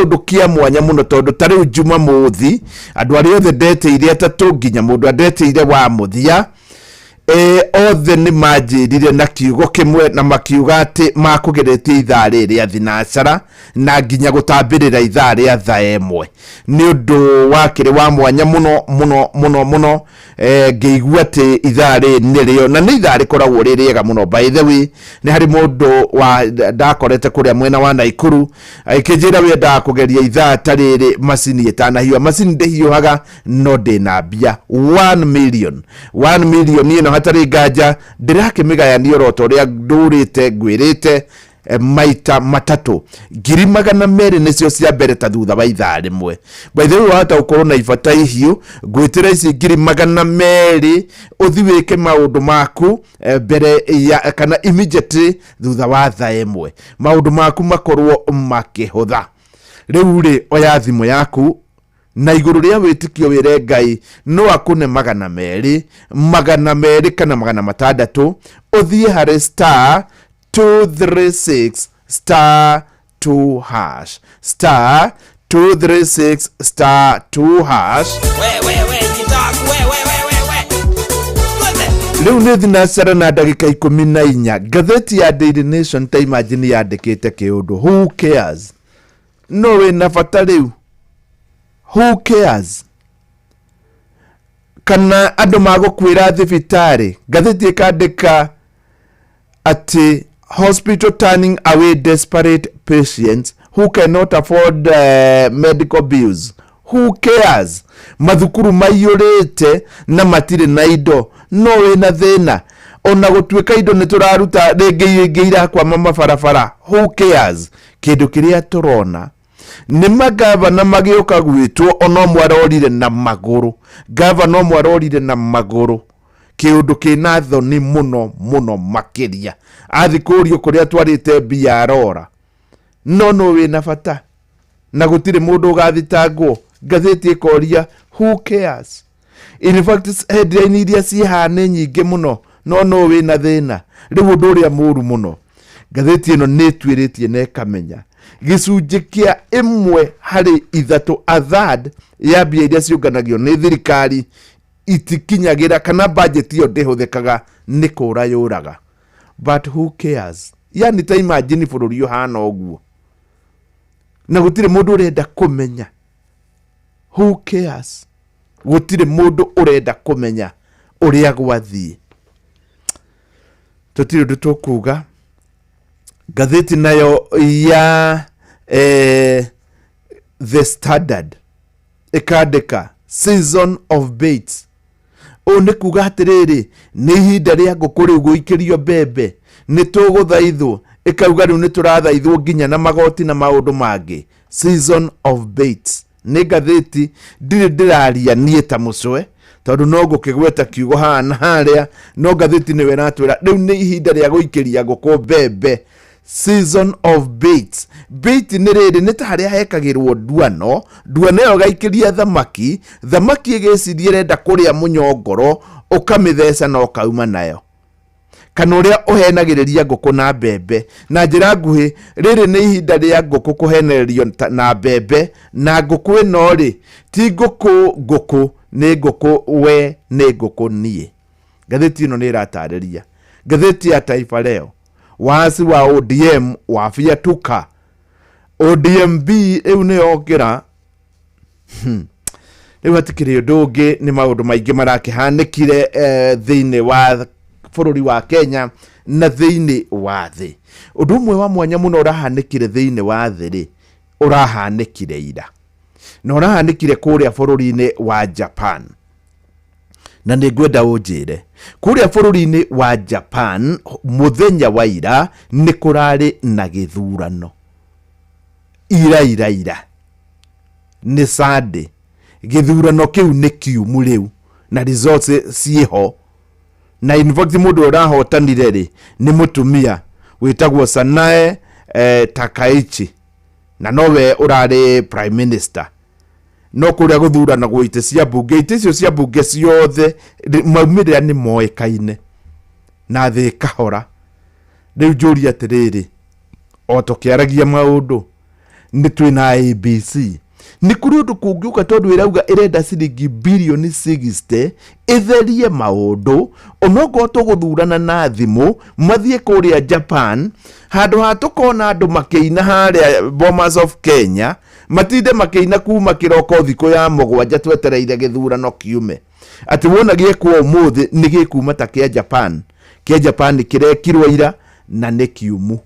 undu kia mwanya muno tondu tari ujuma muthi andu ari othe ndeteire atatu nginya mundu andeteire wa muthia othe ni manjirire na kiugo kimwe na makiuga ati makugeretie ithaa riri thinacara na nginya gutambirira ithaa ria thaa emwe ni undu wakire wa mwanya muno ngeigua ati ithaa ri nirio na ni ithaa rikoragwo ririega muno. By the way, ni hari mundu wa ndakorete kuria mwena wa Naikuru ikijira we ndakugeria ithaa tariri macini itanahiwa macini ndihiuhaga no ndina mbia 1 million ni no hatari ngaja ndirakimigayania roto ria ndurite ngwirite maita matatu 200,000 nicio cia mbere ta thutha wa ithaa rimwe. By the way, wahota ukorwo na ibata ihiu gwitira ici 200,000 uthi wike maundu maku mbere ya kana immediately thutha wa thaa emwe maundu maku makorwo makihutha. Riu ri oya thimu yaku na iguru ria witikio wire Ngai no akune 200 kana 600 uthie hari star 236 star 2 hash star 236 star 2 hash. Leo ni thinacara na ndagika 14 gatheti ya Daily Nation ta imagine yandikite kiundu who cares no we na bata riu who cares kana andu magukwira thibitari gatheti ikandika ati hospital turning away desperate patients who cannot afford medical bills. Who cares? Mathukuru maiyurite na matire na indo no we na thina ona gutwika indo ni turaruta ngeira kwa mama farafara. Who cares? Kindu kiria turona ni magavana magioka gwitwo ono mwarorire na maguru gavana mwarorire na maguru kiundu kina thoni muno makiria athikurio kuria twarite biarora no we na bata na gutire mundu gathitangwo gatheti ikoria who cares. In fact headline iria cihane nyingi muno no we na thina riu nduria muru muno gatheti ino nitwiritie na ikamenya gicunji kia 1/3 a third ya mbia iria ciunganagio ni thirikari itikinyagira kana budget iyo ndihuthikaga ni kura yuraga. But who cares? Yani ta imagine bururi yo hana oguo na gutire mundu urenda kumenya. Who cares? Gutire mundu urenda kumenya uria gwathie. Tutire ndutukuga gatheti nayo ya The Standard ikandika season of baits. One kuga atiriri ni hinda ria ngukuri guikirio bebe ni tuguthaithwo ikauga riu ni turathaithwo nginya na magoti na maundu mangi. Season of baits ni gatheti ndiraria nie ta mucwe tondu no ngukigweta kiugo hana haria no gatheti ni weratwira riu ni ihinda ria guikiria nguku bebe. Season of baits. Bait ni riri ni ta haria hekagirwo duano yo gaikiria thamaki igecirie renda kuria munyongoro ukamithesa na ukauma nayo kana uria uhenagiriria nguku na bebe na njira nguhi riri ni ihinda ria nguku kuhenererio na bebe na nguku ino ri ti nguku ni nguku we ni nguku nie. Gatheti ino ni iratariria gatheti ya Taifa Leo wasi wa ODM wafiatuka ODMB eu ni okira riu hatikire ndungi ni maundu maingi marakihanikire thiini wa bururi wa Kenya na thiini wa thi. Undu umwe wa mwanya muno urahanikire thiini wa thi ri urahanikire ira na urahanikire kuria bururi-ini wa Japan na ningwenda unjire kuria bururi-ini wa Japan muthenya wa ira ni kurari na githurano ira ni Sunday. Githurano kiu ni kiumu riu na results ciho na in fact mundu urahotanire ri ni mutumia witagwo Sanae Takaichi na nowe urari prime minister. No kuria guthurana gwite cia bunge iticio cia bunge ciothe maumirira ni moekaine na thi kahora. Riu njuri atiriri o tukiaragia maundu nĩ twĩna ABC nĩ kũrĩ ũndũ kũngĩũka tondũ ĩrauga ĩrenda ciringi birioni 60 ĩtherie maũndũ onokorwo tũgũthurana na thimũ mathiĩ kũrĩa Japan handũ ha tũkona andũ makĩina harĩa Bomas of Kenya matinde makĩina kuma kĩroko thikũ ya mũgwanja twetereire gĩthurano kiume atĩ wona gĩkwo ũmũthĩ nĩ gĩkuma ta kĩa Japan kĩrekirwo ira na nĩ kiumu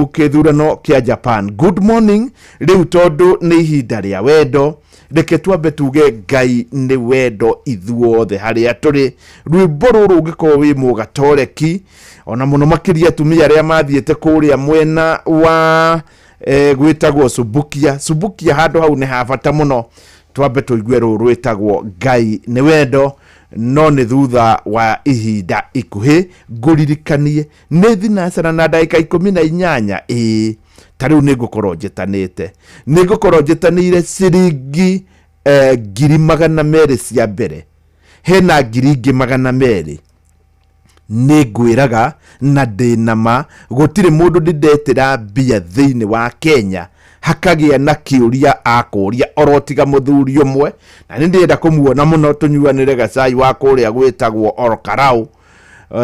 kĩthurano kĩa Japan. Good morning. Rĩu tondũ nĩ ihinda rĩa wendo reke twambe tuge Ngai nĩ wendo ithuothe harĩa tũrĩ. Rwĩmbo rũrũ ũngĩkorwo wĩ mũgatoreki ona mũno makĩria atumia arĩa mathiĩte kũrĩa mwena wa gwĩtagwo Subukia handũ hau nĩ ha bata mũno twambe tũigue rũrũ rwĩtagwo Ngai nĩ wendo no nĩ thutha wa ihinda ikuhĩ ngũririkanie nĩ thinacara na ndagĩka 18 tarĩu nĩ ngũkorwo njetanĩire ciringi 200,000 cia mbere hena 200,000 nĩ ngwĩraga na ndĩnama gũtirĩ mũndũ ndĩndetĩra mbia thĩinĩ wa Kenya hakagĩa na kĩũria akũria orotiga mũthuri ũmwe na nĩ ndĩrenda kũmuona mũno tũnyuanĩre gacai wa kũrĩa gwĩtagwo Orkarau.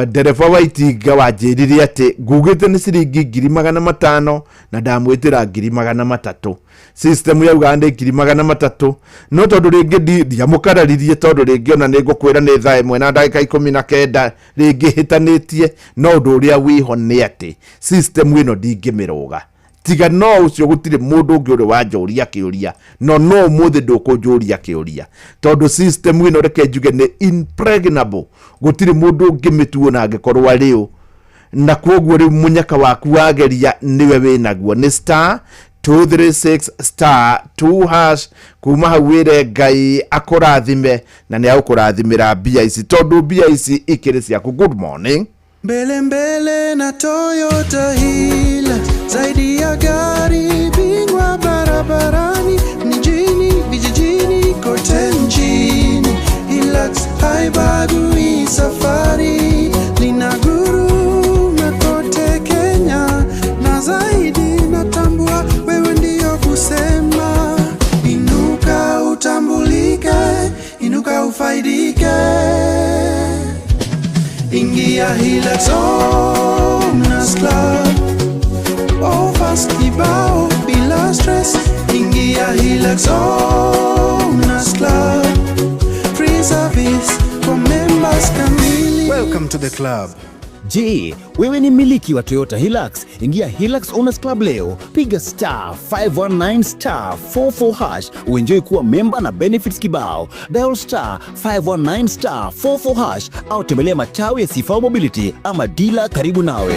Ndereba wa itinga wanjĩrire atĩ ngugĩte nĩ ciringi 500,000 na ndamwĩtĩra 300,000 system yauga nĩ 300,000 no tondũ rĩngĩ ndiamũkararirie tondũ rĩngĩ ona nĩ ngũkwĩra nĩ thaa 1 na ndagĩka 19 rĩngĩ hĩtanĩtie no ũndũ ũrĩa wĩho nĩ atĩ system ĩno ndingĩmĩrũga tiga no ũcio gũtirĩ mũndũ ũngĩ ũrĩ wanjũria kĩũria no mũthĩ ndũkũnjũria kĩũria tondũ system ĩno reke njuge nĩ impregnable gũtirĩ mũndũ ũngĩmĩtuo na angĩkorwo arĩo na kwoguo rĩu mũnyaka waku wageria nĩwe wĩnaguo nĩ *236*2# kuma hau wĩre Ngai akũrathime na nĩ agũkũrathimĩra mbia ici tondũ mbia ici ikĩrĩ ciaku. Good morning. Mbele na Toyota Hilux zaidi ya gari bingwa barabarani mjini vijijini kote nchini. Hilux haibagui safari linaguruma kote Kenya na zaidi natambua wewe ndio kusema inuka utambulike inuka ufaidike. Ingia Hilux Owners Club offers kibao bila stress. Ingia Hilux Owners Club free service for members kamili. Welcome to the club. Je, wewe ni miliki wa Toyota Hilux? Ingia Hilux Owners Club leo, piga *519*44# uenjoy kuwa member na benefits kibao. Dial *519*44# au tembelea matawi ya Sifao Mobility ama dealer karibu nawe.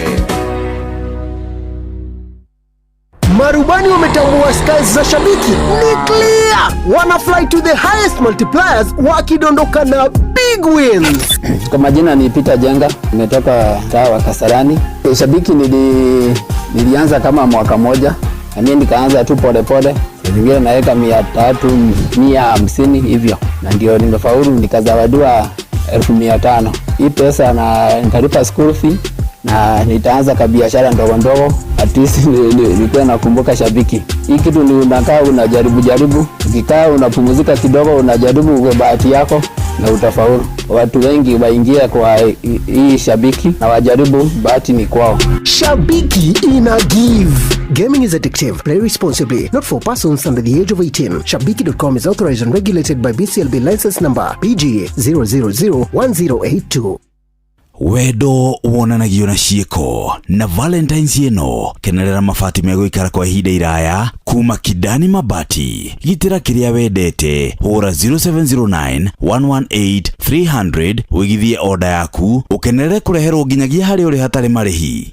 Marubani wametambua skies za shabiki ni clear. Wana fly to the highest multipliers wakidondoka na big wins. Kwa majina ni Peter Jenga, nimetoka mtaa wa Kasarani. Shabiki nilianza kama mwaka moja. Na mimi nikaanza tu pole pole. Ningine naweka 300, 150 hivyo. Na ndio nimefaulu nikazawadiwa 1500. Hii pesa na nitalipa school fee na nitaanza kabiashara ndogo ndogo. At least nilikuwa nakumbuka shabiki. Hii kitu ni unakaa unajaribu. Ukikaa unapumzika kidogo unajaribu kwa bahati yako na utafaulu. Watu wengi waingia kwa hii shabiki na wajaribu bahati ni kwao. Shabiki ina give. Gaming is addictive. Play responsibly. Not for persons under the age of 18. Shabiki.com is authorized and regulated by BCLB license number PGA 0001082. Wendo wonanagio na ciĩko na Valentine's ĩno kenerera mabati megũikara kwa ihinda iraya kuma Kidani Mabati. Gitĩra kĩrĩa wendete hũra 0709 118 300 wĩgithie order yaku ũkenerere kũreherwo nginyagia harĩa ũrĩ hatarĩ marĩhi.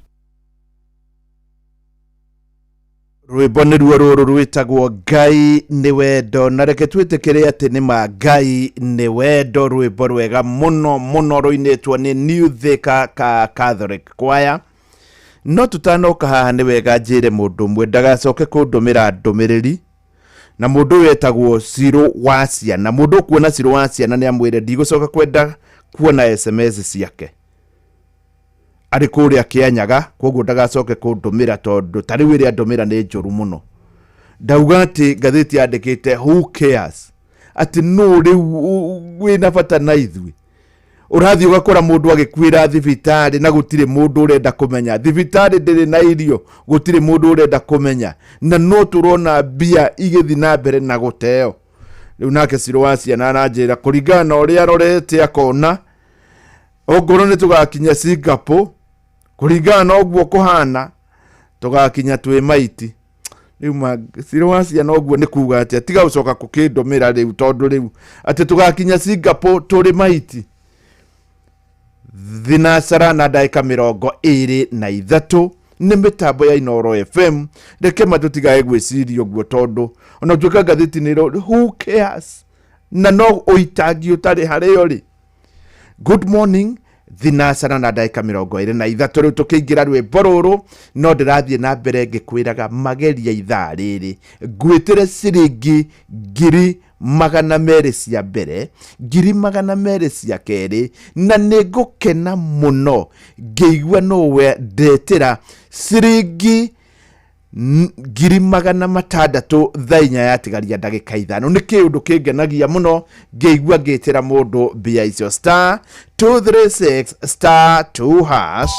Rwĩmbo nĩruo rũrũ rwĩtagwo Ngai nĩ wendo na reke twĩtĩkĩre atĩ nĩ ma Ngai nĩ wendo. Rwĩmbo rwega mũno rũinĩtwo nĩ New Thika Catholic Choir. No tutanoka haha nĩ wega njĩre mũndũ ũmwe ndagacoke kũndũmĩra ndũmĩrĩri na mũndũ wetagwo Ciro wa Ciana. Mũndũ kuona Ciro wa Ciana nĩ amwĩre ndigũcoka kwenda kuona SMS ciake ari kuria Kianyaga koguo ndagacoke kundumira tondu tari wiri andumira ni njuru muno. Ndauga ati ngatheti yandikite who cares ati no riu wina bata na ithui urathi ugakora mundu agikwira thibitari na gutire mundu urenda kumenya thibitari ndiri na irio gutire mundu urenda kumenya na no turona bia igithi na mbere na guteo. Riu nake Sirowacia na ananjira kuringana uria arorete akona ogoro ni tugakinya Singapore kuringana oguo kuhana tugakinya twi maiti. Riu Sirowacia no oguo ni kuga ati tiga ucoka kukindomira riu tondu riu ati tugakinya Singapore turi maiti. Thinasara na ndagika 23 ni mitambo ya Inooro FM. Reke matutigae gwiciria uguo tondu ona tuka ngatheti ni who cares na no uitagi utari hario ri. Good morning. Thinasara na ndagika 23 riu tukiingira rwimbo ruru no ndirathie na mbere ngikwiraga mageria ithaa riri ngwitire ciringi 200 cia mbere 200 cia keri na ningukena muno ngeigua nowe ndetira ciringi 600 thainya yatigaria ndagika 5 ni kiundu kingenagia muno ngeigua ngitira mundu mbia icio star 236 star 2 hash.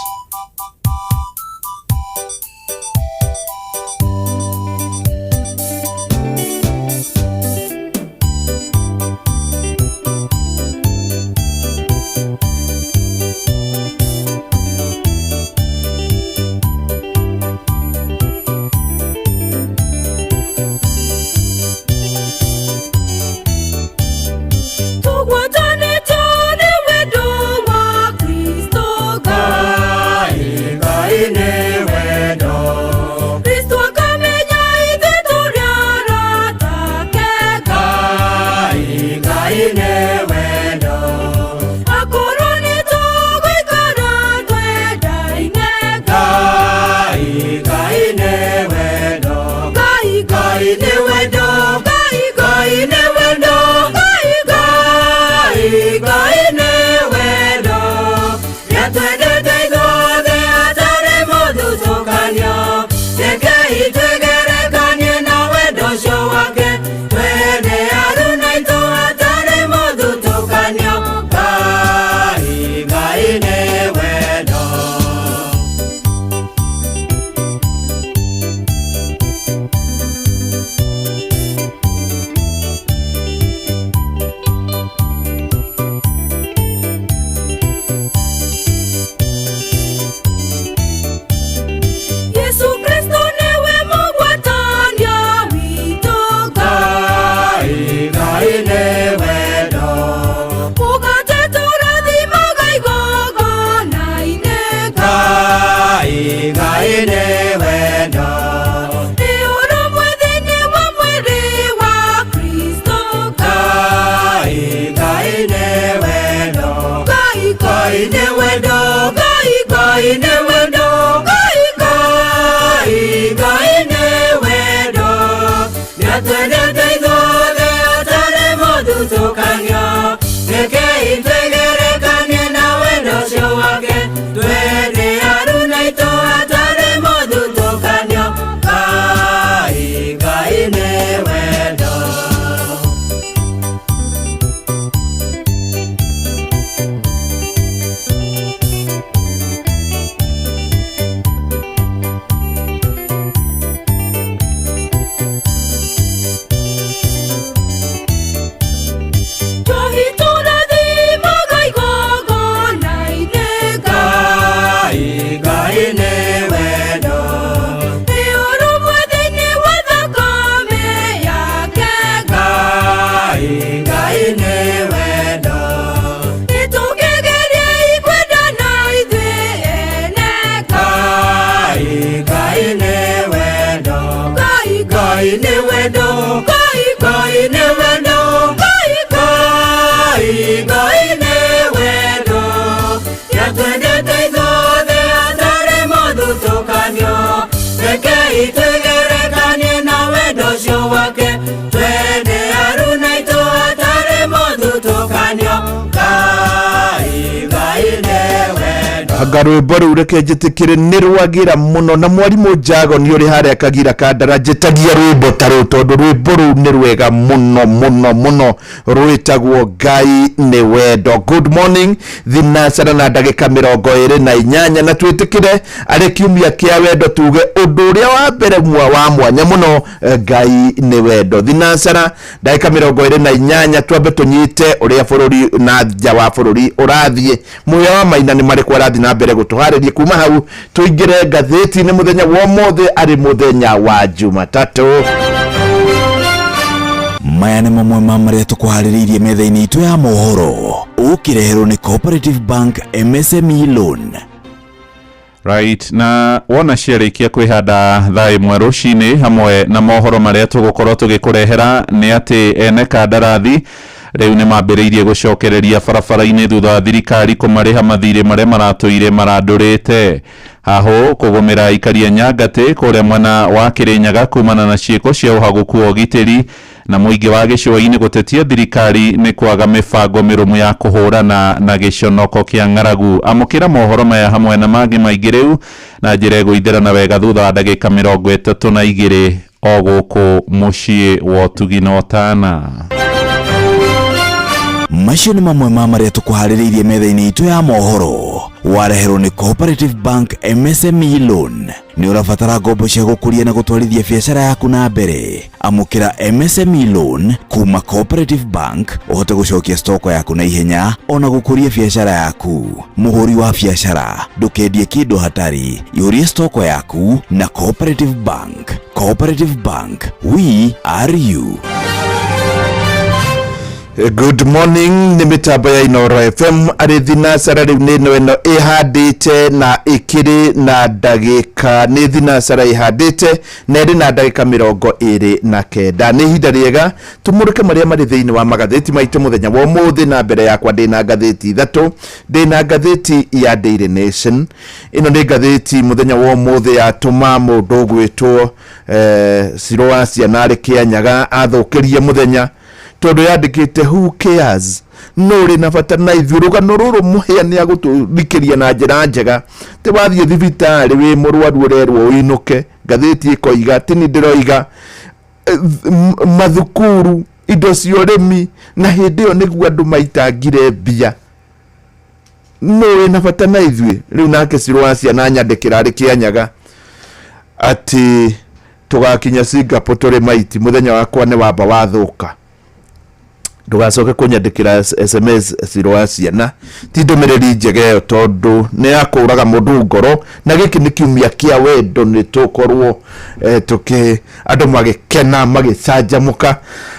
agarwimbo riu reke njitikire ni rwagira muno na mwarimu Njago ni uri haria kagira kandara njitagia rwimbo taru tondu rwimbo ru ni rwega muno rwitagwo Ngai ni wendo. Good morning thinacana na ndagika 28 na twitikire ari kiumia kia wendo tuge undu uria wa mbere wa mwanya muno Ngai ni wendo. Thinacana ndagika 28 twambe tunyite uria bururi na nja wa bururi urathie muya wa maina ni mari kwarathi na mbere gutuharirie kuma hau tuingire gatheti ni muthenya wa mothe ari muthenya wa Jumatatu. Maya nĩ mamwe ma marĩa tũkũharĩrĩirie metha-inĩ itũ ya mohoro ũkĩreherwo nĩ Cooperative Bank MSME Loan. Right, na wona ciarĩkia kwĩhanda thaa ĩmwe rũcinĩ hamwe na mohoro marĩa tũgũkorwo tũgĩkũrehera nĩ atĩ ene kandarathi rĩu nĩ mambĩrĩirie gũcokereria barabara-inĩ thutha wa thirikari kũmarĩha mathirĩ marĩa maratũire marandũrĩte. Haho kũgũmĩra aikari a Nyangatĩ kũrĩa mwena wa Kĩrĩnyaga kumana na ciĩko cia ũhaguku wa ũgitĩri na mũingĩ wa gĩcũa-inĩ gũtetia thirikari nĩ kwaga mĩbango mĩrũmu ya kũhũrana na gĩconoko kĩa ng'aragu. Amũkĩra mohoro maya hamwe na mangĩ maingĩ rĩu na njĩra ĩgũithĩrana wega thutha wa ndagĩka 32 o gũkũ mũciĩ wa Ũtugi na Otana. Macio nĩ mamwe ma marĩa tũkũharĩrĩirie metha-inĩ itũ ya mohoro wareherwo nĩ Cooperative Bank MSME Loan. Nĩ ũrabatara ngombo cia gũkũria na gũtwarithia biacara yaku na mbere. Amũkĩra MSME Loan kuma Cooperative Bank ũhote gũcokia stoko yaku na ihenya ona gũkũria biacara yaku. Mũhũri wa biacara ndũkendie kĩndũ hatari, yũria stoko yaku na Cooperative Bank. Cooperative Bank, we are you. Good morning, ni mitambo ya Inoro FM ari thinacara riu ni ino ihandite na ikiri na ndagika ni thinacara ihandite na iri na ndagika 29 ni ihinda riega tumurike maria mari thiini wa magatheti maitu muthenya wa umuthi na mbere yakwa ndina ngatheti ithatu. Ndina ngatheti ya Daily Nation, ino ni ngatheti muthenya wa umuthi ya tuma mundu gwitwo Siroa Cianari Kĩanyaga athukirie muthenya tondu yandikite who cares no ri na bata na ithurugano ruru muhia ni aguturikiria na njira njega te wathie thibitari wi murwaru urerwo uinuke. Ngatheti ikoiga tini ndiroiga mathukuru indo cia urimi na hindi yo niguo andu maitangire mbia no ri na bata na ithue riu nake Siroa Ciana nyandikira ari Kĩanyaga ati tugakinya Singapore turi maiti muthenya wakwa ni wamba wathuka. Ndugacoke kunyandikira SMS Siroa Ciana ti ndumiriri njega tondu ni yakuraga mundu ngoro na giki ni kiumia kia wendo ni tukorwo tuki andu magikena magicanjamuka.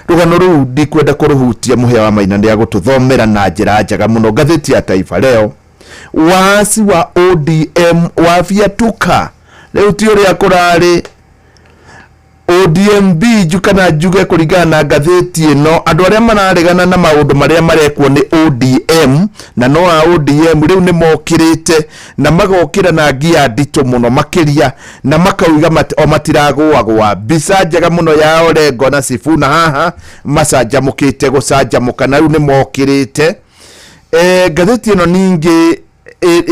Rugano ru ndikwenda kuruhutia muhia wa maina ni agututhomera na njira njega muno. Ngatheti ya Taifa Leo, waasi wa ODM wafiatuka riu ti uria kurari ODM biju kana njuge kuringana na ngatheti ino andu aria mararegana na maundu maria marekwo ni ODM na no a ODM riu ni mokirite na magokira na ngia ndito muno makiria na makauga matiragwa mbica njega muno ya Orengo na Sifuna haha macanjamukite gucanjamuka na riu ni mokirite. Ngatheti ino ningi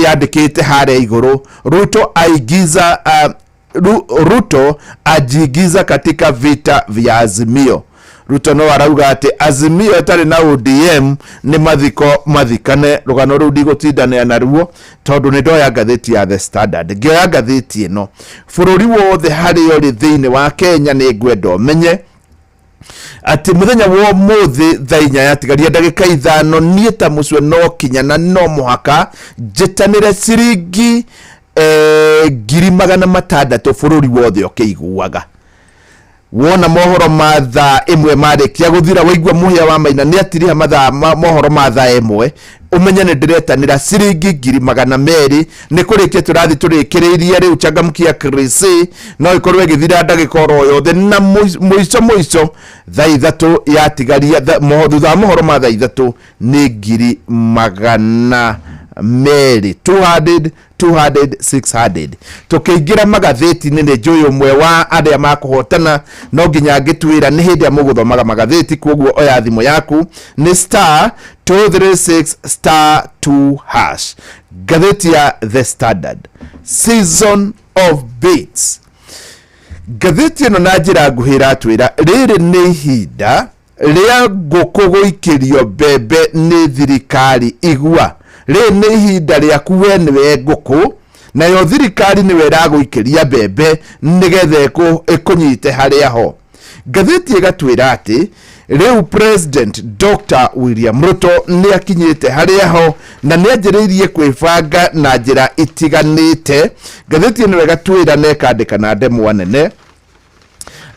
yandikite haria iguru Ruto ajigiza katika vita vya Azimio. Ruto no arauga ati Azimio etari na ODM ni mathikane. Rugano ru ndigutindania naruo tondu ni ndoya ngatheti ya The Standard. Ngioya ngatheti ino bururi wothe hari uri thiini wa Kenya ni ngwenda menye ati muthenya wa umuthi thaa 4 yatigaria ndagika 5 nie ta mucwe no kinya na no muhaka njitanire ciringi 600,000 bururi wothe ukiguaga. Wona mohoro ma thaa 1 marikia guthira waigua muhia wa maina ni atiriha mathaa mohoro ma thaa 1 umenye ni ndiretanira ciringi 200,000 ni kurikia turathi turikiriirie riu changamkia krisi no ikorwe igithira ndagika oro yothe na muico thaa 3 yatigaria mohoro ma thaa 3 ni 200,000 200 600 tukiingira magatheti ni njui umwe wa aria makuhotana no nginya ngitwira ni hindi amuguthomaga magatheti koguo oya thimu yaku ni *236*2#. ngathĩti ya The Standard, season of baits. Ngathĩti ĩno na njĩra nguhĩ iratwĩra rĩrĩ nĩ ihinda rĩa ngũkũ gũikĩrio mbembe nĩ thirikari igua. Rĩrĩ nĩ ihinda rĩaku we nĩwe ngũkũ, nayo thirikari nĩwe ĩragũikĩria mbembe nĩgetha ĩkũnyite harĩa ho. Ngathĩti ĩgatwĩra atĩ rĩu President Dr. William Ruto nĩ akinyĩte harĩa ho na nĩ anjĩrĩirie kwĩbanga na njĩra itiganĩte. Ngathĩti ĩno ĩgatwĩra na ĩkandĩka na ndemwa nene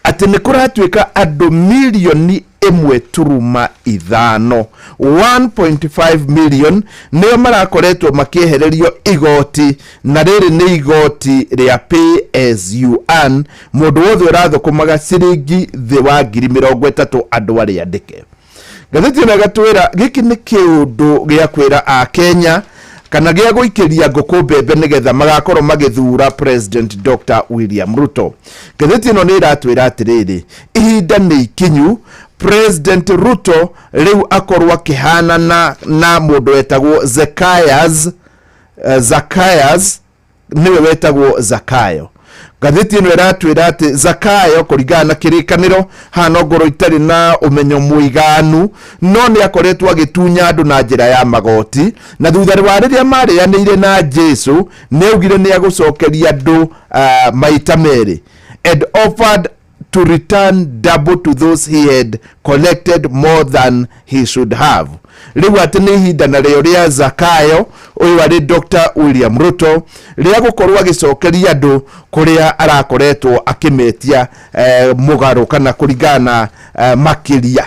atĩ nĩ kũratuĩka andũ milioni 1.5 1.5 million nĩo marakoretwo makĩehererio igoti, na rĩrĩ nĩ igoti rĩa pay as you earn, mũndũ wothe ũrathũkũmaga ciringi thĩ wa 30,000 andũ arĩa andĩke. Ngathĩti ĩno ĩgatwĩra gĩkĩ nĩ kĩũndũ gĩa kwĩra a Kenya kana gĩa gũikĩria ngũkũ mbembe nĩgetha magakorwo magĩthura President Dr. William Ruto. Ngathĩti ĩno nĩ iratwĩra atĩrĩrĩ, ihinda nĩ ikinyu President Ruto rĩu akorwo akĩhana na mũndũ wetagwo Zacchaeus niwe wetagwo Zakayo. Ngathĩti ĩno iratwĩra atĩ Zakayo kũringana na kĩrĩkanĩro hana ngoro itarĩ na ũmenyo mũiganu no nĩ akoretwo agĩtunya andũ na njĩra ya magoti, na thutha wa rĩrĩa marĩanĩire na Jesu nĩ augire nĩ agũcokeria andũ maita merĩ and offered to return double to those he had collected more than he should have. Rĩu atĩ nĩ ihinda na rĩo rĩa Zakayo ũyũ arĩ Dr. William Ruto rĩa gũkorwo agĩcokeria andũ kũrĩa arakoretwo akĩmetia mũgarũ kana kũringana makĩria.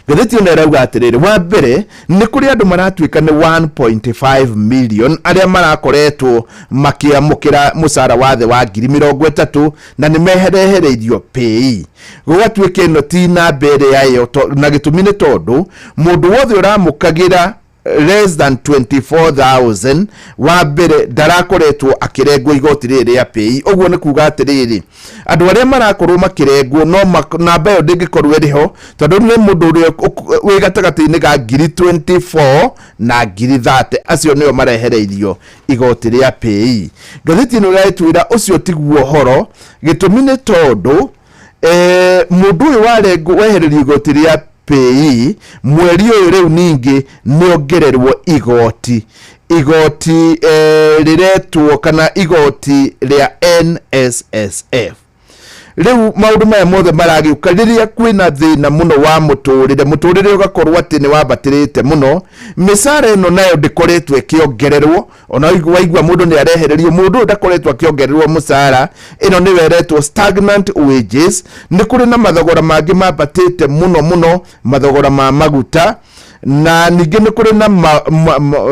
Ngathĩti ĩno ĩrauga atĩrĩrĩ, wa mbere nĩ kũrĩ andũ maratuĩka nĩ 1.5 million arĩa marakoretwo makĩamũkĩra mũcara wa thĩ wa 30,000 na nĩ meherereirio pay. Gũgatuĩka ĩno ti namba ĩrĩa yayo na gĩtũmi nĩ tondũ mũndũ wothe ũramũkagĩra less than 24,000 wa mbere ndarakoretwo akĩrengwo igoti rĩrĩ rĩa pay. Ũguo nĩ kuga atĩrĩrĩ, andũ arĩa marakorwo makĩrengwo no namba ĩyo ndĩngĩkorwo ĩrĩho tondũ nĩ mũndũ ũrĩa wĩ gatagatĩ-inĩ ga 24,000 na 30,000 acio nĩo marehereirio igoti rĩa pay. Ngathĩti ĩno ĩratwĩra ũcio tiguo horo, gĩtũmi nĩ tondũ mũndũ ũyũ wehererio igoti rĩa pay mweri ũyũ rĩu ningĩ nĩongererwo igoti rĩretwo kana igoti rĩa NSSF. Rĩu maũndũ maya mothe maragĩũka rĩrĩa kwĩna thĩna mũno wa mũtũrĩre ũgakorwo atĩ nĩ wambatĩrĩte mũno. Mĩcara ĩno nayo ndĩkoretwo ĩkĩongererwo, ona waigua mũndũ nĩ arehererio, mũndũ ndakoretwo akĩongererwo mũcara. Ĩno nĩ weretwo stagnant wages. Nĩ kũrĩ na mathogora mangĩ mambatĩte mũno, mathogora ma maguta, na ningĩ nĩ kũrĩ na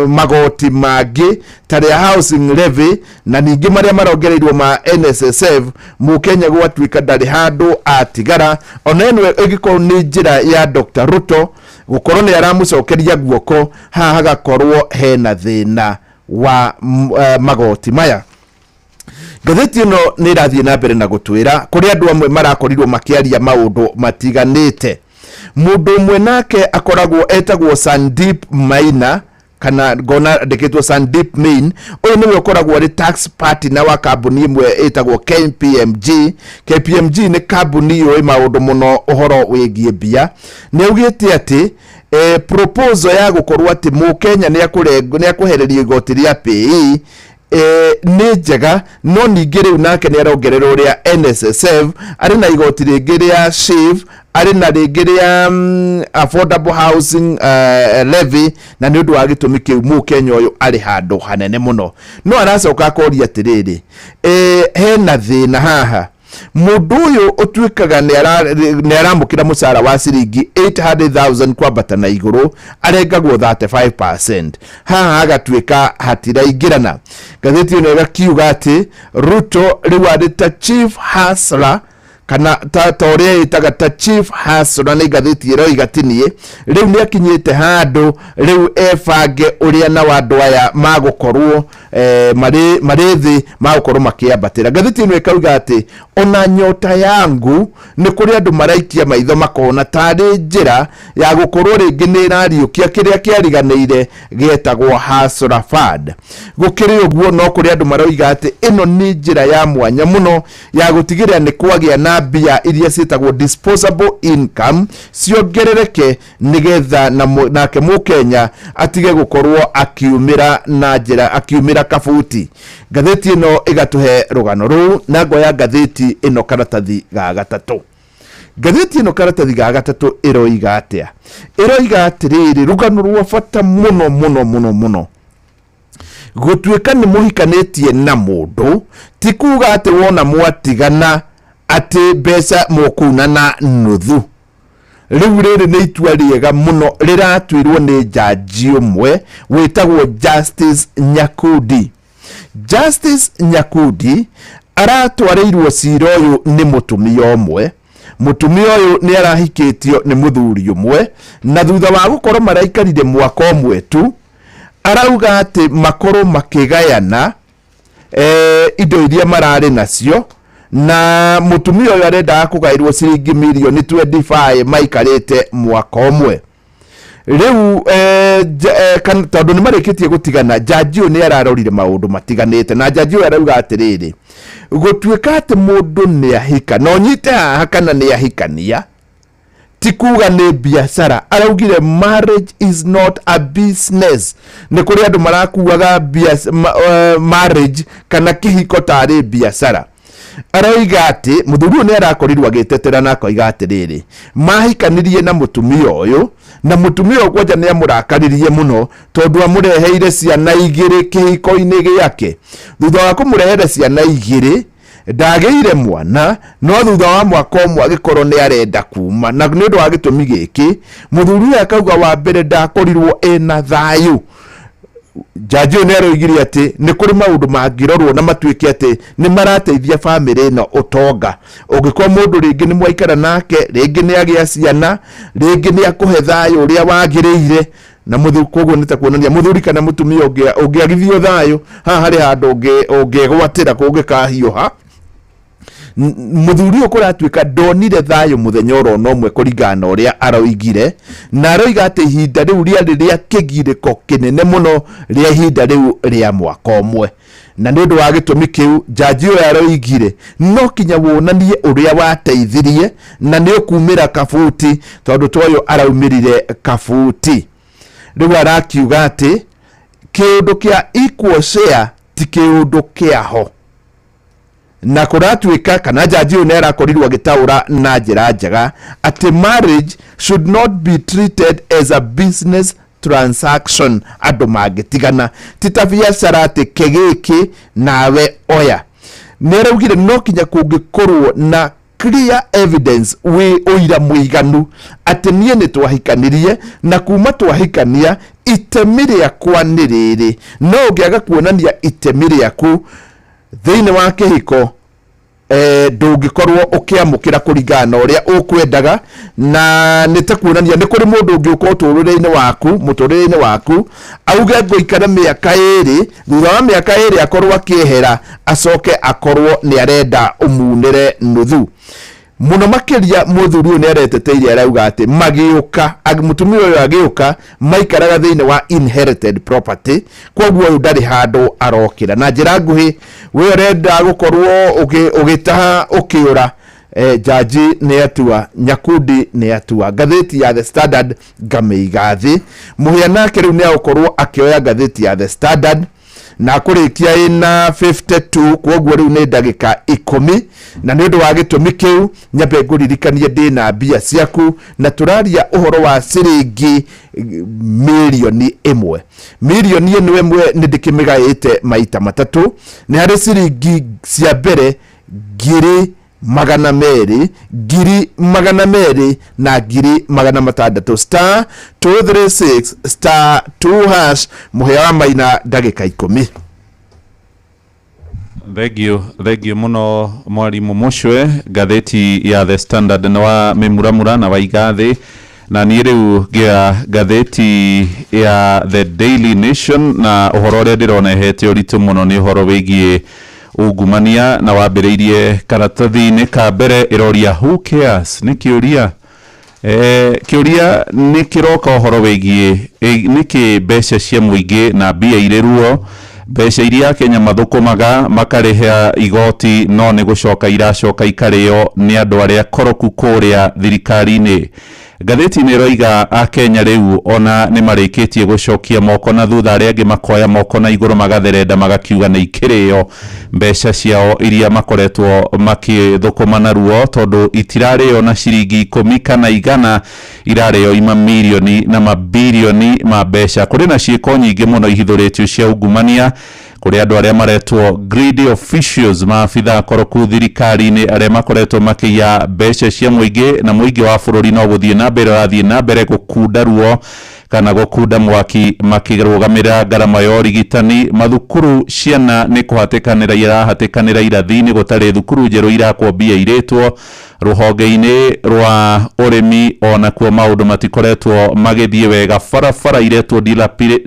magoti mangĩ ta rĩa housing levy na ningĩ marĩa marongereirwo ma NSSF. Mũkenya gwatuĩka ndarĩ handũ atigara, ona ĩno ĩgĩkorwo nĩ njĩra ya Dr. Ruto gũkorwo nĩ aramũcokeria guoko, haha hagakorwo hena thĩna wa magoti maya. Ngathĩti ĩno nĩ irathiĩ na mbere na gũtwĩra kũrĩ andũ amwe marakorirwo makĩaria maũndũ matiganĩte. Mũndũ ũmwe nake akoragwo etagwo Sandeep Maina kana ngona ndĩkĩtwo Sandeep Main. Ũyũ nĩwe ũkoragwo arĩ tax partner wa kambuni ĩmwe ĩtagwo KPMG. KPMG nĩ kambuni yũĩ maũndũ mũno ũhoro wĩgiĩ mbia. Nĩ augĩte atĩ proposal ya gũkorwo atĩ Mũkenya nĩ akũhererio igoti rĩa pay nĩ njega, no ningĩ rĩu nake nĩ arongererwo rĩa NSSF, arĩ na igoti rĩngĩ rĩa SHIF, arĩ na rĩngĩ rĩa affordable housing levy, na nĩ ũndũ wa gĩtũmi kĩu Mũkenya ũyũ arĩ handũ hanene mũno. No aracoka akoria atĩrĩrĩ, hena thĩna haha. Mũndũ ũyũ ũtuĩkaga nĩ aramũkĩra mũcara wa ciringi 800,000 kwambata na igũrũ, arengagwo 35%. Haha agatuĩka hatiraingĩrana. Ngathĩti ĩno ĩgakiuga atĩ Ruto rĩu arĩ ta chief hustler kana ta uria itaga ta Chief Hasra ni gatheti iro igatinie riu ni akinyite handu riu ebange uria na wandu aya magukorwo mari thi magukorwo makiambatira. Gatheti ino ikauga ati ona nyota yangu ni kuri andu maraikia maitho makona tari njira ya gukorwo ringi ni irariukia kiria kiariganiire gietagwo Hasra Fund. Gukiri uguo no kuri andu maroiga ati ino ni njira ya mwanya muno ya gutigira ni kwagia na mbia iria cietagwo disposable income ciongerereke nigetha nake Mukenya atige gukorwo akiumira na njira akiumira kabuti. Gatheti ino igatuhe rugano ru na ngoya gatheti ino karatathi ga gatatu. Gatheti ino karatathi ga gatatu iroiga atia iroiga atiriri rugano rwa bata muno gutuika ni muhikanetie na mundu ti kuga ati wona mwatigana ati mbeca mukuna na nuthu. Riu riri ni itua riega muno riratwirwo ni jaji umwe witagwo Justice Nyakudi. Justice Nyakudi aratwarirwo cira uyu ni mutumia umwe. Mutumia uyu ni arahikitio ni muthuri umwe na thutha wa gukorwo maraikarire mwaka umwe tu arauga ati makorwo makigayana indo iria marari nacio na mutumia uyu arenda kugairwo ciringi milioni 25 maikarite mwaka umwe. Riu tondu ni marikitie gutigana jaji uyu ni ararorire maundu matiganite na jaji uyu arauga atiriri gutuika ati mundu ni ahika no nyite haha kana ni ahikania ti kuga ni biashara. Araugire marriage is not a business. Ni kuri andu marakuaga marriage kana kihiko tari biashara. Arauga ati muthuri ni arakorirwo agitetera na akoiga atiriri mahikanirie na mutumia uyu na mutumia uyu kwanja ni amurakaririe muno tondu amureheire ciana igiri kihiko-ini giake. Thutha wa kumurehere ciana igiri ndageire mwana no thutha wa mwaka umwe agikorwo ni arenda kuma na ni undu wa gitumi giki muthuri akauga wa mbere ndakorirwo ena thayu. Jaji ni aroigire ati ni kuri maundu mangirorwo na matuike ati ni marateithia family no utonga. Ugikwa mundu ringi ni mwaikara nake ringi ni agia ciana ringi ni akuhe thayu uria wagiriire na muthuri koguo ni ta kuonania muthuri kana mutumia ungiagithio thayu haha hari handu ungegwatira kungikahiuha. Muthuri ukuratuika ndonire thayu muthenya oro no mwe kuringana uria aroigire na aroiga ati ihinda riu ria kigiriko kinene muno ria ihinda riu ria mwaka umwe na ni undu wa gitumi kiu jaji uyu aroigire no kinya wonanie uria wateithirie na ni ukumira kabuti tondu toyo araumirire kabuti. Riu arakiuga ati kiundu kia equal share ti kiundu kiaho na kuratuika kana jaji uyu ni arakorirwo agitaura na njira njega ati marriage should not be treated as a business transaction. Andu magitigana tita biashara ati kegiki nawe oya. Ni araugire no kinya kungikorwo na clear evidence we oira muiganu ati nie ni twahikanirie na kuma twahikania itemi riakwa ni riri no ungiaga kuonania itemi riaku thiini wa kihiko ndungikorwo ukiamukira kuringana uria ukwendaga na nitakuonania ni kuri mundu ungiuka muturire-ini waku auge ngoikara miaka iri thutha wa miaka iri akorwo akiehera acoke akorwo ni arenda umunire nuthu. Muno makiria muthuri uyu ni areteteire arauga ati magiuka mutumia uyu agiuka maikaraga thiini wa inherited property koguo uyu ndari handu arokira na njira nguhi we urenda gukorwo ugitaha ukiura. Jaji ni atua Nyakudi ni atua gatheti ya The Standard ngameigathi muhianake riu ni agukorwo akioya gatheti ya The Standard na kurikia ina 52 koguo riu ni ndagika 10 na ni undu wa gitumi kiu nyambe nguririkanie ndina mbia ciaku na turaria uhoro wa ciringi milioni 1. Milioni ino imwe ni ndikimigaite maita matatu ni hari ciringi cia mbere ngiri magana meri na ngiri magana matandatu star 236 star 2 hash muhea wa maina ndagika 10. Thank you muno mwarimu Mushwe. Gatheti ya The Standard na wa memuramura na waigathi na ni riu gia gatheti ya The Daily Nation na uhoro uria ndirona hete uritu muno ni uhoro wigie ungumania na wambiriirie karatathi-ini ka mbere iroria who cares ni kiuria kiuria ni kiroka uhoro wigie niki mbeca cia muingi na mbia ireruo mbeca iria Kenya mathukumaga makareha igoti no ni gucoka iracoka ikareo ni andu aria koroku kuria thirikari-ini. Gatheti-ini roiga a Kenya riu ona ni marikitie gucokia moko na thutha aria angi makoya moko na iguru magatherenda magakiuga ni ikireo mbeca ciao iria makoretwo makithukuma na ruo tondu itirareo na ciringi 10 kana igana irareo ima milioni na mabilioni ma mbeca. Kuri na ciiko nyingi muno ihithuritio cia ungumania kuri andu aria maretwo greedy officials maabitha koroku thirikari-ini aria makoretwo makiya mbeca cia muingi na muingi wa bururi no guthie na mbere rathie na mbere gukunda ruo kana gukunda mwaki makirugamira ngarama ya urigitani. Mathukuru ciana ni kuhatikanira irahatikanira irathi-ini gutari thukuru njeru irakwo mbia iretwo ruhonge-ini rwa urimi ona kuo maundu matikoretwo magithie wega. Barabara iretwo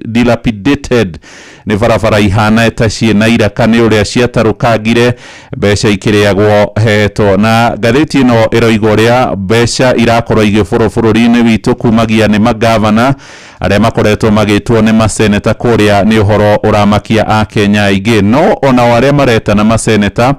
dilapidated ni barabara ihana etacie na iraka ni uria ciatarukagire mbeca ikiriagwo heto. Na gatheti ino iroiga uria mbeca irakorwo igibũrũri-inĩ witũ kumagia ni magavana aria makoretwo magitwo ni maseneta kuria ni uhoro uramakia a Kenya aingĩ. No ona aria maretana maseneta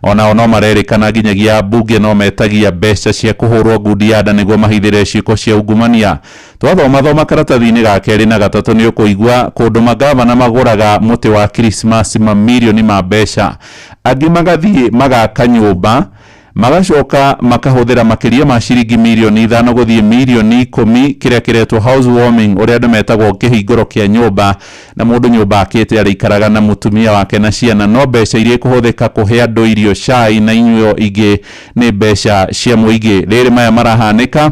ona no marerikana nginyagia bunge no metagia mbeca cia kuhurwo ngundi ya nda niguo mahithire ciiko cia ungumania. Thoma karatathi-ini ga keri na gatatu ni ukuigua kundu magavana maguraga muti wa Christmas mamilioni ma mbeca, angi magathie magaka nyumba magacoka makahuthira makiria ma ciringi milioni 5 guthie milioni 10 kiria kiretwo housewarming uria andu metagwo kihinguro kia nyumba na mundu nyumba akite ari ikaraga na mutumia wake na ciana. No mbeca iria kuhuthika kuhe andu irio cai na inyuo ingi ni mbeca cia muingi. Riri maya marahanika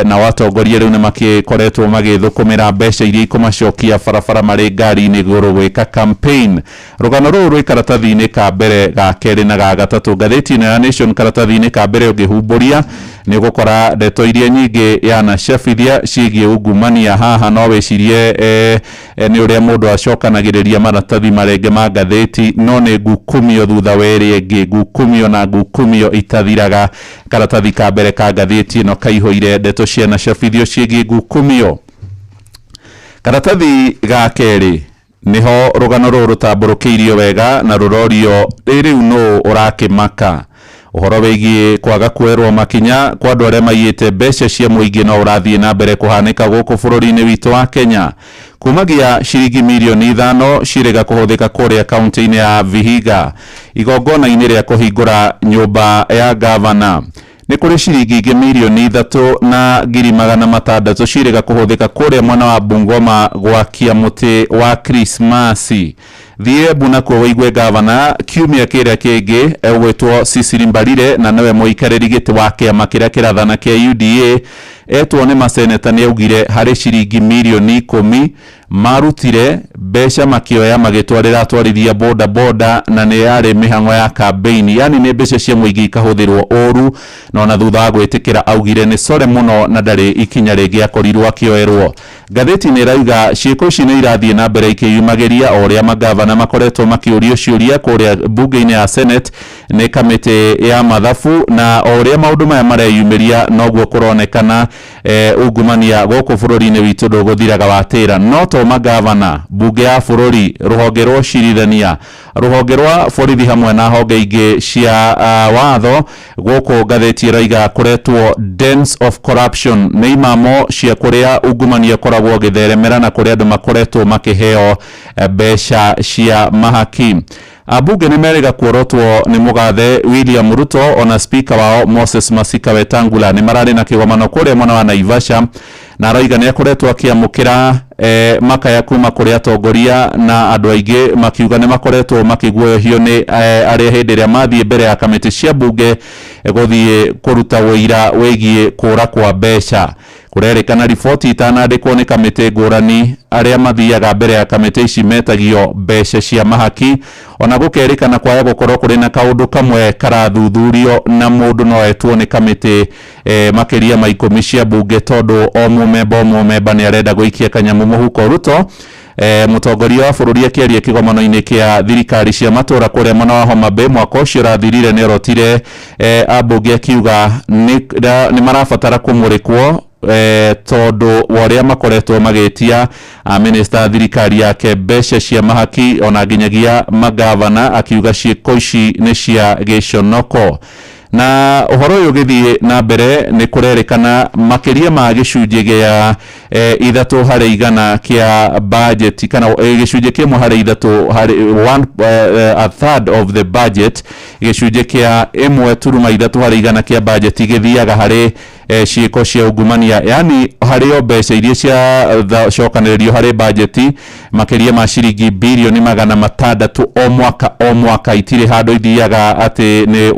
na watongoria riu ni makikoretwo magithukumira mbeca iria ikumacokia barabara mari ngari-ini iguru gwika campaign. Rugano ruru rwi karatathi-ini ka mbere ga keri na ga gatatu. Gatheti-ini ya Nation karatathi-ini ka mbere ugihumburia ni gukora ndeto iria nyingi yanacabithia ciigie ungumania. Haha no wicirie ni uria mundu acokanagiriria maratathi marenge ma gatheti no ni ngukumio thutha weri ingi ngukumio na ngukumio itathiraga. Karatathi ka mbere ka gatheti ino kaihoire ndeto cianacabithio ciigie ngukumio. Karatathi ga keri niho rugano ruru rutamburukiirio wega na rurorio riu no urakimaka uhoro wigie kwaga kwerwo makinya kwa andu aria maiyite mbeca cia muingi no urathie na mbere kuhanika guku bururi-ini witu wa Kenya. Kumagia ciringi milioni 5 cirega kuhuthika kuria kaunti-ini ya Vihiga igongona-ini ria kuhingura nyumba ya gavana ni kuri ciringi ingi milioni 3 na ngiri 600 cirega kuhuthika kuria mwana wa Bungoma gwakia muti wa Christmas. Thie buna kwa waigwe gavana kiumia kiria kingi egwetwo Cecily Mbarire na nawe muikariri giti wa kiama kiria kirathana kia UDA etwo ni maseneta ni augire hari ciringi milioni 10 marutire mbeca makioya magitwarira atwarithia boda na ni yari mihango ya campaign, yani ni mbeca cia muingi ikahuthirwo oru no na thutha wa gwitikira augire ni core muno na ndari ikinya ringi akorirwo akioerwo. Gatheti ni rauga ciiko ici ni irathie na mbere ikiyumagiria oria magavana makoretwo makiurio ciuria kuria bunge-ini ya Senate ni kamiti ya mathabu na oria maundu maya mareyumiria noguo kuronekana ungumania guku bururi-ini witu nduguthiraga watira. No to magavana, bunge ya bururi, ruhonge rwa cirithania, ruhonge rwa borithi hamwe na honge ingi cia watho guku gatheti raiga kuretwo dens of corruption ni imamo cia kuria ungumania koragwo githeremera na kuria andu makoretwo makiheo mbeca cia mahaki. Abunge ni merega kuorotwo ni mugathe William Ruto ona speaker wao Moses Masika Wetangula ni marari na kigomano kuria mwana wa Naivasha na raiga ni akoretwo akiamukira makaya kuma kuri atongoria na andu aingi makiuga ni makoretwo makiguoyohio ni aria hindi ria mathie mbere ya kamiti cia bunge guthie kuruta wira wigie kura kwa mbeca. Kurerikana riboti itanandikwo ni kamiti ngurani aria mathiaga mbere ya kamiti ici metagio mbeca cia mahaki, ona gukerikana kwaga gukorwo kuri na kaundu kamwe karathuthurio na mundu no etwo ni kamiti makiria ma 10 cia bunge tondu o mumemba ni arenda guikia kanyamu muhuko. Ruto mutongoria wa bururi akiaria kigomano-ini kia thirikari cia matura kuria mwena wa Homa Bay mwaka ucio rathirire ni rotire ambunge akiuga ni marabatara kumurikwo tondu waria makoretwo magitia minister thirikari yake mbeca cia mahaki, ona nginyagia magavana akiuga ciiko ici ni cia giconoko. Na uhoro uyu githie na mbere ni kurerikana makiria ma gicunje gia 3% kia budget kana gicunje kimwe hari 3 a third of the budget, gicunje kia 1.3% kia budget igithiaga hari ciiko cia ungumania, yani hario mbeca iria cia cokanĩrĩrio hari budget makiria ma ciringi bilioni 600 o mwaka itire handu ithiaga ati ni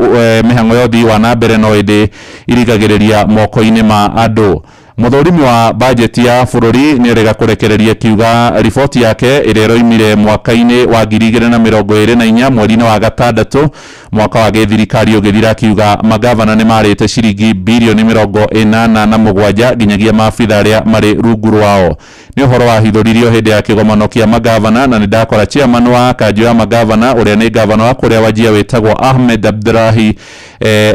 mihango yothi wa na mbere no indi irigagiriria moko-ini ma andu. Muthurimi wa budget ya bururi ni rega kurekereria kiuga riboti yake ireroimire mwaka-ini wa 2024 mweri-ini wa gatandatũ mwaka wa githirikari ugithira kiuga magavana ni marite ciringi bilioni 87 nginyagia maabitha aria mari rungu rwao. Ni uhoro wa hithuririo hindi ya kigomano kia magavana na ni ndakora chairman wa kanjo ya magavana uria ni gavana wa kuria Wajir wetagwo Ahmed Abdullahi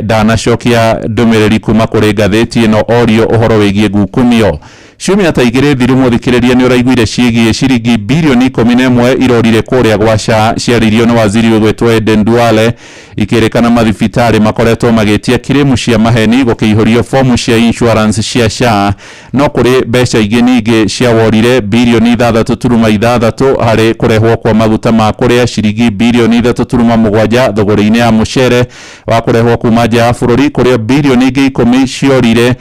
ndanacokia ndumiriri kuma kuri ngathĩti ino orio uhoro wigie ngukumio. Ciumia ta igiri thiru muthikiriria ni uraiguire ciigie ciringi bilioni 11 irorire kuria gwaca ciaririo ni waziri wetwo Eden Duale ikirikana mathibitari makoretwo magitia kirimu cia maheni gukiihurio fomu cia insurance cia SHA, no kuri mbeca ingi ningi cia worire bilioni 3.6 hari kurehwo kwa maguta ma kuria ciringi bilioni 3.7 thogori-ini ya mucere wa kurehwo kuma nja ya bururi kuria bilioni ingi 10 ciorire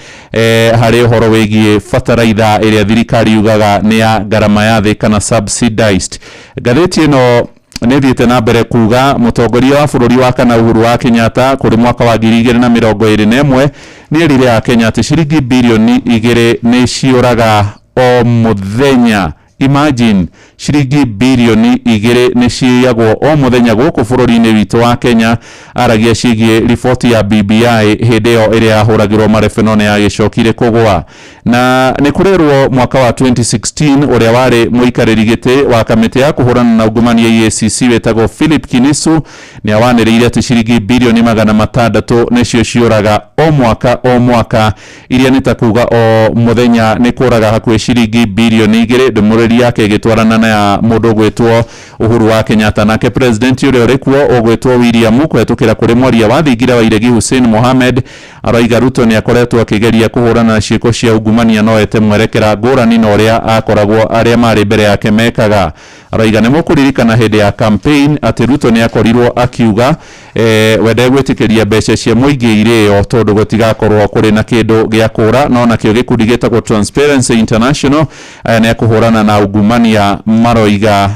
hari uhoro wigie fataraitha iria thirikari yugaga ni ya garama ya thi kana subsidized. Ngathĩti ino nithiite na mbere kuga mutongoria wa bururi wa kana Uhuru wa Kenyatta kuri mwaka wa 2021 ni erire ya Kenya ati ciringi bilioni 2 ni ciuraga o muthenya. Imagine ciringi bilioni 2 ni ciagwo o muthenya guku bururi-ini witu wa Kenya. Aragia cigie riboti ya BBI hindi yo iria yahuragirwo marebeno ya gicokire kugwa, na ni kurerwo mwaka wa 2016 uria wari muikariri giti wa kamiti ya kuhurana na ungumania EACC wetagwo Philip Kinisu ni awaniriire ati ciringi bilioni 600 nicio ciuraga o mwaka iria nitakuga o muthenya ni kuraga hakuhi ciringi bilioni 2. Ndumuriri yake igitwarana na ya mundu gwetwo Uhuru wa Kenyatta, nake president uria urikuo ogwetwo William kwetukira kuri mwaria wa thingira wa Iregi Hussein Mohamed aroiga Ruto ni akoretwo akigeria kuhurana na ciiko cia ungumania no ete mwerekera ngurani na uria akoragwo aria mari mbere yake mekaga. Aroiga ni mukuririkana hindi ya campaign ati Ruto ni akorirwo akiuga wende gwitikiria mbeca cia muingi irio tondu gutigakorwo kuri na kindu gia kura, no nakio gikundi gitagwo Transparency International ni akuhurana na ungumania maroiga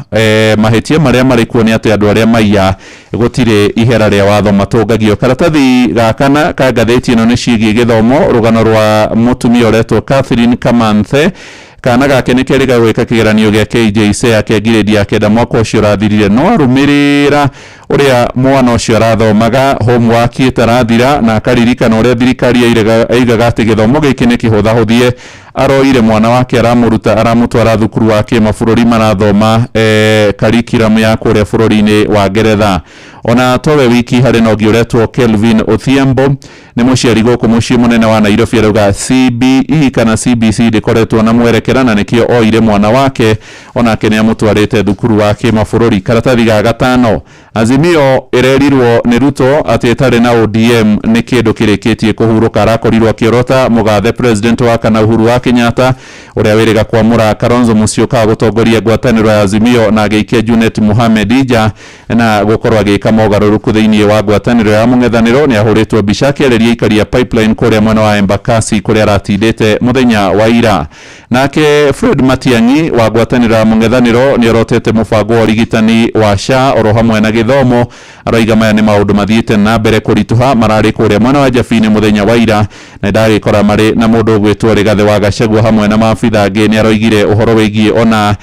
mahitia maria marikuo ni ati andu aria maiya gutire ihera ria watho matungagio. Karatathi gakana ka ngathĩti ino ni ciigie githomo rugano rwa mutumia uretwo Catherine Kamanthe. Kana gake ni keriga gwika kigeranio gia KJC yake grade ya kenda mwaka ucio rathirire, no arumirira uria mwana ucio arathomaga homework itarathira na akaririkana uria thirikari aigaga ati githomo giki ni kihuthahuthie. Aroire mwana wake aramutwara thukuru wa kimabũrũri marathoma curriculum ya kuria bũrũri-ini wa Ngeretha. Ona towe wiki hari no gioretwo Kelvin Othiambo ni muciari guku mucii munene wa Nairobi arauga CBE kana CBC ndikoretwo na mwerekera na nikio oire mwana wake onake ni amutwarite thukuru wa kimabũrũri. Karatathi ga gatano, Azimio irerirwo ni Ruto ati etare na ODM ni kindu kirikitie kuhuruka. Arakorirwo akiorota mugathe president wa kana Uhuru wa Kenyatta uria wiriga kwamura Kalonzo Musyoka gutongoria ngwataniro ya Azimio na ageikia Junet Mohamed ija na gukorwo agika mogaruruku thiini wa ngwataniro ya mung'ethaniro. Ni ahuritwo mbica akĩarĩria ya ikari ya pipeline kuria mwena wa Embakasi kuria aratindite muthenya wa ira. Nake Fred Matiang'i wa ngwatanĩro mũng'ethanĩro nĩ orotete mũbango wa ũrigitani wa SHA oro hamwe na gĩthomo. Aroiga maya nĩ maũndũ mathiĩte na mbere kũritũha mararĩ kũrĩa mwena wa Njabini muthenya wa ira, na ndagĩkora marĩ na mũndũ ũgwĩtwo Rigathĩ wa Gachagua hamwe na maabitha angĩ. Nĩ aroigire ũhoro wĩgiĩ ona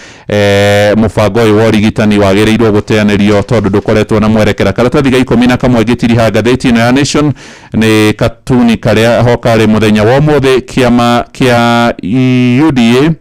mũbango ũyũ wa ũrigitani wagĩrĩirwo gũteanĩrio tondũ ndũkoretwo na mwerekera. Karatathi ga 11 gĩtiriha ngathĩti ĩno ya Nation nĩ katuni karĩa ho karĩ muthenya wa ũmũthĩ. Kĩama kĩa UDA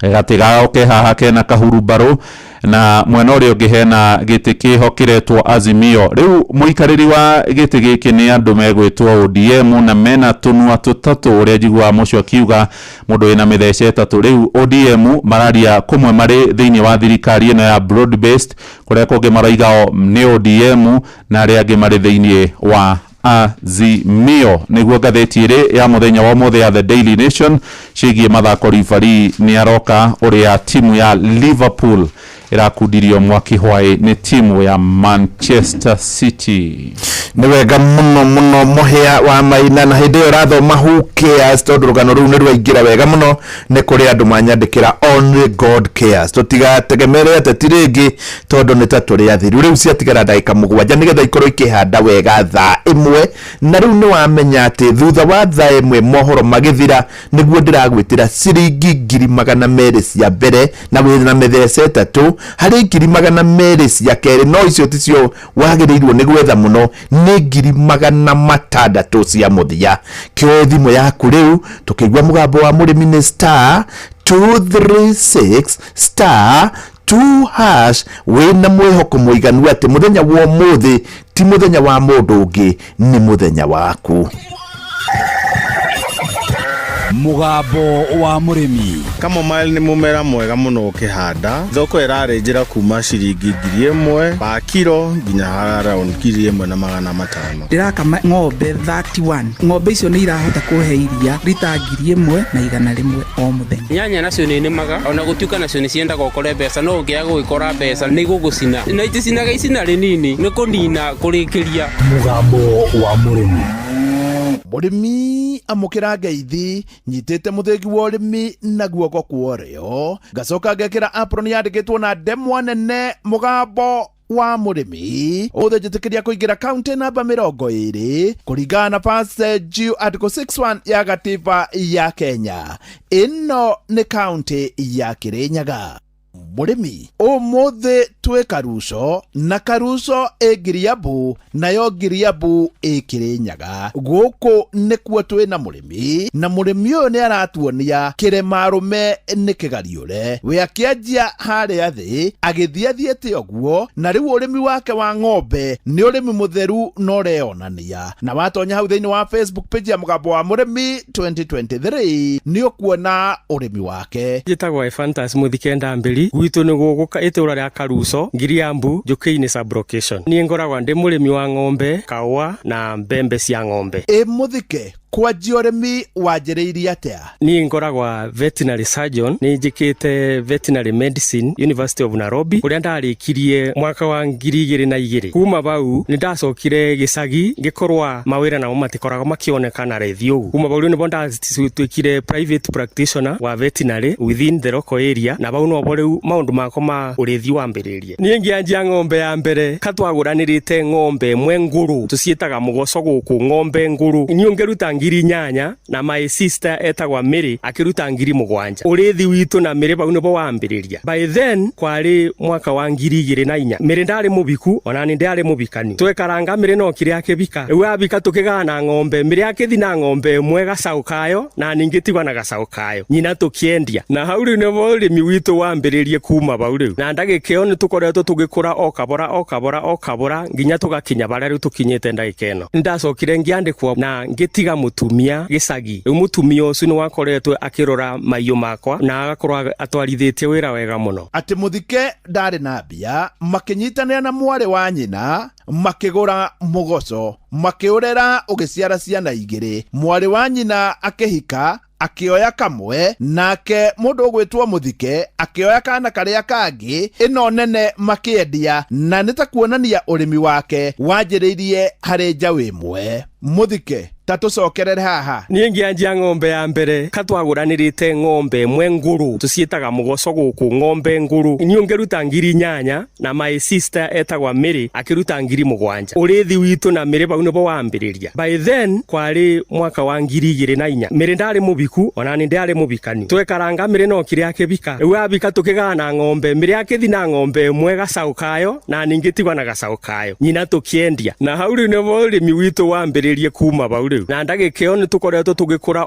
gatigaoke haha kena kahurubaro na mwena ũrĩa ũngĩ hena gĩtĩ kĩhokiretwo Azimio. Rĩu mũikarĩri wa gĩtĩ gĩkĩ nĩ andũ megwĩtwo ODM na mena tũnua tũtatũ ũrĩa njiguaga mũcio akiuga mũndũ wĩna mĩthece ĩtatũ. Rĩu ODM mararia kũmwe marĩ thĩinĩ wa thirikari ĩno ya broad based, kũrĩa kũngĩ maroiga nĩ ODM na arĩa angĩ marĩ thĩinĩ wa Azimio. Nĩguo ngathĩti ĩrĩ ya muthenya wa ũmũthĩ ya The Daily Nation ciĩgiĩ mathako. Referee nĩ aroka ũrĩa timu ya Liverpool irakundirio mwaki hwaĩ nĩ timu ya Manchester City. Nĩ wega mũno mũno mũhĩa wa Maina, na hĩndĩ ĩyo rathoma Who Cares tondũ rũgano rũu nĩ rwaingĩra wega mũno. Nĩ kũrĩ andũ manyandĩkĩra Only God Cares. Tũtigategemere ateti rĩngĩ tondũ nĩ ta tũrĩ athiru. Rĩu ciatigara ndagĩka 7 nĩgetha ikorwo ikĩhanda wega thaa 1, na rĩu nĩ wamenya atĩ thutha wa thaa 1 mohoro magĩthira nĩguo ndĩragwĩtĩra ciringi 200 cia mbere na wĩna mĩthece 3 harĩ 200 cia kerĩ. No icio ticio wagĩrĩirwo nĩ gwetha mũno, nĩ 600 cia mũthia. Kĩoe thimũ yaku rĩu tũkĩigua mũgambo wa mũrĩmi nĩ *236*2# wĩna mwĩhoko mũiganu atĩ mũthenya wa ũmũthĩ ti mũthenya wa mũndũ ũngĩ, nĩ mũthenya waku. Mugambo wa mũrĩmi. Kamomile nĩ mũmera mwega mũno ũkĩhanda. Thoko ĩrarĩnjĩra kuma ciringi 1,000 pa kilo nginya around 1,500. Ndĩrakama ng'ombe 31. Ng'ombe icio nĩ irahota kũhe iria rita 1,100 o mũthenya. Nyanya nacio nĩ nĩmaga, ona gũtuĩka nacio nĩ ciendaga ũkore mbeca, no ũngĩaga gũgĩkora mbeca nĩ gũgũcina. Na iticinaga icina rĩnini nĩ kũnina kũrĩkĩria. Mugambo wa mũrĩmi. Mũrĩmi amũkĩra ngeithi nyitĩte mũthĩgi wa ũrĩmi na guoko kwa ũrĩo, ngacoka ngekĩra apron yandĩkĩtwo na ndemwa nene mũgambo wa mũrĩmi. Ũthĩ njĩtĩkĩria kũingĩra kaunti namba 20 kũringana na passage article 61 ya gatiba ya Kenya. Ĩno nĩ kaunti ya Kĩrĩnyaga. Mũrĩmi ũmũthĩ twĩ Karuco, na Karuco Giriabu, nayo Giriabu Kĩrĩnyaga. Gũkũ nĩkuo twĩ na mũrĩmi, na mũrĩmi ũyũ nĩ aratuonia kĩrĩmarũme nĩ kĩgariũre. We akĩanjia harĩa thĩ agĩthiathiĩte ũguo, na rĩu ũrĩmi wake wa ng'ombe nĩ ũrĩmi mũtheru na ũreonania. Na watonya hau thĩinĩ wa Facebook page ya mũgambo wa mũrĩmi 2023 nĩ ũkuona ũrĩmi wake. Njĩtagwo Fantasy Mũthikenda Mbĩri, gwitũ nĩ gũgũka itũra rĩa Karuco, Giriambu, Njũkĩ-inĩ sub-location. Niĩ ngoragwa ndĩ mũrĩmi wa ng'ombe, kaũa na mbembe cia ng'ombe. Mũthike kwanjia ũrĩmi wanjĩrĩirie atĩa? Niĩ ngoragwa veterinary surgeon, nĩ njĩkĩte veterinary medicine University of Nairobi, kũrĩa ndarĩkirie mwaka wa 2002. Kuma bau nĩ ndacokire gĩcagi ngĩkorwa mawĩra namo matikoragwo makĩonekana raithi ũguo. Kuma bau nĩbo ndatuĩkire private practitioner wa veterinary within the local area, na bau no bo rĩu maũndũ makwa ma ũrĩithi wambĩrĩrie. Niĩ ngĩanjia ng'ombe ya mbere katwagũranĩrĩte ng'ombe mwe ngũrũ, tũciĩtaga mũgoco gũkũ, ng'ombe ngũrũ. Niĩ ngĩruta 8,000 na my sister etagwa Mary akiruta 7,000. Ũrĩithi witũ na Mary bau nĩbo wambĩrĩria. By then kwarĩ mwaka wa 2004. Mary ndarĩ mũbiku, ona nĩ ndarĩ mũbikani. Twekaranga Mary no kĩrĩa akĩbika. Rĩu abika tũkĩgana ng'ombe. Mary akĩthi na ng'ombe ĩmwe gacaũ kayo, na ningĩ tigwa na gacaũ kayo. Nyina tũkĩendia. Na hau rĩu nĩbo ũrĩmi witũ wambĩrĩrie kuma bau rĩu. Na ndagĩka ĩyo nĩ tũkoretwo tũgĩkũra o kabora nginya tũgakinya barĩa rĩu tũkinyĩte ndagĩka ĩno. Ndacokire ngĩandĩkwo na ngĩtiga mutumia gĩcagi. Rĩu mutumia ũcio nĩ wakoretwo akĩrora mahiũ makwa na agakorwo atwarithĩtie wĩra wega mũno. Atĩ Mũthike ndarĩ na mbia, makĩnyitanĩra na mwarĩ wa nyina makigura mugoco makiurera ugiciara ciana igiri mwari wa nyina akihika akioya kamwe nake mundu ugwitwo muthike akioya kana karia kangi ino nene makiendia na nitakuonania urimi wake wanjiriirie hari njawi imwe muthike tatucokerere haha niĩ ngĩanjia ng'ombe ya mbere katwaguranĩrĩte ng'ombe mwe nguru tuciĩtaga mugoco guku ng'ombe nguru niĩ ngĩruta ngiri 8 na my sister etagwa Mary akĩruta ngiri 7 ũrĩthi witũ na Mary bau nĩbo wambĩrĩria by then kwarĩ mwaka wa ngiri 2004 Mary ndarĩ mũbiku ona nĩ ndarĩ mũbikani twekaranga Mary no kĩrĩa akĩbika rĩu abika tũkĩgana ng'ombe Mary akĩthi na ng'ombe ĩmwe gacaũ kayo na ningĩ tigwa na gacaũ kayo nyina tũkĩendia na hau rĩu nĩbo ũrĩmi witũ wambĩrĩrie kuma bau rĩu na ndagĩkeo nĩ tũkoretwo tũgĩkũra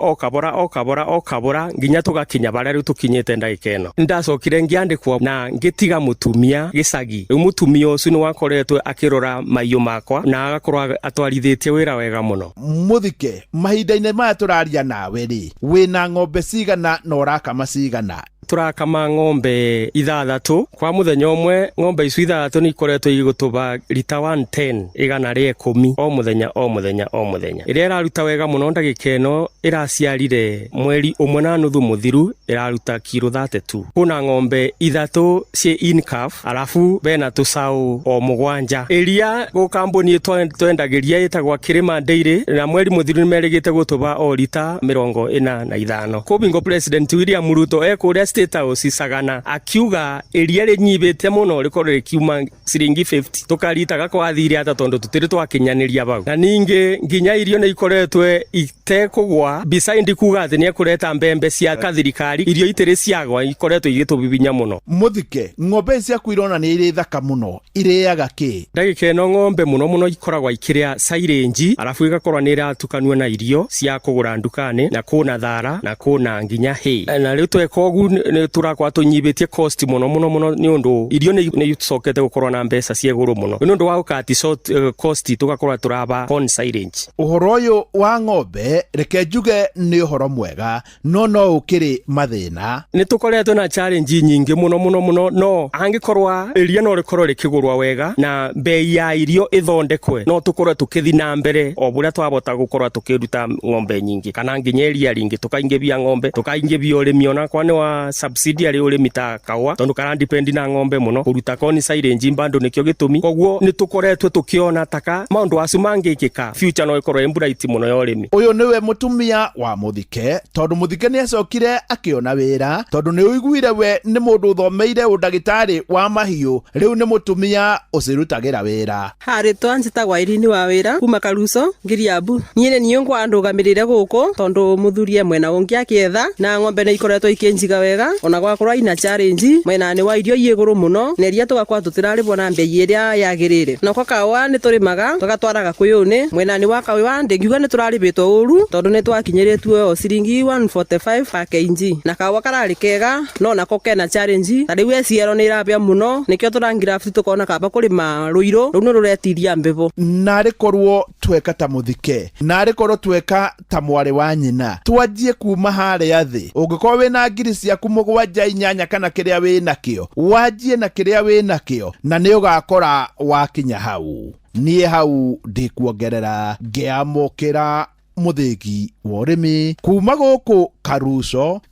o kabora nginya tũgakinya barĩa rĩu tũkinyĩte ndagĩka ĩno ndacokire ngĩandĩkwo na ngĩtiga mũtumia gĩcagi rĩu mũtumia ũcio nĩ wakoretwo akĩrora mahiũ makwa na agakorwo atwarithĩtie wĩra wega mũno muthike mahinda-inĩ maya tũraria nawe rĩ wĩna ng'ombe cigana na ũrakama cigana turakama ng'ombe 6 kwa muthenya umwe ng'ombe icio 6 nĩ ikoretwo igũtũba lita 110 igana rĩa 10 o muthenya ĩrĩa ĩraruta wega mũno ndagĩka ĩno ĩraciarire mweri ũmwe na nuthu mũthiru ĩraruta kilo 32 kuna ng'ombe 3 cie in calf alafu bena tũcaũ o 7 ĩria gũkambũni twendagĩria ĩtagwa Kĩrĩma Dairy na mweri mũthiru nĩmerĩgĩte gũtũba o lita 45 Kũbingo President William Ruto ekũrĩa State House Sagana akiuga iria rinyibite muno rikorwo rikiuma ciringi 50 tukaritaga kwathire ata tondu tutiri twakinyaniria bau na ningi nginya irio ni ikoretwe itekugwa beside kuga ati ni ekureta mbembe cia kathirikari irio itiri ciagwa ikoretwe igitubibinya muno muthike ng'ombe cia kwirona ni iri thaka muno iriaga ki ndagika ino ng'ombe muno ikoragwa ikiria silage alafu igakorwa ni iratukanwa na irio cia kugura ndukani na kuna thara na kuna nginya hay na riu twekogu ni turakwa tunyibitie cost muno ni undu irio ni yucokete gukorwa na mbeca cia iguru muno ni undu wa ukati short cost tugakorwa turaba corn silage uhoro uyu wa ng'ombe reke njuge ni uhoro mwega no ukiri mathina ni tukoretwe na challenge nyingi muno no angikorwa iria no rikorwo rikigurwa wega na bei ya irio ithondekwe no tukorwe tukithi na mbere o buria twabota gukorwa tukiruta ng'ombe nyingi kana nginya iria ringi tukaingibia ng'ombe tukaingibia urimi ona kwani wa subsidiary urimi ta kawa tondu kana depend na ng'ombe muno kuruta corn silage bando nikyo gitumi koguo ni tukoretwe tukiona taka maundu acu mangikika future no ikorwo bright muno ya urimi uyu niwe mutumia wa muthike tondu muthike ni acokire akiona wira tondu ni uiguire we ni mundu uthomeire udagitari wa mahiu riu ni mutumia ucirutagira wira hari twanjitagwa irini wa wira kuma Karuso Ngiriabu niene niyo ngwandugamirire guku tondu muthurie mwena ungi akietha na ng'ombe ni ikoretwo ikinjiga wega ona gwakorwa ina challenge mwena ni wa irio iguru muno neria tugakwa tutiraribwo na mbei iria yagirire nako kawa ni turimaga tugatwaraga kuyuni mwena ni wa kawa ndengiuga ni turaribitwo uru tondu ni twakinyiritwe o ciringi 145 per kg na kawa karari kega no nako kena challenge tari we ciero ni irabia muno nikyo turangira fitu kona kaba kurima ruiro runo ruretiria mbevo nari korwo tweka ta muthike nari korwo tweka ta mwari wa nyina twanjie kuma haria thi ungikorwo wina ngiri ciaku 7 kana kiria wina kio wanjie na kiria wina kio na ni ugakora wakinya hau nie hau ndikuongerera ngiamukira muthigi wa urimi kuma guku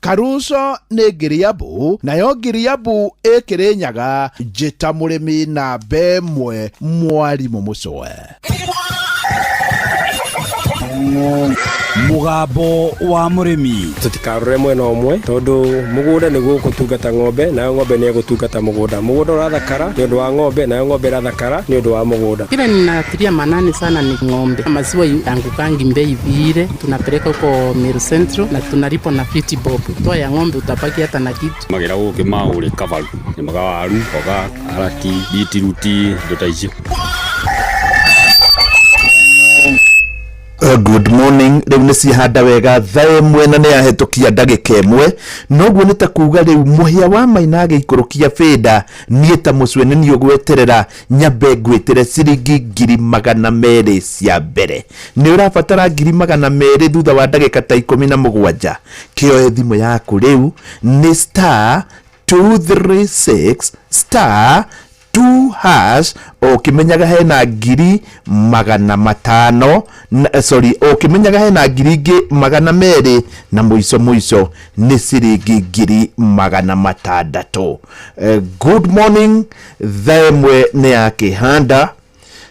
Karuso ni Ngiriabu nayo Ngiriabu ikirinyaga njita murimi na bemwe mwarimu mucoe mugambo wa murimi tutikarore mwena umwe tondu mugunda ni gukutungata ng'ombe nayo ng'ombe ni gutungata mugunda urathakara ni undu wa ng'ombe nayo ng'ombe irathakara ni undu wa mugunda kile ninatilia manani sana ni ng'ombe maziwa yangukangi mbei vile tunapeleka huko Meru Central na tunalipo na 50 bob toa ya ng'ombe utapaki hata na kitu magira gukima uri kavaru ni magawaru oga arati bitiruti ndotaicio Good morning riu ni cihanda wega thae mwena ni ahetokia ndagika imwe noguo ni ta kuga riu muhia wa maina gikurukia feda nie ta mucwene ni ugweterera nyambe ngwitire ciringi 200,000 cia mbere ni urabatara 200,000 thutha wa ndagika ta 17 kioe thimu yaku riu ni star 236 star 2 hash okimenyaga hena ngiri magana matano okimenyaga hena ngiri ingi magana meri na muico ni ciringi ngiri magana matandatu. Good morning themwe ni akihanda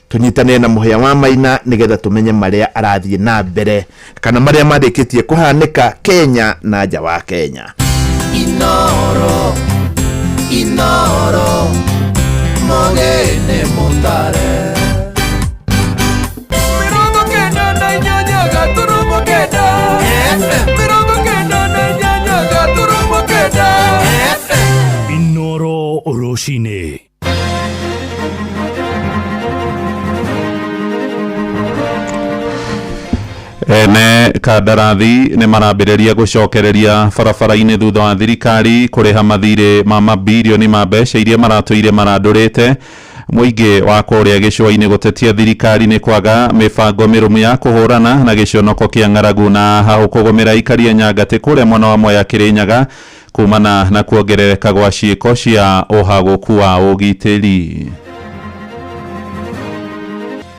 tunyitane na muhia wa Maina nigetha tumenye maria arathie na mbere kana maria marikitie kuhanika Kenya na nja wa Kenya. Inoro mogene motare mirongo kenda na nyanya gaturumo kenda mirongo kenda na nyanya gaturumo kenda Inoro Oroshine. Ene kandarathi ni marambĩrĩria gũcokereria barabara-inĩ thutha wa thirikari kũrĩha mathirĩ ma mabilioni ma mbeca iria maratũire marandũrĩte. Mũingĩ wa kũrĩa gĩcũa-inĩ gũtetia thirikari nĩ kwaga mĩbango mĩrũmu ya kũhũrana na gĩconoko kĩa ng'aragu na hahũ kũgũmĩra aikari a Nyangatĩ kũrĩa mwena wa Mwea Kĩrĩnyaga kumana na kuongerereka gwa ciĩko cia ũhagũku wa ũgitĩri.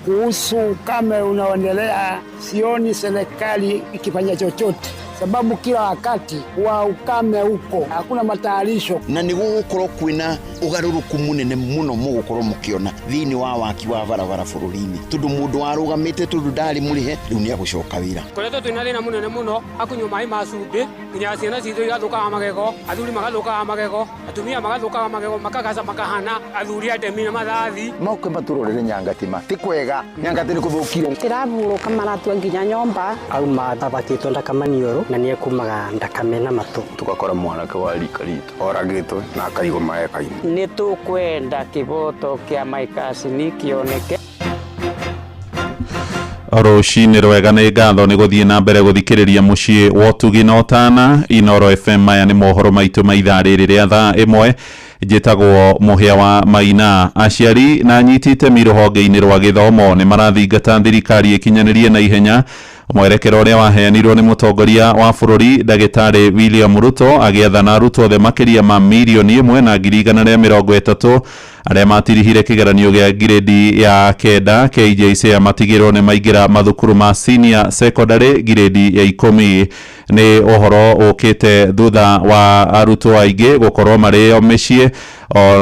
Kuhusu ukame unaoendelea, sioni serikali ikifanya chochote, sababu kila wakati wa ukame huko hakuna matayarisho na ni gukorwo kwina ugaruruku munene muno mugukorwo mukiona thini wa waki wa barabara bururi-ini tundu mundu warugamite tundu ndari murihe riu ni agucoka wira koretwo twina thina munene muno akunywa mai ma cumbi nginya ciana cithu igathukaga magego athuri magathukaga magego atumia magathukaga magego makagaca makahana athuri andemi na mathathi mauke maturorere Nyangatĩ ti kwega Nyangatĩ ni kuthukire tiraburuka maratua nginya nyomba auma babatitwo ndakamanioro na nie kumaga ndakame na matu tugakora mwanake wa rika ritu oragitwe na akaigo maeka-ini ni tukwenda kiboto kia maikasi ni kioneke. Rũcinĩ rwega nĩ ngatho nĩ gũthiĩ na mbere gũthikĩrĩria mũciĩ wa Ũtugi na Ũtana. Inoro FM maya nĩ mohoro maitũ ma ithaa rĩrĩ rĩa thaa ĩmwe. Njĩtagwo Mũhia wa Maina. Aciari na nyitite rũhonge-inĩ rwa gĩthomo nĩ marathingata thirikari ĩkinyanĩrie na ihenya mwerekero ũrĩa waheanirwo nĩ mũtongoria wa bũrũri Ndagĩtarĩ William Ruto agĩathana arutwo othe makĩria ma milioni 1,130 arĩa matirihire kĩgeranio gĩa grade ya kenda KJSEA matigĩrwo nĩ maingĩra mathukuru ma senior secondary grade ya 10. Nĩ ũhoro ũkĩte thutha wa arutwo aingĩ gũkorwo marĩ o mĩciĩ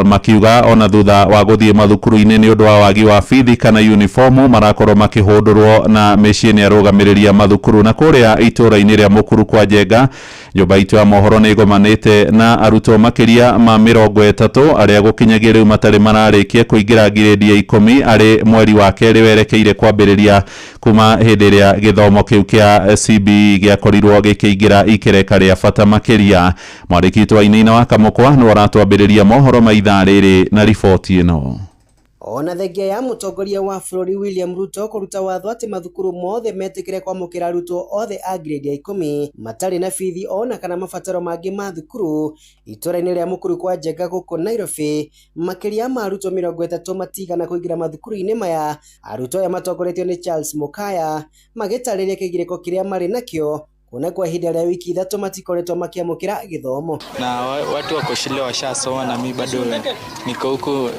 makiuga ona thutha wa gũthiĩ mathukuru-inĩ nĩ ũndũ wa wagi wa bithi kana uniform marakorwo makĩhũndũrwo na mĩciĩ nĩ arũgamĩrĩria mathukuru. Na kũrĩa itũra-inĩ rĩa Mũkuru kwa Njenga nyũmba itũ ya mohoro nĩ ĩgomanĩte na arutwo makĩria ma 30 arĩa gũkinyagia rĩu matarĩ mararĩkia kũingĩra grade ya 10 arĩ mweri wa kerĩ werekeire kwambĩrĩria kuma hĩndĩ ĩrĩa gĩthomo kĩu kĩa CBE gĩakorirwo gĩkĩingĩra ikereka rĩa bata makĩria. Mwandĩki witũ Wainaina wa Kamũkwa nĩ aratwambĩrĩria mohoro ma ithaa rĩrĩ na riboti ĩno. Ona thengia ya mũtongoria wa bũrũri William Ruto kũruta watho atĩ mathukuru mothe metĩkĩre kwamũkĩra arutwo othe a grade ya 10 matarĩ na bithi ona kana mabataro mangĩ ma thukuru itũra-inĩ rĩa Mũkuru kwa Njenga gũkũ Nairobi. Makĩria ma arutwo 30 matigana kũingĩra mathukuru-inĩ maya. Arutwo aya matongoretio nĩ Charles Mukaya magĩtarĩria kĩgirĩko kĩrĩa marĩ nakĩo kuna kwa ihinda rĩa wiki 3 matikoretwo makiamũkĩra gĩthomo. Na watu wako shule washasoma na mimi bado niko huko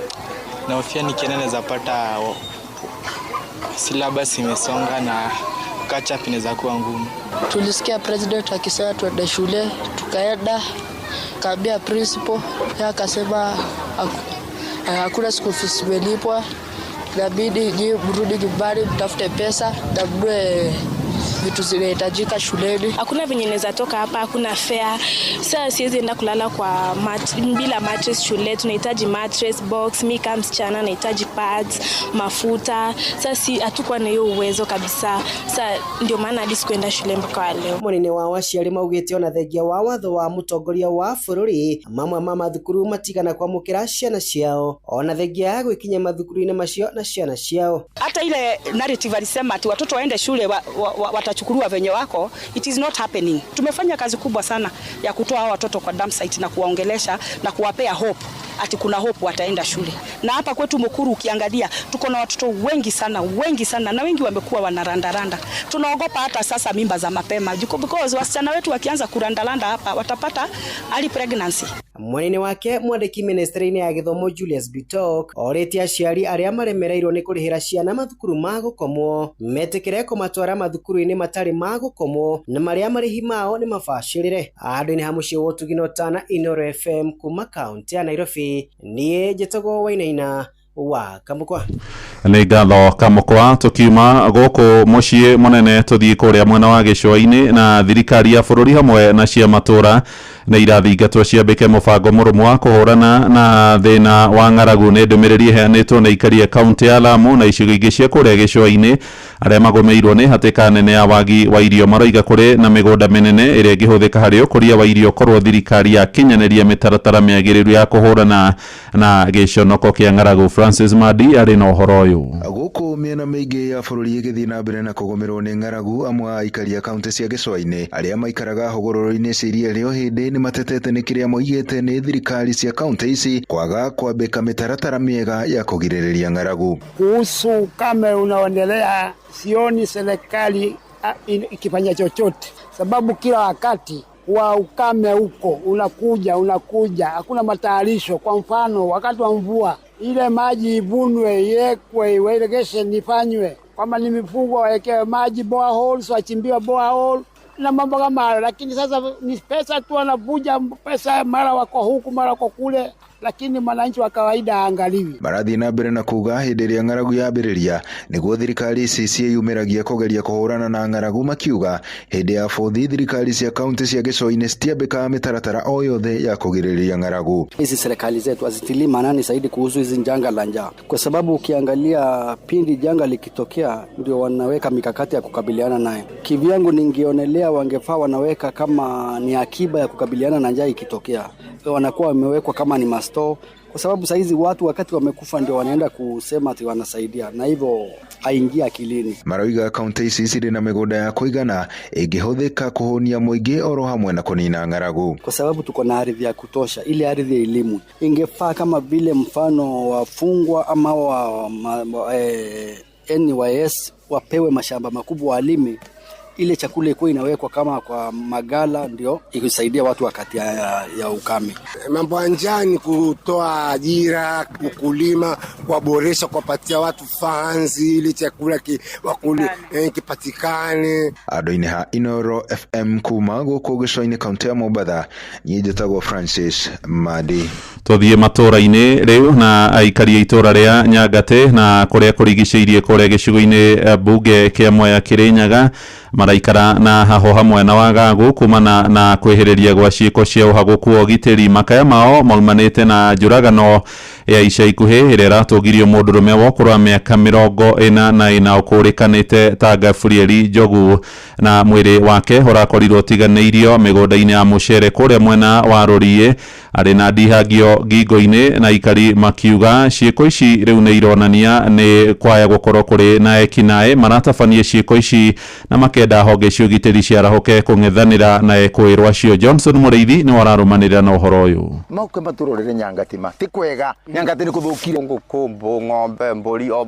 na ofia nikienda naweza pata syllabus imesonga na catch up inaweza kuwa ngumu. Tulisikia president akisema tuende shule, tukaenda kaambia principal akasema hakuna school fees imelipwa, inabidi mrudi nyumbani mtafute pesa na mnunue vitu zinahitajika shuleni. Hakuna venye naweza toka hapa, hakuna fare. Sasa siwezi enda kulala kwa bila mattress shule. Tunahitaji mattress box, mimi kama msichana nahitaji pads, mafuta. Sasa hatukuwa na hiyo uwezo kabisa. Sasa ndio maana hadi sikuenda shule mpaka leo. Munene wa waciari maugĩte ona thengia wa watho wa mũtongoria wa bũrũri mamwe ma mathukuru matigana kwamũkĩra ciana ciao ona thengia ya gwĩkinya mathukuru-inĩ macio na ciana ciao. Hata ile narrative alisema ati watoto waende shule watachukuliwa venye wako, it is not happening. Tumefanya kazi kubwa sana ya kutoa hao watoto kwa dump site na kuwaongelesha na kuwapea hope ati kuna hope wataenda shule. Na hapa kwetu Mukuru ukiangalia tuko na watoto wengi sana na wengi wamekuwa wanarandaranda. Tunaogopa hata sasa mimba za mapema because wasichana wetu wakianza kurandaranda hapa watapata early pregnancy. mwena wake mwandiki ministry-inĩ ya gĩthomo Julius Bitok orĩtie aciari arĩa maremereirwo nĩ kũrĩhĩra ciana mathukuru ma gũkomwo metĩkĩre kũmatwara mathukuru-inĩ matarĩ ma gũkomwo na marĩa marĩhi mao nĩ mabacĩrĩre. Handũ-inĩ ha mũciĩ wa ũtugi Tana Inooro FM kuma kaunti ya Nairobi, niĩ njĩtagwo Wainaina wa Kamukwa. Nĩ ngatho Kamukwa. Tukiuma gũkũ mũciĩ mũnene tũthiĩ kũrĩa mwena wa gĩcũa-inĩ, na thirikari ya bũrũri hamwe na cia matũra nĩ irathingatwo ciambĩke mũbango mũrũmu wa kũhũrana na thĩna wa ng'aragu. Nĩ ndũmĩrĩri ĩheanĩtwo nĩ aikari a kaunti ya Lamu na icigo ingĩ cia kũrĩa gĩcũa-inĩ arĩa magũmĩirwo nĩ hatĩka nene ya wagi wa irio. Maroiga kũrĩ na mĩgũnda mĩnene ĩrĩa ĩngĩhũthĩka harĩ ũkũria wa irio, korwo thirikari yakinyanĩria mĩtaratara mĩagĩrĩru ya kũhũrana na gĩconoko kĩa ng'aragu. Francis Madi arĩ na ũhoro ũyũ. Gũkũ mĩena mĩingĩ ya bũrũri ĩgĩthiĩ na mbere na kũgũmĩrwo nĩ ng'aragu, amwe a aikari a kaunti cia gĩcũa-inĩ arĩa maikaraga hũgũrũrũ-inĩ cia iria rĩa Ũhĩndĩ nĩ matetete nĩ kĩrĩa moigĩte nĩ thirikari cia kaunti ici kwaga kwambĩka mĩtaratara mĩega ya kũgirĩrĩria ng'aragu. Kuhusu ukame unaoendelea, sioni serikali ikifanya chochote, sababu kila wakati wa ukame huko unakuja, hakuna matayarisho. Kwa mfano wakati wa mvua, ile maji ivunwe, iwekwe, irrigation ifanywe, kama ni mifugo wawekewe maji, boreholes wachimbiwe borehole na mambo kama hayo. Lakini sasa ni pesa tu, wanavuja pesa, mara wako huku mara wako kule, lakini mwananchi wa kawaida haangaliwi. Marathiĩ na mbere na kuga hĩndĩ ĩrĩa ng'aragu yambĩrĩria nĩguo thirikari ici ciĩyumĩragia kũgeria kũhũrana na ng'aragu, makiuga hĩndĩ ya bũthi thirikari cia kaunti cia gĩcũa-inĩ citiambĩka mĩtaratara o yothe ya kũgirĩrĩria ng'aragu. Hizi serikali zetu hazitilii maanani zaidi kuhusu hizi janga la njaa, kwa sababu ukiangalia pindi janga likitokea ndio wanaweka mikakati ya kukabiliana naye. Kivyangu ningionelea wangefaa wanaweka kama ni akiba ya kukabiliana na njaa ikitokea, wanakuwa wamewekwa kama ni masto, kwa sababu saizi watu wakati wamekufa ndio wanaenda kusema ati wanasaidia, na hivyo haingia akilini. Maroiga kaunti ici cirĩ na mĩgũnda ya kũigana ĩngĩhũthĩka kũhũnia mũingĩ oro hamwe na kũnina ng'aragu, kwa sababu tuko na ardhi ya kutosha. Ile ardhi ya elimu ingefaa kama vile mfano wafungwa ama NYS wapewe mashamba makubwa walime, ile chakula ikuwa inawekwa kama kwa magala, ndio ikusaidia watu wakati ya ukame. Mambo ya njaa ni kutoa ajira, ukulima, kuwaboresha, kuwapatia watu funds ili chakula kipatikane. Handũ-inĩ ha Inooro FM kuma gũkũ gĩcũa-inĩ kaunti ya Mombatha, niĩ njĩtagwo Francis Madi. Tũthiĩ matũra-inĩ rĩu na aikari a itũra rĩa Nyangate na kũrĩa kũrigicĩirie kũrĩa gĩcigo-inĩ mbunge kĩa Mwea Kĩrĩnyaga maraikara na haho hamwe na wagagu kumana na kwĩhĩrĩria gwa ciĩko cia ũhagũku wa ũgitĩri. Makaya mao maumanĩte na njũragano ya ica ikuhĩ ĩrĩa ĩratũgirio mũndũrũme wa ũkũrũ wa mĩaka 44 ũkũrĩkanĩte ta Gabriel Njogu, na mwĩrĩ wake ũrakorirwo ũtiganĩirio mĩgũnda-inĩ ya mũcere kũrĩa mwena wa Rũriĩ. Arĩ na ndihangio ngingo-inĩ, na aikari makiuga ciĩko ici rĩu nĩ ironania nĩ kwaya gũkorwo kũrĩ na ekinaĩ maratabania ciĩko ici na makenda honge cia ũgitĩri ciarahũke kũng'ethanĩra na ekũĩrwo acio. Johnson Mũrĩithi nĩ wararũmanĩrĩra na ũhoro ũyũ. Mauke matũrorere Nyangatima ti kwega, Nyangate nĩ kũthũkire ngũkũ, ng'ombe, mbũri o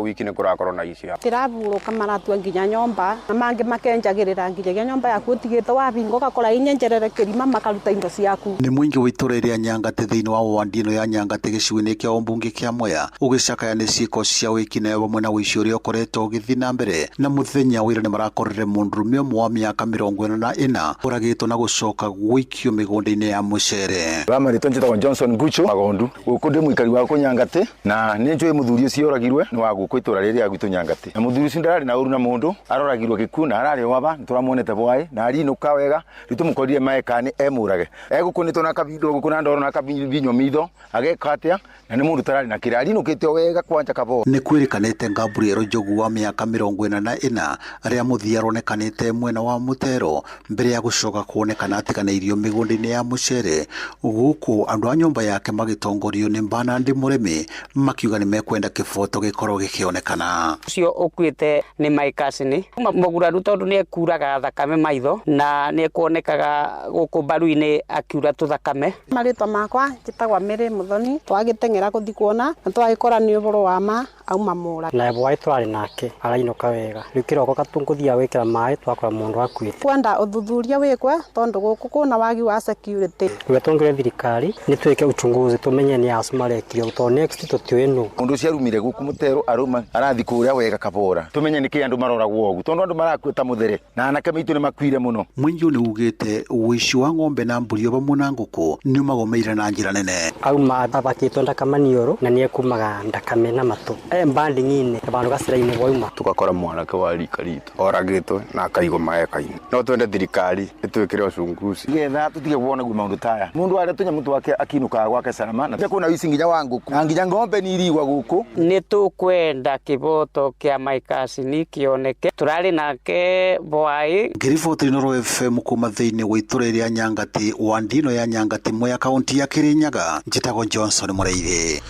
wiki nĩ kũrakorwo na icio. Tĩraburũka maratua nginya nyomba, na mangĩ makenjagĩrĩra nginya nyomba yaku ũtigĩte wahinga ũgakora inyenjerere kĩrima makaruta indo ciaku. Nĩ mũingĩ wa itũra rĩa Nyangate thĩinĩ wa wandi ĩno ya Nyangate gĩcigo-inĩ kĩa ũmbunge kĩa Mwea ũgĩcakaya nĩ ciĩko cia wĩkinaĩ hamwe na ũici ũrĩa ũkoretwo ũgĩthiĩ na mbere, na mũthenya wa ira nĩ marakorire mũndũrũme ũmwe wa mĩaka 44 ũragĩtwo na gũcoka gũikio mĩgũnda-inĩ ya mũcere. Rĩtwa njĩtagwo Johnson Gucho Magondu, gũkũ ndĩ mũikari wa Nyangate, na nĩ njũĩ mũthuri ũcio ũragirwe nĩ wa gũkũ itũra rĩrĩa gwitũ Nyangate, na mũthuri ũcio ndararĩ na ũru na mũndũ, aroragirwo gĩkuũ na ararĩ waba, nĩtũramuonete bwaĩ na arinũka wega, nĩtũmũkorire maekani emũrage egũkũnĩtwo na kabindo gũkũ na ndoro na kabinyo mitho ageka atĩa, na nĩ mũndũ tararĩ na kĩrĩa arinũkĩte wega kwanja kabo. Nĩ kwĩrĩkanĩte Gabriel Njogu wa mĩaka 44 arĩa mũthia aronekanĩte mwena wa Mutero mbere ya gũcoka kuonekana atiganĩirio mĩgũnda-inĩ ya mũcere, gũkũ andũ a nyũmba yake magĩtongorio nĩ Bernard Mũrĩmi makiuga nĩ mekwenda kĩboto gĩkorwo gĩkĩonekana. Ũcio ũkuĩte nĩ Maikacini mũguraru tondũ nĩ ekuraga thakame maitho na nĩ ekuonekaga gũkũ mbaru-inĩ akiura tũthakame. Marĩtwa makwa njĩtagwo Mary Muthoni, twagĩteng'era gũthiĩ kuona na twagĩkora nĩ ũhoro wa ma auma mũra. Na bwaĩ twarĩ nake arainũka wega, rĩu kĩroko gatũngũthia gwikira mai twakora mundu akuite kwenda uthuthuria wikwe tondu guku kuna wagi wa security twetongere thirikari ni twike uchunguzi tumenye ni asmarekire to next tutiwenu mundu ciarumire guku mutero aruma arathi kuria wega kabora tumenye niki andu maroragwo ogu tondu andu marakwita muthere na anake mitu ni makwire muno Mwingi ni ugite wici wa ng'ombe na mburi bamwe na nguku ni magomeire na njira nene auma abakitwo ndakamanioro na ni ekumaga ndakame na matu mbandi ngine abandu gasiraine boima tukakora mwanake wa rika ritu oragitwe na akaigo maekaine no twende thirikari itwikire ucunguzi getha tutige kuona guma mundu taya mundu ari tunya mutu wake akinuka gwake salama na kuna wici nginya wa nguku na nginya ng'ombe ni irigwa guku ni tukwenda kiboto kia maikasi ni kioneke turari nake bwai Ngiriboti Inoro FM kuma thiini wa itura ria Nyangati wa ndino ya Nyangati moya kaunti ya Kirinyaga njitago Johnson Mureithi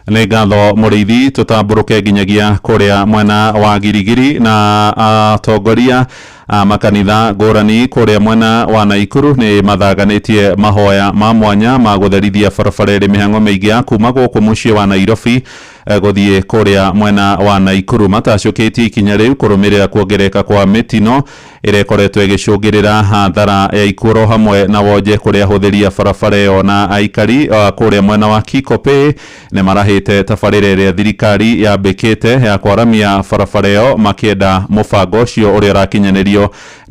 nĩ ngatho Mũrĩithi tũtambũrũke nginyagia kũrĩa mwena wa Girigiri na atongoria makanitha ngũrani kũrĩa mwena wa Naikuru nĩ mathaganĩtie mahoya ma mwanya ma gũtherithia barabara ĩrĩ mĩhang'o mĩingĩ ya kuma gũkũ mũciĩ wa Nairobi gũthiĩ kũrĩa mwena wa Naikuru matacũkĩtie ikinya rĩu kũrũmĩrĩra kuongereka kwa mĩtino ĩrĩa ĩkoretwo ĩgĩcũngĩrĩra hathara ya ikuũ hamwe na wonje kũrĩa ahũthĩri a barabara ĩyo na aikari kũrĩa mwena wa Kikope nĩ marahĩte tabarĩra ĩrĩa thirikari yambĩkĩte ya kwaramia barabara ĩyo makĩenda mũbango ũcio ũrĩa ũrakinyanĩrio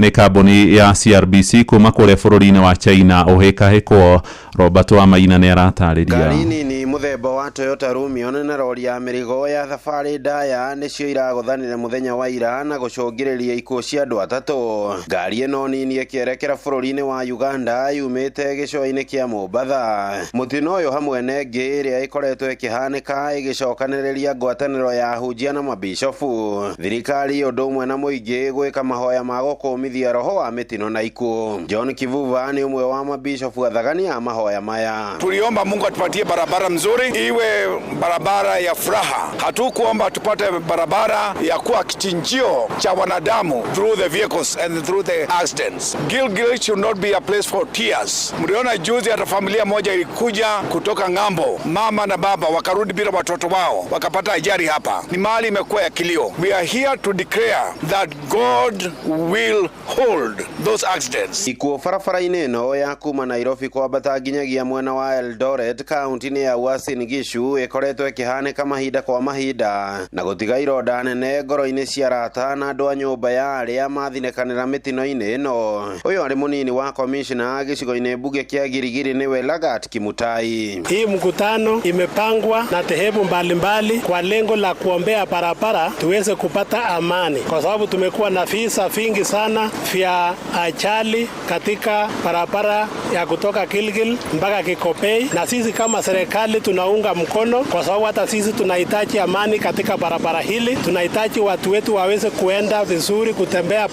nĩ kambuni ya CRBC kuma kũrĩa bũrũri-inĩ wa China ũhĩkahĩkwo. Robert Wamaina nĩ aratarĩria. Ngari nini muthemba wa Toyota Romeo na rori ya mĩrigo ya thabarĩ ndaya nĩcio iragũthanire mũthenya wa ira na gũcũngĩrĩria ikuũ cia andũ atatũ. Ngari ĩno nini ĩkĩerekera bũrũri-inĩ wa Uganda yumĩte gĩcũa-inĩ kĩa Mombatha. Mũtino ũyũ hamwe na ĩngĩ ĩrĩa ĩkoretwo ĩkĩhanĩka ĩgĩcokanĩrĩria ngwatanĩro ya ahunjia na mabishofu. Thirikari ũndũ ũmwe na mũingĩ gwĩka mahoya ma gũkũmithia roho wa mĩtino na ikuũ. John Kivuva ni ũmwe wa mabishofu athagania mahoya maya. Tuliomba Mungu atupatie barabara mzuri, iwe barabara ya furaha. Hatukuomba tupate barabara ya kuwa kichinjio cha wanadamu through the vehicles and through the accidents. Gilgil should not be a place for tears. Mliona juzi hata familia moja ilikuja kutoka ng'ambo, mama na baba wakarudi bila watoto wao, wakapata ajali hapa. Ni mahali imekuwa ya kilio. We are here to declare that God will hold those accidents. Ikuũ barabara-inĩ ĩno ya kuma Nairobi kwambata nginyagia mwena wa Eldoret kaunti-inĩ ya Uasin Gishu ĩkoretwo ĩkĩhanĩka mahinda kwa mahinda na gũtiga ironda nene ngoro-inĩ cia arata na andũ a nyũmba ya arĩa mathinĩkanĩra mĩtino-inĩ ĩno. Ũyũ arĩ mũnini wa komishona gĩcigo-inĩ mbunge kĩa Girigiri nĩwe Lagat Kimutai. Hii mkutano imepangwa na dhehebu mbalimbali kwa lengo la kuombea barabara tuweze kupata amani, kwa sababu tumekuwa na visa vingi sana vya ajali katika barabara ya kutoka Gilgil mpaka Kikopei, na sisi kama serikali tunaunga mkono, kwa sababu hata sisi tunahitaji amani katika barabara hili. Tunahitaji watu wetu waweze kuenda vizuri, kutembea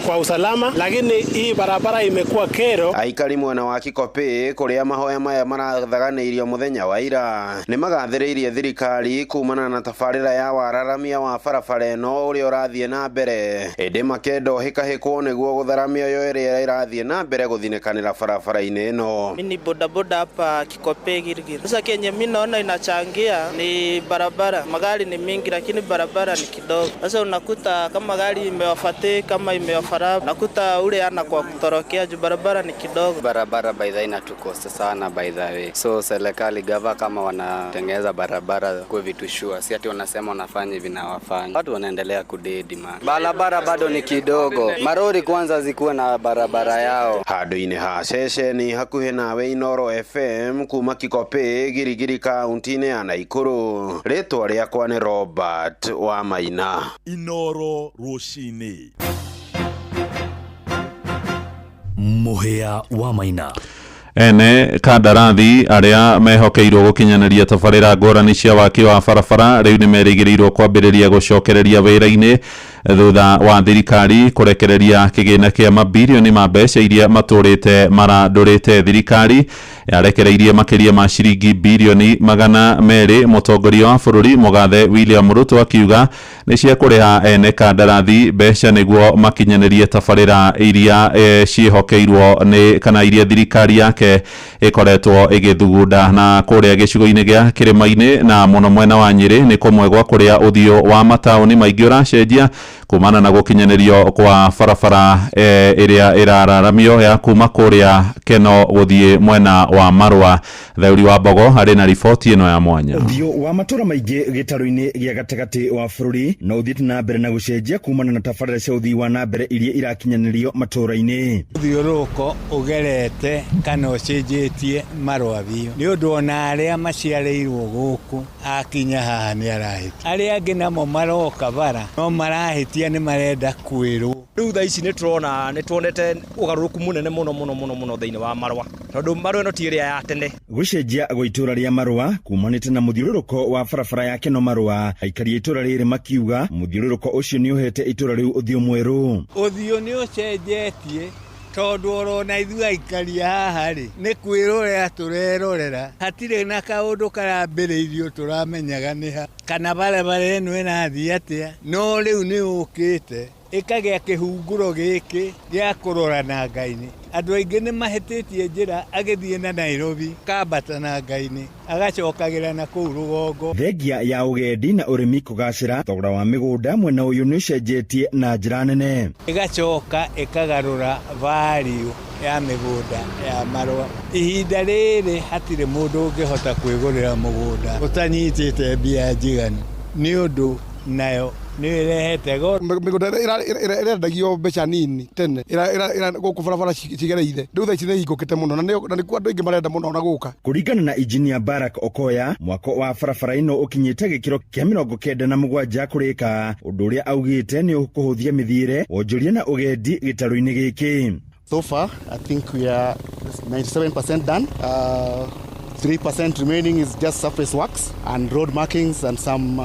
kwa usalama, lakini hii barabara imekuwa kero. Aikari mwena wa Kikopei kuria mahoya maya marathaganĩirio muthenya wa ira nĩ magathĩrĩirie thirikari kumana na tabarĩra ya wararamia wa barabara ĩno ũrĩa ũrathiĩ na mbere, ĩndĩ makenda ũhĩkahĩkwo nĩguo gũtharamia yo ĩrĩa ĩrathiĩ na mbere gũthinĩkanĩra barabara-inĩ ĩno. Mimi bodaboda hapa Kikopei Girigiri. Sasa kenye mimi naona inachangia ni barabara. Magari ni mingi lakini barabara ni kidogo. Sasa unakuta kama gari imewafate kama imewafara, nakuta ule ana kwa kutorokea juu barabara ni kidogo. Barabara by the way inatukosta sana by the way. So serikali gava kama wanatengeneza barabara kwa vitu shua. Si ati wanasema wanafanya vinawafanya. Watu wanaendelea kudedi man. Barabara bado ni kidogo. Marori kwanza zikuwe na barabara yao. Handũ-inĩ ha ceceni hakuhĩ nawe Inoro FM kuma Kikopei Girigiri kaunti-inĩ ya Naikuru. Rĩtwa rĩakwa nĩ Robert Wamaina. Inoro Rũcinĩ. Mũhĩa wa Maina. Ene kandarathi arĩa mehokeirwo gũkinyanĩria tabarĩra ngũrani cia waki wa barabara rĩu nĩ merĩgĩrĩirwo kwambĩrĩria gũcokereria wĩra-inĩ thutha wa thirikari kũrekereria kĩgĩna kĩa mabilioni ma mbeca iria matũrĩte marandũrĩte. Thirikari yarekereirie makĩria ma ciringi bilioni 200 mũtongoria wa bũrũri mũgathe William Ruto akiuga nĩ cia kũrĩha ene kandarathi mbeca nĩguo makinyanĩrie tabarĩra iria ciĩhokeirwo nĩ kana iria thirikari yake ĩkoretwo ĩgĩthugunda. Na kũrĩa gĩcigo-inĩ gĩa kĩrĩma-inĩ na mũno mwena wa Nyĩrĩ nĩ kũmwe gwa kũrĩa ũthiũ wa mataũni maingĩ ũracenjia kumana na gukinyanerio kwa barabara iria irararamio ya kuma kuria Keno guthie mwena wa Marwa. Thauri wa Mbogo ari na riboti ino ya mwanya. Uthio wa matura maingi gitaro-ini gia gatagati wa bururi no uthiite na mbere na gucenjia kumana na tabarĩra cia uthii wa na mbere iria irakinyanirio matura-ini. Uthiuruko ugerete kana ucenjetie Marwa biu ni undu ona aria maciareirwo guku akinya haha ni arahiti aria angi namo maroka bara no marahitia ni marenda kwirwo. Riu tha ici ni tuonete ugaruruku munene muno thiini wa Marwa tondu Marwa ino ti iria ya tene. Gucenjia gwa itura ria Marwa kumanite na muthiururuko wa barabara ya Keno Marwa, aikari itura riri makiuga muthiururuko ucio ni uhete itura riu uthio mweru. Uthio ni ucenjetie tondu orona ithu aikari haha ri ni kwirorera turerorera hatire na kaundu karambiriirio turamenyaga niha kana barabara ino irathii atia no riu ni ukite ikagea kihunguro giki gia kurora na Ngai-ni. Andu aingi ni mahetitie njira agithie na Nairobi kambata na Ngai-ni agacokagira na kuu rugongo. Thengia ya ugendi na urimi kugacira thogora wa migunda mwena uyu ni ucenjetie na njira nene, igacoka ikagarura value ya migunda ya Marwa. Ihinda riri hatire mundu ungihota kwigurira mugunda utanyitite mbia njiganu ni undu nayo ni irehete go migunda irendagio mbeca nini tene ira guku barabara cigereire riu tha ici ni hingukite muno na ni ku andu aingi marenda muno na guka. Kuringana na Engineer Barack Okoya, mwako wa barabara ino ukinyite gikiro kia 97 kurika, undu uria augite ni ukuhuthia mithiire wonjoria na ugendi gitaro-ini giki. So far I think we are 97% done. 3% remaining is just surface works and road markings and some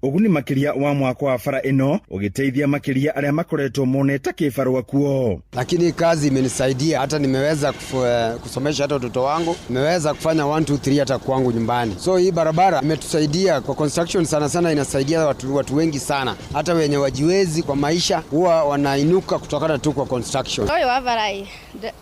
uguni makiria wa mwako wa bara ino ugiteithia makiria aria makoretwo moneta kibarua kuo. Lakini kazi imenisaidia, hata nimeweza kusomesha hata watoto wangu, nimeweza kufanya 1 2 3 hata kwangu nyumbani. So hii barabara imetusaidia kwa construction sana, inasaidia watu wengi sana, hata wenye wajiwezi kwa maisha huwa wanainuka kutokana tu kwa construction. Oyo wa barai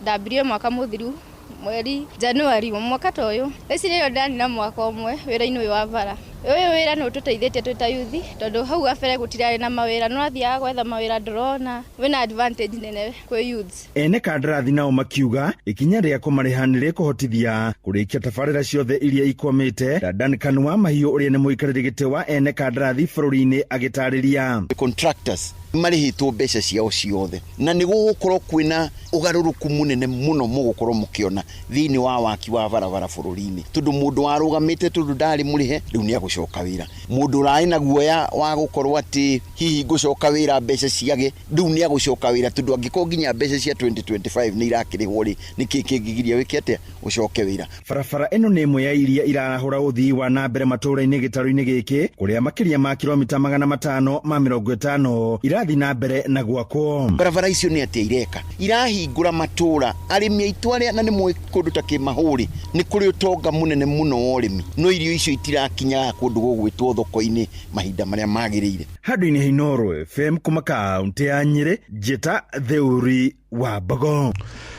dabrio mwaka muthiru mweri Januari mwaka toyo eci niyo ndani na mwaka umwe wira-ini uyu wa bara. Uyu wira no tuteithĩtie twita yuthi tondu hau gabere gutirarĩ na mawira no athiaga gwetha mawira ndorona wina advantage nene kwi youths. Ene kandarathi nao makiuga ikinya ria kumarihanire kuhotithia kurikia tabarĩra ciothe iria ikwamite. Dadan Kanwa Mahiũ uria ni muikarĩri gĩtĩ wa ene kandarathi bũrũri-inĩ agĩtarĩria contractors marihitwo mbeca ciao ciothe na ni gugukorwo kwina ugaruruku munene muno mugukorwo mukiona thiini wa waki wa barabara bũrũri-inĩ tondu mundu warugamite tondu ndari murihe riu ni agucoka wira. Mundu rai na guoya wa gukorwo ati hihi gucoka wira mbeca ciage riu ni agucoka wira tondu angiko nginya mbeca cia 2025 ni irakirihwo ri ni kingigiria wikete ucoke wira. Barabara ino ni imwe ya iria irahura uthii wa na mbere matura-ini gitaro-ini giki kuria makiria ma kilomita 550 irathi na mbere na gwakwo. Barabara icio ni atia ireka irahingura matura arimi aitu aria na ni mwe kundu ta Kimahuri ni kuri utonga munene muno wa urimi no irio icio itirakinya kundu gugwitwo thoko-ini mahinda maria magiriire. Handũ-inĩ Hinoro FM kuma kaunti ya Nyeri, Njĩta Theuri wa Mbogo.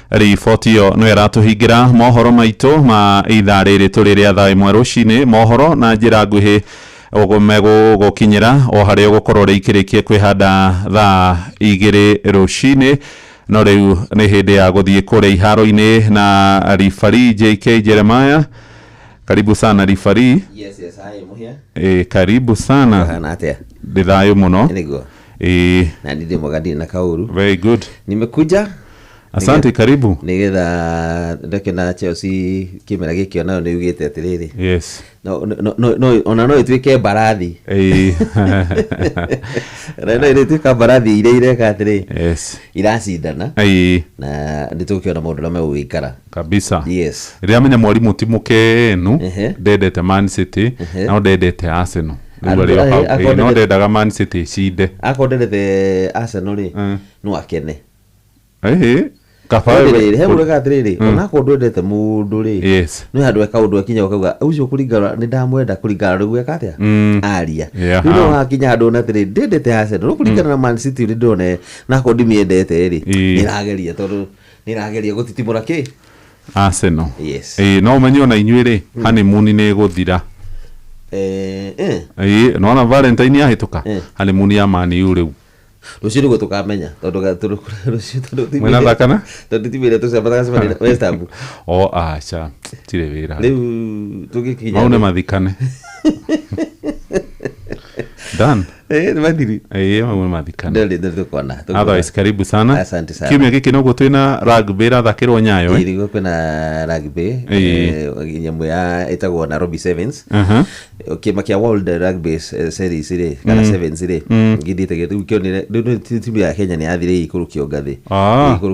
Riboti iyo no iratuhingira mohoro maitu ma ithaa rĩrĩ tũrĩ rĩa thaa ĩmwe rũcinĩ, mohoro na njĩra nguhĩ ugomego gukinyira o haria gukorwo rikirikie kwihanda thaa 2 rũcinĩ. No riu ni hindi ya guthie kure iharo-ini na rifari JK Jeremiah. Karibu sana rifari. Yes, hi, muhia. Karibu sana. Hana atia. Ndithayo muno. Nigo. Na ndidi Mogadi na Kauru. Very good. Nimekuja. Asante, karibu. Nigetha ndakena Chelsea kimera gikio nayo ni ugite atiriri. Yes. No ona no itwike barathi. Na ile itwika barathi ile ireka atiri. Yes. Iracindana. Na nditukiona mundu na megwikara. Kabisa. Yes. Riamenya mwalimu Timukenu ndendete Man City na ndendete Arsenal. No ndendaga Man City cinde. Akondete Arsenal ri no akene. Kafawe hebule katriri onako ndwendete mundu ri yes no handu eka undu akinya ukauga ucio kuringana ni ndamwenda kuringana rugwe katia aria no hakinya handu na triri ndendete Arsenal no kuringana na Man City ri ndone nako ndimiendete ri nirageria tondu nirageria gutitimura ki Arsenal. Yes. No menyo na inyuire honeymoon ni guthira. No na Valentine ya hituka honeymoon ya Man U riu rucio niguo tukamenya tondu mwena thakana tondu timire tucemba West Ham acha tire wira riu tugikinya maune mathikane Dan madiri maune mathikane ndio tukona otherwise karibu sana. Asante sana. Kiumia giki no gutwina rugby rathakirwo Nyayo irigo kwina rugby nyamu ya itagwo Nairobi Sevens kima kia World Rugby Series ire kana Sevens ire ngithite gitu kionire ndio timu ya Kenya ni athire ikuru kiongathi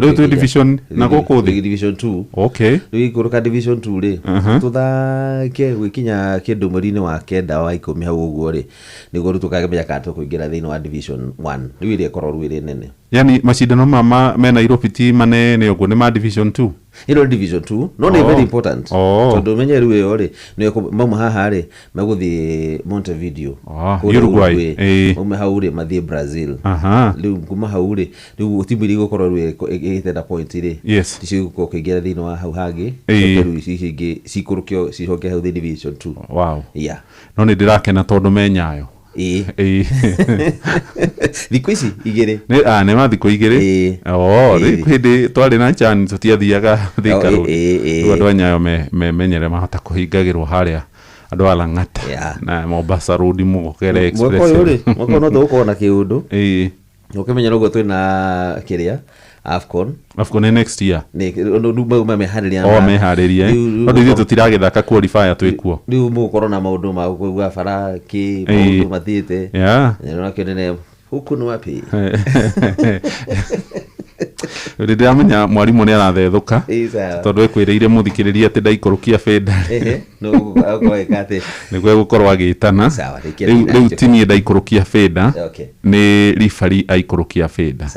riu tu division na guku thi division 2 okay riu ikuru ka division 2 ri tuthake gwikinya kindu mweri-ini wa kenda wa 10 hau uguo ri niguo tukagemenya kantu kuingira thiini wa division 1 riu ire kororo ire nene yani mashindano mama me Nairobi ti manene uguo ni ma division 2 ilo division 2 no ni very important tondu menye riu yo ri ni mama haha ri maguthi Montevideo Uruguay mama hauri mathie Brazil riu kuma hauri riu timu iri gukorwo ri igitenda point ri ticio guko kuingira thiini wa hau hangi riu ici cikurukio cihoke hau the division 2 wow no ni ndirakena tondu me Nyayo thikũ ici igĩrĩ nĩ mathikũ igĩrĩ rĩu hĩndĩ twarĩ na chance tũtiathiaga Thika Road rĩu andũ a Nyayo memenyere mahota kũhingagĩrwo harĩa andũ a Lang'ata na Mombasa Road Mũgogere Express mwako no tũgũkorwo na kĩũndũ ũkĩmenya noguo twĩna kĩrĩa AFCON next year meharĩria no ithuĩ tũtiragĩthaka qualifier twĩkuo rĩu mũgũkorwo na maũndũ ma gũkua bara maũndũ mathiĩte nakĩonene huku nĩ wapi ndiramenya mwarimũ nĩ arathethũka tondũ ekwĩrĩire mũthikĩrĩria atĩ ndaikũrũkia benda nĩguo egũkorwo agĩtana rĩu ti niĩ ndaikũrũkia benda nĩ rifari aikũrũkia benda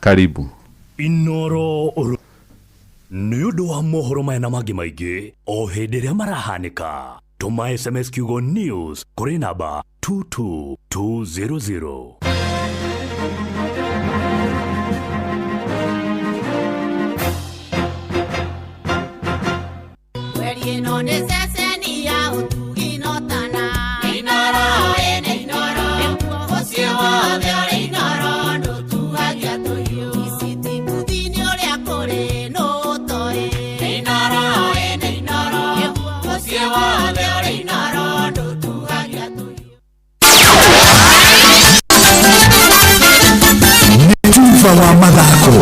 karibu Inoro nĩ ũndũ wa mohoro maya na mangĩ maingĩ o hĩndĩ ĩrĩa marahanĩka tũma SMS kiugo news kũrĩ namba 22200. wa mathako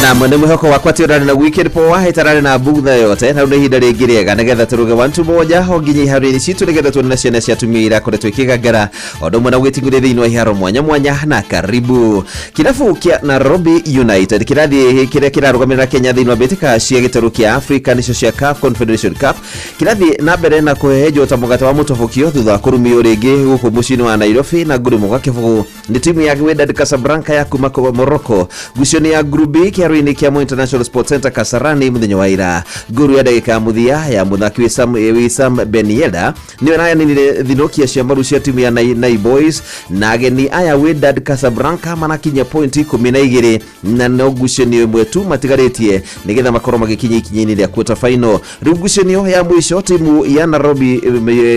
na mwene mwihoko wakwa tiorani na weekend poa hitarani na bugtha yote na ihinda ringi riega nigetha turuge 1-2 honginyi hariri citu nigetha tuone ciana cia tumira koretwo ikigangara ondo mwana gwitingure thiini wa iharo mwanya na karibu kirabu kia Nairobi United kirathi kiria kirarugamira Kenya thiini wa betika cia gitaru kia Africa nicio cia CAF Confederation Cup kirathi na mbere na kuhejo ta mugata wa mutofokio thutha kurumio ringi guku mucini wa Nairobi na nguri muga kibugu ni timu ya Wydad Casablanca ya kuma kwa Morocco gucioni ya Group B kiaruini kia International Sports Center Kasarani muthenya wa ira nguru ya dakika muthia ya muthaki Wissam Ben Yedder ni arayanire thinokia cia maru cia timu ya Nai Boys na ageni aya Wydad Casablanca manakinya point 12 na no gucioni imwe tu matigaritie nigetha makorwo magikinya ikinyini ria quarter final riu gucioni ya mwisho timu ya Nairobi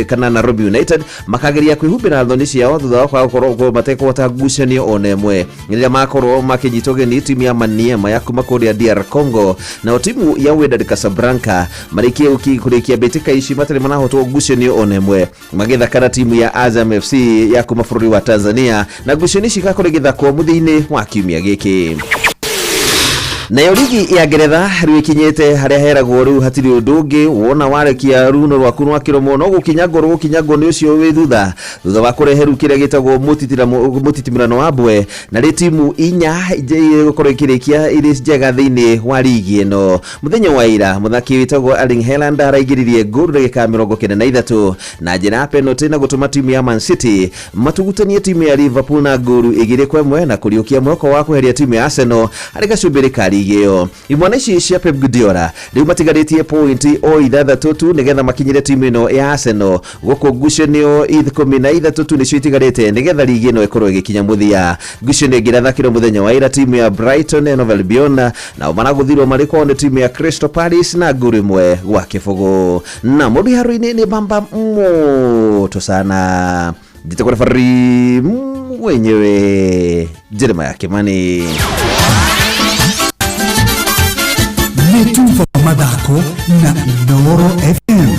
kana Nairobi United makageria kwihumbira thoni ciao thutha wa gukorwo matekwota gucioni onemwe niria makorwo makinyitogeni timu ya Maniema ya kuma kuria DR Congo na timu ya Wydad Casablanca marikie ukikurikia betika ici matari manahotwo gucioni onemwe magetha kana timu ya Azam FC ya kuma bũrũri wa Tanzania na gucioni cigakore githako muthini wa kiumia giki nayo ligi ya Ngeretha riu ikinyete haria heragwo riu hatiri undungi wona warekia runo rwaku rwa kiromo no gukinyago ni ucio wi thutha wa kureheru kiria gitagwo mutitimirano wa bwe na ri timu inya gukorwo ikirikia iri njega thiini wa ligi ino muthenya wa ira muthaki witagwo Erling Haaland araigiririe goal dakika 93 na njira penalty na gutuma timu ya Man City matugutanie timu ya Liverpool na goal 2-1 na kuriukia mwako wa kuheria timu ya Arsenal ari gacumbiri kari igio imwana ici cia Pep Guardiola riu matigaritie point o ithathatũ tu nigetha makinyire timu ino ya Arsenal guku gucenio 13 nicio itigarite nigetha ligi ino ikorwo igikinya muthia gucenio ngirathakiro muthenya wa ira timu ya Brighton and Hove Albion na maraguthirwo mariko ni timu ya Crystal Palace na nguru imwe gwa kibugu na mundu haruini ni bamba moto sana nditakora fari mwenyewe Jeremiah Kimani. Netumva mathako na Inooro FM.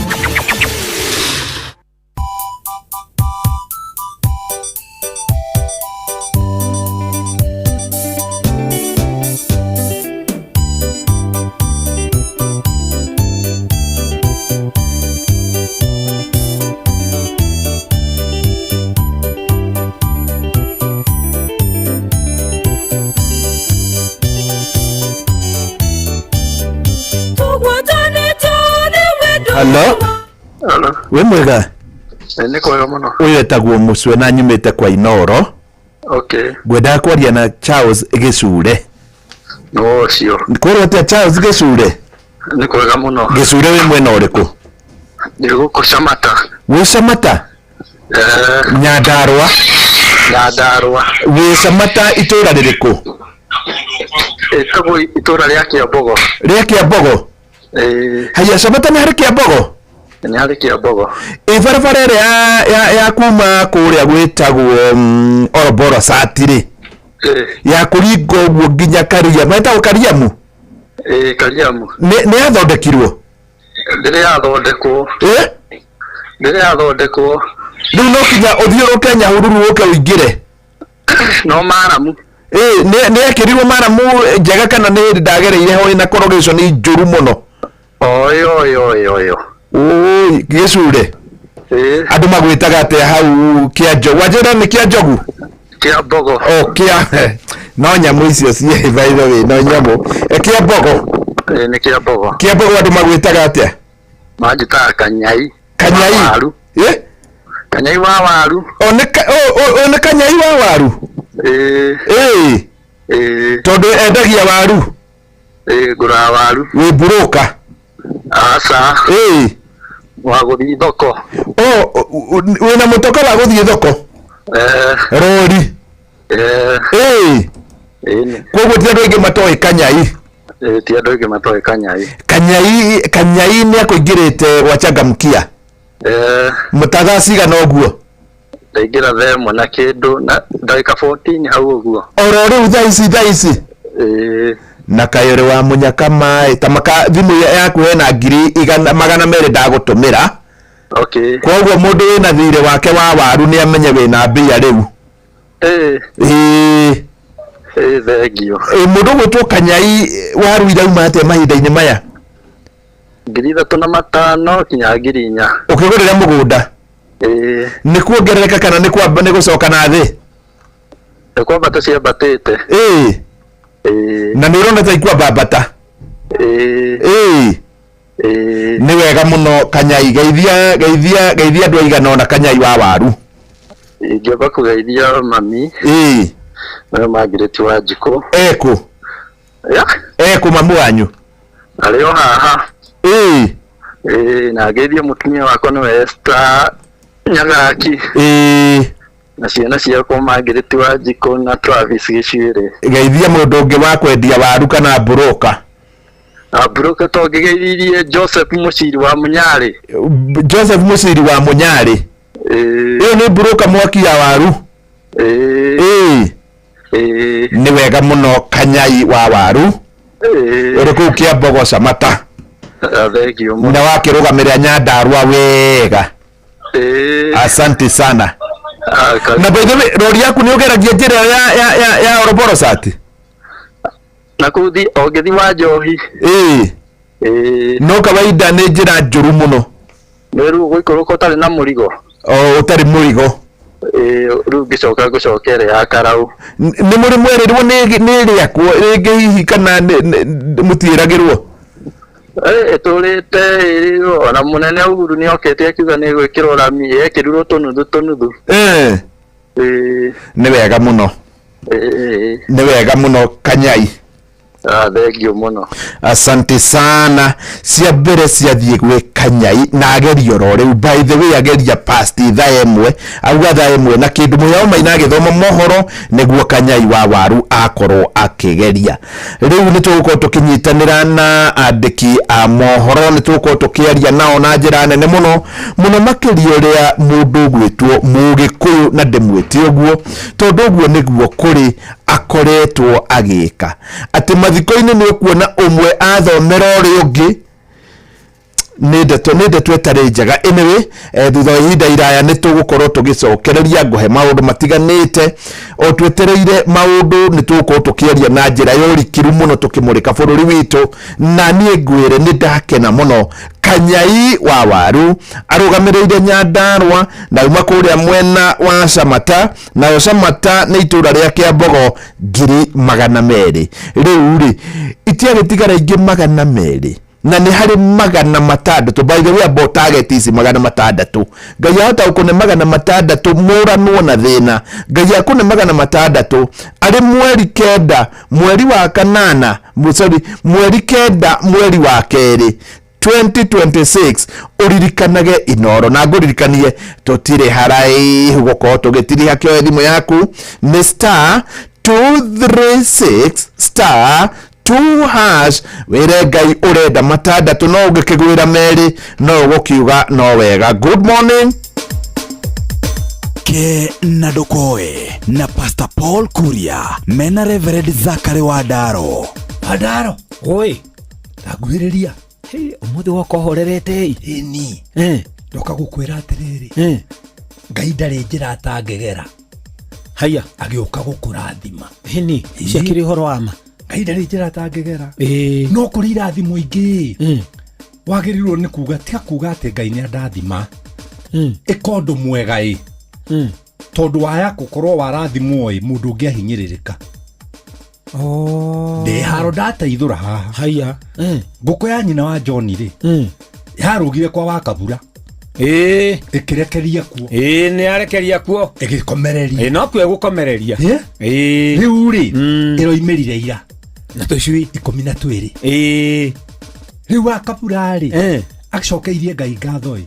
Hello? Hello. We mwega? Nĩ kwega mũno. Ũyũ etagwo Mũcwe na nyumĩte kwa Inooro. Okay. Ngwendaga kwaria na Charles Gĩcure. No ũcio. Kũrĩ atĩa Charles Gĩcure? Nĩ kwega mũno. Gĩcure wĩ mwena ũrĩkũ? Ndĩ gũkũ Camata. Wĩ Camata? Nyandarũa. Nyandarũa. Wĩ Camata itũũra rĩrĩkũ? Ĩtagwo itũũra rĩa Kĩambogo. Rĩa Kĩambogo? Haya Camata nĩ harĩ Kĩambogo? Nĩ harĩ Kĩambogo. Barabara ĩrĩa ya kuma kũrĩa gwĩtagwo Oroboro Sati-rĩ, ya kũringa ũguo nginya Karia, metagwo Kariamu? Kariamu. Nĩ yathondekirwo? Ndĩrĩ yathondekwo. Ndĩrĩ yathondekwo. Rĩu no kinya ũthiũrũke Nyahururu ũke ũingĩre? No maramu. Nĩ ekĩrirwo maramu njega kana nĩ hĩndĩ ndagereire ho ĩna corrugation njũru mũno? Oyo. Oi, Gĩcure. Andũ magwĩtaga atĩa hau Kĩanjogu? Wanjĩra nĩ Kĩanjogu? Kĩambogo. No nyamũ icio ciĩ by the way, no nyamũ. Kĩambogo? Nĩ Kĩambogo. Kĩambogo andũ magwĩtaga atĩa? Manjĩtaga Kanyai. Kanyai? Kanyai wa waru. Nĩ Kanyai wa waru? Tondũ endagia waru? Ngũraga waru. Wĩ mburũka? Aca. Wa gũthiĩ thoko. Wĩna mũtoka wa gũthiĩ thoko? Rori? Koguo ti andũ aingĩ matoĩ Kanyai? Ti andũ aingĩ matoĩ Kanyai. Kanyai nĩ akũingĩrĩte gwa Changamkia? Mũtathaa cigana ũguo? Ndaingĩra thaa ĩmwe na kĩndũ na ndagĩka 14 hau ũguo. Oro rĩu thaa ici? Na kayore wa munyaka mai tamaka thimũ yaku hena 200 ndagũtũmĩra. Okay. Koguo mũndũ wĩna thirĩ wake wa waru nĩ amenye wĩna mbia rĩu. Thengio. Mũndũ gwĩtwo Kanyai waru irauma atĩa mahinda-inĩ maya? 3,500 kinya 4,000. Ũkĩgũrĩra mũgũnda? Nĩ kuongerereka kana nĩ gũcoka na thĩ? Nĩ kwambata ciambatĩte. Na nĩ ũrona ta ikwambata? Nĩ wega mũno Kanyai, geithia andũ aigana ona Kanyai wa waru. Ingĩamba kũgeithia mami. Nayo Margaret wa Njiko. Ekũ mamu wanyu? Arĩ o haha. Na ngeithia mũtumia wakwa nĩwe Esther Nyagaki. Na ciana ciakwa Margaret wa Njiko na Travis Gĩcure. Geithia mũndũ ũngĩ wa kwendia waru kana mburoka? Mburoka to ngĩgeithirie Joseph Mũciri wa Mũnyarĩ. Joseph Mũciri wa Mũnyarĩ? Ũyũ nĩ mburoka mwaki ya waru? Nĩ wega mũno Kanyai wa waru. Ũrĩ kũu Kĩambogo Camata. Na wakĩrũgamĩrĩra Nyandarũa wega. Asante sana. Na by the way, rori yaku nĩ ũgeragia njĩra ya Oroboro Sati? Na kuthi ogĩthi wa Njohi. No kawaida nĩ njĩra njũru mũno. Nĩ rĩu gũikũrũka ũtarĩ na mũrigo. Ũtarĩ mũrigo? Rĩu ngĩcoka ngũcokera ya Karau. Nĩ mũrĩ mwerĩrwo nĩ rĩakwo rĩngĩ hihi kana mũtiĩragĩrwo? Ĩtũrĩte ona mũnene Uhuru nĩ okĩte akiuga nĩ gwĩkĩrwo rami yekĩrirwo tũnuthu. Nĩ wega mũno. Nĩ wega mũno Kanyai. Thengio muno. Asante sana. Cia mbere ciathiĩ gwĩ Kanyai na agerio ro rĩu, by the way ageria past thaa ĩmwe auga thaa ĩmwe na kĩndũ Mũyao Maina agĩthoma mohoro nĩguo Kanyai wa waru akorwo akĩgeria. Rĩu nĩ tũgũkorwo tũkĩnyitanĩra na andĩki a mohoro, nĩ tũgũkorwo tũkĩaria nao na njĩra nene mũno makĩria ũrĩa mũndũ gwĩtwo Mũgĩkũyũ na ndĩmwĩte ũguo tondũ ũguo nĩguo kũrĩ akoretwo agĩka. Atĩ mathiko-inĩ nĩ kuona ũmwe athomera ũrĩa ũngĩ nĩ ndeto ĩtarĩ njega. Anyway, thutha wa ihinda iraya nĩ tũgũkorwo tũgĩcokereria ngũhe maũndũ matiganĩte o twetereire maũndũ, nĩ tũgũkorwo tũkĩaria na njĩra ya ũrikiru mũno tũkĩmũrĩka bũrũri witũ, na niĩ ngwĩre nĩ ndakena mũno. Kanyai wa waru arũgamĩrĩire Nyandarua na uma kũrĩa mwena wa Camata, nayo Camata nĩ itũra rĩa Kĩambogo 200,000. Rĩu rĩ itiagĩtigara ingĩ 200,000 na nĩ harĩ 600. By the way about target ici 600 Ngai ahota gũkũne 600 mũranwo na thĩna. Ngai akũne 600 arĩ mweri 9 mweri wa kanana mweri 9 mweri wa kerĩ 2026 uririkanage Inoro na ngũririkanie tũtirĩ haraihu gũkorwo tũgĩtiriha kĩoya thimũ yaku nĩ *236*2# wĩre Ngai ũrenda 6 no ũngĩkĩgwĩra merĩ no ũgũkiuga no wega. Good morning ke na Ndokoe na Pastor Paul Kuria mena Reverend Zachary Wadaro. Oi ndaguhĩrĩria umuthi wakohorerete ni ndoka gukwira atiriri Ngai ndarĩ njĩra atangegera haya agĩũka gũkũrathima ni ciakĩrĩ horo wama. Ngai ndarĩ njĩra atangegera no kũrĩ irathimo ingĩ wagĩrĩirwo nĩ kuga tiga kuga atĩ Ngai nĩ andathima ĩka ũndũ mwega tondũ waya gũkorwo warathimwo mũndũ ũngĩahinyĩrĩrĩka. Ndeharo ndateithũra haha haya ngũkũ ya nyina wa John rĩ yarũgire kwa Wakabura ĩkĩrekeria kuo nĩ arekeria kuo ĩgĩkomereria no kuo ĩgũkomereria rĩu rĩ ĩroimĩrire ira na tũcui 12 rĩu Wakabura rĩ acokeirie Ngai ngatho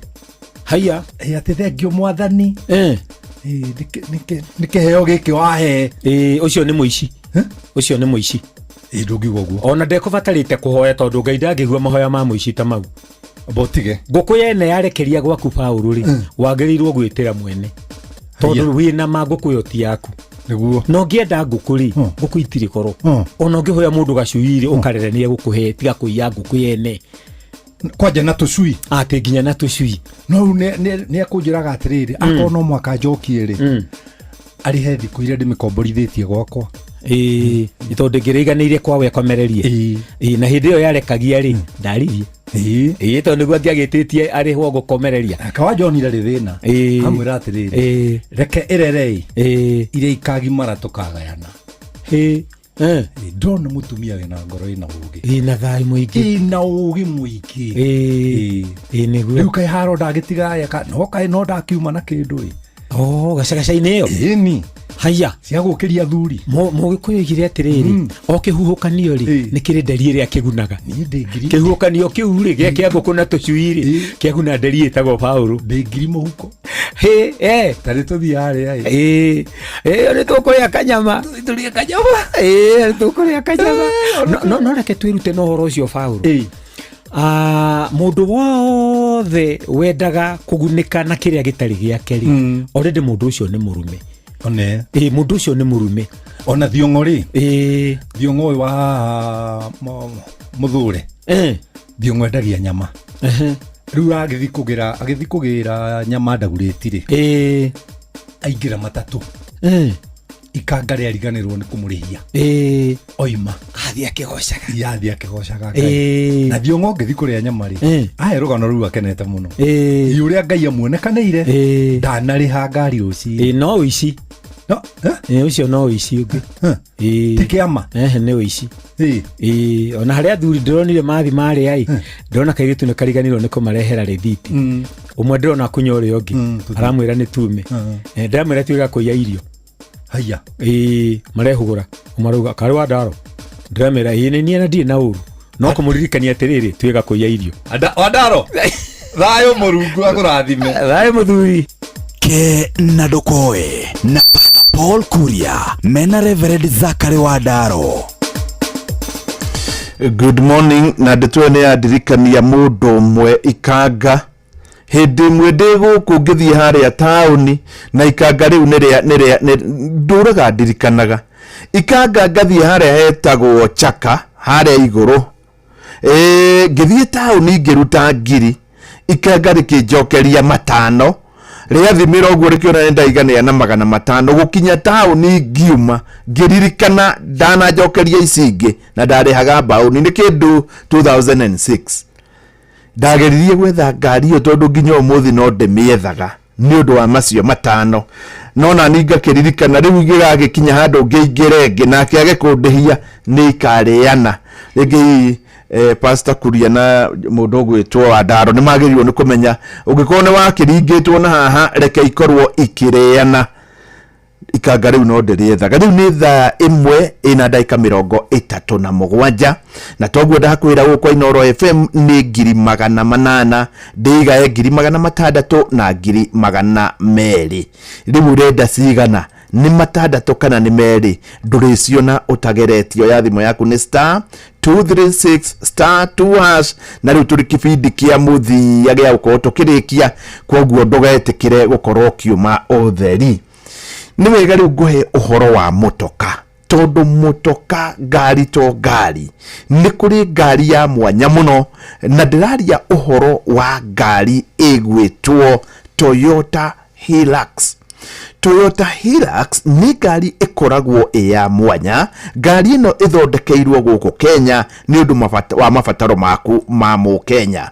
haya atĩ thengio Mwathani nĩ kĩheo gĩkĩ wahe ũcio nĩ mũici ucio nĩ mũici ndũngiuga ũguo ona ndekũbatarĩte kũhoya tondũ Ngai ndangĩigua mahoya ma mũici ta mau botige ngũkũ yene yarekeria gwaku Paũlũ rĩ wagĩrĩirwo gwĩtĩra mwene tondũ wĩna ngũkũ yo ti yaku nĩguo no ngĩenda ngũkũ rĩ ngũkũ itirĩ koro ona ũngĩhoya mũndũ gacuiri ũkarere nĩ egũkũhe tiga kũiya ngũkũ yene kwanja na tũcui atĩ nginya na tũcui no nĩ akũnjĩraga atĩrĩrĩ akorwo no mwaka njokie rĩ ari he thikũ iria ndĩmĩkomborithĩtie gwakwa tondũ ngĩrĩiganĩire kwa we komererie na hĩndĩ ĩyo yarekagia rĩ ndaririe tondũ nĩguo ndiagĩtĩtie arĩhwo gũkomereria kawa John ndarĩ thĩna amwĩra atĩrĩrĩ reke ĩrere iria ikagimara tũkagayana ndona mũtumia wĩna ngoro ĩna ũgĩ na thayũ mũingĩ na ũgĩ mũingĩ nĩguo rĩu kaĩ haro ndagĩtiga no ndakiuma na kĩndũ gacagaca-inĩ ĩyo ni haya cia gũkĩria thuri Mũgĩkũyũ oigire atĩrĩrĩ o kĩhuhũkanio rĩ nĩ kĩrĩ nderi ĩrĩa kĩgunaga kĩhuhũkanio kĩu rĩ gĩa kĩa ngũkũ na tũcui rĩ kĩaguna nderi ĩtagwo Paũlũ ndĩngiri mũhuko tarĩ tũthiaga rĩa nĩ tũkũrĩa kanyama tũrĩa kanyama nĩ tũkũrĩa kanyama no reke twĩrute na ũhoro ũcio Paũlũ. Mũndũ wothe wendaga kũgunĩka na kĩrĩa gĩtarĩ gĩake rĩ already mũndũ ũcio nĩ mũrume mũndũ ũcio nĩ mũrume ona Thiong'o rĩ Thiong'o wa Mũthũre Thiong'o endagia nyama rĩu agĩthi kũgĩra nyama ndagurĩti rĩ aingĩra matatũ ikanga rĩariganĩrwo nĩ kũmũrĩhia oima yathi akĩgocaga Ngai na Thiong'o ngĩthi kũrĩa nyama rĩ ahe rũgano rũu akenete mũno ũrĩa Ngai amuonekanĩire ndanarĩha ngari rũci no ũici no ũcio no ũici ũngĩ ti kĩama nĩ ũici ona harĩa athuri ndĩronire mathi marĩa ndĩrona kairĩtu nĩ kariganĩrwo nĩ kũmarehera rĩthiti ũmwe ndĩrona kunya ũrĩa ũngĩ aramwĩra nĩ tume ndĩramwĩra tiga kũiya irio haya marehũgũra umarauga karĩ Wadaro ndramera yene ni anadi na uru no kumuririkania atiriri twega kuya irio Wandaro thayo murungu akurathime thayo muthuri ke na ndukoe na Pastor Paul Kuria mena Reverend Zakari Wandaro. Good morning. Na ndetwene ya dirikania mundu mwe ikanga hindi mwe ndiguku ngithie haria tauni na ikanga riu niria nduraga dirikanaga ikanga ngathie haria hetagwo Chaka haria iguru ngithie tauni ngiruta ngiri ikanga rikinjokeria matano ria thimira uguo rikiona nenda igana na magana matano gukinya tauni ngiuma ngiririkana dana njokeria icingi na ndarihaga bauni ni kindu 2006 ndageririe gwetha ngari yo tondu nginya umuthi no ndemiethaga ni undu wa macio matano no na ninga kiririkana riu gigagikinya handu ngeingirenge na kiage kundihia ni ikareana rigi Pastor Kuria na mundu gwitwo Wandaro ni magirirwo ni kumenya ungikone wakiringitwo na haha reke ikorwo ikireana ikanga riu no ndiriethaga riu ni thaa 1:37 na toguo ndakwira gukwa Inoro FM ni 800 ndiga 600 na 200 riu renda cigana ni matandatu kana ni meri nduriciona utageretio ya thimo yaku ni *236*2# na riu turi kibindi kia muthia gia uko tukirikia koguo ndugetikire gukorwo kiuma utheri ni wega riu nguhe uhoro wa motoka tondu motoka ngari to ngari ni kuri ngari ya mwanya muno na ndiraria uhoro wa ngari igwitwo Toyota Hilux. Toyota Hilux ni ngari ikoragwo ya mwanya. Ngari ino ithondekeirwo guku Kenya ni undu wa mabataro maku ma mu Kenya.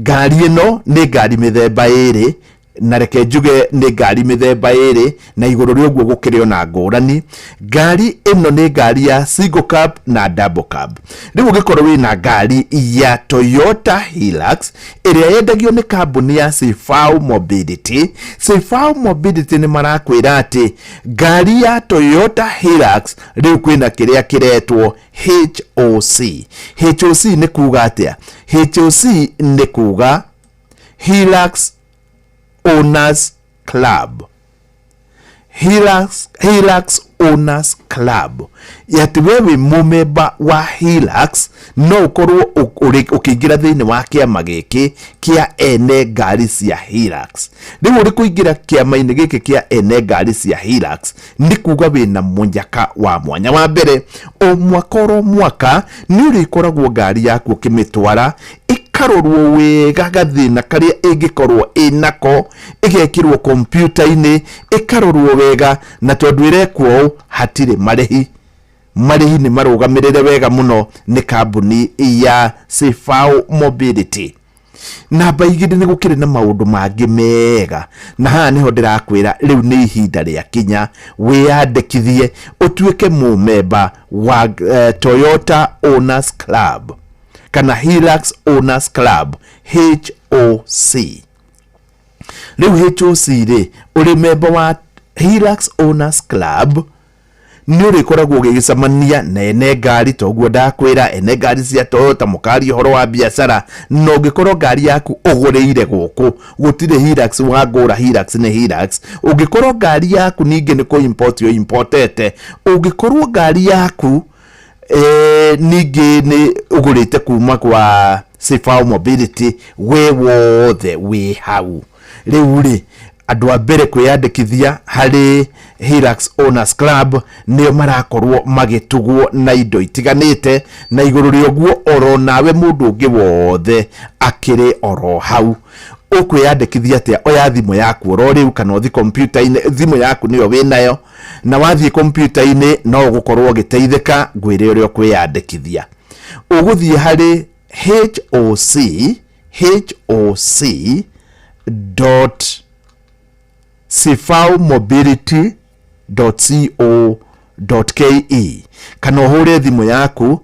Ngari ino ni ngari mithemba iri na reke njuge ni ngari mithemba iri na iguru ri uguo gukirio na ngurani. Ngari ino ni ngari ya single cab na double cab. Riu ugikorwo wina ngari ya Toyota Hilux iria yendagio ni kambuni ya Sifau Mobility. Sifau Mobility ni marakwira ati ngari ya Toyota Hilux riu kwina kiria kiretwo HOC. HOC ni kuga atia? HOC ni kuga Hilux Owners Club. Hilux Owners Club. Yati wewe mumeba wa Hilux no ukorwo ukiingira thiini wa kiama giki kia ene ngari cia Hilux. Riu uri kuingira kiama-ini giki kia ene ngari cia Hilux ni kuga wina munyaka wa mwanya. Wa mbere o mwaka ni urikoragwo ngari yaku kimitwara ikarorwo wega gathina karia ingikorwo inako igekirwo computer-ini ikarorwo wega na tondu irekwo hatire marihi ni marugamirire wega muno ni kambuni ya Sifau Mobility. Na baigide ni gukire na maundu mangi mega na haha niho ndirakwira riu ni ihinda ria kinya wiyandikithie utuike mumemba wa Toyota Owners Club kana Hilux Owners Club HOC. Riu HOC ri uri memba wa Hilux Owners Club ni urikoragwo ugigicamania na ene ngari toguo ndakwira ene ngari cia Toyota mukari horo wa biashara no ngikorwo ngari yaku uguriire guku gutire Hilux wa ngura Hilux ni Hilux. Ungikorwo ngari yaku ningi ni ku import yo importete ungikorwo ngari yaku ningi ni ugurite kuma kwa Sifau Mobility we wothe we hau. Riu ri andu a mbere kwiyandikithia hari Hilux Owners Club nio marakorwo magitugwo na indo itiganite na iguru ri oguo oro nawe mundu ungi wothe akiri oro hau ukwiyandikithia atia oya thimu yaku oro riu kana uthi computer-ini thimu yaku niyo winayo na wathie computer-ini no gukorwo giteithika ngwire uria kwiyandikithia uguthie hari hoc.sifaumobility.co.ke kana uhure thimu yaku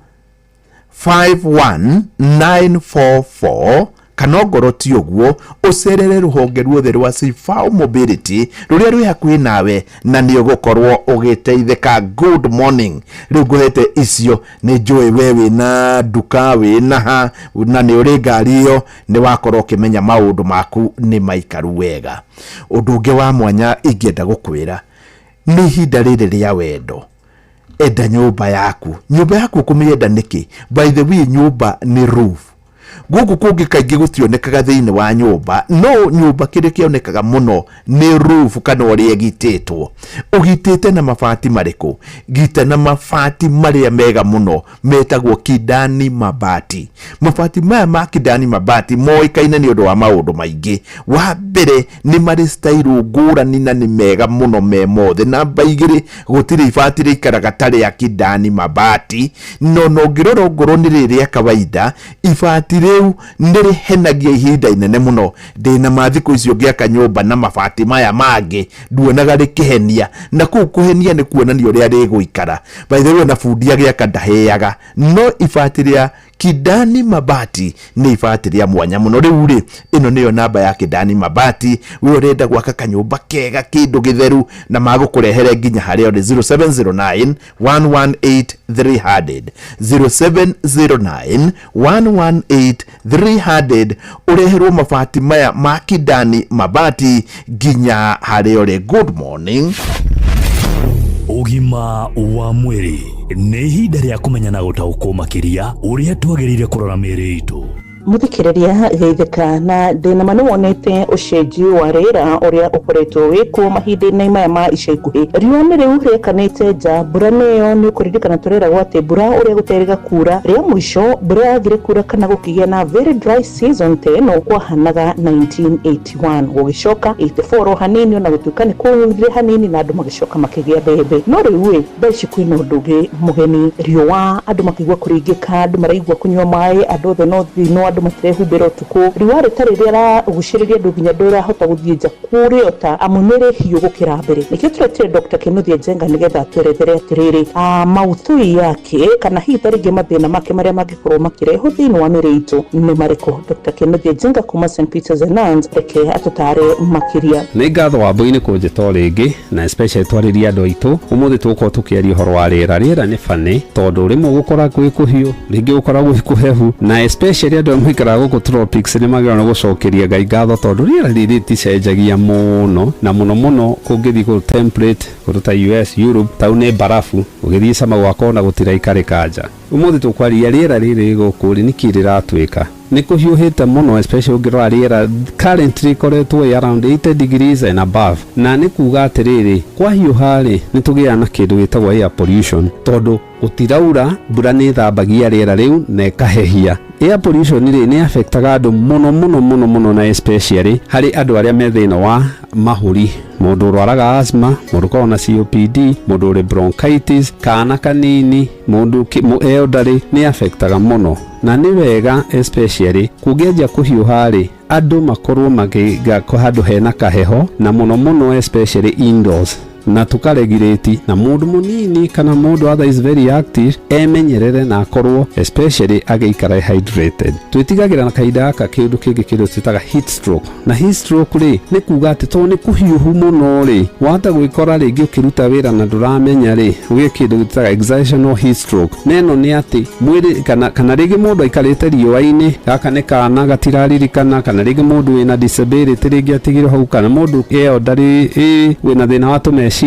51944 kana ngoro ti uguo ucerere ruhonge ruothe rwa Sifao Mobility ruria rwi hakuhi nawe na ni ugukorwo ugiteithika. Good morning. Riu nguhete icio ni njui wewe na duka we na ni uri ngari iyo ni wakorwo ukimenya maundu maku ni maikaru wega. Undu ungi wa mwanya ingienda gukwira ni ihinda riri ria wendo. Enda nyumba yaku kumienda niki? By the way, nyumba ni roof. Gugu kungi kaingi gutionekaga thiini wa nyumba, no nyumba kiri kionekaga muno ni roof kana uria gititwo. Ugitite na mabati mariku? Gita na mabati maria mega muno metagwo Kidani Mabati. Mabati maya ma Kidani Mabati moikaine ni undu wa maundu maingi. Wa mbere ni mari style ngurani na ni mega muno me mothe. Namba igiri gutiri ibati rikaraga tari ya Kidani Mabati, no ngirora ngoro ni riria kawaida ibati riu ndiri henagia ihinda inene muno. Ndina mathiko icio ngiaka nyumba na mabati maya mangi nduonaga rikihenia, na kuu kuhenia ni kuonania uria riguikara. By the way, na fundi agiaka ndaheaga, no ibati ria Kidani Mabati ni ibati ria mwanya muno. Riu ri ino niyo namba ya Kidani Mabati. We urenda gwaka kanyumba kega kindu githeru na magukurehere nginya haria uri 0709 118 300 0709 118 300 ureherwo mabati maya ma Kidani Mabati nginya haria uri. Good morning. Ugima wa mwiri ni ihinda ria kumenya na gutaukwo makiria uria twagirire kurora miri itu. Muthikiriria geithika na ndina manu wonete ucenji wa rira uria ukoretwo wikuo mahinda-ini maya ma ica ikuhi. Riua ni riu riekanite nja, mbura niyo ni ukuririkana turera gwate mbura uria guteriga kura. Ria mwisho mbura yagire kura kana gukigia na very dry season teno kwahanaga 1981 gugicoka 84 hanini na gutuika ni kuhire hanini na andu magicoka makigia bebe. No riu thaici kwina undu ungi mugeni. Riua andu makigwa kuringika, andu maraigwa kunywa mai, andu othe no thino, andu matirehumbira utuku. Riua ritari riara guciriria andu nginya ndurahota guthie nja kuriota amunere hiu gukira mbere. Nikio turetire Dr. Kinuthia Njenga nigetha twerethere atiriri mauthui yake kana hihi taringi mathina make maria mangikorwo makireho thiini wa miri itu ni mariko. Dr. Kinuthia Njenga kuma St. Peter's and Nantes reke atutare makiria. Ni ngatho wa mbuini kunjita ringi na especially twariria andu aitu. Umuthi tuko tukiaria horo wa rira ni fani tondu rimwe gukora gwi kuhiu, ringi gukora gwi kuhehu, na especially andu mwikara guku tropics ni magirana gucokeria Ngai ngatho tondu rira riri ticenjagia muno na muno kungithi ku template kuruta US Europe taune barafu ugithii sama gwako na gutira ikarikanja. Umuthi tukwaria rira riri guku ni kirira twika ni kuhiuhite muno, especially ungirora rira currently koretwo around 80 degrees and above, na ni kuga atiriri kwa hiuha ri ni tugia na kindu gitagwo air pollution tondu utiraura mbura ni thambagia rira riu na ikahehia. Air pollution ri ni affectaga andu muno na especially hari andu aria me thina wa mahuri, mundu urwaraga asthma, mundu kona COPD, mundu uri bronchitis, kana kanini, mundu elderly ni affectaga muno. Na ni wega especially kugeja kuhiuha ri andu makorwo magiga ko handu hena kaheho na muno especially indoors, na tukaregireti na mundu munini kana mundu other is very active emenyerere na akorwo especially ageikara hydrated. Twitigagira na kaida ka kindu kingi kindu twitaga heat stroke, na heat stroke ri ni kuga ati to ni kuhiuhu muno ri wata gwikora ringi ukiruta wira na nduramenya ri ugie kindu twitaga exertional heat stroke. Neno ni ati mwiri kana ringi mundu aikarite riua-ini gaka ni kana gatiraririkana, kana ringi mundu wina disability ringi atigirwo hau, kana mundu ndari wina thina wa tumeciria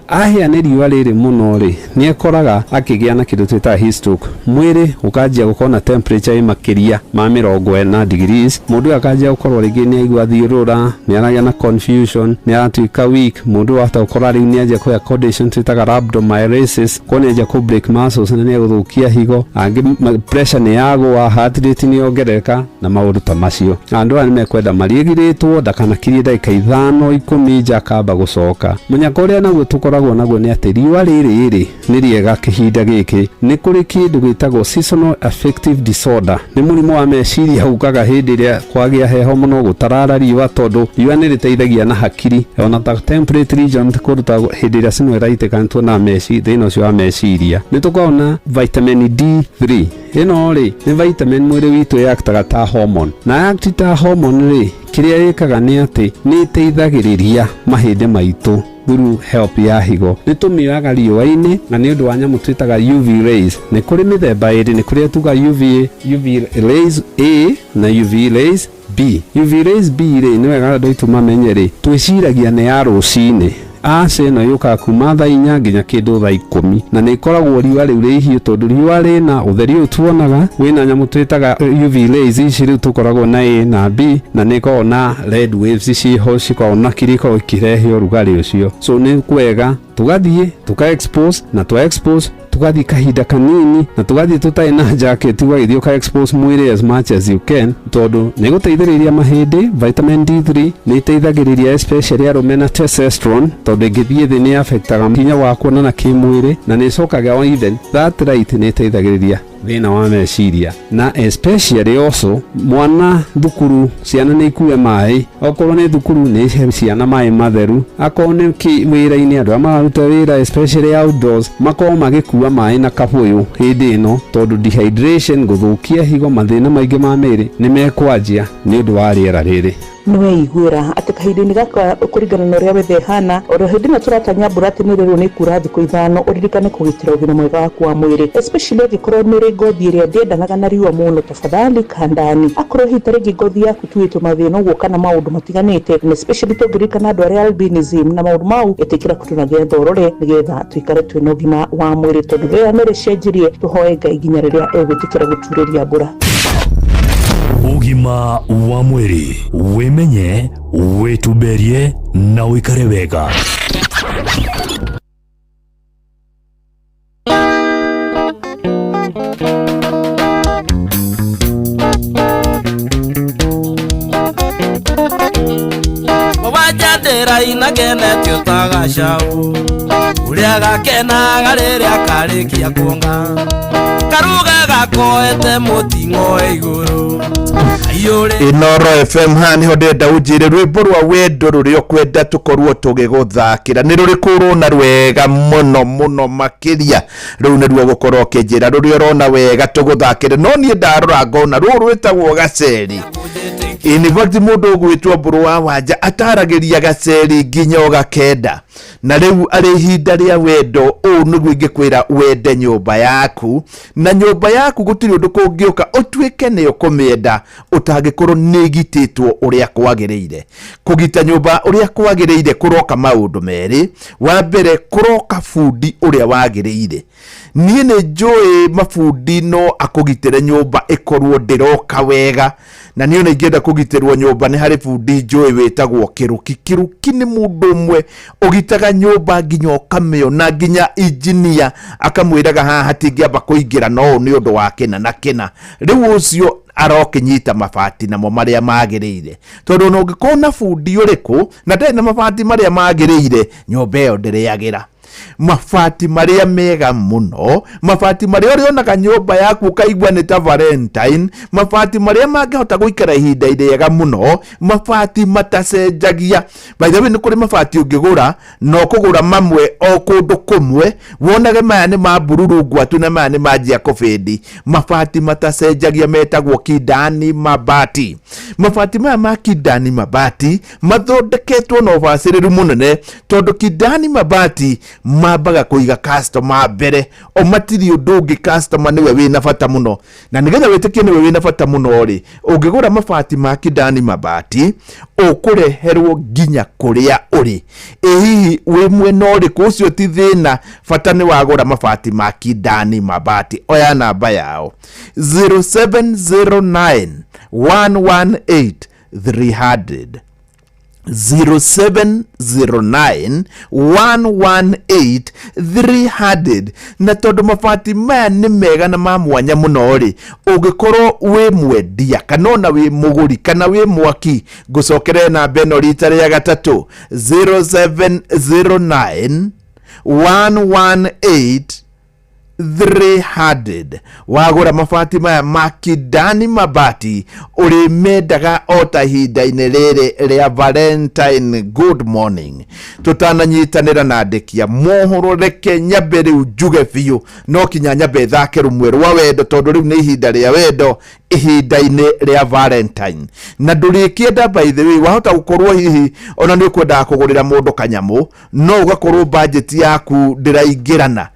ahia ni riua riri muno ri ni ekoraga akigia na kindu twita heat stroke. Mwiri ukanjia gukona temperature makiria ma 40 degrees, mundu akanjia gukorwo ringi ni aigua thiurura, ni aragia na confusion, ni aratuika weak, mundu after gukora ringi ni anjia kuya condition twitaga rhabdomyolysis, kone anjia ku break muscles na ni aguthukia higo, angi pressure ni yagwa, heart rate ni ongereka na maundu ta macio. Andu ani mekwenda marigiritwo ndakanakirie ndagika 5-10 nja kamba gucoka. Munyaka uria naguo tukoragwo naguo nĩ atĩ riũa rĩrĩ nĩ rĩega kĩhinda gĩkĩ. Nĩ kũrĩ kĩndũ gĩtagwo seasonal affective disorder, nĩ mũrimũ wa meciria ũkaga hĩndĩ ĩrĩa kwagĩa heho mũno, gũtarara riũa, tondũ riũa nĩ rĩteithagia na hakiri, ona ta temperate region kũruta hĩndĩ ĩrĩa snow ĩraitĩka na thĩna ũcio wa meciria. Nĩ tũkoragwo na vitamin D3. Ĩno rĩ nĩ vitamin mwĩrĩ witũ yaktaga ta hormone, na act ta hormone rĩ, kĩrĩa ĩkaga nĩ atĩ nĩ ĩteithagĩrĩria mahĩndĩ maitũ through help ya higo. Nĩ tũmĩoyaga riũa-inĩ na nĩ ũndũ wa nyamũ twĩtaga UV rays. Nĩ kũrĩ mĩthemba ĩrĩ, nĩ kũrĩ tuga UV rays A na UV rays B. UV rays B rĩ nĩ wega andũ aitũ mamenye rĩ, twĩciragia nĩ ya rũcinĩ. Aca ĩno yũkaga kuma thaa 4 nginya kĩndũ thaa 10, na nĩ ikoragwo riũa rĩu rĩ ihiũ, tondũ riũa rĩna ũtheri ũyũ tuonaga wĩna nyamũ twĩtaga UV rays ici rĩu tũkoragwo na A na B, na nĩ ikoragwo na red waves ciho cikoragwo na kiriko ikirehe ũrugarĩ ũcio. So nĩ kwega tugathiĩ tuka-expose, na twa-expose tugathiĩ kahinda kanini, na tugathiĩ tũtarĩ na jacket, tugathiĩ ũka-expose mwĩrĩ as much as you can, tondũ nĩ gũteithĩrĩria mahĩndĩ. Vitamin D3 nĩ iteithagĩrĩria especially arũme na testosterone, tondũ ĩngĩthiĩ thĩ nĩ affectaga hinya wa kuonana kĩmwĩrĩ, na nĩ icokaga even that right nĩ iteithagĩrĩria thĩna wa meciria, na especially also mwana thukuru, ciana nĩ ikue maĩ, okorwo nĩ thukuru nĩ ciana maĩ matheru, akorwo nĩ wĩra-inĩ andũ mararuta wĩra especially outdoors makorwo magĩkua maĩ na kabũyũ hĩndĩ ĩno, tondũ dehydration, gũthũkia higo, mathĩna maingĩ ma mĩĩrĩ nĩ mekwanjia nĩ ũndũ wa rĩera rĩrĩ. Nĩwe iguĩra atĩ kahinda-inĩ gaka kũringana na ũrĩa wethe hana, oro hĩndĩ ĩno tũratanya mbura atĩ nĩrĩrwo nĩ kura thikũ ithano, ũririkane kũgitĩra ũgima mwega waku wa mwĩrĩ, especially angĩkorwo nĩ ũrĩ ngothi ĩrĩa ndĩendanaga na riũa mũno, tafadhali kandani. Akorwo hihi tarĩngĩ ngothi yaku tuĩtwo mathĩna ũguo kana maũndũ matiganĩte, na especially tũngĩririkana andũ arĩa albinism na maũndũ mau, ĩtĩkĩra kũtunagia thorore nĩgetha tũikare twĩna ũgima wa mwĩrĩ, tondũ rĩrĩa nĩ rĩcenjirie tũhoe Ngai nginya rĩrĩa egwĩtĩkĩra gũturĩria mbura. Ũgima wa mwĩrĩ, wĩmenye, wĩtumberie na wĩikare wega. Wajadera inagenete utagacau uria gakenaga rĩrĩa karĩkia kuonga karuga gakoete mũting'o igũrũ. Inoro FM hani hodenda ujire rwĩmbo rwa wendo rũrĩa ũkwenda tũkorwo tũgĩgũthakĩra nĩ rũrĩkũ rũna rwega mũno mũno makĩria, rũu nĩruo gũkorwo kĩnjĩra rũrĩa ũrona wega tũgũthakĩre, no niĩ ndarora ngona rũu rwĩtagwo Gaceri. In fact mũndũ ũgwĩtwo Mbũrũ wa Wanja ataragĩria Gaceri nginya ũgakenda, na rĩu arĩ ihinda rĩa wendo. Ũũ nĩguo ingĩkwĩra wende nyũmba yaku, na nyũmba yaku gũtirĩ ũndũ kũngĩũka ũtuĩke nĩ ũkũmĩenda ũtangĩkorwo nĩ igitĩtwo ũrĩa kwagĩrĩire. Kũgita nyũmba ũrĩa kwagĩrĩire kũroka maũndũ merĩ. Wa mbere kũroka bundi ũrĩa wagĩrĩire. Niĩ nĩ njũĩ mabundi no akũgitĩre nyũmba ĩkorwo ndĩroka wega, na niĩ ona ingĩenda kũgitĩrwo nyũmba nĩ harĩ bundi njũĩ wĩtagwo Kĩruki. Kĩruki nĩ mũndũ ũmwe ũgitaga nyũmba nginya ũkamĩona, nginya engineer akamwĩraga haha hatingĩamba kũingĩra, no ũũ nĩ ũndũ wa kĩna na kĩna. Rĩu ũcio arokĩnyita mabati namo marĩa magĩrĩire, tondũ no ũngĩkorwo na bundi ũrĩkũ na ndarĩ na mabati marĩa magĩrĩire, nyũmba ĩyo ndĩrĩagĩra. Mabati marĩa mega mũno, mabati marĩa ũrĩonaga nyũmba yaku ũkaigua nĩ ta Valentine, mabati marĩa mangĩhota gũikara ihinda rĩega mũno, mabati matacenjagia. By the way, nĩ kũrĩ mabati ũngĩgũra no kũgũra mamwe o kũndũ kũmwe, wonage maya nĩ ma bururu ngwatu na maya nĩ ma Jacobedi. Mabati matacenjagia metagwo Kidani mabati. Mabati maya ma Kidani mabati mathondeketwo na ũbacĩrĩru mũnene, tondũ Kidani mabati mambaga kũiga customer mbere, o matiri ũndũ ũngĩ customer nĩwe wĩna bata mũno. Na nĩgetha wĩtĩkie nĩwe wĩna bata mũno rĩ, ũngĩgũra mabati ma Kidani mabati ũkũreherwo nginya kũrĩa ũrĩ. Hihi wĩ mwena ũrĩkũ, ũcio ti thĩna, bata nĩ wagũra mabati ma Kidani mabati. Oya namba yao 0709 118 300 0709 118 300 na tondu mabati maya ni mega na ma mwanya muno ri ungikorwo wi mwendia kana ona wi muguri kana wi mwaki ngucokere na beno rita ria gatatu 0709 118 300 wagura mabati maya makidani mabati uri mendaga ota hinda-ini riri ria Valentine. Good morning, tutananyitanira na ndekia mohoro reke nyambe riu njuge biu no kinya nyambe thake rumwe rwa wendo tondu riu ni ihinda ria wendo ihinda-ini ria Valentine na ndurikienda by the way wahota gukorwo hihi ona ni ukwenda kugurira mundu kanyamu no ugakorwo budget yaku ndiraingirana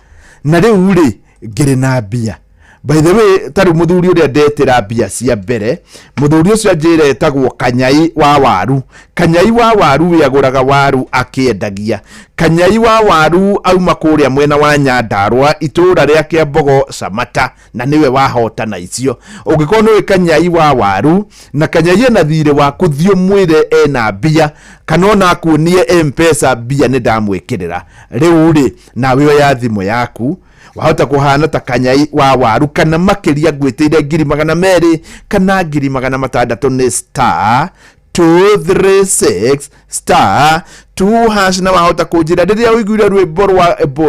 na riu ri ngiri na mbia. By the way taru muthuri uria ndetira mbia cia mbere muthuri ucio njire etagwo Kanyai wa waru. Kanyai wa waru yaguraga waru akiendagia. Kanyai wa waru auma kuria mwena wa Nyandarua itura ria Kiambogo Samata na niwe wahotana icio. Ungikorwo ni Kanyai wa waru na Kanyai na thire wa kuthio mwire ena mbia kana ona akuonie M-Pesa mbia ni ndamwikirira riu ri na wiyo ya thimu yaku wahota kuhana ta Kanyai wa waru kana makiria ngwitiire 200,000 kana 600 ni star 236 star 2 na wahota kunjira riria uiguire rwimbo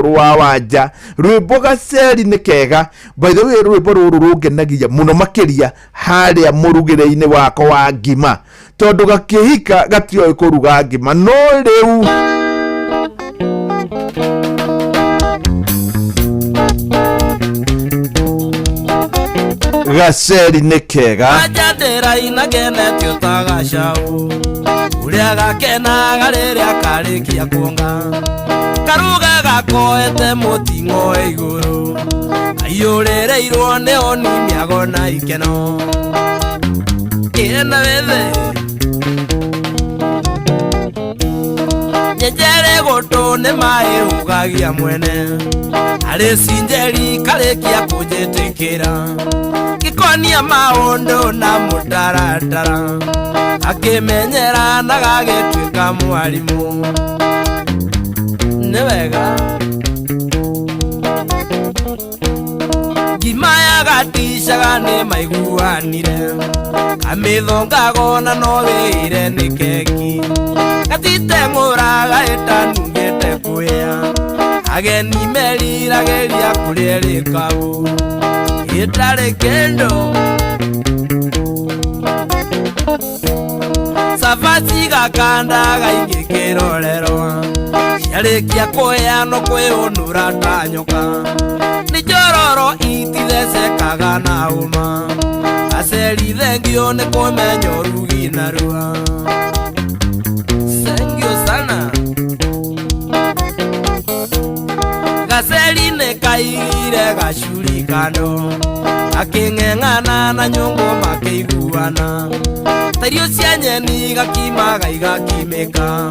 rwa wanja rwimbo gaceri ni kega. By the way rwimbo ruru rungenagia muno makiria haria murugire-ini wako wa ngima tondu gakihika gatio kuruga ngima no riu gaceri ni kega ajandira inagenete utagacau uria gakenaga riria karikia kuonga karuga gakoete mutingo iguru kaiurereirwo ni oni miago na ikeno kena wethe nyenjere goto ni mai ugagia mwene ari sinjeri karikia kunjitikira gikonia maundu na mutaratara akimenyera na gagituika mwarimu ni wega gimaya gatishaga ni maiguanire kamithongago na no wire ni keki gatiteng'uraga itanungite kuya ageni merirageria kurierikau itare kendo savasi gakanda gaingi kirorerwa ciarikia kuya no kwiyunura tanyoka ni jororo itithecekaga na uma aceri thengio ni kumenya urugi na rua. Thank sana gaceri ni kaire gacuri kando aking'eng'ana na nyungu makiiguana tario cia nyeni gakimaga igakimika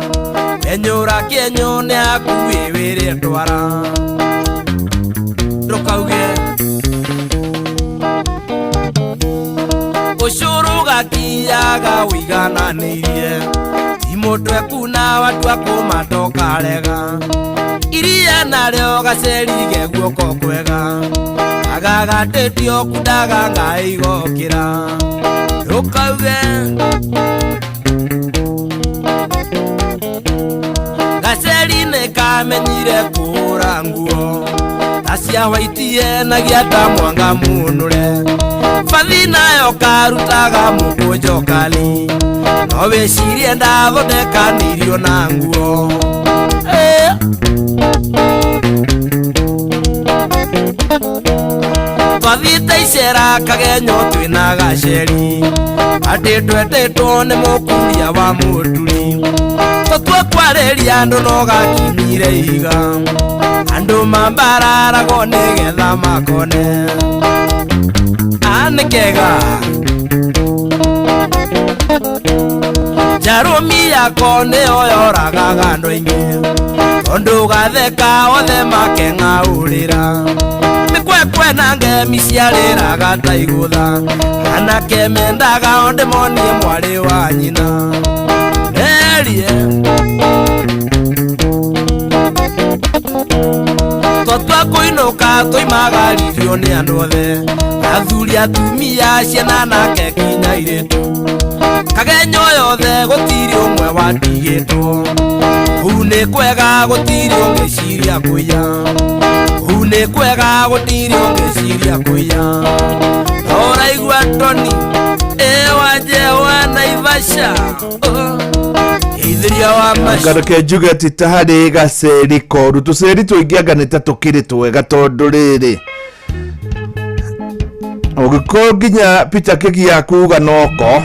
enyura kienyo ni akuwi wiri ndwara ndukauge ucuru gakiaga wigananirie imutwe kuna watu akumatookarega iria naryo gaceri geguoko kwega agagatĩtio kundaga ngai gokĩra ndũkauge gaceri nĩ kamenyire kũhũra nguo acia waitie na gĩata mwanga mũnũre bathi nayo karutaga mũkũnjo kali no wĩcirie ndathondekanirio na nguo twathite icera kagenyo twina gaceri atĩ twetĩtwo nĩ mũkuria wa mũturi tũtua kwarĩria andũ no gakinyire iga andũ mambararagwo nĩgetha makone nĩ kega njarũmi yako nĩyo yoragaga andũ aingĩ tondũ gatheka othe makeng'aũrĩra mĩkwekwe na ngemi ciarĩraga ta igũtha anake mendaga o ndĩmonie mwarĩ wa nyina tũgerie twatua kũinũka tũimagaririo nĩ andũ othe athuri atumia ciana nake kinya irĩtu kagenyo yothe gũtirĩ ũmwe wandigĩtwo huu nĩ kwega gũtirĩ ũngĩciria kũiya huu nĩ kwega gũtirĩ ũngĩciria kũiya ũraigua Tony wanjewa Naivasha ithiria wa maci ngaruke njuge ati tahari gaceri koru tuceri tuingianga nĩ ta tũkĩrĩ twega tondũ rĩrĩ ũgĩkorwo nginya Peter Kĩgi yakuga noko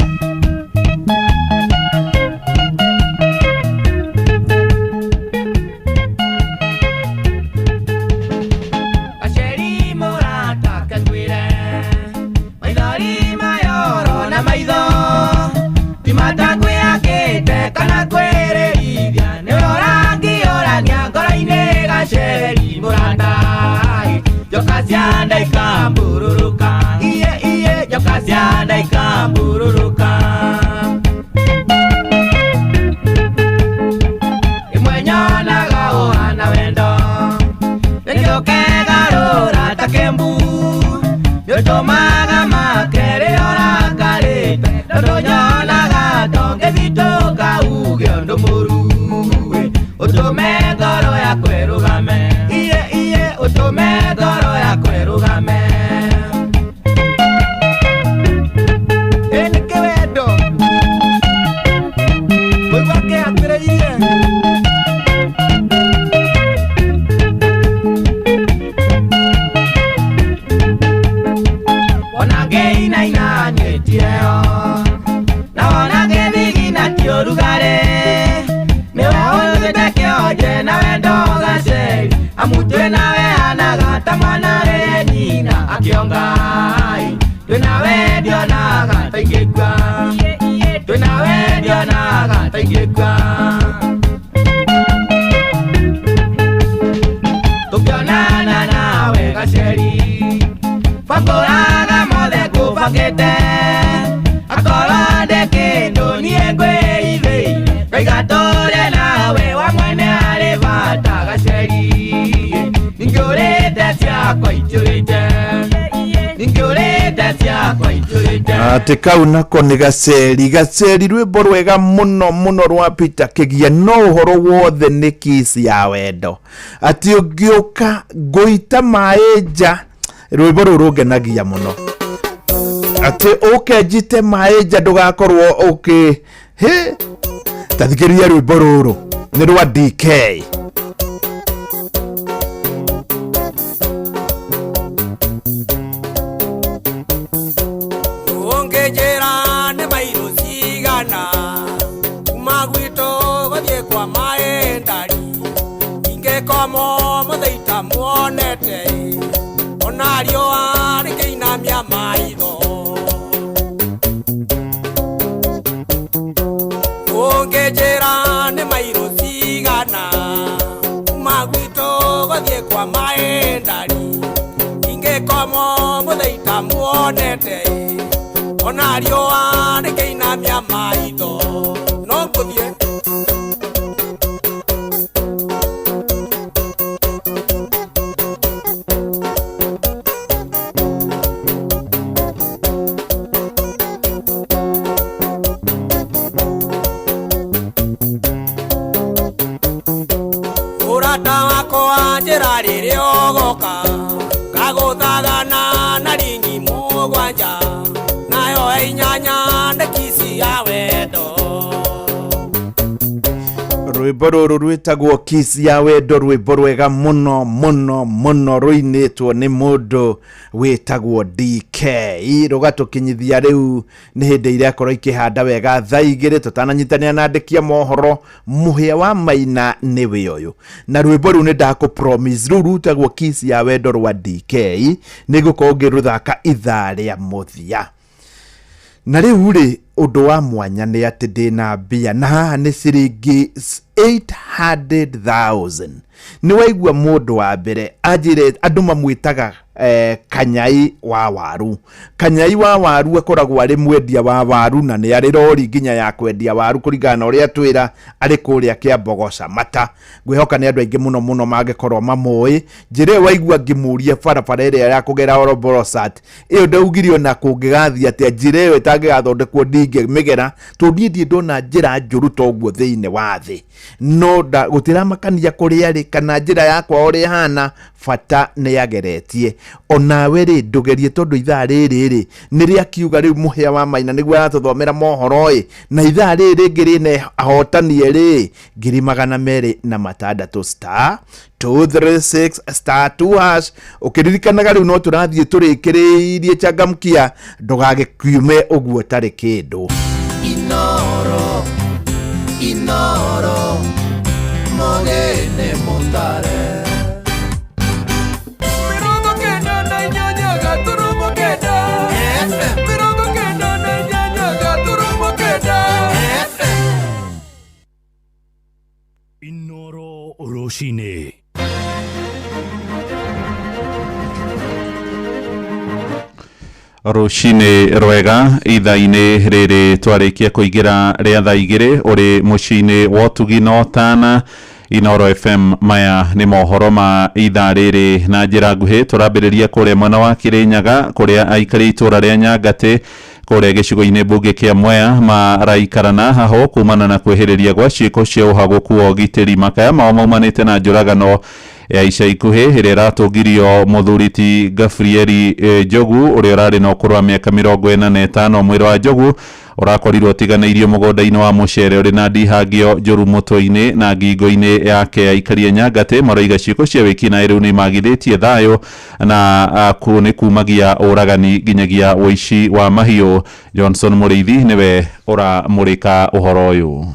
Jokasianda ikambururuka iye jokasianda ikambururuka imwenyonaga uhana wendo nĩkĩũkegarũra ta kĩmbu nĩũtũmaga makere orakarĩte ndũnyonaga tongĩthitũka uge ũndũ mũru ũtũme ngoro yakwa ĩrũgame iye ũtũme ngoro yakwa ĩrũgame nĩ kĩwendo mũigua kĩatĩrĩirie ona ngĩinainanĩtieyo na ona ngĩthigina ti ũrugarĩ nĩwe ũthĩte kĩonje na wendo gaceri amutwe nawe anaga tamanare nyina akiongai twenawe ndionaga taingĩkua twenawe ndionaga taingĩkua tũkĩonana nawe gaceri bangũraga mothe ngũbangĩte akorwo ndĩ kĩndũ niĩ ngwĩithĩire ngaigatũre nawe wa mwene arĩ bata gaceri ningĩũrĩte ciakwa itũrĩte ningĩũrĩte ciakwa itũrĩte ati kau nako nĩ gaceri rwĩmbo rwega mũno mũno rwa Peter Kĩgi no ũhoro wothe nĩ kiss ya wendo ati ũngĩũka ngũita maĩ nja rwĩmbo rũu rũngenagia mũno ati ũkenjite maĩ nja ndũgakorwo tathikĩrĩria rwĩmbo rũrũ nĩ rwa DK ũngĩnjĩra nĩ mairo cigana kuma gwitũ gũthiĩ kwa maĩ ndari ingĩkomo mũthĩita muonete ona riũa rĩkĩinamia maitho ũngĩnjĩra nĩ mairo cigana kuma gwitũ gũthiĩ kwa maĩ ndari ingĩkomo mũthĩita muonete ona riũa rĩkĩinamia maitho no ngũthiĩ ũrata wakwa njĩra rĩrĩa ũgoka ngagũthagana na ringi mũgwanja nayo inyanya nĩ kisi ya wendo rwĩmbo rũrũ rwĩtagwo kiss ya wendo rwĩmbo rwega mũno mũno mũno rũinĩtwo nĩ mũndũ wĩtagwo DK rũgatũkinyithia rĩu nĩ hĩndĩ iria akorwo ikĩhanda wega thaa igĩrĩ tũtananyitanĩra na andĩki a mohoro mũhĩa wa Maina nĩwe ũyũ na rwĩmbo rũu nĩ ndakũpromise rũu rutagwo kiss ya wendo rwa DK nĩ gũkorwo ngĩrũthaka ithaa rĩa mũthia na rĩu rĩ ũndũ wa mwanya nĩ atĩ ndĩna mbia na haha nĩ ciringi 800,000 nĩ waigua mũndũ wa mbere anjĩre andũ mamwĩtaga Kanyai wa waru. Kanyai wa waru akoragwo ari mwendia wa waru na ni ari rori nginya ya kwendia waru kuringana na uria twira ari kuria kia Mbogoca mata. Ngwihoka ni andu aingi muno mangikorwo mamoi njire waigua ngimuria barabara iria ya kugera Oroborosat iyo ndaugirio na kungigathia ati njire iyo itangigathondekwo ndinge migera tundithie ndona njira njuru toguo thiine wa thi no gutira makania kuria ri kana njira yakwa uri hana fata ni yageretie onawe ri ndugerie tondu ithaa riri niri akiuga riu muhia wa Maina niguo aratuthomera mohoro na ithaa riri ngiri ne ahotanie ri ngiri 206 star 236 star 2 hash ukiririkanaga riu no turathie turikiriirie changamkia ndugagikiume uguo tari kindu Inoro Mogene Montare Mirongo kenda na nyanya gaturumo kenda Mirongo kenda na nyanya gaturumo kenda Inoro Roshine Rucini rwega ithaa-ini riri twarikia kuigira ria thaa igiri uri mucini wa Utugi na Otana Inoro FM. Maya ni mohoro ma ithaa riri na njira nguhi turambiriria kuria mwena wa Kirinyaga kuria aikari itura ria Nyangati kuria gicigo-ini bunge kia Mwea maraikarana haho kumana na kwehiriria gwa ciiko cia uhaguku wa ugitiri. Makaya mao maumanite na njuragano ya ica ikuhi iria ratugirio muthuriti Gabrieli Njogu uria urari na ukuru wa miaka 45 mwiri wa Njogu urakorirwo tiganairio mugonda-ini wa mucere uri na ndihangio njuru mutwe-ini na ngingo-ini yake aikari Nyangati maraiga ciiko cia wikina riu ni magithitie thayo na kumagia uragani nginyagia uici wa mahiu. Johnson Muriithi niwe uramurika uhoro uyu.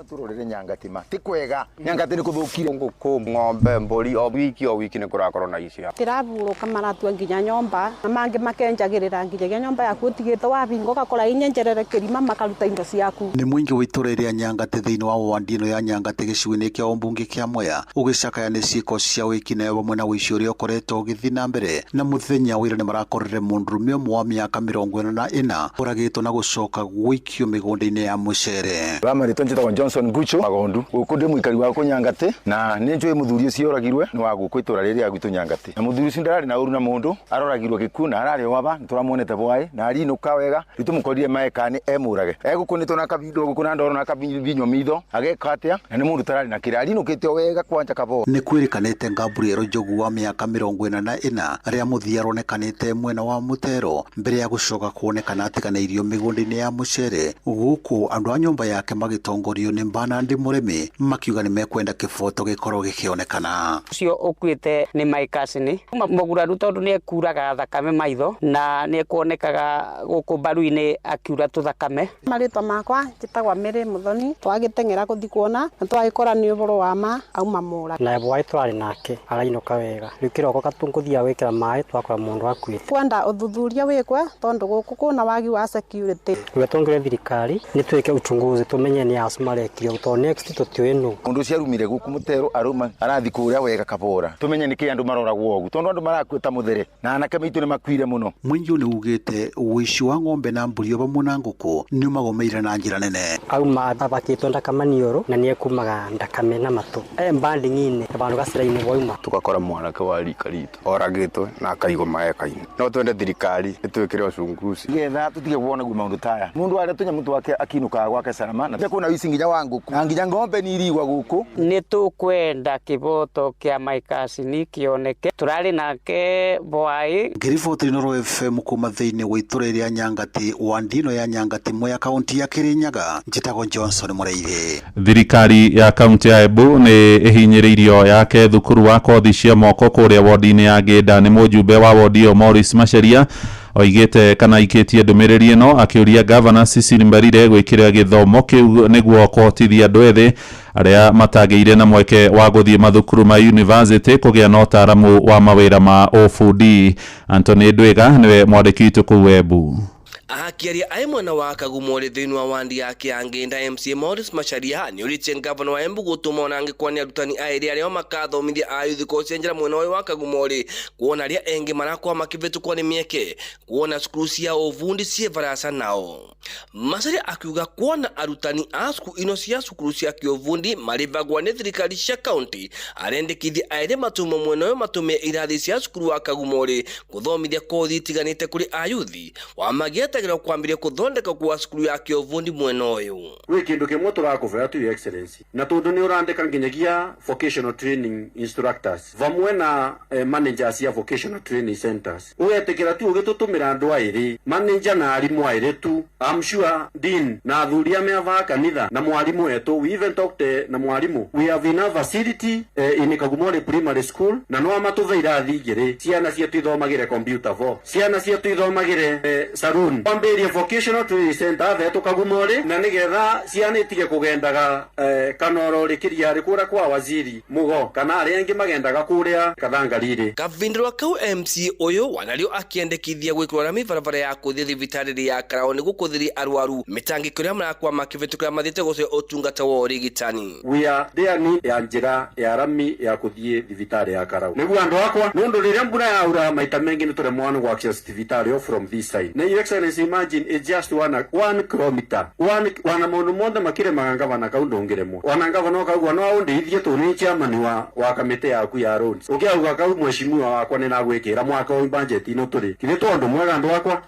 Turorere Nyangati ti kwega Nyangati ni kuthukire nguku ng'ombe mburi o wiki ni kurakorwo na icio tiraburuka maratua nginya nyomba na mangi makenjagirira nginya nyomba yaku utigite wabingo gakora inyenjerere kirima makaruta indo ciaku. Ni mwingi witurere Nyangati thiini wa wandino ya Nyangati gicigo-ini kia umbunge kia Mwea ugicakaya ni ciiko cia wikine bamwe na wici uria ukoretwo ugithi na mbere na muthenya wira ni marakorere mundurume umwe wa miaka 44 uragitwo na gucoka gwikio migonda-ini ya mucere. Bamarito njitagwo Johnson Gucho Magondu guku ndi muikari wa Nyangati na ni njui muthuri ucio uragirwe ni wa guku itura riri ya gwitu Nyangati na muthuri ucio ndarari na uru na mundu aroragirwe gikuna arari waba turamuonete bwai na ari nuka wega ritumukorire maekani emurage egukunitwo na kabindo gukuna ndoro na kabinyo mitho agekatia na ni mundu tarari na kirari nukite wega kwanja kabo. Ni kwirikanite Gabriel Njogu wa miaka 44 aria muthia ronekanite mwena wa Mutero mbere ya gucoka kuonekana atiganairio migonda-ini ya mucere guku andu a nyumba yake magitongorio ni Mbana ndi murimi makiuga ni mekwenda kifoto gikorwo gikionekana. Ucio ukuite ni maikacini muguraru tondu ni ekuraga thakame maitho na ni kuonekaga guku baru-ini akiura tuthakame. Maritwa makwa njitagwa Mary Muthoni twagitengera kuthi kuona na twagikora ni uboro wa ma auma mura na bwai twari nake arainuka wega riu kiroko katunguthia wikira mai twakora mundu akuite kwenda uthuthuria wikwe tondu guku kuna wagi wa security gwetongere thirikari ni twike uchunguzi tumenye ni asmare kio to next tutioenu mundu ciarumire guku Mutero aruma arathi kuria wega kabora tumenye niki andu maroragwo ogu tondu andu marakwita muthere na anake mitu ni makwire muno. Mwingi ni ugite wici wa ng'ombe na mburi bamwe na nguku ni umagomeire na njira nene auma abakitwo ndakamanioro na ni ekumaga ndakame na matu mbanding-ini abandu gacira-ini boima tukakora mwanake wa rika ritu oragitwe na akaigo maeka-ini no twende thirikari itwikire uchunguzi getha tutige kuona gu maundu taya mundu aria tunyamu twake akinukaga gwake salama na kuna wici nginya wa nguku na nginya ng'ombe ni irigwa guku. Ni tukwenda kiboto kia maikacini kioneke turari nake bwai. Ngiriboti Inoro FM kuma thiini wa itura ria Nyangati wandino ya Nyangati Mwea kaunti ya Kirinyaga njitagwo Johnson Muriithi. Thirikari ya kaunti ya Embu ni ihinyiriirio yake thukuru wa kothi cia moko kuria wodi-ini ya Genda ni mujumbe wa wodi o Morris Macharia oigite kana ikitie ndumiriri ino akiuria governor Cecily Mbarire gwikira githomo kiu niguo kuhotithia andu ethi aria matageire na mweke wa guthie mathukuru ma university kugia na utaramu wa mawira ma OFD. Anthony Ndwiga niwe mwandiki witu kuu Embu. akiaria ai mwana wa Kagumore thiini wa wandi yake ya Ngenda MCA Morris Macharia ni uritie ngavana wa Embu gutuma onange kwani arutani airi aria makathomithia ayuthi kocenjera mwena wa Kagumore kuona aria engi marakwa makivitukwa ni mieke kuona cukuru cia uvundi cie varasa nao. Macharia akiuga kuona arutani a cukuru ino cia cukuru cia kiovundi marivagwa ni thirikari cia kaunti arendekithia airi matuma mwena wa matume irathi cia cukuru wa Kagumore kuthomithia kothi itiganite kuri ayuthi wa magietagirwo kwambiria kuthondeka kwa cukuru ya kiovundi mwena uyu. Gwi kindu kimwe turakuvera tu excellency na tondu ni urandika nginyagia vocational training instructors vamwe na managers ya vocational training centers ugetekera tu ugitutumira andu airi manager na arimu airi tu. I'm sure dean na athuria meva kanitha na mwarimu wetu we even talked na mwarimu we have enough facility in Kagumore primary school na no amatuve irathi igiri ciana cia tuithomagire computer vo ciana cia tuithomagire saloon kwambiria vocational training center vetu Kagumore na nigetha ciana itige kugendaga kanoro rikiria rikura kwa waziri mugo kana aria engi magendaga kuria Kathangarire. Kavindiro kau MC uyu wanario akiendekithia gwikora mivarabara ya kuthia thibitari ya Karao niguo kuthiri arwaru mitangiko ria marakwa makivitukira mathite guce utungata wa urigitani. We are there ni ya njira ya rami ya kuthie thibitari ya Karao niguo andu akwa nundu riria mbura yaura maita mengi ni turemwana gwa access thibitari from this side. Na your excellency imagine it's just 1 kilometer wana mundu monde makire magangavana kau ndongiremo wanangavana kau no aundithie tu ni chairman wa kamite yaku ya roads ukiauga kau mweshimiwa wakwa ni nagwikira mwaka wa budget ino turi kire tondu mwega andu akwa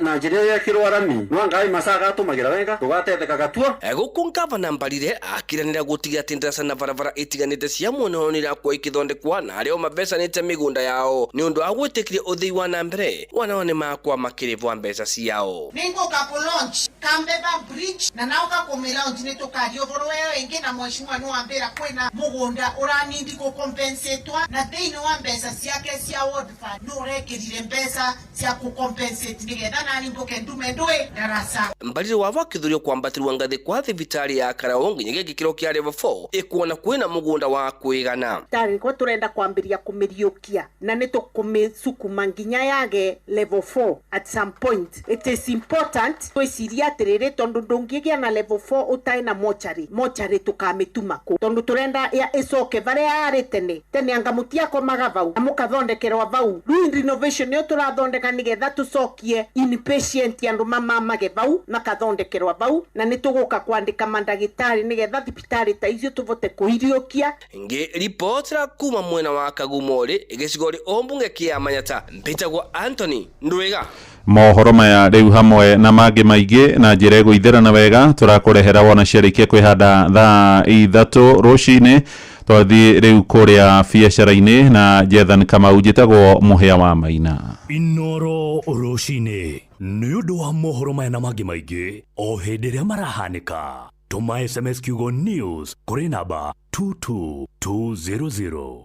na njira ya kirwarami no ngai masaga tumagira wenga tugatetheka gatua guku ngavana Mbarire akiranira gutiga tindasa na varavara itiganite cia muno ni rakwa ikithondekwa na ario mabecanite migunda yao ni undu agwitikirie uthii wa na mbere wana makwa makirivwa mbeca ciao. Ningo ka launch Kambeba bridge na nauka kumelaunch ni tukario voroyo engi na mweshimwa no ambera kwena mugunda uranindi ko compensatwa na deino wa mbeca ciake cia world fund no rekirire mbeca cia ku compensate nigetha nani mboke ndume ndwe darasa. Mbarire wava kithurio kwambatirwa ngathi kwa thibitari ya Karao nginyagia gikiro kia level 4 ikuona kwina mugunda wa kuigana. Tari ko turenda kwambiria kumiriukia na nitukumicukuma nginya yage level 4 at some point. It is important twiciria atiriri tondu ndungigia na level 4 utai na mochari tukamituma ku tondu turenda ya icoke varia yari tene angamutia ko magavau amukathondekerwa vau ruin renovation yo turathondeka nigetha tucokie inpatient andu mage vau makathondekerwa vau na nituguka kwandika mandagitari nigetha thibitari ta icio tuvote kuhiriokia. Nge report ra kuma mwena wa Kagumore igicigori ombunge kia Manyata mpitagwa Anthony Ndwega. Mohoro maya riu hamwe na mangi maingi na njira guitherana wega turakurehera wona ciarikia kwihanda thaa 3 rucini twathi riu kuria biacara-ini na Jethan Kamau njitagwo muhia wa Maina. Inoro rucini ni undu wa mohoro maya na mangi maingi o hindi ria marahanika tuma SMS kiugo news kuri namba 22200.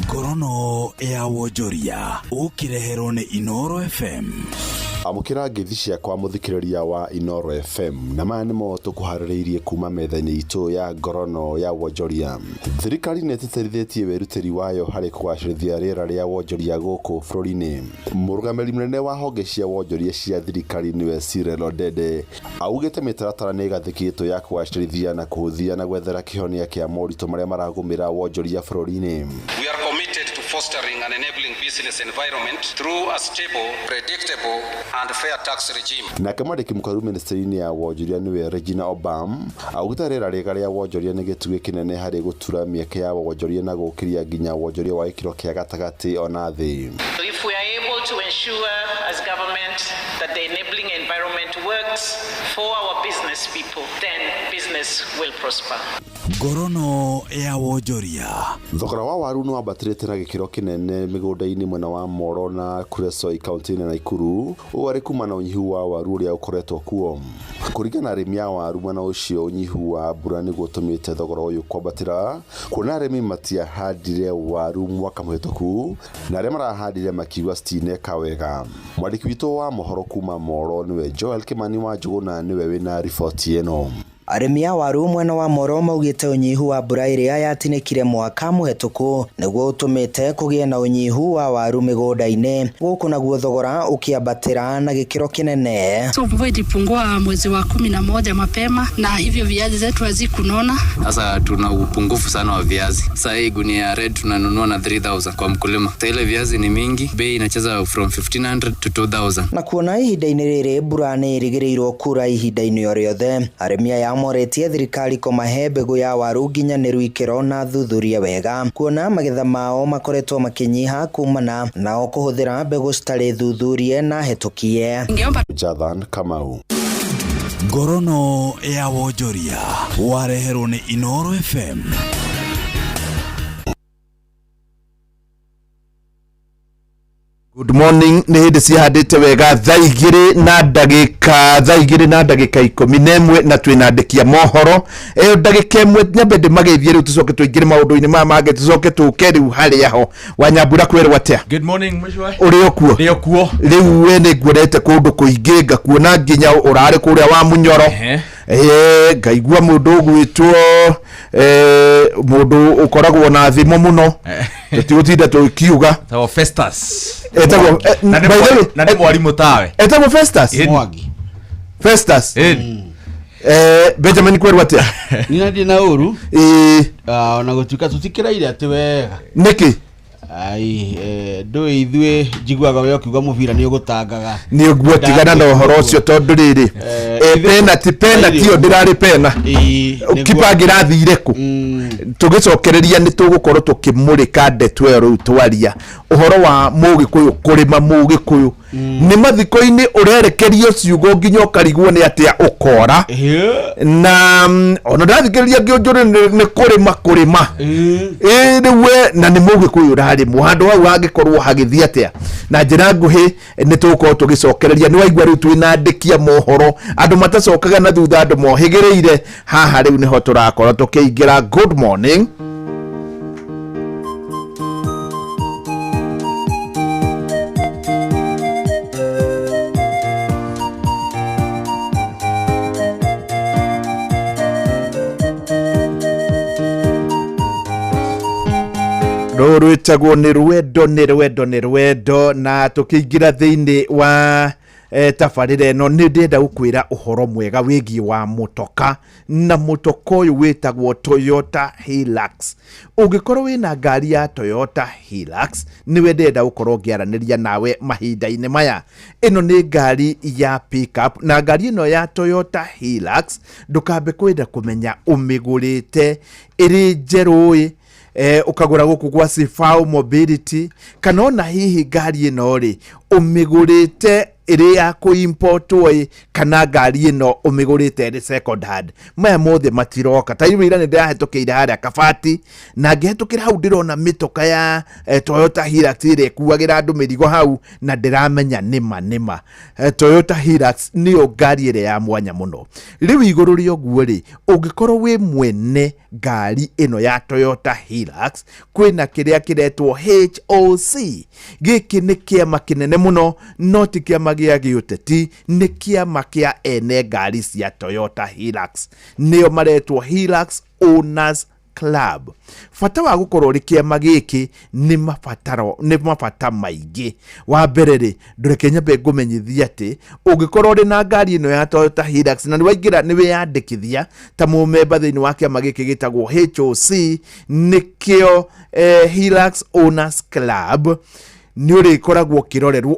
Ngorono ya wonjoria ukireherwo ni Inoro FM. Amukira ngethi ciakwa muthikiriria wa Inoro FM na maya nimo tukuhaririirie kuma metha-ini itu ya ngorono ya wonjoria. Thirikari netĩtĩrithitie werutĩri wayo harĩ kũgacĩrithia rĩera rĩa wonjoria gũkũ bũrũri-inĩ. Mũrũgamĩrĩri mũnene wa honge cia wonjoria cia thirikari nĩwe Cyril Odede augĩte mĩtaratara nĩ ĩgathĩkĩtwo ya kũgacĩrithia na kũhũthia na gwethera kĩhonia kĩa moritũ marĩa maragũmĩra wonjoria bũrũri-inĩ. We are committed to fostering an enabling business environment through a stable, predictable and fair tax regime. Na kamandĩki mũkaru ministry-inĩ ya wonjoria nĩwe Regina Obam augĩte rĩera rĩega rĩa wonjoria nĩ gĩtugĩ kĩnene harĩ gũtura mĩeke ya wonjoria na gũkĩria nginya wonjoria wa gĩkĩro kĩa gatagatĩ ona thĩ. So if we are able to ensure as government that the enabling environment works for our business people, then business will prosper. Ngorono ya wonjoria. Thogora wa waru no ambatĩrĩte na gĩkĩro kĩnene mĩgũnda-inĩ mwena wa Moro na Kuresoi kaunti-inĩ ya Nakuru ũrĩ kuma na ũnyihu wa waru ũrĩa ũkoretwo kuo. Kũringana na arĩmi a waru mwena ũcio ũnyihu wa mbura nĩguo ũtũmĩte thogora ũyũ kwambatĩra kuona arĩmi matiahandire waru mwaka mũhĩtũku na arĩa marahandire makiuga citineka wega. Mwandĩki witũ wa mohoro kuma Moro nĩwe Joel Kimani wa Njũgũna nĩwe wĩna riboti ĩno. Arĩmi a waru mwena wa Moro maugĩte ũnyihu wa mbura ĩrĩa yatinĩkire mwaka mũhetũku nĩguo ũtũmĩte kũgĩe na ũnyihu wa waru mĩgũnda-inĩ, gũkũ naguo thogora ũkĩambatĩra na gĩkĩro kĩnene. So mvua ilipungua mwezi wa 11 mapema na hivyo viazi zetu hazikunona. Sasa tuna upungufu sana wa viazi. Sasa hii gunia ya red tunanunua na 3000 kwa mkulima. Ile viazi ni mingi, bei inacheza from 1500 to 2000. Na kuona ihinda-inĩ rĩrĩ mbura nĩ ĩrĩgĩrĩirwo kura ihinda-inĩ o rĩothe, arĩmi aya moretie thirikari kũmahe mbegũ ya waru nginyanĩru ikĩro na thuthuria wega, kuona magetha mao makoretwo makĩnyiha kumana nao kũhũthĩra mbegũ citarĩ thuthurie na hetũkie. Jathan Kamau. Ngorono ya wonjoria wareherwo nĩ Inooro FM. Good morning, nĩ hĩndĩ cihandĩte wega thaa igĩrĩ na ndagĩka 11 na twĩna andĩki a mohoro ndagĩka ĩmwe nyambe ndĩmageithie rĩu tũcoke tũingĩre maũndũ-inĩ maya mangĩ tũcoke tũke rĩu harĩa ho. Wanyambura kwĩrwo atĩa? Good morning Mushwa. Ũrĩ okuo? Ndĩ okuo. Rĩu we nĩ nguonete kũndũ kũingĩ ngakuona nginya ũrarĩ kũrĩa wa Munyoro. Ngaigua mũndũ ũgwĩtwo mũndũ ũkoragwo na thimo mũno tũtigũtinda tũkiuga tawo Festus. Na nĩ mwarimũ tawe. Etagwo Festus? Mwangi. Festus? Benjamin kwĩrwo atĩa? Nina ndĩ na ũru. Ona gũtuĩka tũtikĩraire atĩ wega. Nĩkĩ? Ai ndũĩ ithuĩ njiguaga we ũkiuga mũbira nĩ ũgũtangaga. Nĩ ũguo tigana na ũhoro ũcio tondũ rĩrĩ penalty yo ndĩrarĩ pena kipa ngĩrathire kũ tũgĩcokereria nĩ tũgũkorwo tũkĩmũrĩka ndeto ĩyo rĩu twaria ũhoro wa Mũgĩkũyũ kũrĩma Mũgĩkũyũ nĩ mathiko-inĩ ũrerekerio ciugo nginya ũkarigwo nĩ atĩa ũkora na ona ndathikĩrĩria ngĩonjũrĩ nĩ kũrĩma rĩu na nĩ Mũgĩkũyũ ũrarĩmwo handũ hau hangĩkorwo hagĩthiĩ atĩa na njĩra nguhĩ nĩ tũgũkorwo tũgĩcokereria nĩ waigua rĩu twĩna andĩki a mohoro andũ matacokaga na thutha andũ mohĩgĩrĩire haha rĩu nĩho tũrakorwo tũkĩingĩra. Good morning. Rwĩtagwo nĩ rwendo na tũkĩingĩra thĩinĩ wa tabarĩra ĩno nĩ ndĩrenda gũkwĩra ũhoro mwega wĩgiĩ wa mũtoka na mũtoka ũyũ wĩtagwo Toyota Hilux. Ũngĩkorwo wĩna ngari ya Toyota Hilux nĩwe ndĩrenda gũkorwo ngĩaranĩria nawe mahinda-inĩ maya. Ĩno nĩ ngari ya pickup na ngari ĩno ya Toyota Hilux ndũkambe kwenda kũmenya ũmĩgũrĩte ĩrĩ njerũ ukagura gũkũ gwa Sifau Mobility kana ona hihi ngari ĩno rĩ ũmĩgũrĩte ĩrĩ ya kũimpotwo kana ngari ĩno ũmĩgũrĩte ĩrĩ second hand. Maya mothe matiroka ta ira nĩ ndĩrahetũkĩire harĩa Kabati na ngĩhetũkĩra hau ndĩrona mĩtoka ya Toyota Hilux ĩrĩa ĩkuagĩra andũ mĩrigo hau na ndĩramenya nĩma Toyota Hilux nĩyo ngari ĩrĩa ya mwanya mũno. Rĩu igũrũ rĩa ũguo rĩ ũngĩkorwo wĩ mwene ngari ĩno ya Toyota Hilux kwĩna kĩrĩa kĩretwo HOC. Gĩkĩ nĩ kĩama kĩnene mũno no ti kĩama gĩa gĩũteti, nĩ kĩama kĩa ene ngari cia Toyota Hilux nĩo maretwo Hilux Owners Club. Bata wa gũkorwo rĩ kĩama gĩkĩ nĩ mabata maingĩ. Wa mbere rĩ ndũreke nyambe ngũmenyithia atĩ ũngĩkorwo rĩ na ngari ĩno ya Toyota Hilux na nĩwaingĩra nĩwĩyandĩkithia ta mũmemba thĩinĩ wa kĩama gĩkĩ gĩtagwo HOC nĩkĩo Hilux Owners Club, nĩ ũrĩkoragwo ũkĩrorerwo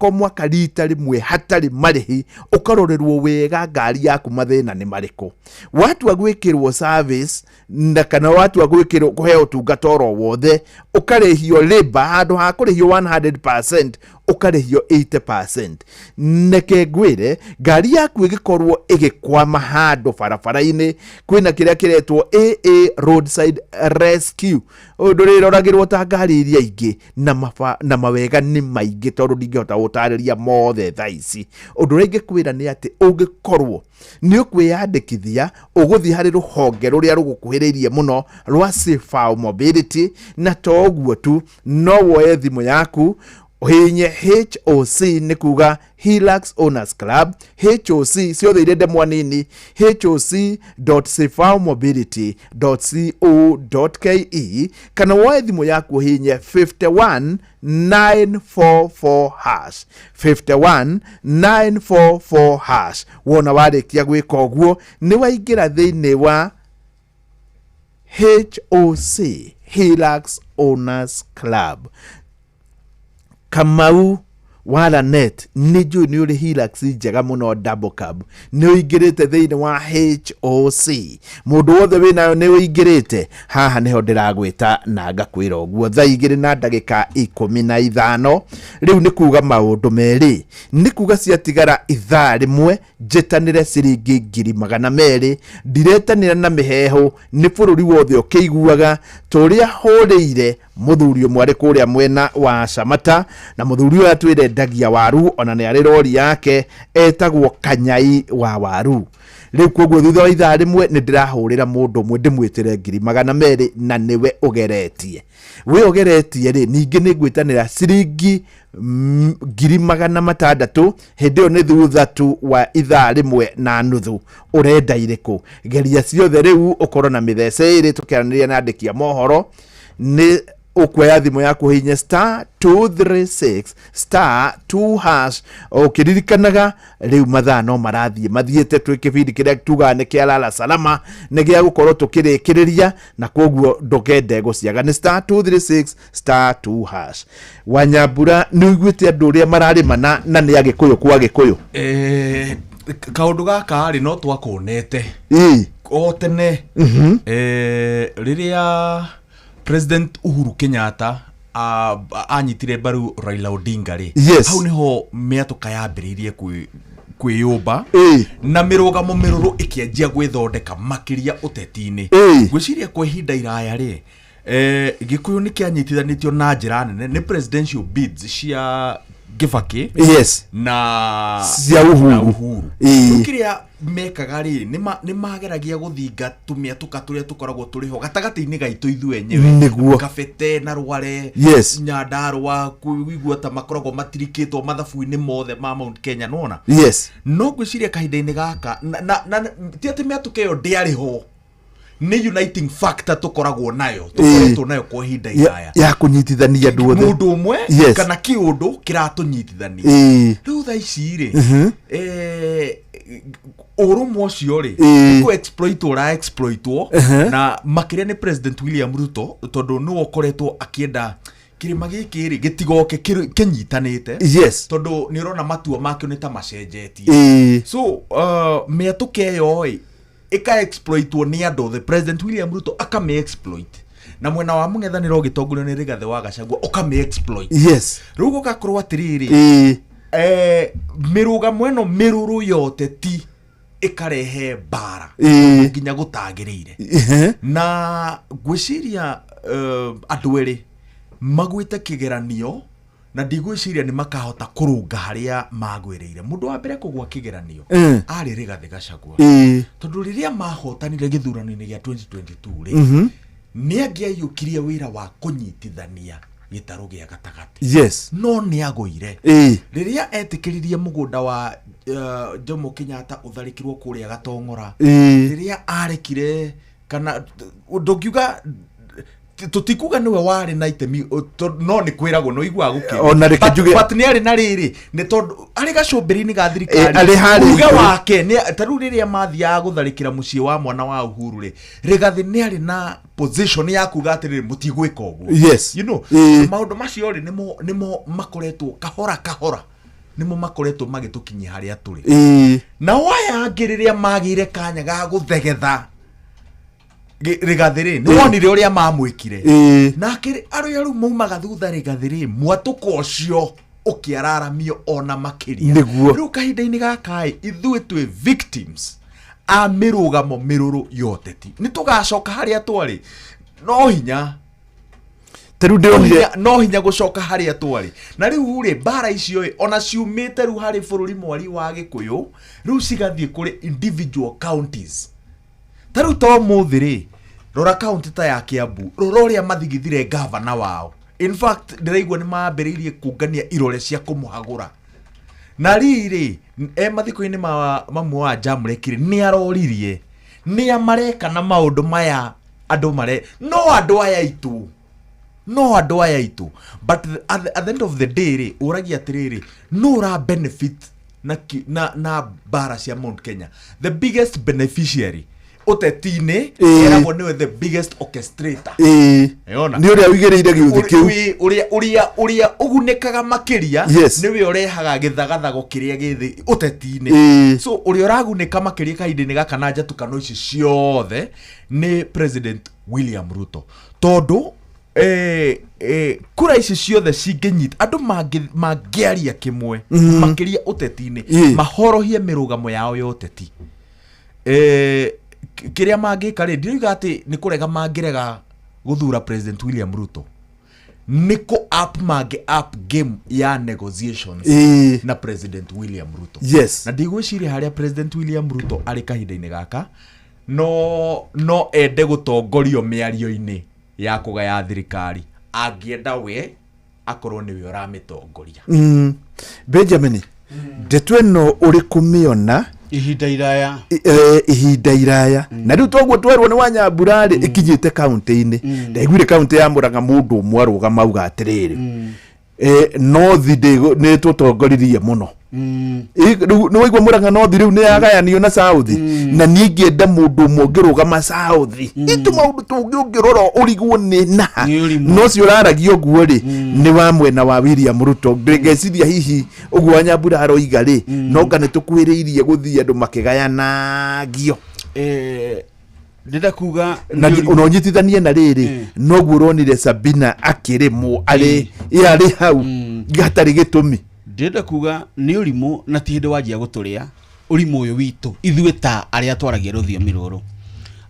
o mwaka rita rĩmwe hatarĩ marĩhi ũkarorerwo wega ngari yaku mathĩna nĩ marĩkũ. Watua gwĩkĩrwo service na kana watua gwĩkĩrwo kũheo ũtungata oro wothe ũkarĩhio labor handũ ha kũrĩhio 100% ũkarĩhio 80%. Neke ngwĩre ngari yaku ĩgĩkorwo ĩgĩkwama handũ barabara-inĩ kwĩna kĩrĩa kĩretwo AA Roadside Rescue ndũrĩroragĩrwo ta ngari iria ingĩ na mawega nĩ maingĩ tondũ ndingĩhota gũtarĩria mothe thaa ici. Ũndũ ũrĩa ingĩkwĩra nĩ atĩ ũngĩkorwo nĩ ũkwĩyandĩkithia ũgũthiĩ harĩ rũhonge rũrĩa rũgũkuhĩrĩirie mũno rwa Sifau Mobility na to ũguo tu no woye thimũ yaku uhinye HOC ni kuga Hilux Owners Club. HOC ciothe irende mwanini hoc.safemobility.co.ke kana woe thimu yaku uhinye 51944 hash 51944 hash. Wona warikia gwika uguo ni waingira thiini wa HOC Hilux Owners Club. Kamau wala net ni juu ni Hilux njega muno double cab ni uingirite thiini wa HOC. Mundu wothe winayo ni uingirite haha niho ndiragwita na ngakwira uguo thaa 2:15 riu ni kuga maundu meri ni kuga ciatigara ithaa rimwe njitanire ciringi 200,000 ndiretanira na miheho ni bururi wothe ukiguaga turia huriire muthuri umwe kuria mwena wa Shamata na muthuri uyu atwire ndagia waru ona ni ari rori yake etagwo Kanyai wa waru. Riu koguo thutha wa ithaa rimwe ni ndirahurira mundu umwe ndimwitire 200,000 na niwe ugeretie. We ugeretie ri ningi ni ngwitanira ciringi 600,000 hindi yo ni thutha tu wa ithaa rimwe na nuthu. Urenda iriku geria ciothe riu ukorwo na mithece iri tukiaraniria na andikia mohoro ni ukweya thimu yaku hinye *236 *2 hash. Ukiririkanaga riu mathaa no marathie mathiete twi kibindi kiria tuga ni kia lala salama ni gia gukorwo tukirikiriria na koguo ndukende guciaga ni *236 *2 hash. Wanyambura ni uiguite andu ria mararimana na ni agikuyu kwa gikuyu kaundu gaka ri no twakonete o tene riria President Uhuru Kenyatta anyitire baru Raila Odinga ri hau niho miatuka yambiririe kwiyumba na mirugamo miruru ikianjia gwithondeka makiria uteti-ini. Gwiciria kwa ihinda iraya ri gikuyu ni kianyitithanitio na njira nene ni presidential bids cia Kibaki na cia Uhuru. Kiria mekaga ri ni mageragia guthinga tumiatuka turia tukoragwo turiho gatagati-ini gaitu ithu enyewe Kabete na Rware Nyandarua kuigua ta makoragwo matirikitwo mathabu-ini mothe ma Mount Kenya nona no gwiciria kahinda-ini gaka na ti ati miatuka yo ndiariho ni uniting factor tukoragwo nayo tukoretwo nayo kwa ihinda iraya ya kunyitithania andu othe mundu umwe kana kiundu kiratunyitithania riu tha ici ri urumwe ucio ri ku exploitwo na makiria ni President William Ruto tondu ni ukoretwo akienda kirima giki ri gitigoke kinyitanite tondu ni urona matua make ni ta macenjetie so miatuke yo ika exploitwo ni andu the President William Ruto akame exploit na mwena wa mung'ethaniro gitongorio ni Rigathi wa Gachagua ukame exploit riu gugakorwo atiriri miruga mweno miruru yote ti ikarehe bara nginya gutagirire na gwiciria andu eri magwite kigeranio na ndigwiciria ni makahota kurunga haria magwiriire mundu wa mbere kugwa kigeranio ari Rigathi Gachagua tondu riria mahotanire githurano-ini gia 2022 ri ni angiayukirie wira wa kunyitithania gitaru gia gatagati no ni agoire riria etikiririe mugunda wa Jomo Kenyatta utharikirwo kuria Gatong'ora riria arekire kana ndugiuga tutikuga niwe wari na itemi no ni kwiragwo no igwa gukira ona rekijuge but ni ari na riri ni tondu ari gacumbiri-ini ga thirikari uga wake ni taru riria mathia gutharikira mucii wa mwana wa Uhuru ri Rigathi ni ari na position ya kuga atiriri mutigwika uguo you know maundu macio ri nimo makoretwo kahora nimo makoretwo magitukinyia haria turi na waya ngiriria magire kanya ga guthegetha Rigathi ri ni wonire uria mamwikire na kiri aru maumaga thutha Rigathi ri mwatuko ucio ukiararamio ona makiria riu kahinda-ini gaka ithuĩ twi victims a mirugamo miruru yote ti ni tugacoka haria twari no hinya teru ndirone no hinya gucoka haria twari na riu ri bara icio ona ciumite ru hari bururi mwari wa Gikuyu riu cigathie kuri individual counties taru to muthiri rora county ta ya Kiambu rora uria mathigithire governor wao in fact ndiraigua ni maambiriirie kungania irore cia kumuhagura na riri mathiko-ini mamwe wa Jamrekire ni aroririe ni amareka na maundu maya andu mare no andu aya itu but at the end of the day uragia atiriri no ra benefit na bara cia Mount Kenya. The biggest beneficiary utetine eragwo niwe the biggest orchestrator. Ni uria wigereire giuthi kiu uria ugunikaga makiria niwe urehaga githagathago kiria githi utetine. So uria uragunika makiria kainde-ini gaka na njatukano ici ciothe ni President William Ruto. Tondu kura ici ciothe cingenyita andu mangiaria kimwe makiria uteti-ini mahorohie mirugamo yao ya uteti. Kiria mangika ri ndiuga ati ni kurega mangirega guthura President William Ruto, niko up game ya negotiations na President William Ruto. Na ndigwiciria haria President William Ruto ari kahinda-ini gaka no ende gutongorio miario-ini ya kugaya thirikari angienda we akorwo niwe uramitongoria. Benjamin, ndeto ino uri kumiona ihinda iraya na riu togwo twerwo ni Wanyambura ri ikinyite county-ini ndaiguire county ya Murang'a mundu umwe arugama uga atiriri no thidigo ni tutongoririe muno ni waigua Murang'a no thiru ni agayanio na South na ni ngienda mundu umwe ngirugama South itu maundu tungirora urigwo ni na no cio raragio guo ri ni wa mwena wa William Ruto. Ndegeciria hihi uguo Wanyambura aroiga ri no ngane tukwiriirie guthii andu makigayanagio ndenda kuga unonyitithanie na riri no guo ronire Sabina akirimo ari hau gatari gitumi. Ndenda kuga ni urimu na ti hindi wajia guturia urimu uyu witu ithuĩ ta aria twaragia rũthiomi rũrũ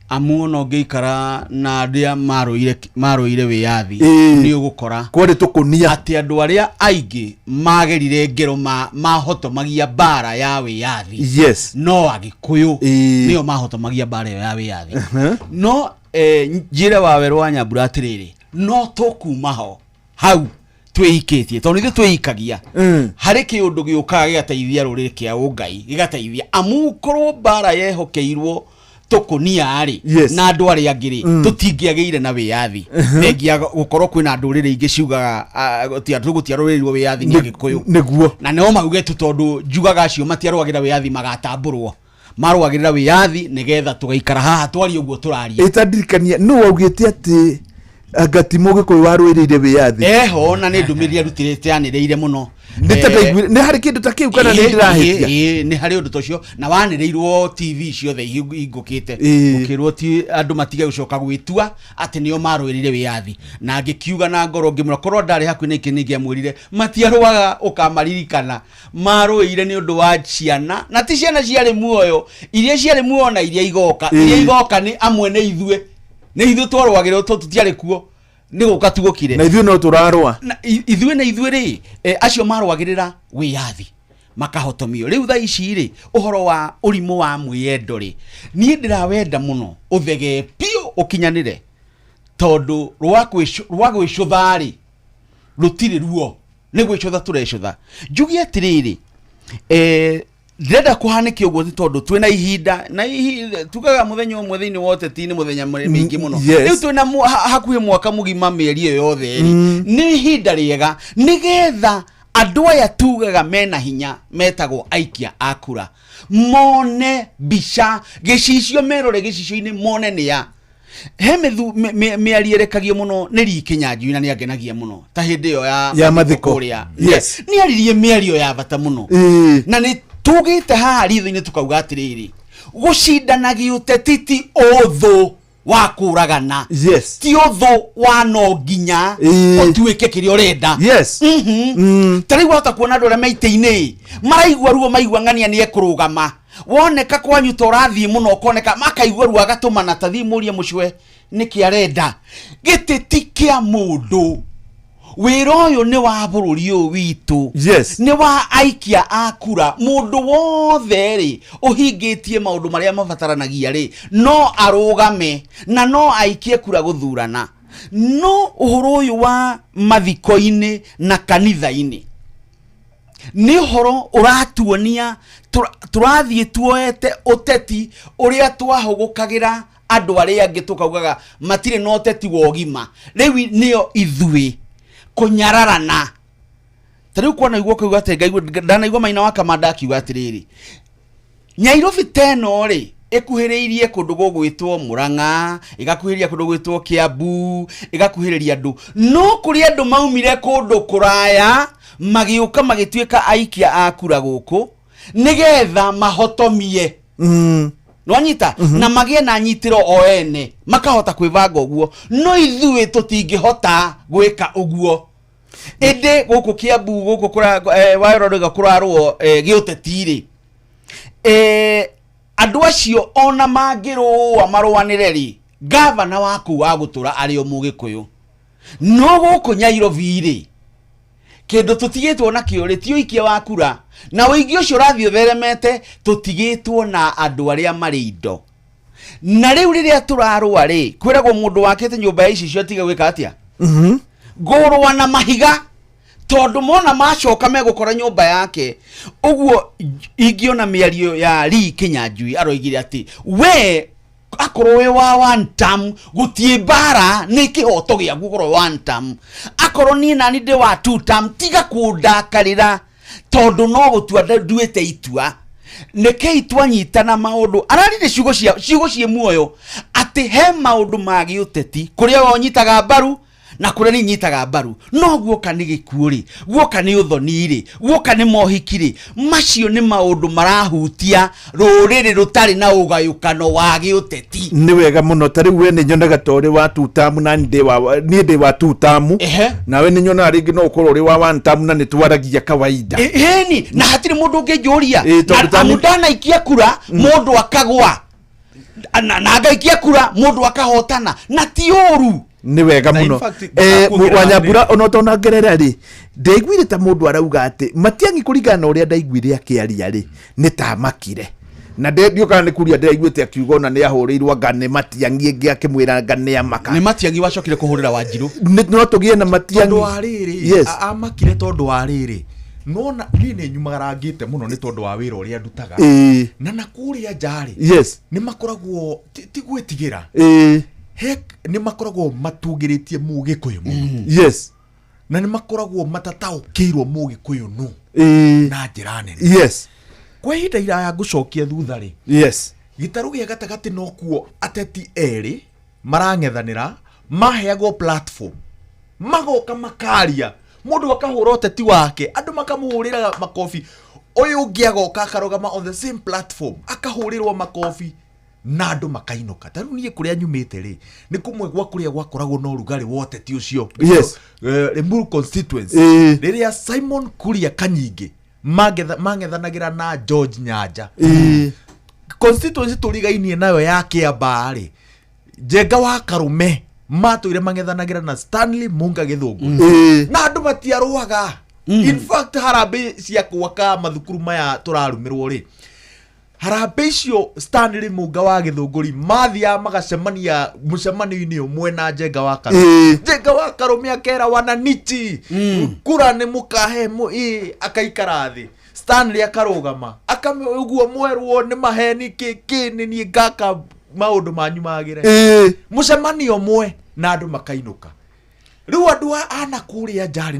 amu no ngeikara na ndia maroire wiyathi ni ugukora kwari tukunia ati andu aria aingi magerire ngero mahotomagia bara ya wiyathi no agikuyu nio mahotomagia bara ya wiyathi no njira wawe Wanyambura atiriri no tukuma ho hau twiikitie tondu ithu twikagia hari kiundu giukaga gigateithia ruriri kia ungai gigateithia amu korwo bara yehokeirwo tukunia ari na andu ari angiri tutingiageire na wiyathi nengia gukorwo kwina ndurire ingi ciugaga gutiaruririrwo wiyathi ni Gikuyu niguo na no maguge tondu njugaga acio matiarwagira wiyathi magatamburwo marwagirira wiyathi nigetha tugaikara haha twari uguo turaria itadirikania no augite ati agati Mugikuyu warwirire wiyathi na ni ndumiri arutirite anireire muno ni hari kindu ta kiu kana ni ndirahitia ni hari undu tocio na wanireirwo TV ciothe ingukite ukirwo ti andu matige gucoka gwitua ati nio marwirire wiyathi na ngikiuga na ngoro ngimura korwo ndari hakuhi na ikinigi mwirire matiarwaga ukamaririkana marwire ni undu wa ciana na ti ciana ciari muoyo iria ciari muoyo na iria igoka ni amwe ne ithuĩ twarwagĩrwo tutiarĩ kuo nĩ gũka tugũkire na ithuĩ no turarwa ithuĩ rĩ acio marwagĩrĩra wiyathi makahotomio riu thaa ici rĩ ũhoro wa ũrimũ wa mwĩyendo rĩ niĩ ndĩrawenda mũno ũthege piũ ũkinyanĩre tondu rwa gwĩcũtha rĩ rũtirĩ ruo nĩ gwĩcũtha tũrecũtha njugie atĩrĩrĩ ndenda kuhanikia uguo tondu twina ihinda na tugaga muthenya umwe thiini wa uteti ni muthenya mingi muno riu twina hakuhi mwaka mugima mieri iyo yothe ni ihinda riega nigetha andu aya tugaga mena hinya metagwo aikia akura mone bica gicicio merore gicicio-ini mone niya he miarierekagie muno ni Rikinyanjui na ni angenagia muno ta hindi iyo ya mathiko ni aririe miario ya bata muno na ni tugite haha ritho-ini tukauga atiriri gucindanagia uteti ti uthu wa kuragana ti uthu wa no nginya utuike kiria urenda tariu wahota kuona andu aria maite-ini maraigua ruo maigua ng'ania ni ekurugama woneka kwanyu ta urathii muno ukoneka makaigua ruo agatumana ta thii murie mucwe niki arenda gititi kia mundu wira uyu ni wa bururi uyu witu ni wa aikia akura mundu wothe ri uhingitie maundu maria mabataranagia ri no arugame na no aikie kura guthurana no uhoro uyu wa mathiko-ini na kanitha-ini ni horo uratuonia turathie tuoete uteti uria twahugukagira andu aria angi tukaugaga matire no uteti wa ugima riu nio ithui kunyararana tariu kuona igwo kuuga ati ndanaigwa Maina wa Kamanda akiuga atiriri Nyairobi teno ri ikuhiriirie kundu gugwitwo Murang'a igakuhiria kundu gwitwo Kiambu igakuhiriria andu no kuri andu maumire kundu kuraya magiuka magituika aikia akura guku nigetha mahotomie nwanyita na magie na nyitiro oene makahota kwivanga uguo no ithuĩ tutingihota gwika uguo ende guku Kiambu guku kura wairorega kurarwo giutetiri andu acio ona mangirwa marwanire ri gavana waku wa gutura ari o Mugikuyu no guku Nyairobi ri kindu tutigitwo na kio ri tio ikia wa kura na wigi ucio rathio theremete tutigitwo na andu aria mari indo na riu riria turarwa ri kwiragwo mundu wakite nyumba ici cio tiga gwika atia ngorwa na mahiga tondu mona macoka megukora nyumba yake uguo ingiona miario ya Lee Kinyanjui aroigire ati we akorwo we wa one term gutie bara ni kihoto gia gukorwo one term akorwo ni nani de wa two term tiga kundakarira tondu no gutua nduite itua neke itua nyitana maundu ararire ciugo cie muoyo ati he maundu magi uteti kuria wonyitaga mbaru na kuria ni nyitaga mbaru no guoka ni gikuuri guoka ni uthoniri guoka ni mohikiri macio ni maundu marahutia ruriri rutari na ugayukano wa giuteti ni wega muno tari we ni nyonaga tori wa two term na ndi wa two term na we ni nyona ringi no ukorwo ri wa one term na ni twaragia kawaida ni na hatiri mundu ungijuria na mudana ikia kura mundu akagwa na agaikia kura mundu akahotana na ti uru ni wega muno Wanyambura onotona ngerera ri ndaiguire ta mundu arauga ati matiangi kuringana uria ndaiguire akiaria ri ni ta makire na ndioka ni kuria ndaiguite akiuga ona ni ahurirwo ngane Matiangi ngi akimwira ngane amaka ni Matiangi wacokire kuhurira Wanjiru no tugie na Matiangi tondu ariri amakire tondu ariri nona ni nyumarangite muno ni tondu wa wira uria ndutaga na nakuria njari ni makoragwo tigwitigira he ni makoragwo matugiritie Mugikuyu muno na ni makoragwo matataukirwo Mugikuyu no na njira nene kwa ihinda iraya ngucokia thutha ri gitaru gia gatagati no kuo ateti eri marang'ethanira maheagwo platform magoka makaria mundu akahura uteti wake andu makamuhurira makofi uyu ungi agoka akarogama on the same platform akahurirwo makofi na andu makainuka taru nie kuria nyumite ri ni kumwe gwa kuria gwakoragwo no rugari wote ti ucio Limuru constituency riria Simon Kuria Kanyingi mang'ethanagira na George Nyanja constituency turigainie nayo ya Kiambaa ri Njenga wa Karume matuire mang'ethanagira na Stanley Munga Githungu na andu matiarwaga in fact harambe cia gwaka mathukuru maya turarumirwo ri harambe icio Stanley Munga wa Githunguri mathia magacemania mucemanio-ini umwe na Njenga wa Karume Njenga wa Karume akera wananchi kura ni mukahe akaikara thi Stanley akarugama akamuguo mwerwo ni maheni kini ni ngaka maundu manyu magire mucemanio mwe na andu makainuka riu andu ana kuria njari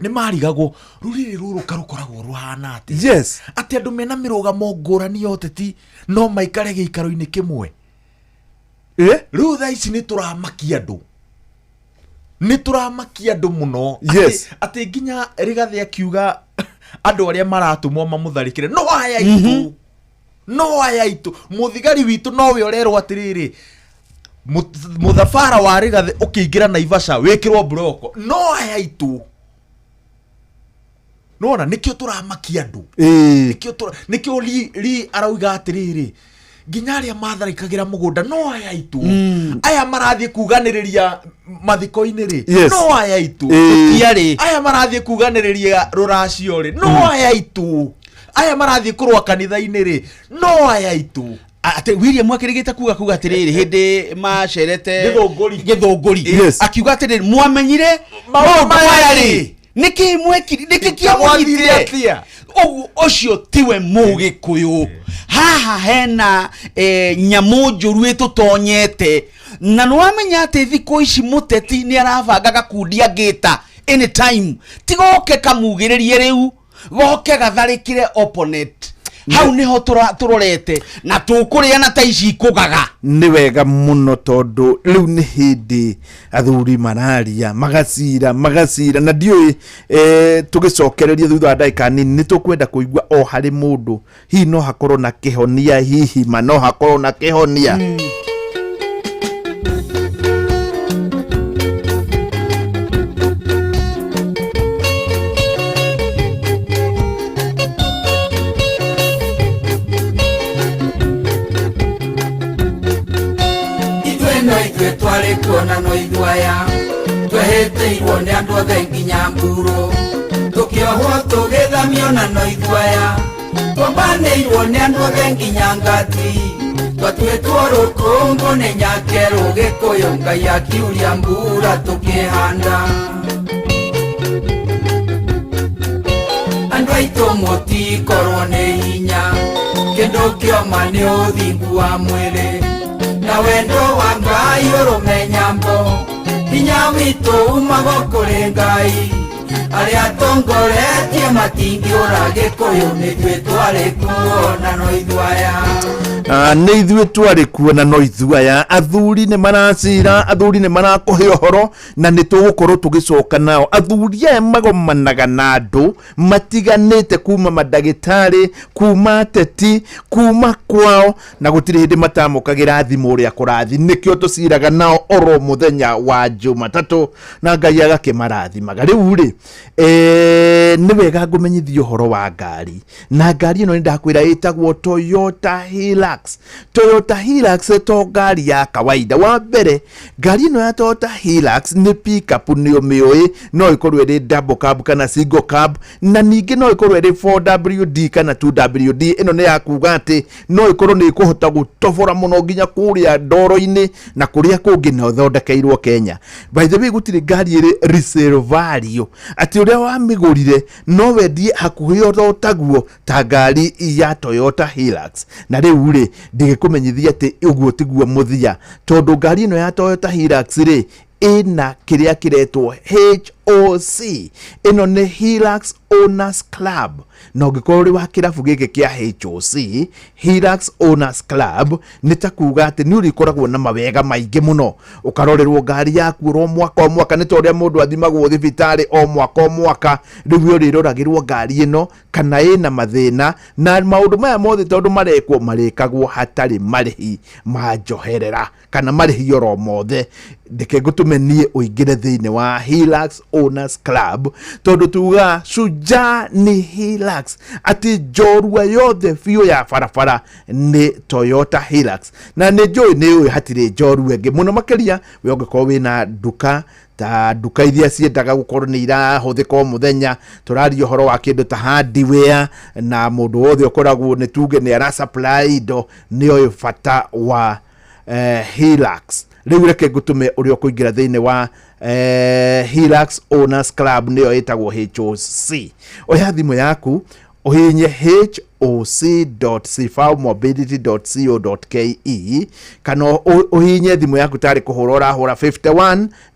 ni marigagwo ruriri ruru karukoragwo ruhana ati ati andu mena mirugamo ngurani yoteti no maikare giikaro-ini kimwe riu tha ici ni turamakia andu muno ati nginya Rigathi akiuga andu aria maratumwo mamutharikire no aya itu muthigari witu no we orerwo atiriri muthabara wa Rigathi ukiingira Naivasha wikirwo broko no aya itu nona nikio turamakia andu nikio li arauga atiriri nginya aria matharikagira mugunda no aya itu aya marathie kuganiriria mathiko-ini ri no aya itu aya marathie kuganiriria ruracio ri no aya itu aya marathie kurwa kanitha-ini ri no aya itu ate William Mwakirigita kuga atiriri hindi macerete githunguri akiuga atiriri mwamenyire maundu mayari niki mwekiri niki kiamwithire ucio tiwe Mugikuyu haha hena nyamu njuru itutonyete na nwamenya ati thiko ici muteti ni arabanga gakundia ngita anytime tigoke kamugiririe riu goke gatharikire opponent hau niho turorete na tukuria na taici kugaga ni wega muno tondu riu ni hindi athuri mararia magacira na ndioi tugicokereria thutha wa ndagika nini ni tukwenda kuigua o hari mundu hi no hakorwo na kihonia hihi ma no hakorwo na kihonia kuona no iguaya twehete iwone andu othe nginya mburo tukiohwo tugithamio na no iguaya twambane iwone andu othe nginya ngati twatuĩtwo rũkũngũ nĩ nyakerũ gĩkũyũ Ngai akiuria mbura tukĩhanda andũ aitũ mũtikorwo nĩ hinya kĩndũ kĩoma nĩ ũthingu wa mwĩrĩ na wendo wa Ngai urumenya mbo hinya witũ umago kũrĩ Ngai arĩa tongoretie matingĩũra Gĩkũyũ nĩthuĩ twarĩ kuo na no ithwaya nĩ ithuĩ twarĩ kuo na no ithwaya athuri nĩ maracira athuri nĩ marakũhe ũhoro na nĩ tũgũkorwo tũgĩcoka nao athuri aya magomanaga na andũ matiganĩte kuma mandagĩtarĩ kuma ateti kuma kwao na gũtirĩ hĩndĩ matamũkagĩra thimũ ũrĩa kũrathi nĩkĩo tũciraga nao oro mũthenya wa Jumatatũ na Ngai agakĩmarathimaga rĩu rĩ nĩ wega ngũmenyithia ũhoro wa ngari na ngari ĩno nĩ ndakwĩra ĩtagwo Toyota Hilux. Toyota Hilux to ngari ya kawaida wa mbere ngari ĩno ya Toyota Hilux nĩ pickup nĩ ũmĩũĩ no ĩkorwo ĩrĩ double cab kana single cab na ningĩ no ĩkorwo ĩrĩ 4WD kana 2WD ĩno nĩ ya kuga atĩ no ĩkorwo nĩ ĩkũhota gũtobora mũno nginya kũrĩa ndoro-inĩ na kũrĩa kũngĩ no thondekeirwo Kenya. By the way gũtirĩ ngari ĩrĩ resale value atĩ ũrĩa wamĩgũrire no wendie hakuhĩ o taguo ta ngari ya Toyota Hilux na rĩu rĩ ndigĩkũmenyithia atĩ ũguo tiguo mũthia tondũ ngari ĩno ya Toyota Hilux rĩ ĩna kĩrĩa kĩretwo HOC ĩno nĩ Hilux Owners Club na ũngĩkorwo ũrĩ wa kĩrabu gĩkĩ kĩa HOC Hilux Owners Club nĩ ta kuga atĩ nĩ ũrĩkoragwo na mawega maingĩ mũno ũkarorerwo ngari yaku ro mwaka o mwaka nĩ ta ũrĩa mũndũ athimagwo thibitarĩ o mwaka rĩu ũrĩroragĩrwo ngari ĩno kana ĩna mathĩna na maũndũ maya mothe tondũ marĩkagwo hatarĩ marĩhi ma njoherera kana marĩhi oro mothe ndeke ngũtũme niĩ ũingĩre thĩinĩ wa Hilux Owners Club tondũ tuga shujaa ni Hilux ati njorua yothe biũ ya barabara ni Toyota Hilux na nĩ njũĩ nĩ ũĩ hatirĩ njorua ĩngĩ mũno makĩria we ũngĩkorwo wĩna nduka ta nduka iria ciendaga gũkorwo nĩ irahũthĩka o mũthenya tũraria ũhoro wa kĩndũ ta hardware na mũndũ wothe ũkoragwo nĩ tuge nĩ ara supply indo nĩ oĩ bata wa Hilux rĩu reke ngũtũme ũrĩa ũkũingĩra thĩinĩ wa Hilux Owners Club nĩyo ĩtagwo HOC oya thimũ yaku uhinye hoc.sifaumobility.co.ke kana uhinye thimũ yaku tarĩ kũhũra ũrahũra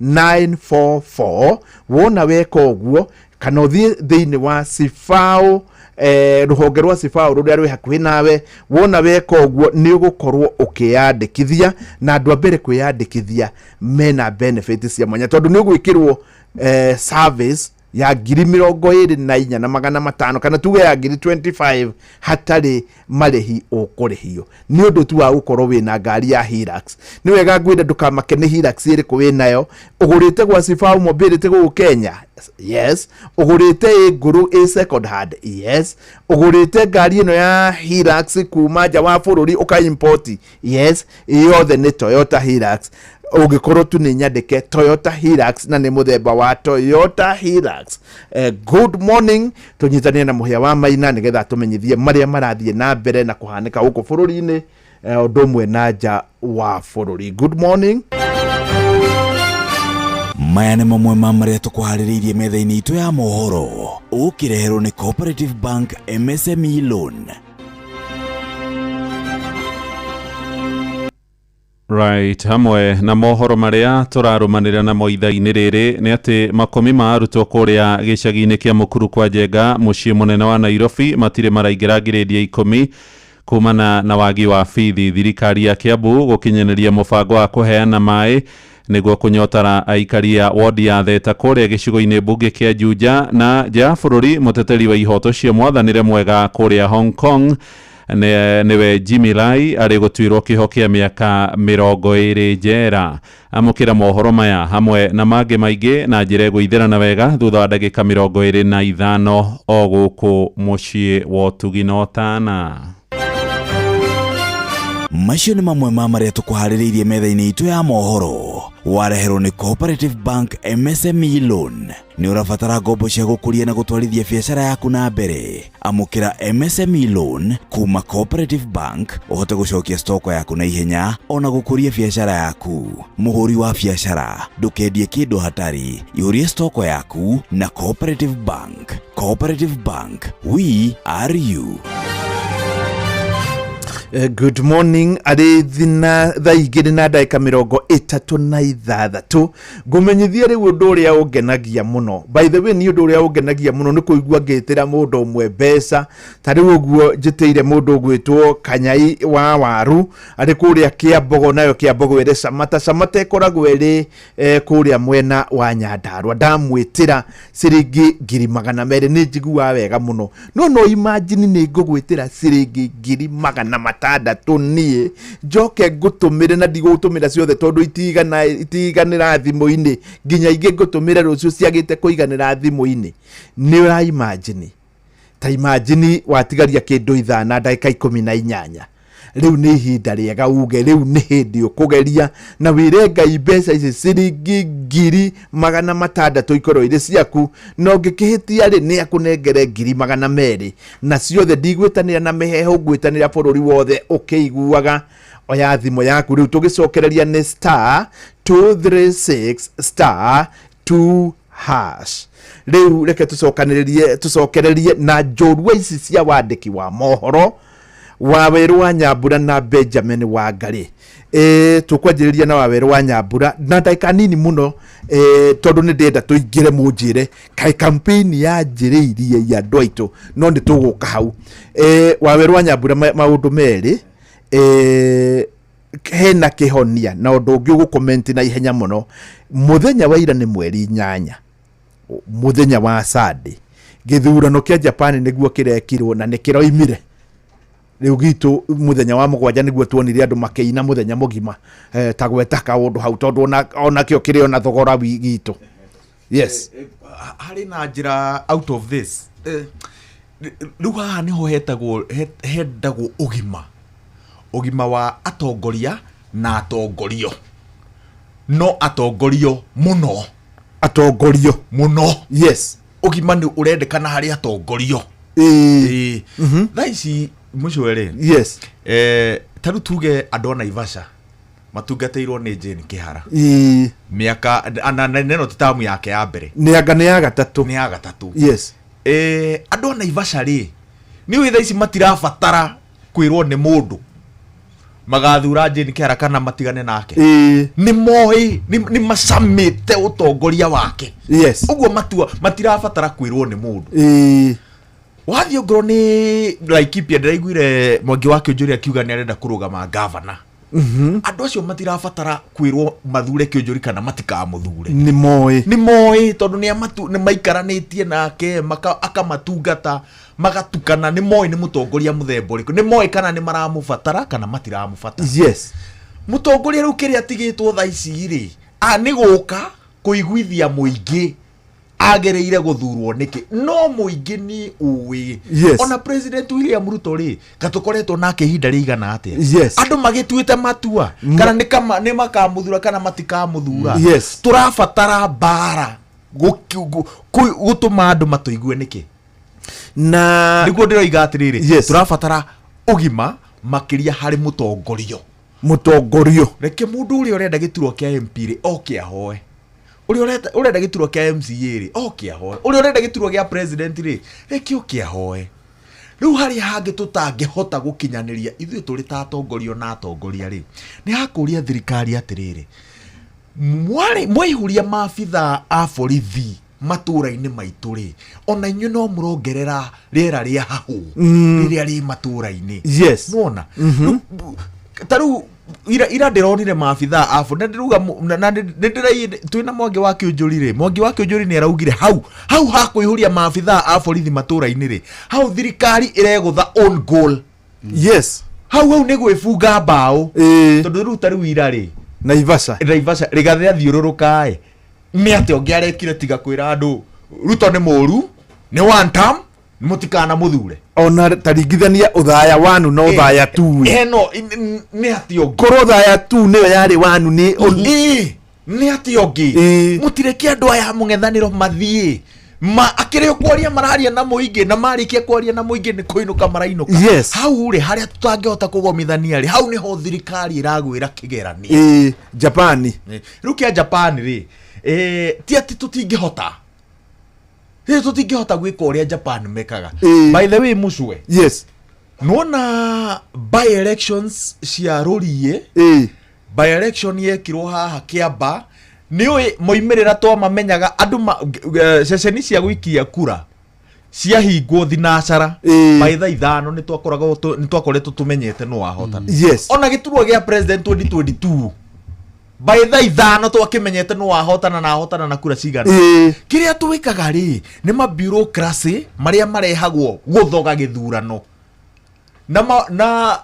51944 wona weka ũguo kana ũthiĩ thĩinĩ wa Sifau rũhonge rwa Sifau rũrĩa rwĩ hakuhĩ nawe wona weka ũguo nĩ ũgũkorwo ũkĩyandĩkithia na andũ a mbere kwĩyandĩkithia mena benefits cia mwanya tondũ nĩ ũgwĩkĩrwo service ya 24,500 kana tuge ya 25 hatarĩ marĩhi ũkũrĩhio nĩ ũndũ tu wa gũkorwo wĩna ngari ya Hilux nĩ wega ngwĩnda ndũkamake nĩ Hilux ĩrĩkũ wĩnayo ũgũrĩte gwa Sifau Mobility gũkũ Kenya yes ũgũrĩte ngũrũ second hand yes ũgũrĩte ngari ĩno ya Hilux kuma nja wa bũrũri ũka-import yes yothe nĩ Toyota Hilux ũngĩkorwo tu nĩ nyandĩke Toyota Hilux na nĩ mũthemba wa Toyota Hilux. Good morning tũnyitanĩre na mũhĩa wa Maina nĩgetha tũmenyithie marĩa marathiĩ na mbere na kũhanĩka gũkũ bũrũri-inĩ Odomwe na nja wa bũrũri. Good morning. Maya nĩ mamwe ma marĩa tũkũharĩrĩirie metha-inĩ itũ ya mohoro ũkĩreherwo nĩ Cooperative Bank MSME Loan. Right, hamwe na mohoro marĩa tũrarũmanĩrĩra na ithaa-inĩ rĩrĩ nĩ atĩ makumi ma arutwo kũrĩa gĩcagi-inĩ kĩa Mũkuru kwa Njenga mũciĩ mũnene wa Nairobi matirĩ maraingĩra ngirĩndi ya 10 kumana na wagi wa bithi. Thirikari ya Kiambu gũkinyanĩria mũbango wa kũheana maĩ nĩguo kũnyotara aikari a wodi ya Theta kũrĩa gĩcigo-inĩ mbunge kĩa Juja. Na nja ya bũrũri mũteteri wa ihoto cia mwathanĩre mwega kũrĩa Hong Kong niwe Jimmy Lai arĩ gũtuĩrwo kĩoho kĩa mĩaka 20 njera. Amũkĩra mohoro maya hamwe na mangĩ maingĩ na njĩra ĩgũithĩrana wega thutha wa ndagĩka 25 o gũkũ mũciĩ wa Ũtugi na Ũtana. Macio nĩ mamwe ma marĩa tũkũharĩrĩirie metha-inĩ itũ ya mohoro wareherwo nĩ Cooperative Bank MSME Loan. Nĩ ũrabatara ngombo cia gũkũria na gũtwarithia biacara yaku na mbere. Amũkĩra MSME Loan kuma Cooperative Bank ũhote gũcokia stoko yaku na ihenya ona gũkũria biacara yaku. Mũhũri wa biacara ndũkendie kĩndũ hatari, ihũrie stoko yaku na Cooperative Bank. Cooperative Bank, we are you. Good morning. Arĩ thina thaa 2:36 ngũmenyithia rĩu ũndũ ũrĩa ũngenagia mũno. By the way, nĩ ũndũ ũrĩa ũngenagia mũno nĩ kũigua ngĩtĩra mũndũ ũmwe mbeca. Ta rĩu ũguo njĩtĩire mũndũ ũgwĩtwo Kanyai wa Waru arĩ kũrĩa Kĩambogo, nayo Kĩambogo ĩrĩ Samata ĩkoragwo ĩrĩ kũrĩa mwena wa Nyandarua. Ndamwĩtĩra ciringi 200 nĩ njiguaga wega mũno. No imagine nĩ ngũgwĩtĩra ciringi 600 niĩ njoke ngũtũmĩre na ndigũtũmĩra ciothe tondũ itiganĩra thimũ-inĩ nginya ingĩ ngũtũmĩre rũciũ ciagĩte kũiganĩra thimũ-inĩ. Nĩ ũra imagine, ta imagine watigaria kĩndũ 5 na ndagĩka 18. Rĩu nĩ ihinda rĩega uge rĩu nĩ hĩndĩ ũkũgeria na wĩre Ngai mbeca ici ciringi 600 ikorwo irĩ ciaku, no ngĩkĩhĩtia rĩ nĩ akũnengere 200 na ciothe ndigwĩtanĩra na mĩheho, ngwĩtanĩra bũrũri wothe ũkĩiguaga. Oya thimũ yaku rĩu tũgĩcokereria nĩ *236*2#. Rĩu reke tũcokererie na njorua ici cia wandĩki wa mohoro Waweru wa Nyambura na Benjamin Wangari. Tukwanjĩrĩria na Waweru wa Nyambura na ndagĩka nini mũno tondũ nĩ ndenda tũingĩre mũnjĩre kaĩ campaign yanjĩrĩirie ya andũ aitũ, no nĩ tũgũka hau. Waweru wa Nyambura maũndũ merĩ, hena kĩhonia na ũndũ ũngĩ ũgũkomenti na ihenya mũno. Mũthenya wa ira nĩ mweri 8, mũthenya wa Sunday, gĩthurano kĩa Japan nĩguo kĩrekirwo na nĩ kĩroimire. Rĩu gitu mũthenya wa 7 nĩguo tuonire andũ makĩina mũthenya mũgima ta gwetaka ũndũ hau tondũ ona kĩo kĩrĩ ona thogora wigitũ. Yes, harĩ na njĩra out of this. Rĩu haha nĩho hendagwo ũgima wa atongoria na atongorio, no atongorio mũno. Yes, ũgima nĩ ũrendekana harĩ atongorio. Thaa ici Mushwere. Yes. Taru tuge andũ a Naivasha matungatĩirwo nĩ Jane Kĩhara. Mĩaka neno ti tamu yake ya mbere. Nĩ ya gatatũ. Yes. Andũ a Naivasha rĩ nĩ wĩ thaa ici matirabatara kwĩrwo nĩ mũndũ magathura Jane Kĩhara kana matigane nake. Nĩ moĩ nĩ macamĩte ũtongoria wake. Yes. Ũguo matirabatara kwĩrwo nĩ mũndũ. Wathi ongoro ni Laikipia ndiraiguire Mwangi wa Kĩũnjũri akiuga nĩ arenda kũrũgama governor. Andũ acio matirabatara kwĩrwo mathure Kĩũnjũri kana matikamũthure. Nĩ moĩ tondũ nĩ maikaranĩtie nake akamatungata magatukana. Nĩ moĩ nĩ mũtongoria mũthemba ũrĩkũ, nĩ moĩ kana nĩ maramũbatara kana matiramũbatara. Yes. Mũtongoria rĩu kĩrĩa atigĩtwo thaa ici rĩ nĩ gũka kũiguithia mũingĩ agereire guthurwo niki, no mũingĩ nĩ ũĩ. Yes. Ona President William Ruto rĩ gatukoretwo nake ihinda rĩigana atĩa. Yes. Andũ magĩtuĩte matua kana nĩ makamũthura kana matikamũthura. Yes. Tũrabatara bara gũtũma andũ matũigue niki. Na nĩguo ndĩroiga atĩrĩrĩ, tũrabatara ũgima makiria hari mutongorio reke mundu uri urenda giturwa kia MP ri oke ahoe uri urenda giturwa kia MCA ri oke ahoe uri urenda giturwa kia president ri reke oke ahoe riu hari hangi tutangihota gukinyaniria ithuĩ turi ta atongorio na atongoria ri ni hakuria thirikari atiriri mwaihuria maabitha a borithi matura-ini maitu ri ona inyu no murongerera riera ria hahu riria ri matura-ini nona taru ira ndironire maabitha a borithi ndiruga na ndirai twina Mwangi wa Kĩũnjũri ri Mwangi wa Kĩũnjũri ni araugire hau hakuihuria maabitha a borithi matura-ini ri hau thirikari iregutha own goal hau ni gwĩbunga mbaũ tondu riu taru ira ri Naivasha Rigathi athiũrũrũka nĩ atĩ onge arekire tiga kwĩra andũ Ruto nĩ mũru nĩ one term mutikana muthure ona taringithania uthaya wanu no uthaya tu no nĩ atĩ onge korwo uthaya tu nĩyo yarĩ wanu nĩ atĩ onge mutireke andũ aya mũng'ethanĩro mathiĩ akĩrĩ kwaria mararia na mũingĩ na marĩkia kwaria na mũingĩ nĩ kũinũka marainũka hau rĩ harĩa tutangĩhota kũgomithania rĩ hau nĩho thirikari ĩragwĩra kĩgeranio Japan rĩu kĩa Japan rĩ ti atĩ tũtingĩhota gwĩka ũrĩa Japan mekaga by the way Mucwe nona by elections cia Rũriĩ by election yekirwo haha Kĩamba niwe moimerera to mamenyaga andu ceceni cia gwikia kura cia hingwo thinacara maitha ithano ni twakoretwo tumenyete no wahotana ona giturwo gia president 2022 baitha ithano twakimenyete no wahotana na kura cigana kiria twikaga ri ni ma bureaucracy maria marehagwo guthoga githurano na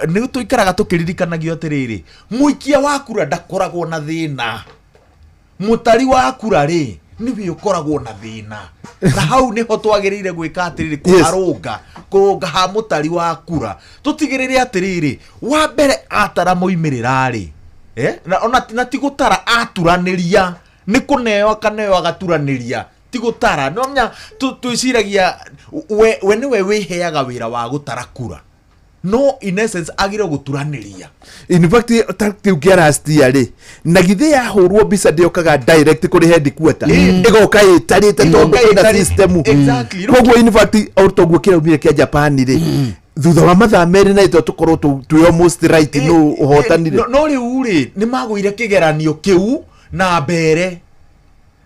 nĩ tũikaraga tũkĩririkanagio atĩrĩrĩ mũikia wa kura ndakoragwo na thĩna mũtari wa kura rĩ nĩwe ũkoragwo na thĩna na hau nĩho twagĩrĩire gwĩka atĩrĩrĩ kũrũnga ha mũtari wa kura tũtigĩrĩre atĩrĩrĩ wa mbere atara moimĩrĩra rĩ na ti gũtara aturanĩria nĩ kũneo akaneo agaturanĩria ti gũtara no twĩciragia we nĩwe wĩheaga wĩra wa gũtara kura no in essence agire guturaniria in fact tactic ya rastia ri na githe ya hurwo bisa ndiokaga direct kuri headquarter igoka itarite tonga ina system koguo in fact autoguo kira umire kia Japan ri thutha wa mathaa meri na ito tukorwo tu almost right no uhotanire no riu ri ni magwire kigeranio kiu na mbere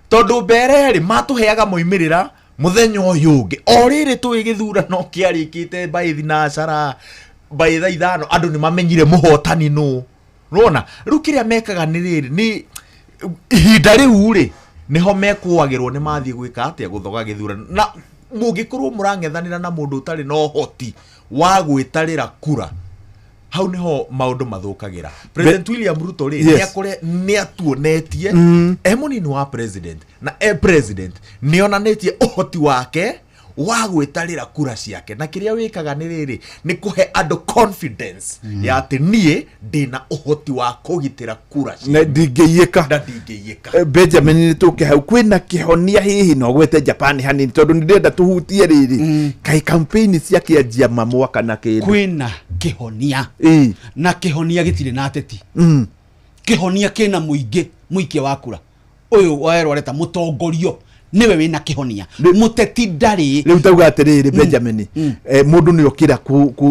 tondu mbere ri matuheaga moimirira muthenya uyu ungi oriri twi githurano kiarikite by thinacara by tha ithano andu ni mamenyire muhotani no rona riu kiria mekaga ni riri ni ihinda riu ri niho mekwagirwo ni mathie gwika atia guthoga githurano na mungikorwo murang'ethanira na mundu utari no hoti wa gwitarira kura hau niho maundu mathukagira President William Ruto ri ni atuonetie munini wa president na president nionanetie uhoti wake wa gwitarira kura ciake na kiria wikaga ni riri ni kuhe andu confidence ya ati nie ndina uhoti wa kugitira kura na ndingiyika Benjamin ni tuke hau kwina kihonia hihi no gwete Japan hani tondu ndenda tuhutie riri kai campaign cia kianjia mwaka na kindu kwina kihonia na kihonia gitire na ateti kihonia kina muikia wa kura uyu waerwo areta mutongorio niwe wina kihonia muteti ndari riu tauga atiriri Benjamin mundu ni okira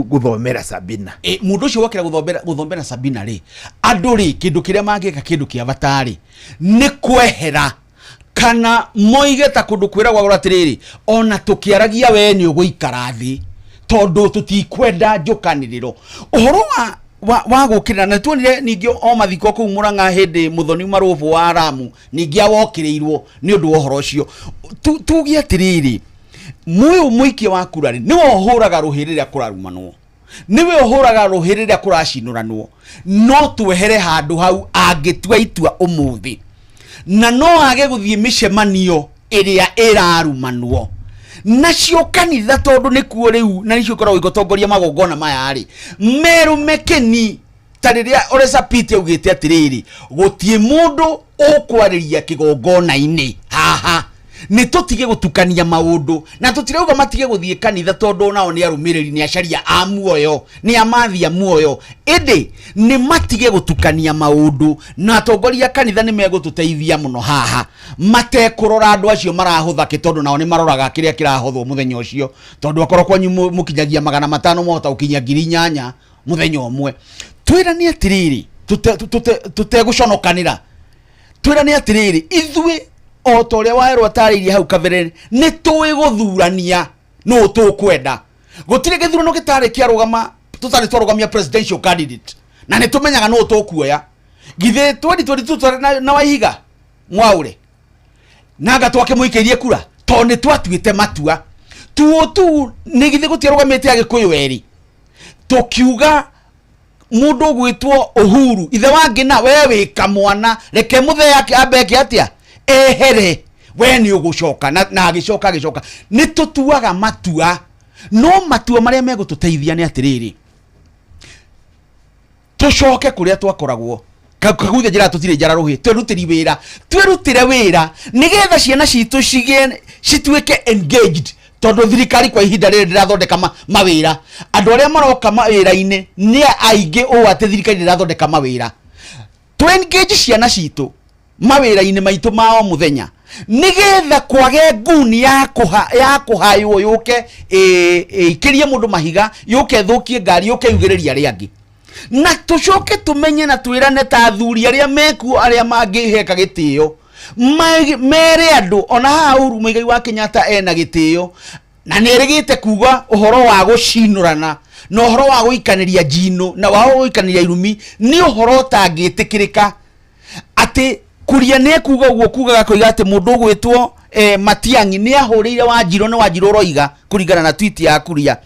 guthomera Sabina mundu ucio wakira guthomera Sabina ri andu ri kindu kiria mangika kindu kia vatari ni kwehera kana moigeta kundu kwiragwa gura atiriri ona tukiaragia we ni uguikara thi tondu tutikwenda njukaniriro uhoro wa gukira na tuonire ningio o mathiko ku Murang'a hindi muthoni maruvu wa Ramu ningia wokirirwo ni undu wa uhoro ucio tugia tiriri muyo muikia wa kurari ni wohuraga ruhiriria kurarumanwo niwe ohuraga ruhiriria kurashinuranwo no twehere handu hau angitua itua umuthi na no age guthie mishemanio iria irarumanwo nacio kanitha tondu ni kuo riu na nicio korwo igotongoria magongona maya ri meru mekeni tariria oresa pite ugite atiriri gutie mundu ukwariria kigongona-ini haha ni tutige gutukania maundu na tutirauga matige guthie kanitha tondu nao ni arumiriri ni acaria a muoyo ni amathia muoyo indi ni matige gutukania maundu na atongoria kanitha ni megututeithia muno haha mate kurora andu acio marahutha kitondu nao ni maroraga kiria kirahuthwo muthenya ucio tondu akorwo kwanyu mukinyagia 500 mohota ukinya 8,000 muthenya umwe twira ni atiriri tuteguconokanira twira ni atiriri ithui o toria waerwo ataririe hau kabere ni tuwi guthurania no tukwenda gutire githurano gitari kiarugama tutari twarugamia presidential candidate na ni tumenyaga no tukuoya githe 2022 na waihiga mwaure naga twake muikirie kura to ni twatuite matua tu ni githe gutiarugamite agikuyu eri tukiuga mundu gwitwo Uhuru ithe wangi na wewe kamwana reke muthe yake abeke atia ehere we ni ugucoka na agicoka ni tutuaga matua no matua maria megututeithia ni atiriri tucoke kuria twakoragwo kaguthe njira tutire njara ruhi twerutire wira nigetha ciana citu cituike engaged tondu thirikari kwa ihinda riri ndirathondeka mawira andu aria maroka mawira-ini ni aingi o ati thirikari ndirathondeka mawira to engage ciana citu mawira-ini maitu mao muthenya nigetha kwage nguni ya kuhaywo yuke ikirie mundu mahiga yuke thukie ngari yuke yugiriria ria angi na tucoke tumenye na twirane ta athuri aria meku aria mangiheka gitio mere andu ona hauru muigai wa Kenyatta ena gitio na nerigite kuga uhoro wa gucinurana na uhoro wa guikaniria jino na wa guikaniria irumi ni uhoro tangitikirika ati kuria ne kuga uguo kugaga koiga ati mundu gwitwo Matiang'i ni ahurire Wanjiru na Wanjiru roiga kurigana na tweet ya kuria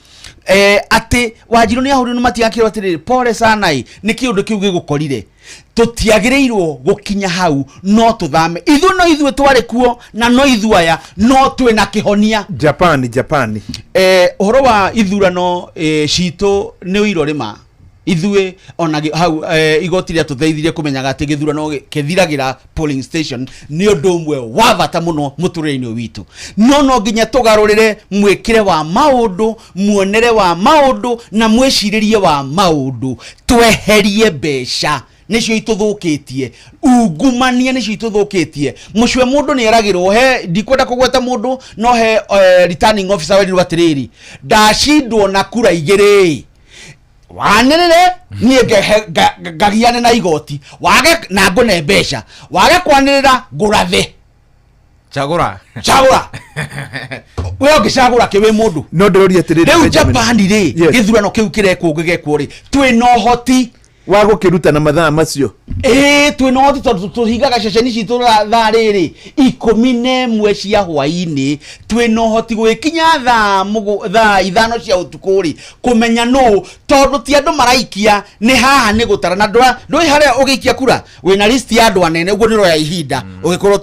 ati Wanjiru ni ahurire Matiang'i kirotire pole sana ni kiundu kiu gigukorire tutiagireirwo gukinya hau no tuthame ithuĩ twari kuo na no ithuaya no twe na kihonia Japan uhoro wa ithurano citu ni uirorima ithuĩ ona hau igoti ria tutheithirie kumenyaga ati githurano kithiragira polling station ni undu umwe wa bata muno muturire-ini witu no nginya tugarurire mwikire wa maundu muonere wa maundu na mwiciririe wa maundu tweherie mbeca nicio ituthukitie ungumania nicio ituthukitie mucwe mundu ni eragirwo he ndikwenda kugweta mundu no he returning officer weri watiriri ndacindwo na kura igiri wanirire nie ngagiane na igoti wage na ngone mbeca wage kwanirira ngurathe chagura we ungicagura kiwe mundu no ndorori atiriri riu Japan ri githurano kiu kirekwo gigekwo ri twi no hoti wa gukiruta na mathaa macio twi no hoti tondu tuhingaga ceceni citu thaa riri 11 cia hwaini twi no hoti gwikinya thaa 5 cia utukuri kumenya no tondu ti andu maraikia ni haha ni gutara na ndoi haria ugiikia kura wina list ya andu anene uguo ni roya ihinda ugikorwo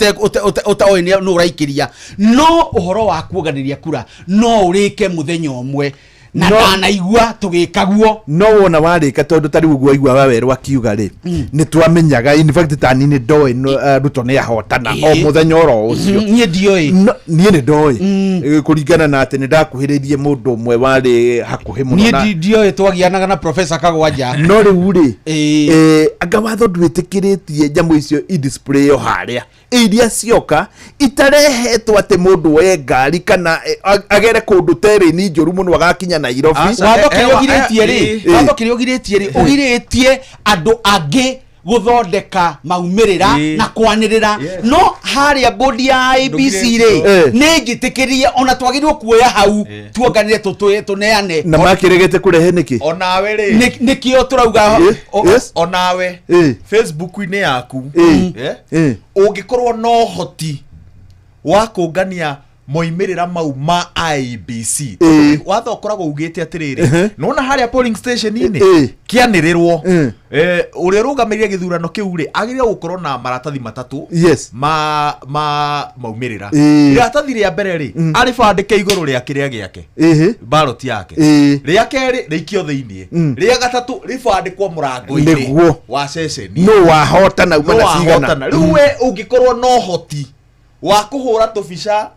utaoi ni uraikiria no uhoro wa kuoganiria kura no urike muthenya umwe na naigua tugikaguo no wona warika tondu tari uguo igua wawerwa kiuga ri ni twamenyaga in fact tani ni ndoi ruto ni ahotana o muthenya oro ucio nie ndioi nie ni ndoi kuringana na ati ni ndakuhiririe mundu umwe wari hakuhi muno nie ndioi twagianaga na professor Kagwanja no riu ri anga watho ndwitikiritie njamu icio i display o haria iria cioka itarehetwo ati mundu we ngari kana agere kundu tereni njuru muno agakinya Nairobi watho kiriogiritie ri ugiritie andu angi guthondeka maumirira na kwanirira no haria bodi ya IBC ri ni ngitikirie ona twagirirwo kuoya hau tuonganire tuneane na makiregete kurehe niki onawe ri nikio turauga onawe Facebook-ini yaku ungikorwo no hoti wa kungania moimirira mau ma IBC watho ukoragwo ugite atiriri nona haria polling station ini kianirirwo uri rugamiriria githurano kiu ri agiria gukorwo na maratathi matatu maumirira iratathi ria mbere ri ari bandike iguru ria kiria giake ballot yake ria keri rikio thiini ria gatatu ribandikwo murango-ini wa session no wahota na umana cigana riu we ungikorwo no hoti wa kuhura tubica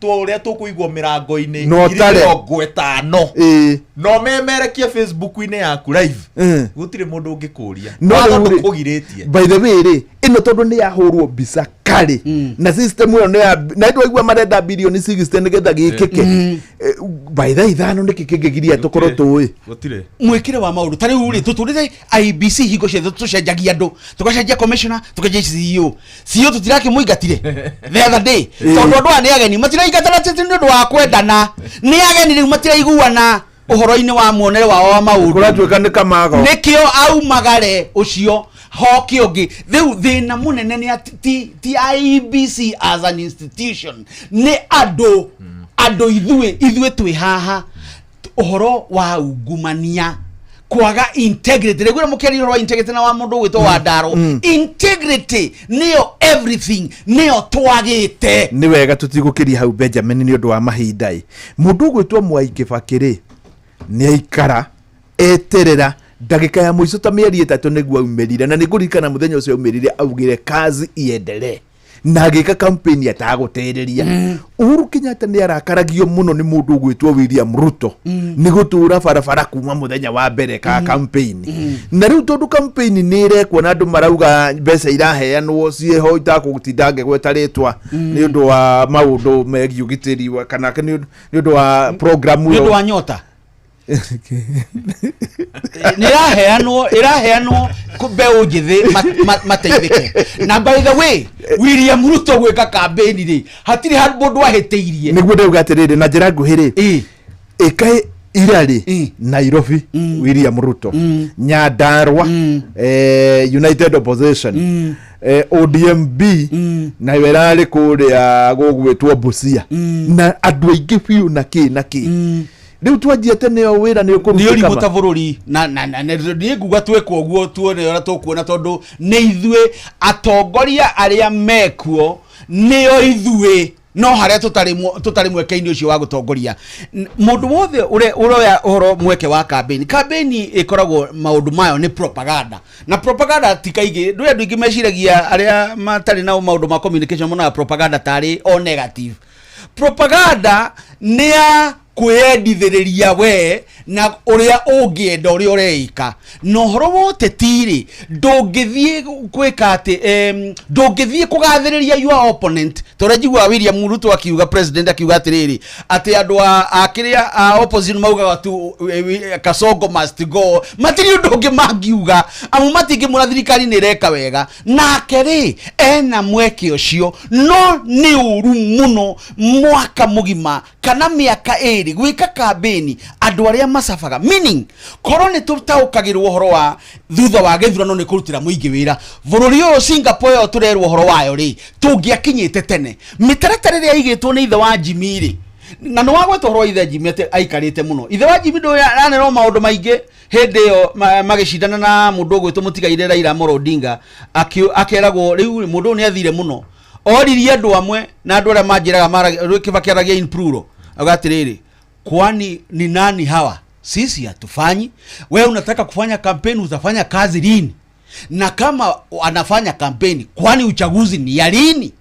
tũrĩa tũkũigwo mĩrango-inĩ No tare. 50 no memerekie Facebook-inĩ yaku live gũtirĩ mũndũ ũngĩkũria no kũgirĩtie. By the way rĩ ĩno tondũ nĩ yahũrwo mbica kare na system ĩyo nĩ na ndio igua marenda bilioni 60 nĩgetha gĩkĩke by the ithano nĩ kĩkĩgiria tũkorwo tũĩ gũtirĩ mwĩkĩre wa maũndũ tarĩ urĩ tũtũrĩre IBC hingo ciothe tũcenjagia andũ tũgacenjia commissioner tũgacenjia CEO tũtirakĩmũingatire the other day tondũ andũ aya nĩ ageni matiraingatana tĩtĩ nĩ ũndũ wa kwendana nĩ ageni rĩu matiraiguana ũhoro-inĩ wa muonere wao wa maũndũ kũratuĩka nĩ kamago nĩkĩo aumagare ũcio hoki ũngĩ rĩu thĩna mũnene nĩ ti IBC as an institution nĩ andũ ithuĩ twĩ haha ũhoro wa ungumania kwaga integrity rĩgũra mũkĩari ũhoro wa integrity na wa mũndũ gwĩtwo wa ndaro integrity nĩyo everything nĩyo twagĩte nĩ wega tũtigũkĩria hau Benjamin nĩ ũndũ wa mahinda mũndũ gwĩtwo Mwai Kĩbakĩ rĩ nĩ aikara eterera ndagĩka ya mũico ta mĩeri 3 nĩguo aumĩrire na nĩngũririkana mũthenya ũcio aumĩrire augire kazi iendelee na agĩka campaign atagũtereria Uhuru Kenyatta nĩ arakaragio mũno nĩ mũndũ gwĩtwo William Ruto nĩ gũtũra barabara kuma mũthenya wa mbere ka campaign na rĩu tondũ campaign nĩ irekwo na andũ marauga mbeca iraheanwo ciĩho itakũgũtinda ngegweta rĩtwa nĩ ũndũ wa maũndũ megiĩ ũgitĩri kana nĩ ũndũ wa program nĩ ũndũ wa nyota iraheanwo mbeũ njĩthĩ mateithĩke na by the way William Ruto gwĩka campaign rĩ hatirĩ handũ ahĩtĩirie nĩguo ndauga atĩrĩrĩ na njĩra nguhĩ rĩ ĩka irarĩ Nairobi William Ruto Nyandarua United Opposition ODMB na ĩrarĩ kũrĩa gũgwĩtwo Busia na andũ aingĩ biũ na kĩ rĩu twanjia tene o wĩra nĩ ũkũruta kama nĩ ũrimũ ta bũrũri na nĩ nguga twĩkwo ũguo tuone ũrĩa tũkuona tondũ nĩ ithuĩ atongoria arĩa mekuo nĩo ithuĩ no harĩa tũtarĩ mweke-inĩ ũcio wa gũtongoria mũndũ wothe ũroya ũhoro mweke wa campaign ĩkoragwo maũndũ mayo nĩ propaganda na propaganda ti kaingĩ andũ aingĩ meciragia arĩa matarĩ na maũndũ ma communication monaga propaganda tarĩ o negative propaganda nĩ ya kwendithĩrĩria we na ũrĩa ũngĩenda ũrĩa ũreika no horo wote tirĩ ndũngĩthiĩ gwĩka atĩ ndũngĩthiĩ kũgathĩrĩria your opponent tondũ njigua William Ruto akiuga president akiuga atĩrĩrĩ atĩ andũ a opposition maugaga tu Kasongo must go matirĩ ũndũ ũngĩ mangiuga amu matingĩmwĩra thirikari nĩ ĩreka wega nake rĩ ena mweke ũcio no nĩ ũru mũno mwaka mũgima kana mĩaka ĩrĩ gwĩka campaign andũ arĩa macabaga meaning korwo nĩ tũtaũkagĩrwo ũhoro wa thutha wa gĩthurano nĩ kũrutĩra mũingĩ wĩra bũrũri ũyũ Singapore yo tũrerwo ũhoro wayo rĩ tũngĩakinyĩte tene mĩtaratara ĩrĩa ĩigĩtwo nĩ ithe wa Jimmy rĩ na nĩ wagweta ũhoro wa ithe Jimmy aikarĩte mũno ithe wa Jimmy ndũ aranĩrwo maũndũ maingĩ hĩndĩ ĩyo magĩcindana na mũndũ ũgwĩtwo mũtigaire Raila Amolo Odinga akeragwo rĩu mũndũ nĩ athire mũno oririe andũ amwe na andũ arĩa manjĩraga Kĩbakĩ aragia in plural agatirĩrĩ kwani ni nani hawa sisi hatufanyi wewe unataka kufanya kampeni utafanya kazi lini na kama anafanya kampeni kwani uchaguzi ni ya lini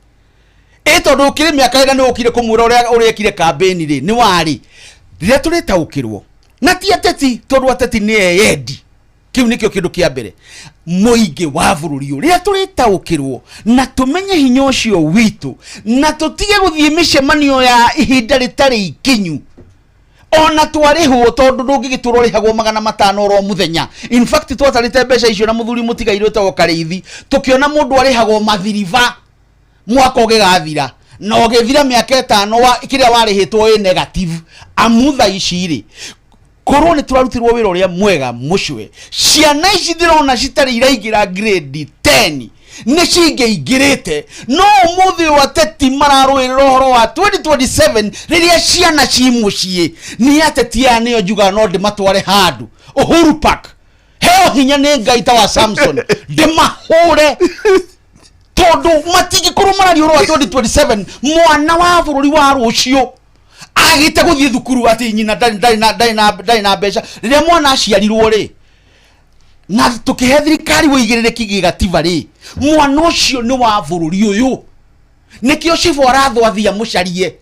eto ndukire miaka ĩga nĩ ukire kumura ũrĩa kire kampeni rĩ nĩ wari rĩrĩa tũrĩtaũkĩrwo na ti ateti tondũ ateti nĩ eyendi kiu nikio kindu kia mbere mũingĩ wa bũrũri ũrĩa tũrĩtaũkĩrwo na tũmenye hinya ũcio witũ na tũtige gũthiĩ mĩcemanio ya ihinda rĩtarĩ ikinyu ona twarĩhwo tondũ ndũngĩgĩtũra ũrĩhagwo 500 oro mũthenya in fact twatarĩte mbeca icio na mũthuri mũtigairwo ta Karĩithi tũkĩona mũndũ arĩhagwo mathiriva mwaka ũgĩgathira na ũgĩthira mĩaka 5 kĩrĩa warĩhĩtwo ĩ negative amutha icirĩ korwo nĩ tũrarutirwo wĩra ũrĩa mwega mũcwe ciana ici ndĩrona citarĩ iraingĩra grade 10 nĩ cingĩingĩrĩte no ũmũthĩ wa ateti mararũĩrĩra ũhoro wa 2027 rĩrĩa ciana ci mũciĩ nĩ ateti aya nĩo njuga no ndĩmatware handũ Uhuru Park heo hinya nĩ Ngai ta wa Samson ndĩmahũre tondũ matingĩkorwo mararia ũhoro wa 2027 mwana wa bũrũri wa rũciũ agite gũthiĩ thukuru ati nyina ndari na mbeca rĩrĩa mwana aciarirwo rĩ na tũkĩhe thirikari wĩigĩrĩrĩki gĩgatiba rĩ mwana ũcio nĩ wa bũrũri ũyũ nikio cibo arathwathia mucarie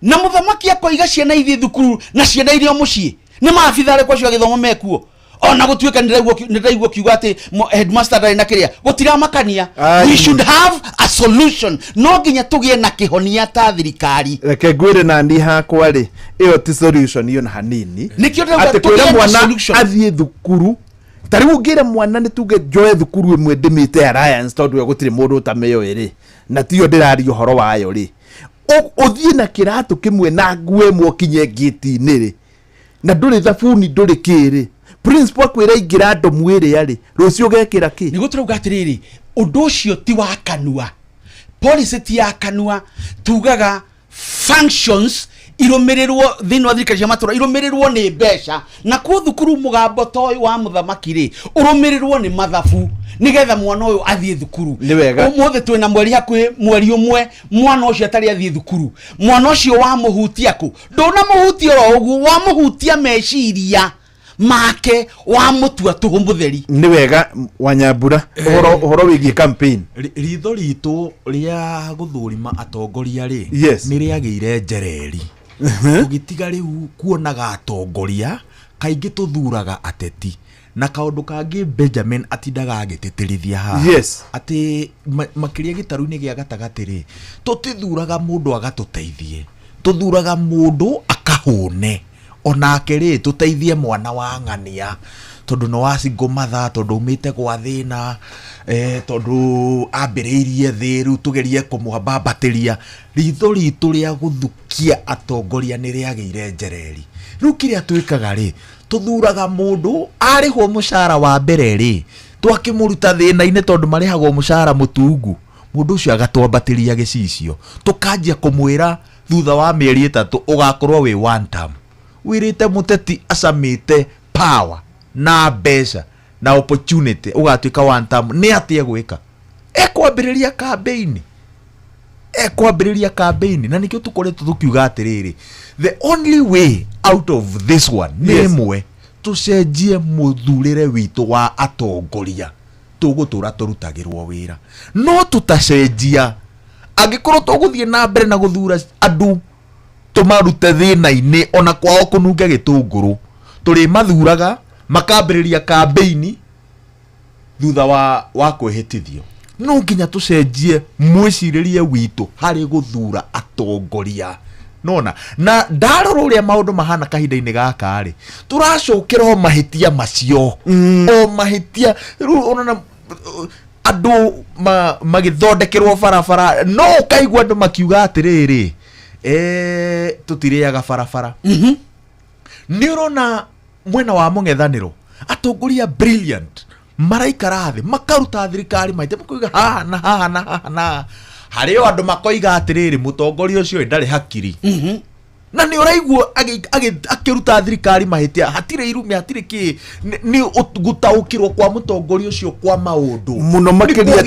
na muthamaki akoiga ciana ithi thukuru na ciana irio mucii ni maabithare kwa cio githomo mekuo ona gutweka niraigua kiuga ati headmaster ndari na kiria gutira makania. We should have a solution, no nginya tugie na kihonia ta thirikari. Reke ngwire na ndi hakwa ri iyo ti solution iyo na hanini nikio ati kwira mwana athie thukuru tariu ngire mwana ni tuge joe thukuru imwe ndimite alliance tondu gutire mundu utameyo iri na tiyo ndirari uhoro wayo ri uthie na kiratu kimwe na ngue mwokinye gate-ini ri na nduri thabuni nduri kiri principal kwira ingira ndo mwire yari rucio gekira ki nigo turauga atiriri undu ucio ti wa kanua policy ti ya kanua tugaga functions irumirirwo thini wa thirikari cia matura irumirirwo ni mbeca na ku thukuru mugambo toy wa muthamaki ri urumirirwo ni mathabu nigetha mwana uyu athie thukuru umuthe twina mweri hakwi mweri umwe mwana ucio atari athie thukuru mwana ucio wa muhutia ku ndona muhutia ro ugu wa muhutia meciria make wa mutua tuhumutheri ni wega Wanyambura uhoro wigie campaign ritho ritu ria guthurima atongoria ri ni riageire njereri ugitiga riu kuonaga atongoria kaingi tuthuraga ateti na kaundu kangi Benjamin atindaga agititirithia ha ati makiria gitaru-ini gia gatagati ri tutithuraga mundu agatuteithie tuthuraga mundu akahune onake ri tuteithie mwana wa ng'ania tondu no wacingo matha tondu umite gwa thina tondu ambiriirie thi riu tugerie kumwambambatiria ritho ritu ria guthukia atongoria ni riageire njereri riu kiria twikaga ri tuthuraga mundu arihwo mushara wa mbere ri twakimuruta thina-ini tondu marihagwo mushara mutungu mundu ucio agatwambatiria gicicio tukanjia kumwira thutha wa mieri 3 ugakorwo wi one term wirite muteti acamite power na mbeca na opportunity ugatwika one term ni atia gwika ekwambiriria campaign na nikio tukoretwo tukiuga atiriri the only way out of this one ni mwe tucenjie muthurire witu wa atongoria tugutura turutagirwo wira no tutacenjia angikorwo tuguthie na mbere na guthura andu tumarute thina-ini ona kwao kununge gitunguru turi mathuraga makambiriria campaign thutha wa kwihitithio no nginya tucenjie mwiciririe witu hari guthura atongoria nona na ndarora uria maundu mahana kahinda-ini gaka ri turacukira o mahitia macio o mahitia ona andu magithondekerwo barabara no kaigwa andu makiuga atiriri tutiriaga barabara ni urona mwena wa mung'ethaniro atongoria brilliant maraikara thi makaruta thirikari maite makuiga haha na hario andu makoiga atiriri mutongoria ucio ndari hakiri na ni uraigwo akiruta thirikari mahitia hatire irume hatire ki ni gutaukirwo kwa mutongoria ucio kwa maundu muno makiria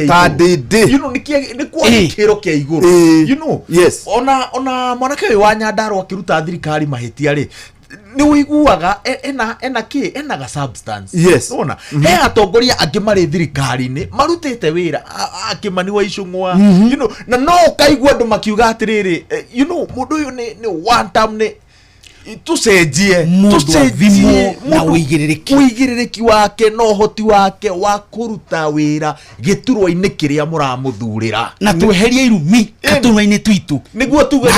ta ndindi you know ni kwa kiro kia iguru you know ona mwanake wa Nyandarua akiruta thirikari mahitia ri ni wiguaga ena ga substance ona he atongoria angi mari thirikari-ini marutite wira akimani wa icungwa you know na no kaigwa andu makiuga atiriri you know mundu uyu ni one term ni tucenjie na uigiririki wake no hoti wake wa kuruta wira giturwa-ini kiria muramuthurira na tweherie irumi gaturwa-ini twitu niguo tuge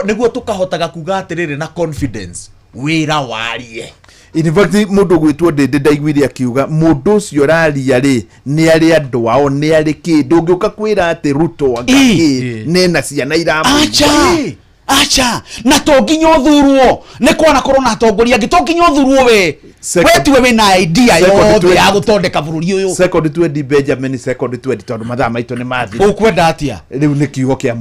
niguo tukahotaga kuga atiriri na confidence wira warie in fact mundu gwitwo ndindi ndaiguire akiuga mundu ucio raria ri ni ari andu ao ni ari kindu ngiuka kwira ati Ruto agaki nena ciana iramu acha na to nginya uthurwo ni kwana korwo na atongoria angi to nginya uthurwo we tiwe wina idea yothe ya gutondeka bururi uyu second 20 Benjamin second 20 tondu mathaa maitu ni mathi ukwenda atia riu ni kiugo kia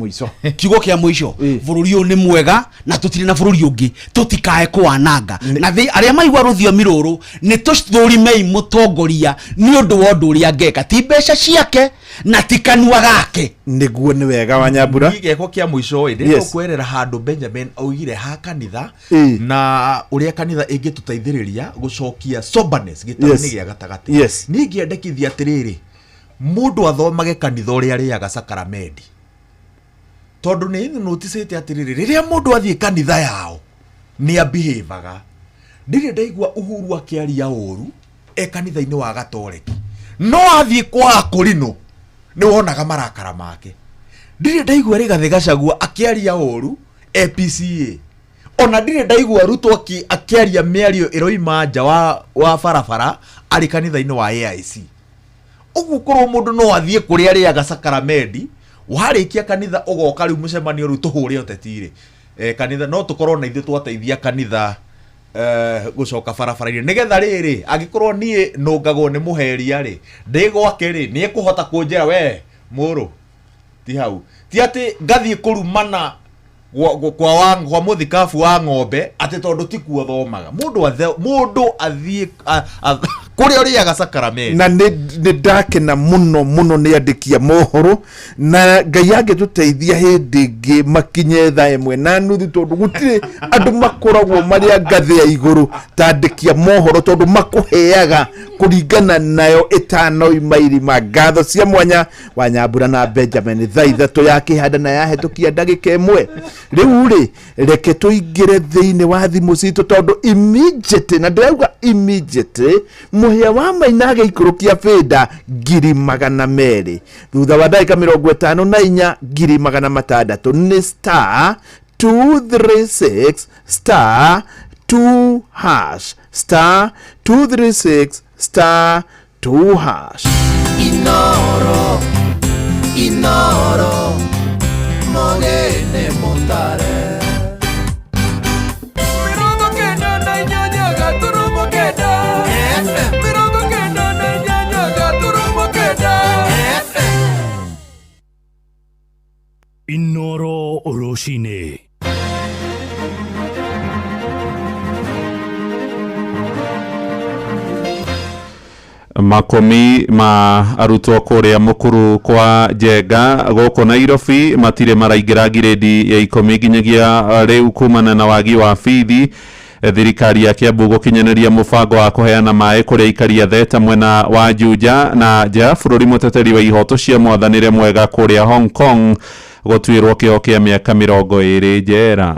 muico bururi uyu ni mwega na tutire na bururi ungi tutikae kwananga na aria maigwa ruthiomi ruru ni tuthurime mutongoria ni undu wa undu uria ngeka ti mbeca ciake na tikanua gake niguo ni wega Wanyambura igeko kia muico ndi tukwerera handu Benjamin augire ha kanitha na uria kanitha ingituteithiriria gucokia soberness gitani gia gatagati ni ngiendekithia atiriri mundu athomage kanitha uria ariaga sakramenti tondu ni noticete atiriri riria mundu athie kanitha yao ni abehaviaga ndire ndaigua Uhuru akiaria uru kanitha-ini wa Gatoreki no athie kwa Akorino ni wonaga marakara make ndire ndaigua Rigathi Gachagua akiaria uru PCA ona ndire ndaigua Ruto akiaria miario iroima nja wa barabara ari kanitha-ini wa AIC ugu korwo mundu no athie kuri ariaga sakramenti warikia kanitha ugoka riu mucemanio riu tuhure utetire kanitha no tukorwo na ithu twateithia kanitha gucoka barabara-ini nigetha riri angikorwo nie nungagwo ni muheria ri ndigwake ri ni ekuhota kunjira we muru ti hau ti ati ngathie kurumana kwa muthikabu wa ng'ombe ati tondu tikuo thomaga mundu athie kuria uriaga sakramenti na ni ndakena muno ni andikia mohoro na Ngai angituteithia hindi ingi makinye thaa imwe na nuthu tondu gutire andu makoragwo maria ngathi ya iguru ta andikia mohoro tondu makuheaga kuringana nayo itano imairi magatho cia mwanya wa Nyambura na Benjamin thaa ithatu ya kihanda na yahitukia ndagika imwe riu ri reke tuingire thiini wa thimu citu tondu immediate na ndirauga immediate muhia wa Maina ikurukia feda 200,000 thutha wa ndagika 54 2,600 ni star 236 star 2 hash star 236 star 2 hash inoro mogene montare Inoro Oroshine. Makomi ma arutwo kuria mukuru kwa Njenga goko Nairobi matire maraingira giredi ya 10 nginyagia riu kumana na wagi wa bithi. Thirikari ya Kiambu gukinyanĩria mubango wa kuheana maĩ kũrĩa aikari theta mwena wa Juja na nja bũrũri mũteteri wa ihoto cia mwathanĩre mwega kũrĩa Hong Kong gũtuĩrwo kĩo kĩa mĩaka 20 njera.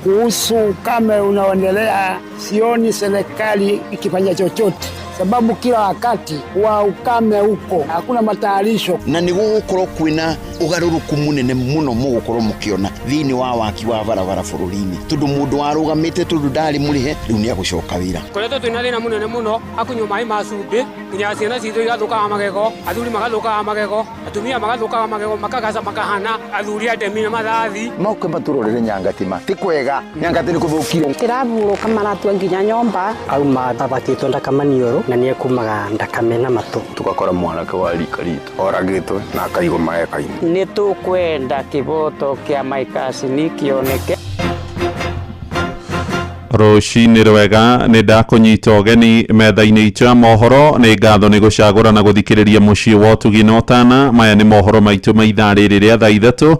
Kuhusu ukame unaoendelea, sioni serikali ikifanya chochote, sababu kila wakati wa ukame huko hakuna matayarisho na ni gukorwo kwina ugaruruku munene muno mugukorwo mukiona thiini wa waki wa barabara bururi-ini tundu mundu warugamite tundu ndari murihe riu ni agucoka wira koretwo twina thina munene muno akunywa mai ma cumbi nginya ciana cithu igathukaga magego athuri magathukaga magego atumia magathukaga magego makagaca makahana athuri andemi na mathathi mauke maturorere Nyangatima ti kwega Nyangati ni kuthukire kiraburuka maratua nginya nyomba auma babatitwo ndakamanioro na nie kumaga ndakame na matu tukakora mwanake wa rika ritu oragitwe na akaigo maeka-ini ni tukwenda kiboto kia maikasi ni kioneke Roshini rwega ni ndakunyita ugeni metha-ini itu ya mohoro ni ngatho ni gucagura na guthikiriria mucii wa Tuginotana maya ni mohoro maitu maitha riri ria thaa ithatu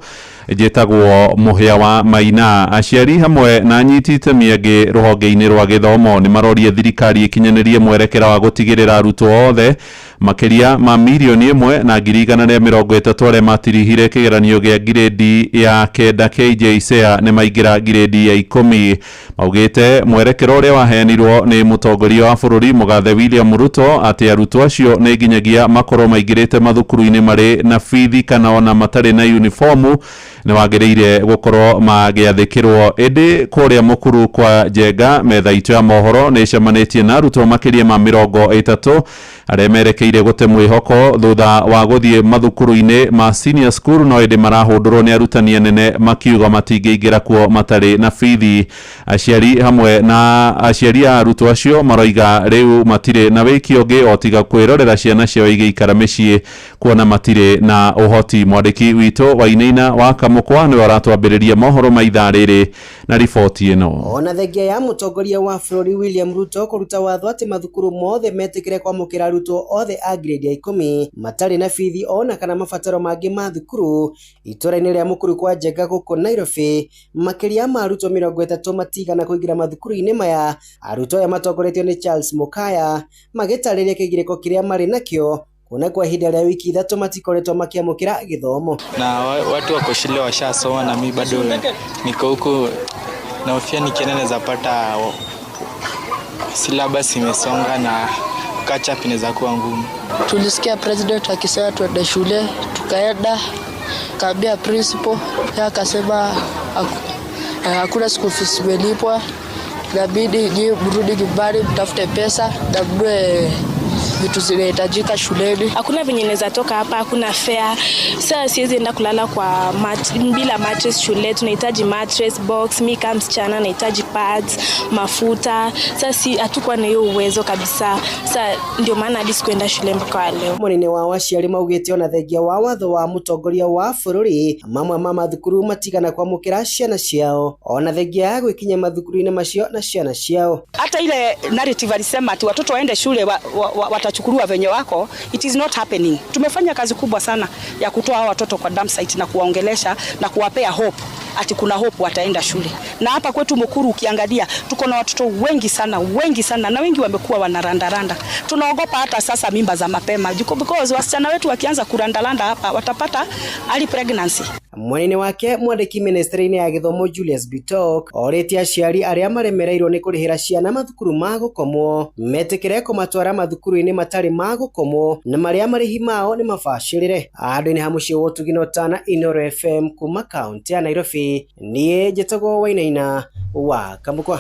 njitagwo Muhia wa Maina aciari hamwe na nyitite mienge ruhonge-ini rwa githomo ni marorie thirikari ikinyanirie mwerekera wa gutigirira arutwo othe makiria ma milioni 1,130 aria matirihire kigeranio gia gredi ya 9 KJSEA ni maingira gredi ya 10 maugite mwerekero uria waheanirwo ni mutongoria wa bururi Mugathe William Ruto ati arutwo acio ni nginyagia makorwo maingirite mathukuru-ini mari na bithi kana ona matari na uniformu ni wagiriire gukorwo magiathikirwo indi kuria mukuru kwa Njenga metha itu ya mohoro ni cemanitie na arutwo makiria ma 30 aria merekeire gute mwihoko thutha wa guthie mathukuru-ini ma senior school no indi marahundurwo ni arutani anene makiuga matingĩingira kuo matari na bithi aciari hamwe na aciari a arutwo acio maroiga riu matire na wiki ungi otiga kwirorera ciana ciao igĩikara mĩciĩ kuona matire na uhoti. Mwandiki witu Wainaina wa Kamukwa ni waratwambĩrĩria mohoro maitha rĩrĩ na riboti ĩno. Ona thengia ya mutongoria wa bũrũri William Ruto kũruta watho atĩ mathukuru mothe metikire kwamũkĩra arutwo othe a grade ya 10 matari na bithi ona kana mabataro mangĩ ma thukuru itũra-inĩ rĩa Mũkuru kwa Njenga gũkũ Nairobi. Makĩria ma arutwo 30 matigana kũingĩra mathukuru-inĩ maya. Arutwo aya matongoretio nĩ Charles Mukaya magĩtarĩria kĩgirĩko kĩrĩa marĩ nakĩo kuona kwa ihinda rĩa wiki 3 matikoretwo makiamũkĩra gĩthomo. Na watu wako shule washasoma na mimi bado niko huko na ofia nikienda naweza pata syllabus imesonga na catch up inaweza kuwa ngumu. Tulisikia president akisema tuende shule, tukaenda kaambia principal, yeye akasema hakuna school fees imelipwa, inabidi mrudi nyumbani mtafute pesa na mnunue vitu zinahitajika shuleni. Hakuna venye naweza toka hapa, hakuna fare. Sasa siwezi enda kulala kwa bila mattress shule. Tunahitaji mattress box, mimi kama msichana nahitaji pads, mafuta. Sasa hatukuwa na hiyo uwezo kabisa. Sasa ndio maana hadi sikuenda shule mpaka leo. Munene wa waciari maugĩte ona thengia wa watho wa mũtongoria wa bũrũri mamwe ma mathukuru matigana kwamũkĩra ciana ciao ona thengia ya gwĩkinya mathukuru-inĩ macio na ciana ciao. Hata ile narrative alisema ati watoto waende shule watachukuliwa venye wako, it is not happening. Tumefanya kazi kubwa sana ya kutoa hao watoto kwa dump site na kuwaongelesha na kuwapea hope ati kuna hope wataenda shule. Na hapa kwetu Mukuru ukiangalia tuko na watoto wengi sana na wengi wamekuwa wanarandaranda. Tunaogopa hata sasa mimba za mapema because wasichana wetu wakianza kurandaranda hapa watapata early pregnancy. Mwenene wake mwandiki ministry-inĩ ya gĩthomo Julius Bitok orĩtie aciari arĩa maremereirwo nĩ kũrĩhĩra ciana mathukuru ma gũkomwo metĩkĩre kũmatwara mathukuru-inĩ matarĩ ma gũkomwo na marĩa marĩhi mao nĩ mabacĩrĩre. Handũ-inĩ ha mũciĩ wa Ũtugi Tana, Inooro FM kuma kaunti ya Nairobi, niĩ njĩtagwo Wainaina wa Kamũkwa.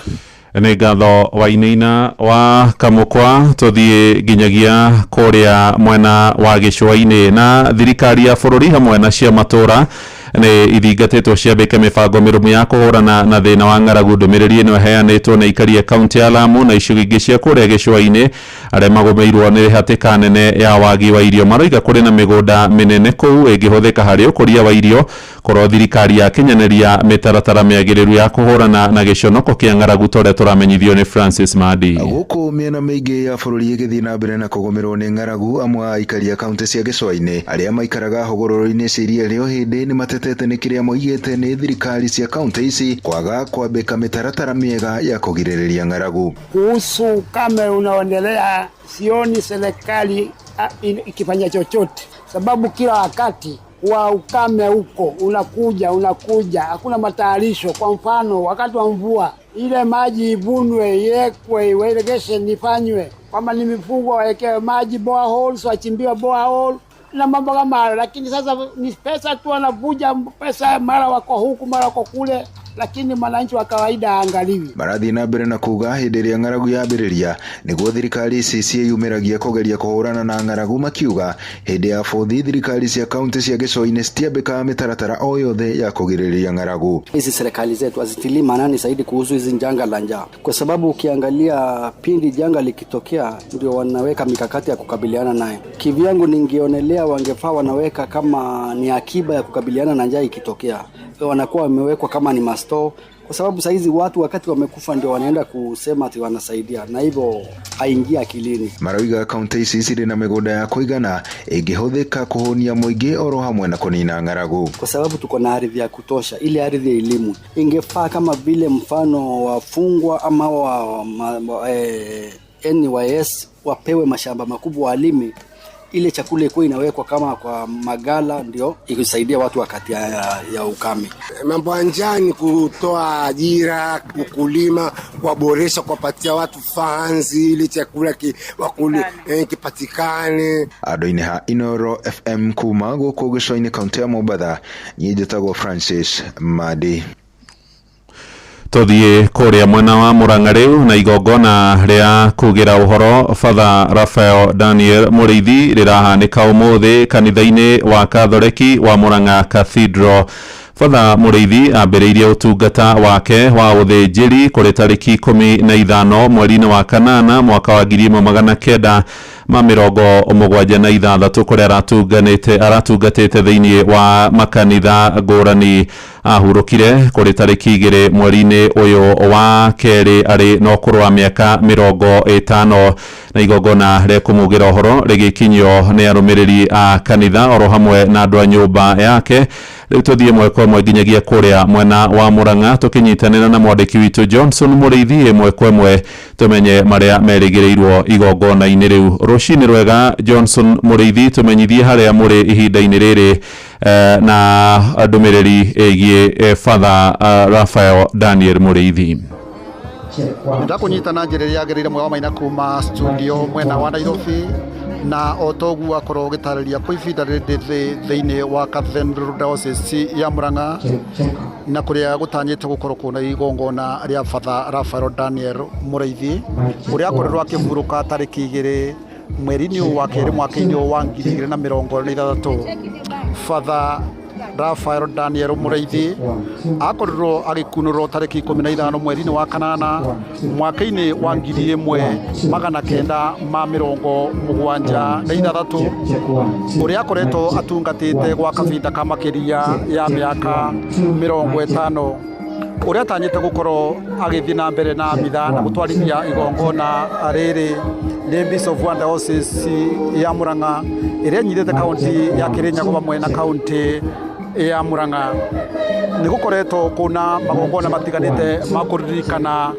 Nĩ ngatho Wainaina wa Kamũkwa. Tũthiĩ nginyagia kũrĩa mwena wa gĩcũa-inĩ na thirikari ya bũrũri hamwe na cia matũra nĩ ithingatĩtwo ciambĩke mĩbango mĩrũmu ya kũhũrana na thĩna wa ng'aragu. Ndũmĩrĩri ĩno ĩheanĩtwo nĩ aikari a kaunti ya Lamu na icigo ingĩ cia kũrĩa gĩcũa-inĩ arĩa magũmĩirwo nĩ hatĩka nene ya wagi wa irio. Maroiga kũrĩ na mĩgũnda mĩnene kũu ĩngĩhũthĩka harĩ ũkũria wa irio korwo thirikari yakinyanĩria mĩtaratara mĩagĩrĩru ya kũhũrana na gĩconoko kĩa ng'aragu torĩa tũramenyithio nĩ Francis Madi. Gũkũ mĩena mĩingĩ ya bũrũri ĩgĩthiĩ na mbere na kũgũmĩrwo nĩ ng'aragu, amwe a aikari a kaunti cia gĩcũa-inĩ arĩa maikaraga hũgũrũrũ-inĩ cia iria rĩa Ũhĩndĩ nĩ matetete nĩ kĩrĩa moigĩte nĩ thirikari cia kaunti ici kwaga kwambĩka mĩtaratara mĩega ya kũgirĩrĩria ng'aragu. Kuhusu ukame unaoendelea, sioni serikali ikifanya chochote, sababu kila wakati wa ukame huko unakuja, hakuna matayarisho. Kwa mfano wakati wa mvua ile maji ivunwe, yekwe, irrigation ifanywe, kama ni mifugo wawekewe maji boreholes, wachimbiwe borehole na mambo kama hayo. Lakini sasa ni pesa tu, wanavuja pesa, mara wako huku mara wako kule, lakini mwananchi wa kawaida haangaliwi. Marathiĩ na mbere na kuga hĩndĩ ĩrĩa ng'aragu yambĩrĩria nĩguo thirikari ici ciĩyumĩragia kũgeria kũhũrana na ng'aragu, makiuga hĩndĩ ya bũthi thirikari cia kaunti cia gĩcũa-inĩ citiambĩka mĩtaratara o yothe ya kũgirĩrĩria ng'aragu. Hizi serikali zetu hazitilii maanani zaidi kuhusu hizi janga la njaa, kwa sababu ukiangalia pindi janga likitokea ndio wanaweka mikakati ya kukabiliana naye. Kivyangu ningionelea wangefaa wanaweka kama ni akiba ya kukabiliana na njaa ikitokea, wanakuwa wamewekwa kama ni masto, kwa sababu saizi watu wakati wamekufa ndio wanaenda kusema ati wanasaidia, na hivyo haingia akilini. Maroiga kaunti ici cirĩ na mĩgũnda ya kũigana ĩngĩhũthĩka kũhũnia mũingĩ oro hamwe na kũnina ng'aragu, kwa sababu tuko na ardhi ya kutosha. Ile ardhi ya elimu ingefaa kama vile mfano wafungwa ama NYS wapewe mashamba makubwa walime, ile chakula ikuwa inawekwa kama kwa magala, ndio ikusaidia watu wakati ya ukame. Mambo ya njaa ni kutoa ajira, ukulima, kuwaboresha, kuwapatia watu funds ili chakula kipatikane. Handũ-inĩ ha Inooro FM kuma gũkũ gĩcũa-inĩ kaunti ya Mombatha, niĩ njĩtagwo Francis Madi. Tũthiĩ kũrĩa mwena wa Mũrang'a rĩu na igongona rĩa kugĩra ũhoro Father Raphael Daniel Mũrĩithi rĩrahanĩka ũmũthĩ kanitha-inĩ wa Kathoreki wa Mũrang'a Cathedral. Father Mureithi ambĩrĩirie ũtungata wake wa ũthĩnjĩri kũrĩ tarĩki 15 mweri-inĩ wa kanana mwaka wa 1976 kũrĩa aratungatĩte thĩinĩ wa makanitha ngũrani. Ahurũkire kũrĩ tarĩki 2 mweri-inĩ ũyũ wa kerĩ arĩ na ũkũrũ wa mĩaka 50 na igongona rĩa kũmugĩra ũhoro rĩgĩkinyio nĩ arũmĩrĩri a kanitha oro hamwe na andũ a nyũmba yake. Rĩu tũthiĩ mweko ĩmwe nginyagia kũrĩa mwena wa Murang'a tũkĩnyitanĩra na mwandĩki witũ Johnson Mureithi mweko ĩmwe tũmenye marĩa merĩgĩrĩirwo igongona-inĩ rĩu. Rũcinĩ rwega Johnson Mureithi, tũmenyithie harĩa mũrĩ ihinda-inĩ rĩrĩ na ndũmĩrĩri ĩgiĩ Father Raphael Daniel Mureithi. Ndakunyitana njĩra ĩrĩa yagĩrĩire Mwea wa Maina kuma studio mwena wa Nairobi, na otoguo akorwo gĩtarĩria kwa ihinda rĩrĩ thĩinĩ wa Cathedral Diocese ya Murang'a, na kũrĩa gũtanyĩte gũkorwo kuna igongona rĩa Father Raphael Daniel Mureithi ũrĩa akorirwo akĩhurũka tarĩki 2 mweri-inĩ wa kerĩ mwaka-inĩ wa 2026. Father Raphael Daniel Mureithi akorirwo agĩkunũrwo tarĩki 15 mweri-inĩ wa kanana mwaka-inĩ wa 1976, ũrĩa akoretwo atungatĩte gwa kahinda ka makĩria ya mĩaka 50, ũrĩa atanyĩte gũkorwo agĩthiĩ na mbere na mitha na gũtwarithia igongona rĩrĩ nĩ Bishop wa Diocese ya Murang'a ĩrĩa nyitĩte kaunti ya Kirinyaga hamwe na kaunti ya Murang'a. Nĩ gũkoretwo kuna magongona matiganĩte ma kũririkana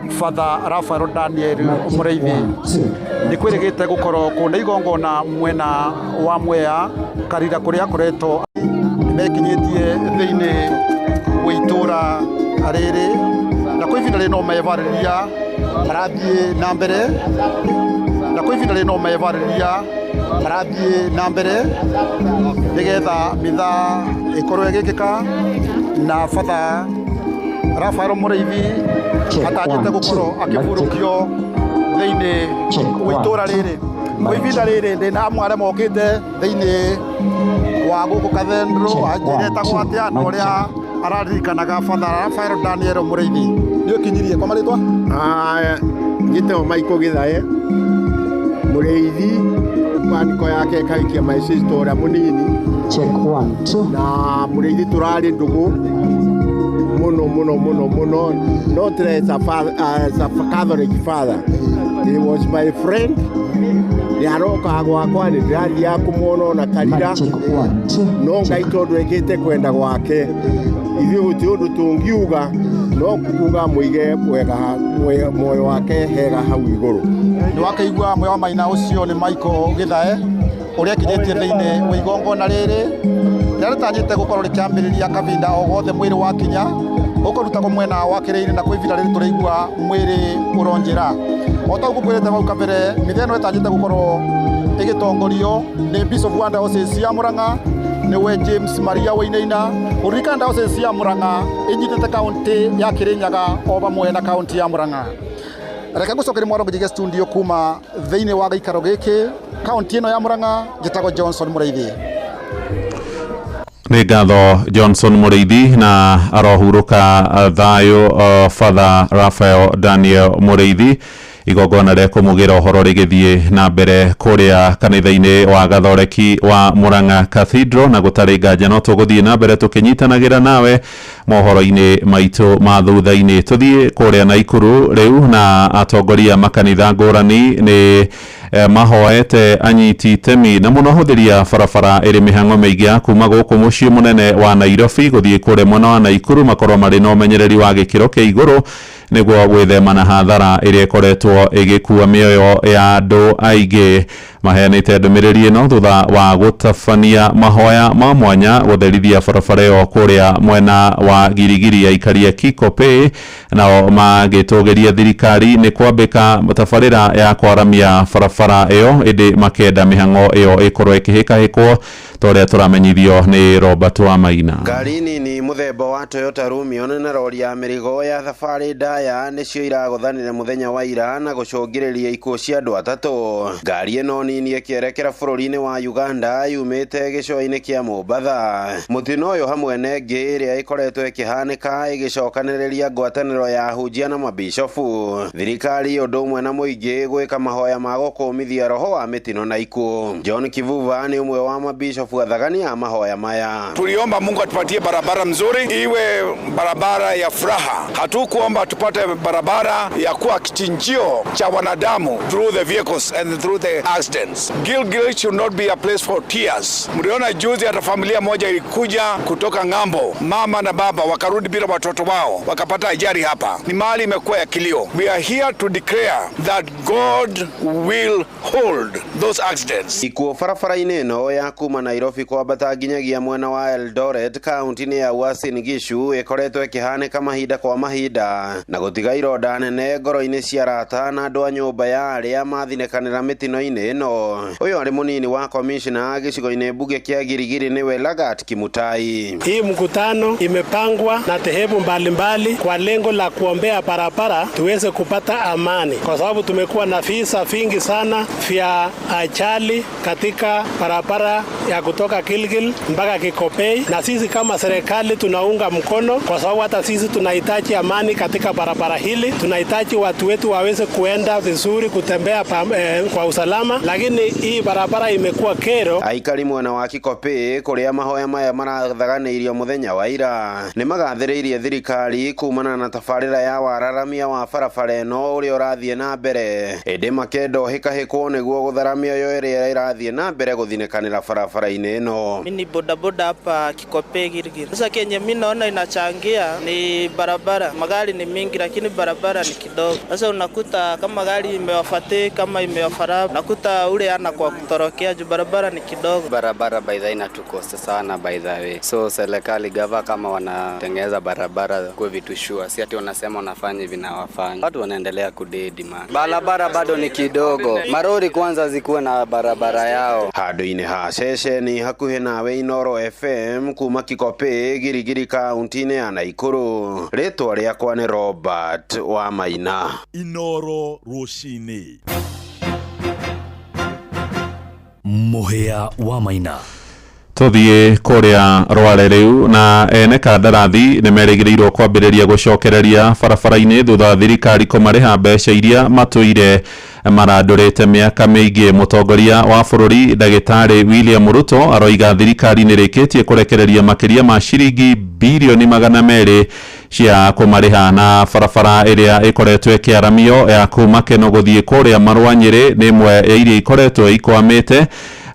Father Raphael Daniel Mureithi. Nĩ kwĩrĩgĩte gũkorwo kuna igongona mwena wa Mwea Karira kũrĩa akoretwo mekinyĩtie thĩinĩ wa itũra rĩrĩ, na kwa ihinda rĩrĩ no mebarĩria marathiĩ na mbere, nĩgetha mitha ĩkorwo ĩgĩkĩka na Father Raphael Mureithi atanyĩte gũkorwo akĩhurũkio thĩinĩ wa itũra rĩrĩ. Kwa ihinda rĩrĩ ndĩna amwe arĩa mokĩte thĩinĩ wa gũkũ Cathedral anjĩretagwo atĩa na ũrĩa araririkanaga Father Raphael Daniel Mureithi. Nĩ ũkinyirie kwa marĩtwa? Njĩtagwo Michael Gĩthae Mureithi, bandiko yake ĩkaikia maicisto ũrĩa mũnini. Na Mureithi tũrarĩ ndũgũ mũno, not as a Catholic father. He was my friend. Nĩarokaga gwakwa nĩndĩrathiaga kũmuona na Karira, no Ngai tondũ ekĩte kwenda gwake ithuĩ gũtirĩ ũndũ tũngiuga no kuuga mũige muoyo wake hega hau igũrũ. Nĩwakĩigua Mwea wa Maina ũcio nĩ Michael Gĩthae ũrĩa akinyĩtie thĩinĩ wa igongona rĩrĩ rĩrĩa rĩtanyĩte gũkorwo rĩkĩambĩrĩria kahinda o gothe mwĩrĩ wakinya ũkarutagwo mwena wa kĩrĩini, na kwa ihinda rĩrĩ tũraigua mwĩrĩ ũronjĩra. O ta ũguo kwĩrĩte hau kabere, mitha ĩno ĩtanyĩte gũkorwo ĩgĩtongorio nĩ Bishop wa Diocese ya Murang'a nĩwe James Maria Wainaina. Ũririkana Diocese ya Murang'a ĩnyitĩte kaunti ya Kirinyaga o hamwe na kaunti ya Murang'a. Reke ngũcokerie mwarĩ ngĩige studio kuma thĩinĩ wa gĩikaro gĩkĩ kaunti ĩno ya Murang'a. Njĩtagwo Johnson Mureithi. Nĩ ngatho Johnson Mureithi na arohurũka thayũ Father Raphael Daniel Mureithi. Igongona rĩa kũmugĩra ũhoro rĩgĩthiĩ na mbere kũrĩa kanitha-inĩ wa Gathoreki wa Murang'a Cathedral, na gũtarĩ nganja no tũgũthiĩ na mbere tũkĩnyitanagĩra nawe mohoro-inĩ maitũ ma thutha-inĩ. Tũthiĩ kũrĩa Naikuru rĩu, na atongoria makanitha ngũrani nĩ mahoete anyiti itemi na mũno hũthĩria barabara ĩrĩ mĩhang'o mĩingĩ ya kuma gũkũ mũciĩ mũnene wa Nairobi gũthiĩ kũrĩa mwena wa Naikuru makorwo marĩ na ũmenyereri wa gĩkĩro kĩa igũrũ nĩguo gwĩthema na hathara ĩrĩa ĩkoretwo ĩgĩkua mĩoyo ya andũ aingĩ. Maheanĩte ndũmĩrĩri ĩno thutha wa gũtabania mahoya ma mwanya gũtherithia barabara ĩyo kũrĩa mwena wa Girigiri ya ikaria Kikope, nao magĩtũgĩria thirikari nĩ kwambĩka tabarĩra ya kwaramia barabara ĩyo ĩndĩ makenda mĩhang'o ĩyo ĩkorwo ĩkĩhĩkahĩkwo toria turamenyithio ni Robert wa Maina. Ngari nini muthemba wa Toyota Rumio na rori ya mirigo ya thabari ndaya nicio iragothanire muthenya wa ira na gucungiriria ikuo cia andu atatu. Ngari ino nini ikierekera bururi-ini wa Uganda yumite gicoa-ini kia Mombatha. Mutino uyu hamwe na ingi iria ikoretwo ikihanika igicokaniriria ngwataniro ya ahunjia na mabishofu. Thirikari undu umwe na muingi gwika mahoya ma gukumithia roho wa mitino na ikuo. John Kivuva ni umwe wa mabishofu athagania mahoya maya. Tuliomba Mungu atupatie barabara mzuri, iwe barabara ya furaha. Hatukuomba tupate barabara ya kuwa kichinjio cha wanadamu through the vehicles and through the accidents. Gilgil should not be a place for tears. Mliona juzi hata familia moja ilikuja kutoka ng'ambo, mama na baba wakarudi bila watoto wao, wakapata ajali hapa. Ni mahali imekuwa ya kilio. We are here to declare that God will hold those accidents. Ikuo barabara-ini no ya kuma Nairobi kwambata nginyagia mwena wa Eldoret kaunti-ini ya Uasin Gishu ikoretwo ikihanika mahinda kwa mahinda na gutiga ironda nene ngoro-ini cia arata na andu a nyumba ya aria mathinekanira mitino-ini ino. Uyu ari munini wa commissioner gicigo-ini bunge kia Girigiri niwe Lagat Kimutai. Hii mkutano imepangwa na dhehebu mbalimbali kwa lengo la kuombea barabara tuweze kupata amani, kwa sababu tumekuwa na visa vingi sana vya ajali katika barabara ya kutoka Gilgil mpaka Kikopey, na sisi kama serikali tunaunga mkono, kwa sababu hata sisi tunahitaji amani katika barabara hili. Tunahitaji watu wetu waweze kuenda vizuri, kutembea kwa usalama, lakini hii barabara imekuwa kero. Aikari mwena wa Kikopey kuria mahoya maya marathaganiirio muthenya wa ira ni magathiriirie thirikari kumana na tabarira ya wararamia wa barabara ino uria urathie na mbere. Indi makendo hikahikwo niguo gutharamia yo iria irathie na mbere guthinekanira barabara-ini ino. Mimi bodaboda hapa Kikopey Girigiri. Sasa kenye mimi naona inachangia ni barabara. Magari ni mingi lakini barabara ni kidogo. Sasa unakuta kama gari imewafate kama imewafara, nakuta ule ana kwa kutorokea juu barabara ni kidogo. Barabara by the way inatukosa sana by the way. So serikali gava kama wanatengeneza barabara kwa vitu shua, si ati wanasema wanafanya vinawafanya. Watu wanaendelea kudedi man. Barabara bado ni kidogo. Marori kwanza zikuwe na barabara yao. Handu-ini ha ceceni hakuhi nawe Inoro FM kuma Kikopey Girigiri kaunti-ini ya Naikuru. Ritwa riakwa ni Robert wa Maina. Inoro rucini. Muhia wa Maina. Tuthie kuria Rware riu na ene kandarathi ni merigiriirwo kwambiriria gucokereria barabara-ini thutha thirikari kumariha mbeca iria matuire marandurite miaka mingi. Mutongoria wa bururi Ndagitari William Ruto aroiga thirikari ni rikitie kurekereria makiria ma ciringi bilioni 200 cia kumariha na barabara iria ikoretwo ikiaramio ya kuma Keno guthie kuria Marua Nyeri ni imwe ya iria ikoretwo ikwamite.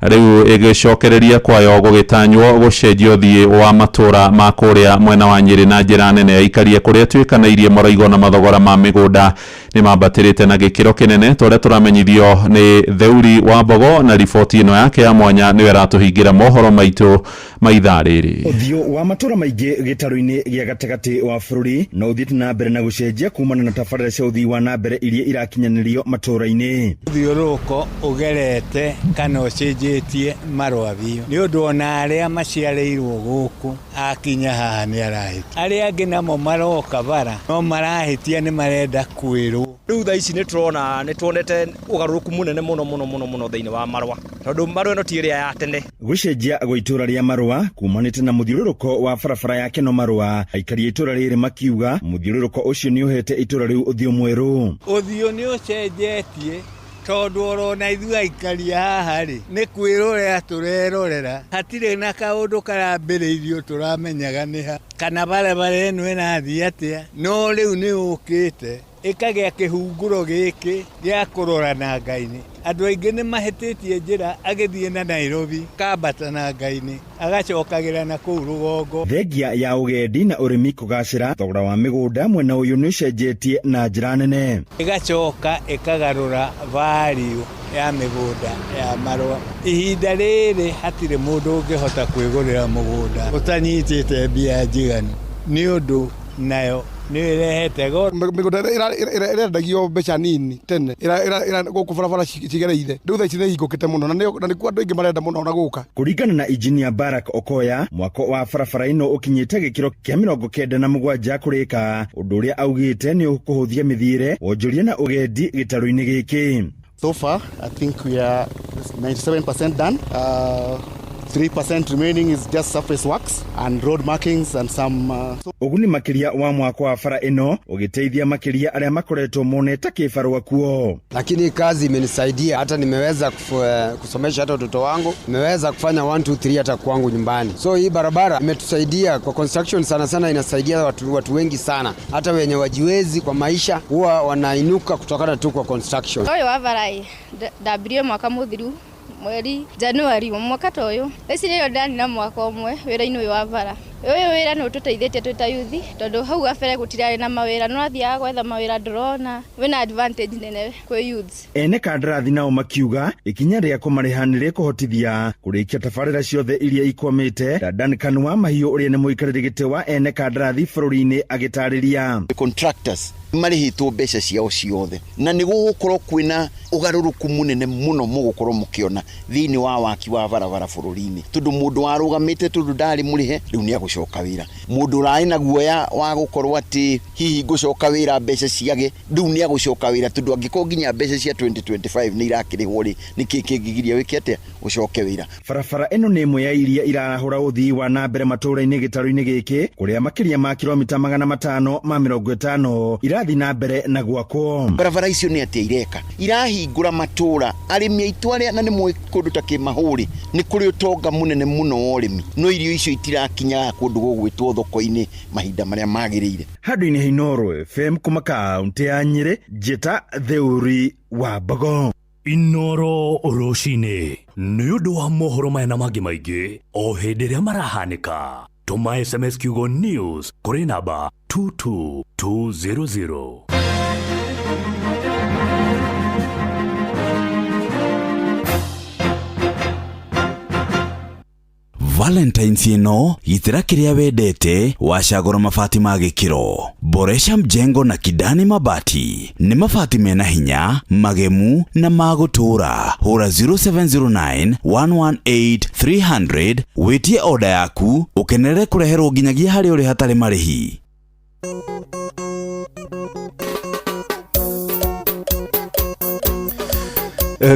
Riu igicokereria kwayo gugitanywo gucenjio thie wa matura ma kuria mwena wa Nyeri na njira nene yaikarie kuria twikanairie moraigo na mathogora ma migunda ni mambatirite na gikiro kinene. Tore turamenyithio ni Theuri wa Mbogo na riboti ino yake ya mwanya niwe ratuhingira mohoro maitu maitha riri. Uthio wa matura maingi gitaru-ini gia gategati wa bururi no uthite na mbere na gucenjia kumana na tabarira cia uthii wa na mbere iria irakinyanirio matura-ini. Uthiuruko ugerete kana ucenjetie marua biu ni undu ona aria maciareirwo guku akinya haha ni arahiti aria angi namo maroka bara no marahitia ni marenda kwirwo. Riu tha ici ni tuonete ugaruruku munene muno thiini wa marua tondu marua no ti iria ya tene. Gucenjia gwa itura ria Marua kumanite na muthiururuko wa barabara ya Keno Marua. Aikari itura riri makiuga muthiururuko ucio ni uhete itura riu uthio mweru. Uthio ni ucenjetie tondu orona ithuĩ aikari haha rĩ nĩ kwĩrorera tũrerorera hatirĩ na kaũndũ karambĩrĩirio tũramenyaga nĩ ha kana barabara ĩno ĩrathiĩ atĩa no rĩu nĩ ũkĩte ĩkagĩa kĩhunguro gĩkĩ gĩa kũrora na Ngai-inĩ. Andũ aingĩ nĩ mahĩtĩtie njĩra agĩthiĩ na Nairobi kambata na Ngai-inĩ agacokagĩra na kũu rũgongo. Thengia ya ũgendi na ũrĩmi kũgacĩra thogora wa mĩgũnda mwena ũyũ nĩ ũcenjetie na njĩra nene. Ĩgacoka ĩkagarũra value ya mĩgũnda ya Marua. Ihinda rĩrĩ hatirĩ mũndũ ũngĩhota kwĩgũrĩra mũgũnda ũtanyitĩte mbia njiganu nĩ ũndũ nayo nä ä rehete goro mä gå ĩrendagio mbeca nini tene gå kå barabara cigereire rä u thaa ici nä hingå kä te må no na nä kuo andå aingä marenda må no na gå ka kũringana na injinia Barack Okoya mwako wa barabara ĩno ũkinyĩte gĩkĩro kĩa 97 kũrĩka ũndũ ũrĩa augĩte nĩ ũkũhũthia mĩthiĩre wonjoria na ũgendi gĩtarũ-inĩ gĩkĩ. So far I think we are 97% done. 3% remaining is just surface works and road markings and some uguni makiria wa mwako wa bara ino ugiteithia makiria aria makoretwo moneta kibarua kuo, lakini kazi imenisaidia hata nimeweza kusomesha hata watoto wangu, nimeweza kufanya 1 2 3 hata kwangu nyumbani. So hii barabara imetusaidia kwa construction sana sana, inasaidia watu wengi sana, hata wenye wajiwezi kwa maisha huwa wanainuka kutokana tu kwa construction. Oyo wavarai dabrio mwaka muthiru mweri Januari mwaka toyo eci niyo ndani na mwaka umwe wira-ini uyu wa bara uyu wira no tuteithĩtie twĩ ta yuthi tondu hau gabere gutirarĩ na mawĩra no athiaga gwetha mawĩra ndĩrona wĩna advantage nene kwĩ youths. Ene kandarathi nao makiuga ikinya rĩa kũmarĩha nĩ rĩkũhotithia kũrĩkia tabarĩra ciothe iria ikwamĩte. Duncan wa Mahiũ ũrĩa nĩ mũikarĩri gĩtĩ wa ene kandarathi bũrũri-inĩ agĩtarĩria contractors marĩhĩtwo mbeca ciao ciothe na nĩ gũgũkorwo kwĩna ũgarũrũku mũnene mũno mũgũkorwo mũkĩona thĩinĩ wa waki wa barabara bũrũri-inĩ tondũ mũndũ warũgamĩte tondũ ndarĩ mũrĩhe rĩu nĩ agũcoka wĩra, mũndũ ũrarĩ na guoya wa gũkorwo atĩ hihi ngũcoka wĩra mbeca ciage rĩu nĩ agũcoka wĩra tondũ angĩkorwo nginya mbeca cia 2025 nĩ irakĩrĩhwo rĩ nĩkĩ kĩngĩgiria wĩke atĩa ũcoke wĩra. Barabara ĩno nĩ ĩmwe ya iria irahũra ũthii wa na mbere matũũra-inĩ gĩtarũ-inĩ gĩkĩ kũrĩa makĩria ma kilomita 550 irathi na mbere na gwakwo. Barabara icio nĩ atĩa ireka irahingũra matũũra arĩmi aitũ arĩa na nĩ mũĩ kũndũ ta Kĩmahũri nĩ kũrĩ ũtonga mũnene mũno wa ũrĩmi no irio icio itirakinya kũndũ gũgwĩtwo thoko-inĩ mahinda marĩa magĩrĩire. Handũ-inĩ ha Inooro FM kuma kaunti ya Nyĩrĩ, njĩta Theuri wa Mbogo. Inooro rũcinĩ nĩ ũndũ wa mohoro maya na mangĩ maingĩ o hĩndĩ ĩrĩa marahanĩka. Tũma SMS kiugo news kũrĩ namba 22200. Valentine's ino gitira kiria wendete wacagũra mabati ma gĩkĩro. Boresha Mjengo na Kidani Mabati nĩ mabati mena hinya magemu na magũtũra. Hũra 0709 118 300 wĩtie order yaku ũkenere kũreherwo nginyagia harĩ ũrĩ hatarĩ marĩhi.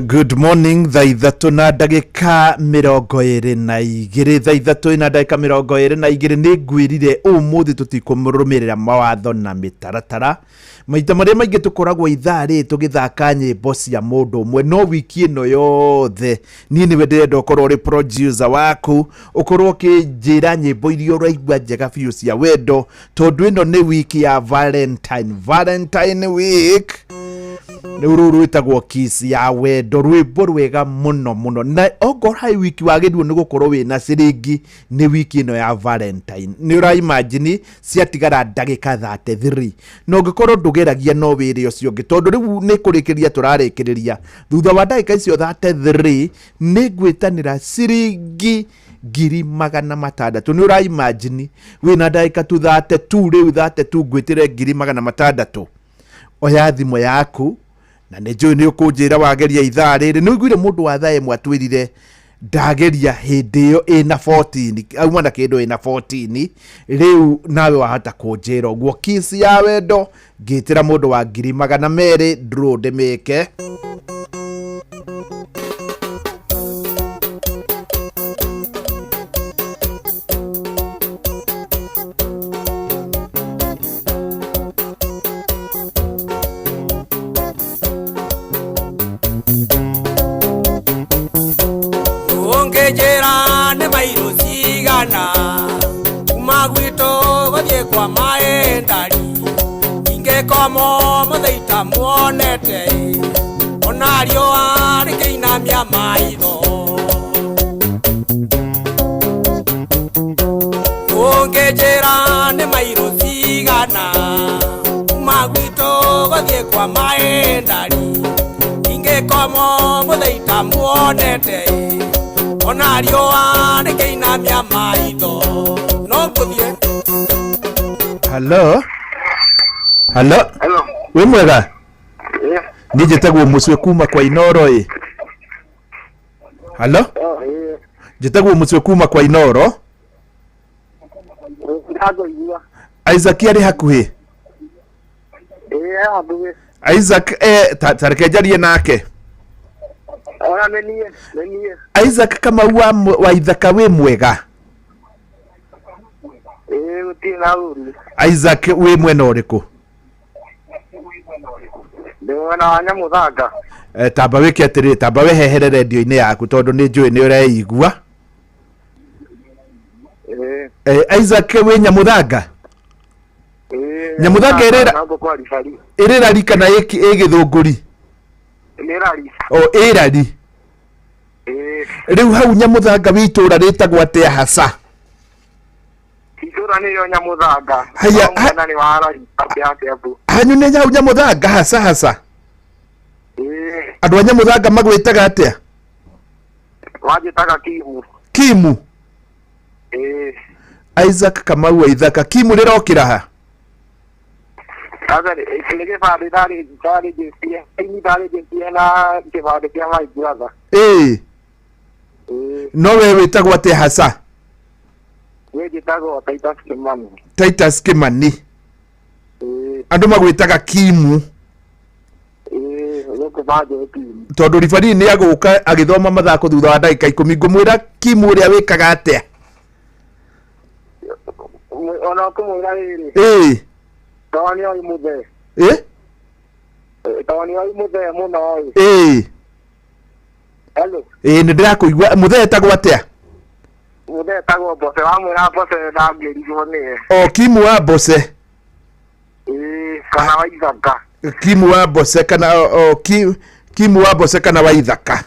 Good morning, thaa ithatũ na ndagĩka 22 thaa ithatũ na ndagĩka 22 nĩ ngwĩrire ũmũthĩ tũtikũrũmĩrĩra mawatho na mĩtaratara maita marĩa maingĩ tũkoragwo ithaa rĩ tũgĩthaka nyĩmbo cia mũndũ ũmwe no wiki ĩno yothe niĩ nĩwe ndĩrenda ũkorwo ũrĩ producer waku ũkorwo ũkĩnjĩra nyĩmbo iria ũraigua njega biũ cia wendo tondũ ĩno nĩ wiki ya Valentine week. Nuru rwitagwo Kiss ya wendo rwĩmbo rwega mũno na ongorwo hai wiki wagĩrĩirwo nĩ gũkorwo wĩna ciringi nĩ wiki ĩno ya Valentine. Nĩ ũraimagine ciatigara ndagĩka 33 no ũngĩkorwo ndũgeragia no wĩre ũcio ũngĩ tondũ rĩu nĩ kũrĩkĩria tũrarĩkĩrĩria thutha wa ndagĩka icio 33 nĩ ngwĩtanĩra ciringi 600,000. Nĩ ũraimagine wĩna ndagĩka 32 rĩu 32 ngwĩtĩre 600,000 oya thimũ yaku na nĩ njũĩ nĩ ũkũnjĩra wageria ithaa rĩrĩ. Nĩ ũiguire mũndũ wa thaa ĩmwe atwĩrire ndageria hĩndĩ ĩyo ĩna 14 auma na kĩndũ ĩna 14 rĩu nawe wahota kũnjĩra ũguo. Kiss ya wendo ngĩtĩra mũndũ wa 200,000 draw ndĩmĩke. Ongejera ne mairo sigana kumagwito gothiĩ kwa maendari ingĩkomo mũtheita muonete onario arĩkĩinamia maitho ongejera ne mairo sigana kumagwito gothiĩ kwa maendari ingĩkomo mũtheita muonete onario arĩkĩinamia maitho no ngũthiĩ Hello. We mwega? Ni njĩtagwo Mũcwe kuma kwa Inoro ĩ. Hello. Njĩtagwo Mũcwe kuma kwa Inoro. Isaac arĩ hakuhĩ. Isaac tareke njarie nake. Isaac kama wa Ithaka we mwega? Isaac we mwena ũrĩkũ? Ndĩwona wa Nyamuthanga. Tamba wĩke atĩrĩ, tamba wehehere radio-inĩ yaku tondũ nĩ njũĩ nĩ ũreigua. Isaac we Nyamuthanga? Nyamuthanga ĩrĩrari kana ĩgĩthũngũri? Ĩrari. Rĩu hau Nyamuthanga witũra rĩtagwo atĩa hasa? Itũra nĩyo Nyamuthanga. Hanyu nĩ hau Nyamuthanga hasa? Andũ a Nyamuthanga magwĩtaga atĩa? Wanjĩtaga Kimu. Kimu? Isaac Kamau wa Ithaka. Kimu rĩrokĩra ha? Sasa nĩ kĩbandĩ ndarĩjĩtie na kĩbandĩ kĩa my brother. No we wĩtagwo atĩa hasa? Wĩjĩtagwo Titus Kimani. Titus Kimani. Andũ magwĩtaga Kimu. Tondũ ribari nĩ agũka agĩthoma mathako thutha wa ndagĩka 10 ngũmwĩra Kimu ũrĩa wĩkaga atĩa? Ona kũmwĩra rĩrĩ. Tawani oi muthe. Tawani oi muthe mũno oi. Hello. Nĩ ndĩrakũigua. Muthe etagwo atĩa? Muthe etagwo Bose. Wamwĩra Bose ndangĩrirwo nĩwe. Kimu wa Bose. Kana wa Ithaka. Kimu wa Bose kana Kimu wa Bose kana wa Ithaka.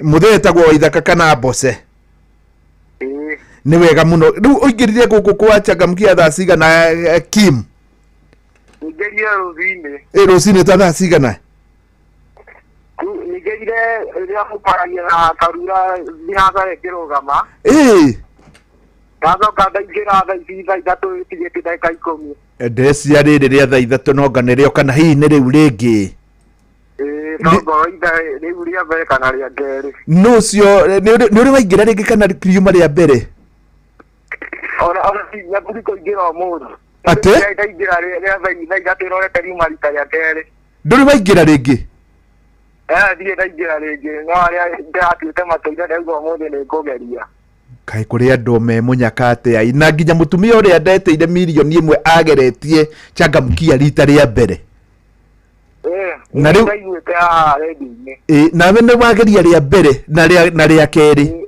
Muthe etagwo wa Ithaka kana Bose. Nĩ wega mũno. Rĩu ũingĩrire gũkũ kwa Changamkia thaa cigana Kim? Ngĩrire rũcinĩ. Rũcinĩ ta thaa cigana? Ngĩrire rĩrĩa mũkaragia na Karura thihaga ĩkĩrũgama. Ndacoka ndaingĩra thaa ici thaa ithatũ ĩtigĩtie ndagĩka 10. Ndĩreciria rĩrĩ rĩa thaa ithatũ nonga nĩrĩo kana hihi nĩ rĩu rĩngĩ? Rĩu rĩa mbere kana rĩa kerĩ. Nũcio nĩ ũrĩ waingĩra rĩngĩ kana riuma rĩa mbere? Ona nyambũri kũingĩra ũmũthĩ. Atĩ? Ndaingĩra rĩa thaa ithatũ ĩrorete riuma rita rĩa kerĩ. Ndũrĩ waingĩra rĩngĩ? Thiĩ ndaingĩra rĩngĩ no arĩa ndĩratuĩte matũire ndauga ũmũthĩ nĩ ngũgeria. Kaĩ kũrĩ andũ me mũnyaka atĩa na nginya mũtumia ũrĩa ndeteire milioni 1 ageretie Changamkia rita rĩa mbere. Na rĩu ndaiguĩte haha redio-inĩ. Nawe nĩ wageria rĩa mbere na rĩa kerĩ?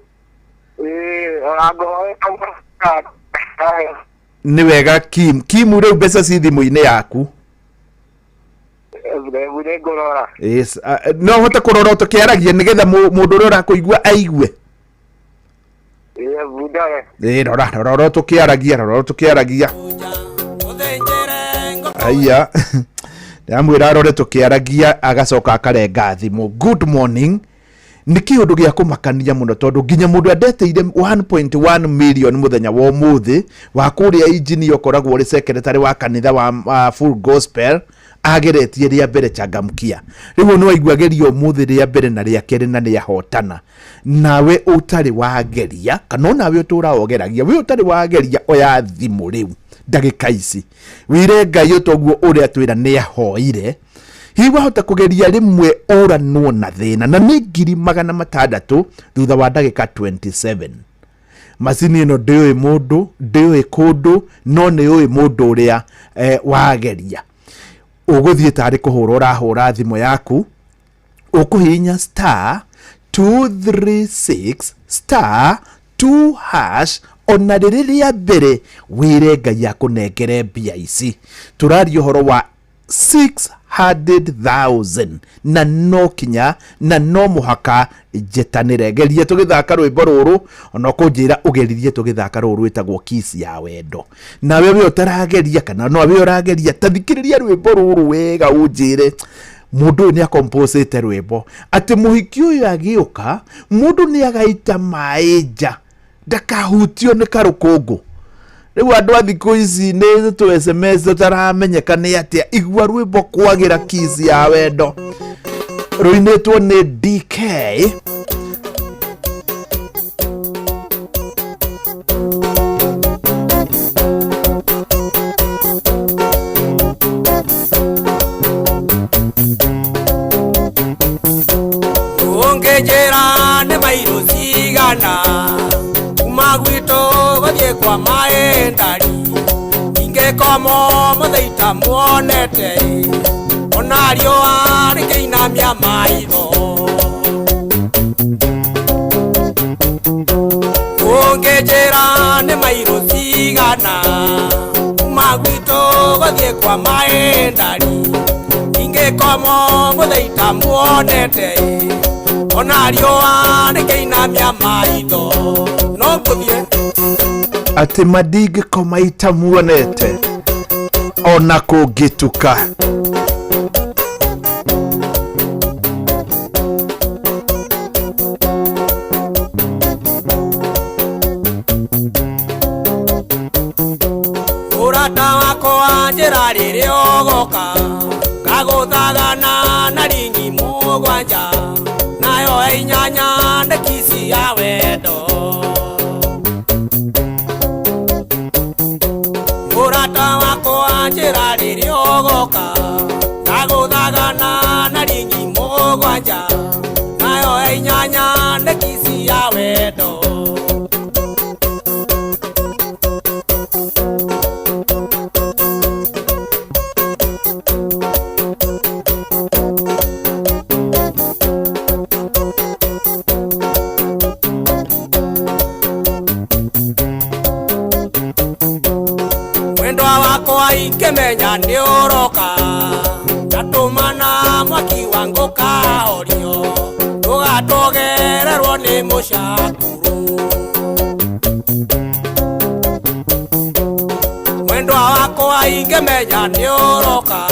Nĩ wega Kimu rĩu mbeca ci thimũ-inĩ yaku? No hote kũrora tũkĩaragia nĩgetha mũndũ ũrĩa ũrakũigua aigue? Rora tũkĩaragia. Aya. Ndamwĩra arore tũkĩaragia agacoka akarenga thimũ. Good morning. Nĩ kĩũndũ gĩa kũmakania mũno tondũ nginya mũndũ andeteire 1.1 million mũthenya wa ũmũthĩ wa kũrĩa injini ũkoragwo ũrĩ secretary wa kanitha wa Full Gospel ageretie rĩa mbere Changamkia. Rĩu nĩ waiguageria ũmũthĩ rĩa mbere na rĩa kerĩ na nĩ ahotana. Nawe ũtarĩ wageria kana nawe ũtũra ogeragia we ũtarĩ wageria oya thimũ rĩu ndagĩka ici wĩre Ngai ũtoguo ũrĩa twĩra nĩ ahoire hiwa hota kugeria rimwe ũranwo na thĩna na nĩ 600,000 thutha wa ndagĩka 27. Macini ĩno ndĩũĩ mũndũ ndĩũĩ kũndũ no nĩ ũĩ mũndũ ũrĩa wageria. Ũgũthiĩ tarĩ kũhũra ũrahũra thimũ yaku ũkũhihinya *236*2# ona rĩrĩa mbere wĩre Ngai akũnengere mbia ici. Tũraria ũhoro wa 600,000 na no kinya na no muhaka njetanĩre. Geria tũgĩthaka rwĩmbo rũrũ ona kũnjĩra ũgeririe tũgĩthaka rũrũ rwĩtagwo Kiss ya Wendo. Nawe we ũtarageria kana no we ũrageria tathikĩrĩria rwĩmbo rũrũ wega ũnjĩre mũndũ nĩ akomposete rwĩmbo atĩ mũhiki ũyũ agĩũka mũndũ nĩ agaita maĩ nja ndakahutio nĩ karũkũngũ. riu andu a thiku ici ni tu SMS tutaramenyeka ni atia igua rwimbo kwagira Kiss ya wendo ruinitwo ni DK Ongejera ne mairo sigana Magwito gothie kwa maendari Ingekomo muthaita muonete Onario arikinamia maitho Ongejera ne mairo sigana Magwito gothie kwa maendari Ingekomo muthaita muonete Onario arikinamia maitho no kuthie ati madige koma itamuonete ona kugituka urata wako anjira riria ogoka gaguthagana na ringi mugwanja nayo inyanya nĩ Kiss ya wendo urata wakwa njĩra rĩrĩa ũgoka ndagũthagana na ringi mũgwanja nayo inyanya nĩ Kiss ya wendo Ikemenya ni oroka Tatumana mwaki wangu kaorio Tugatogererwo ni mushakuru Mwendwa wakwa ikemenya ni oroka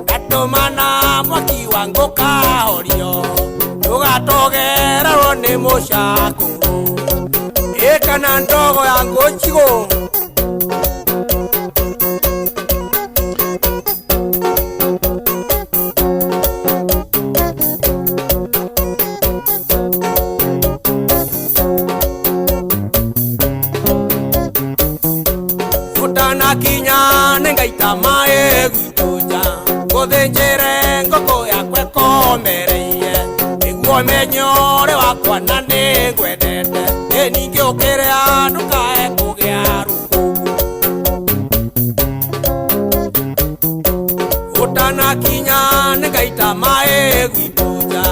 Tatumana mwaki wangu kaorio Tugatogererwo ni mushakuru Ekana ndogo yangu chigo Kinya nengaita mae gutuja Gothenjere ngoko yakwe komereiye Iguo menyore wakwa na nĩngwendete Ningĩ ũkĩre andũ kae kũgĩa rukuku Ũtanakinya nengaita mae gutuja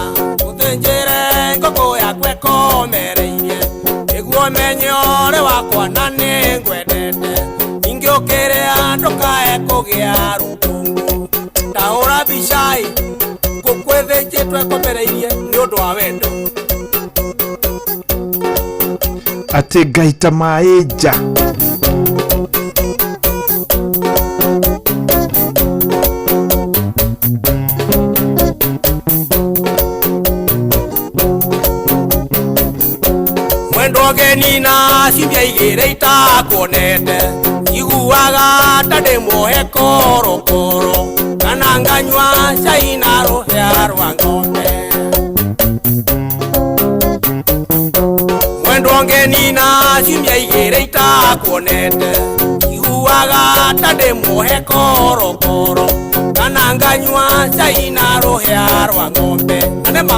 Gothenjere ngoko yakwe komereiye Iguo menyore wakwa na nĩngwendete Ngĩokere andũ kae kũgĩa rukungu Ndahũra bicai ngũkwĩthĩnjĩtwo ekomereirie nĩ ũndũ wa wendo ati ngaita maĩ nja mwendo geni na cimbia igĩrĩ itakuonete Iguaga tade mohe korokoro Kana nganywa cai na rũhĩa rwa ng'ombe Mwendwa ngeni na ciumia igĩrĩ itakuonete Iguaga tade mohe korokoro Kana nganywa cai na rũhĩa rwa ng'ombe Anema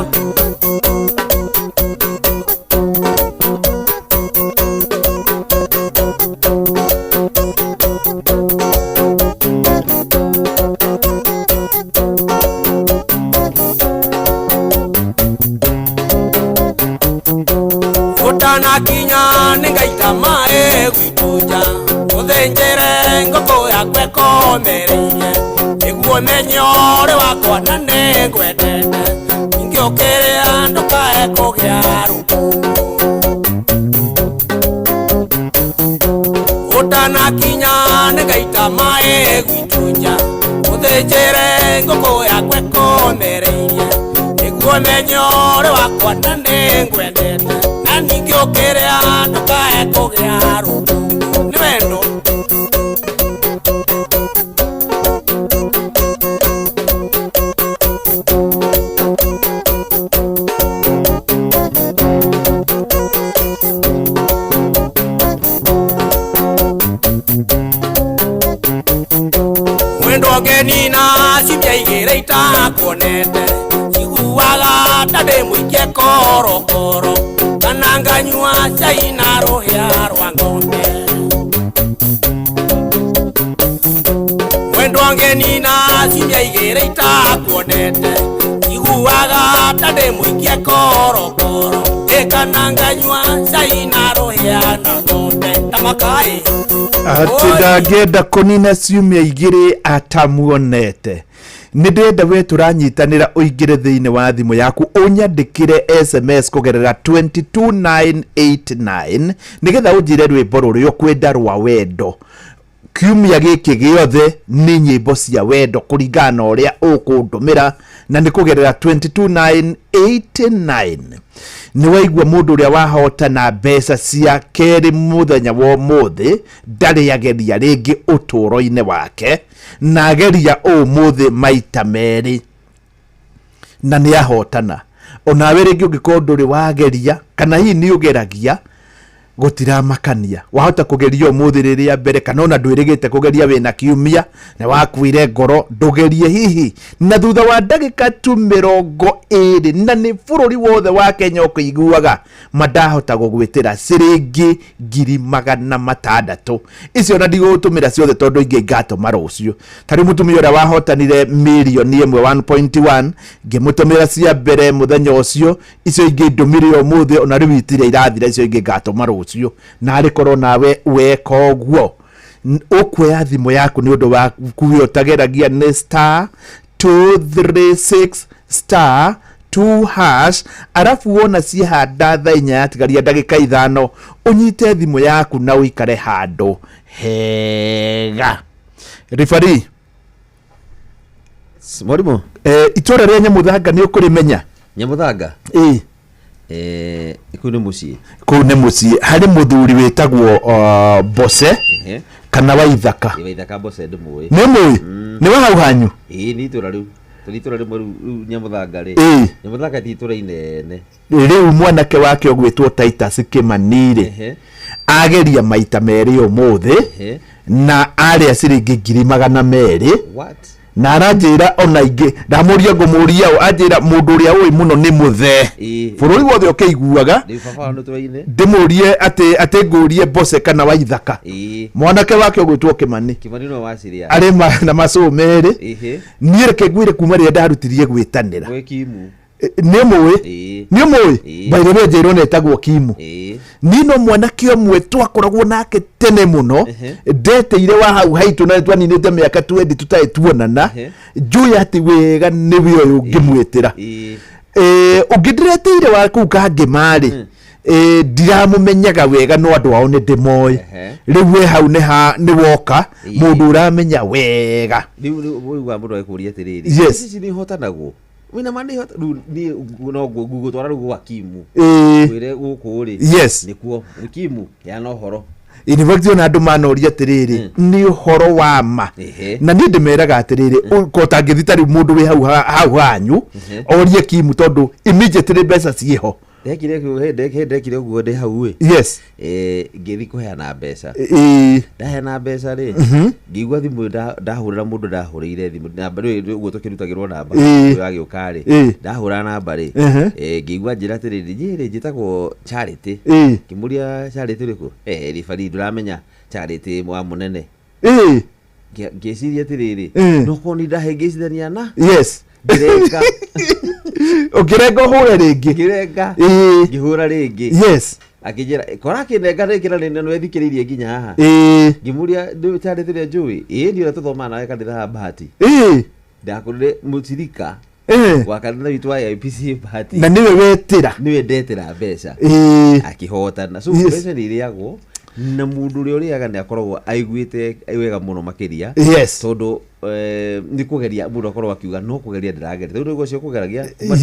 Nakinya nengaita mae gutuja Gothenjere ngoko yakwe komereiye Iguo menyore wakwa na nĩngwendete Ngĩokere andũ kae kũgĩa rukungu Ũtanakinya nengaita mae gutuja Gothenjere ngoko yakwe komereiye Iguo menyore wakwa na nĩngwendete Ningĩ ũkĩre andũ kae kũgĩa rukungu nĩ wendo ngeni na cimia igĩrĩ itakuonete ciguaga ta ndĩ mũikie korokoro kana nganyua cai na rũhĩa rwa ng'ombe mwendwa ngeni na cimia igĩrĩ itakuonete ciguaga ta ndĩ mũikie korokoro kana nganyua cai na rũhĩa na ng'ombe tamakai ati ndangĩenda kũnina ciumia igĩrĩ atamuonete nĩ ndĩrenda we tũranyitanĩra ũingĩre thĩinĩ wa thimũ yaku ũnyandĩkĩre SMS kũgerera 22989 nĩgetha ũnjĩre rwĩmbo rũrĩa ũkwenda rwa wendo kiumia gĩkĩ gĩothe nĩ nyĩmbo cia wendo kũringana na ũrĩa ũkũndũmĩra na nĩ kũgerera 22989 nĩ waigua mũndũ ũrĩa wahotana mbeca cia kerĩ mũthenya wa ũmũthĩ ndarĩ ageria rĩngĩ ũtũũro-inĩ wake na ageria ũmũthĩ maita merĩ na nĩ ahotana onawe rĩngĩ ũngĩkorwo ndũrĩ wageria kana hihi nĩ ũgeragia gũtiramakania wahota kũgeria ũmũthĩ rĩrĩa mbere kana ona ndwĩrĩgĩte kũgeria wĩna kiumia na wakuire ngoro ndũgerie hihi na thutha wa ndagĩka tu 20 na nĩ bũrũri wothe wa Kenya ũkĩiguaga mandahota gũgwĩtĩra ciringi 600,000 icio na ndigũtũmĩra ciothe tondũ ingĩ ngatũma rũciũ tarĩ mũtumia ũrĩa wahotanire mirioni 1.1 ngĩmũtũmĩra cia mbere mũthenya ũcio icio ingĩ ndũmire ũmũthĩ ona rĩu itire irathira icio ingĩ ngatũma rũciũ na arĩ korwo nawe weka ũguo ũkuoya thimũ yaku nĩ ũndũ wa kuo tageragia nĩ *236*2# arafu wona ciehanda thaa 4 yatigaria ndagĩka 5 ũnyite thimũ yaku na ũikare handũ hega referee Mwarimũ itũra rĩa Nyamũthanga nĩ ũkũrĩmenya Nyamũthanga kũu nĩ mũciĩ harĩ mũthuri wĩtagwo Bose kana Waithaka Bose ndĩmũĩ nĩ mũĩ nĩ wa hau hanyu nĩ itũra rĩu Nyamũthanga rĩ Nyamũthanga ti itũra inene rĩu mwanake wake ũgwĩtwo Titus Kĩmanĩ ageria maita merĩ ũmũthĩ na arĩa ciringi 200,000 na aranjĩra ona ingĩ ndamũria ngũmũria anjĩra mũndũ ũrĩa ũĩ mũno nĩ mũthee bũrũri wothe ũkĩiguaga ndĩmũrie atĩ ngũrie Bose kana Waithaka mwanake wake ũgwĩtwo Kĩmanĩ arĩ na macũ merĩ niĩ reke ngwĩre kuma rĩrĩa ndarutirie gwĩtanĩra nĩ mũĩ bairĩwe njĩrwo netagwo Kimu nino mwanake ũmwe twakoragwo nake tene mũno ndeteire wa hau haitũ na twaninĩte mĩaka 20 tũtarĩ tuonana njũĩ atĩ wega nĩwe ũyũ ngĩmwĩtĩra ũngĩndireteire wa kũu Kangĩmarĩ ndiramũmenyaga wega no andũ ao nĩ ndĩmoĩ rĩu we hau nĩ woka mũndũ ũramenya wega rĩu mũndũ agĩkũria atĩrĩrĩ ici nĩ ihotanagwo wina mani hota ni no gugu twara rugo wa Kimu wire guku ri nikuo Kimu ya no horo University na andu manoria atiriri ni horo wa ma na ni ndimeraga atiriri ko tangithitari mundu wi hau hanyu orie Kimu tondu immediately mbeca ciho ndekire uguo ndi hau we ngithi kuheana mbeca ndaheana mbeca ri ngigwa thimu ndahurira mundu ndahurire thimu namba ri uguo tukirutagirwo namba yagiuka ri ndahura namba ri ngigwa njira atiriri njiri njitagwo Charity kimuria Charity riku ribari nduramenya Charity mwa munene ngeciria atiriri no koni ndahengecithania na Girenga Ukirenga hura ringi ngihura ringi akijira kora kinenga rekira nene ethikiririe nginya haha ngimuria Charity ria njui ndio tuthoma nawe kanitha Bahati ndakurire mutirika wa kanitha witu wa IPC Bahati na niwe wetira niwe ndetira mbeca akihotana so mbeca niriagwo na mundu uria nĩ akoragwo aiguĩte wega mũno makiria tondu ni kugeria mundu akorwo akiuga no kugeria ndirageria tondu ucio kugeragia kuma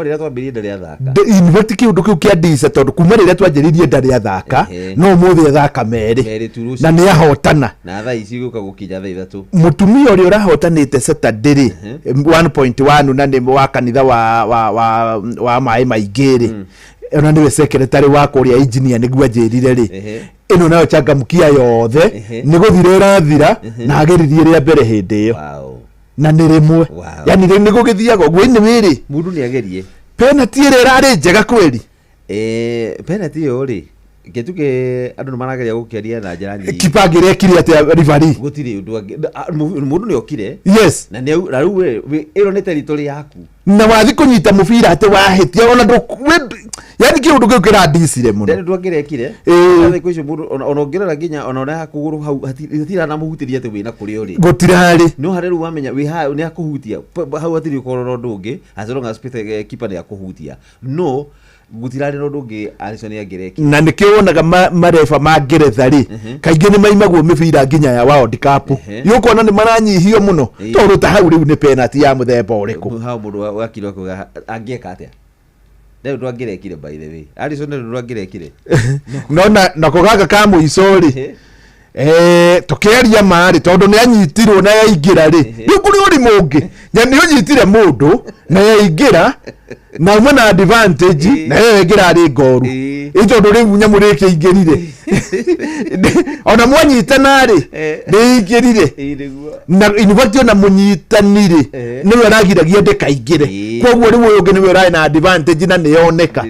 rĩrĩa twambirie ndarĩ athaka university kiundu kiu kia ndisa tondu kuma rĩrĩa twanjĩrĩirie ndarĩ athaka no mũthĩ athaka merĩ na nĩ ahotana na thaa ici gũka gũkinya thaa 3 mutumia ũrĩa ũrahotanĩte Saturday 1.1 na nĩ wa kanitha wa maĩ maingĩ rĩ ona niwe secretary wa kuria engineer nĩguo njĩrire rĩ ino nayo changamkia yothe ni guthira thira na ageririe ria mbere hindi yo na ni rimwe yani ni gugithiaga gwe ni wiri mundu ni agerie penalty ire rari njega kweli penalty yo ri getuke andu no marageria gukeria na njira nyingi kipagire ekire ate referee gutire undu mundu ni okire yes na rau iro ni territory yaku na wathi kunyita mubira ate wahitia ona ndu yani kiundu kiu kiradicire muno ndene ndwagerekire na kwisho mundu ona ongerera ginya ona ora kuguru hau hatira na muhutiria ate wina kuri uri gutirari no hareru wamenya wi ha ni akuhutia hau atiri ukororo ndungi as long as pite keeper ni akuhutia no gutirari no ndungi Alisson yagereki na nikiwonaga marefa ma Ngeretha ri kaingi ni maimagwo mibira nginya ya World Cup yuko na ni maranyihio muno tondu ta hau riu ni penalty ya muthemba uriku hau mundu wakiro kuga angieka atia leo ndwagerekire by the way Alisson ndio ndwagerekire nona na kugaga ka muico ri tukeria mari tondu ni anyitirwo na yaingira ri riu kuri uri mungi nyani unyitire mundu na yaingira na umwe na advantage na yaingira ari ngoru itondu riu nyamurike ingirire ona mwanyitana ri ni ingirire na inubati ona munyitanire niwe aragiragia ndekaingire koguo riu ungi niwe rai na advantage na niyoneka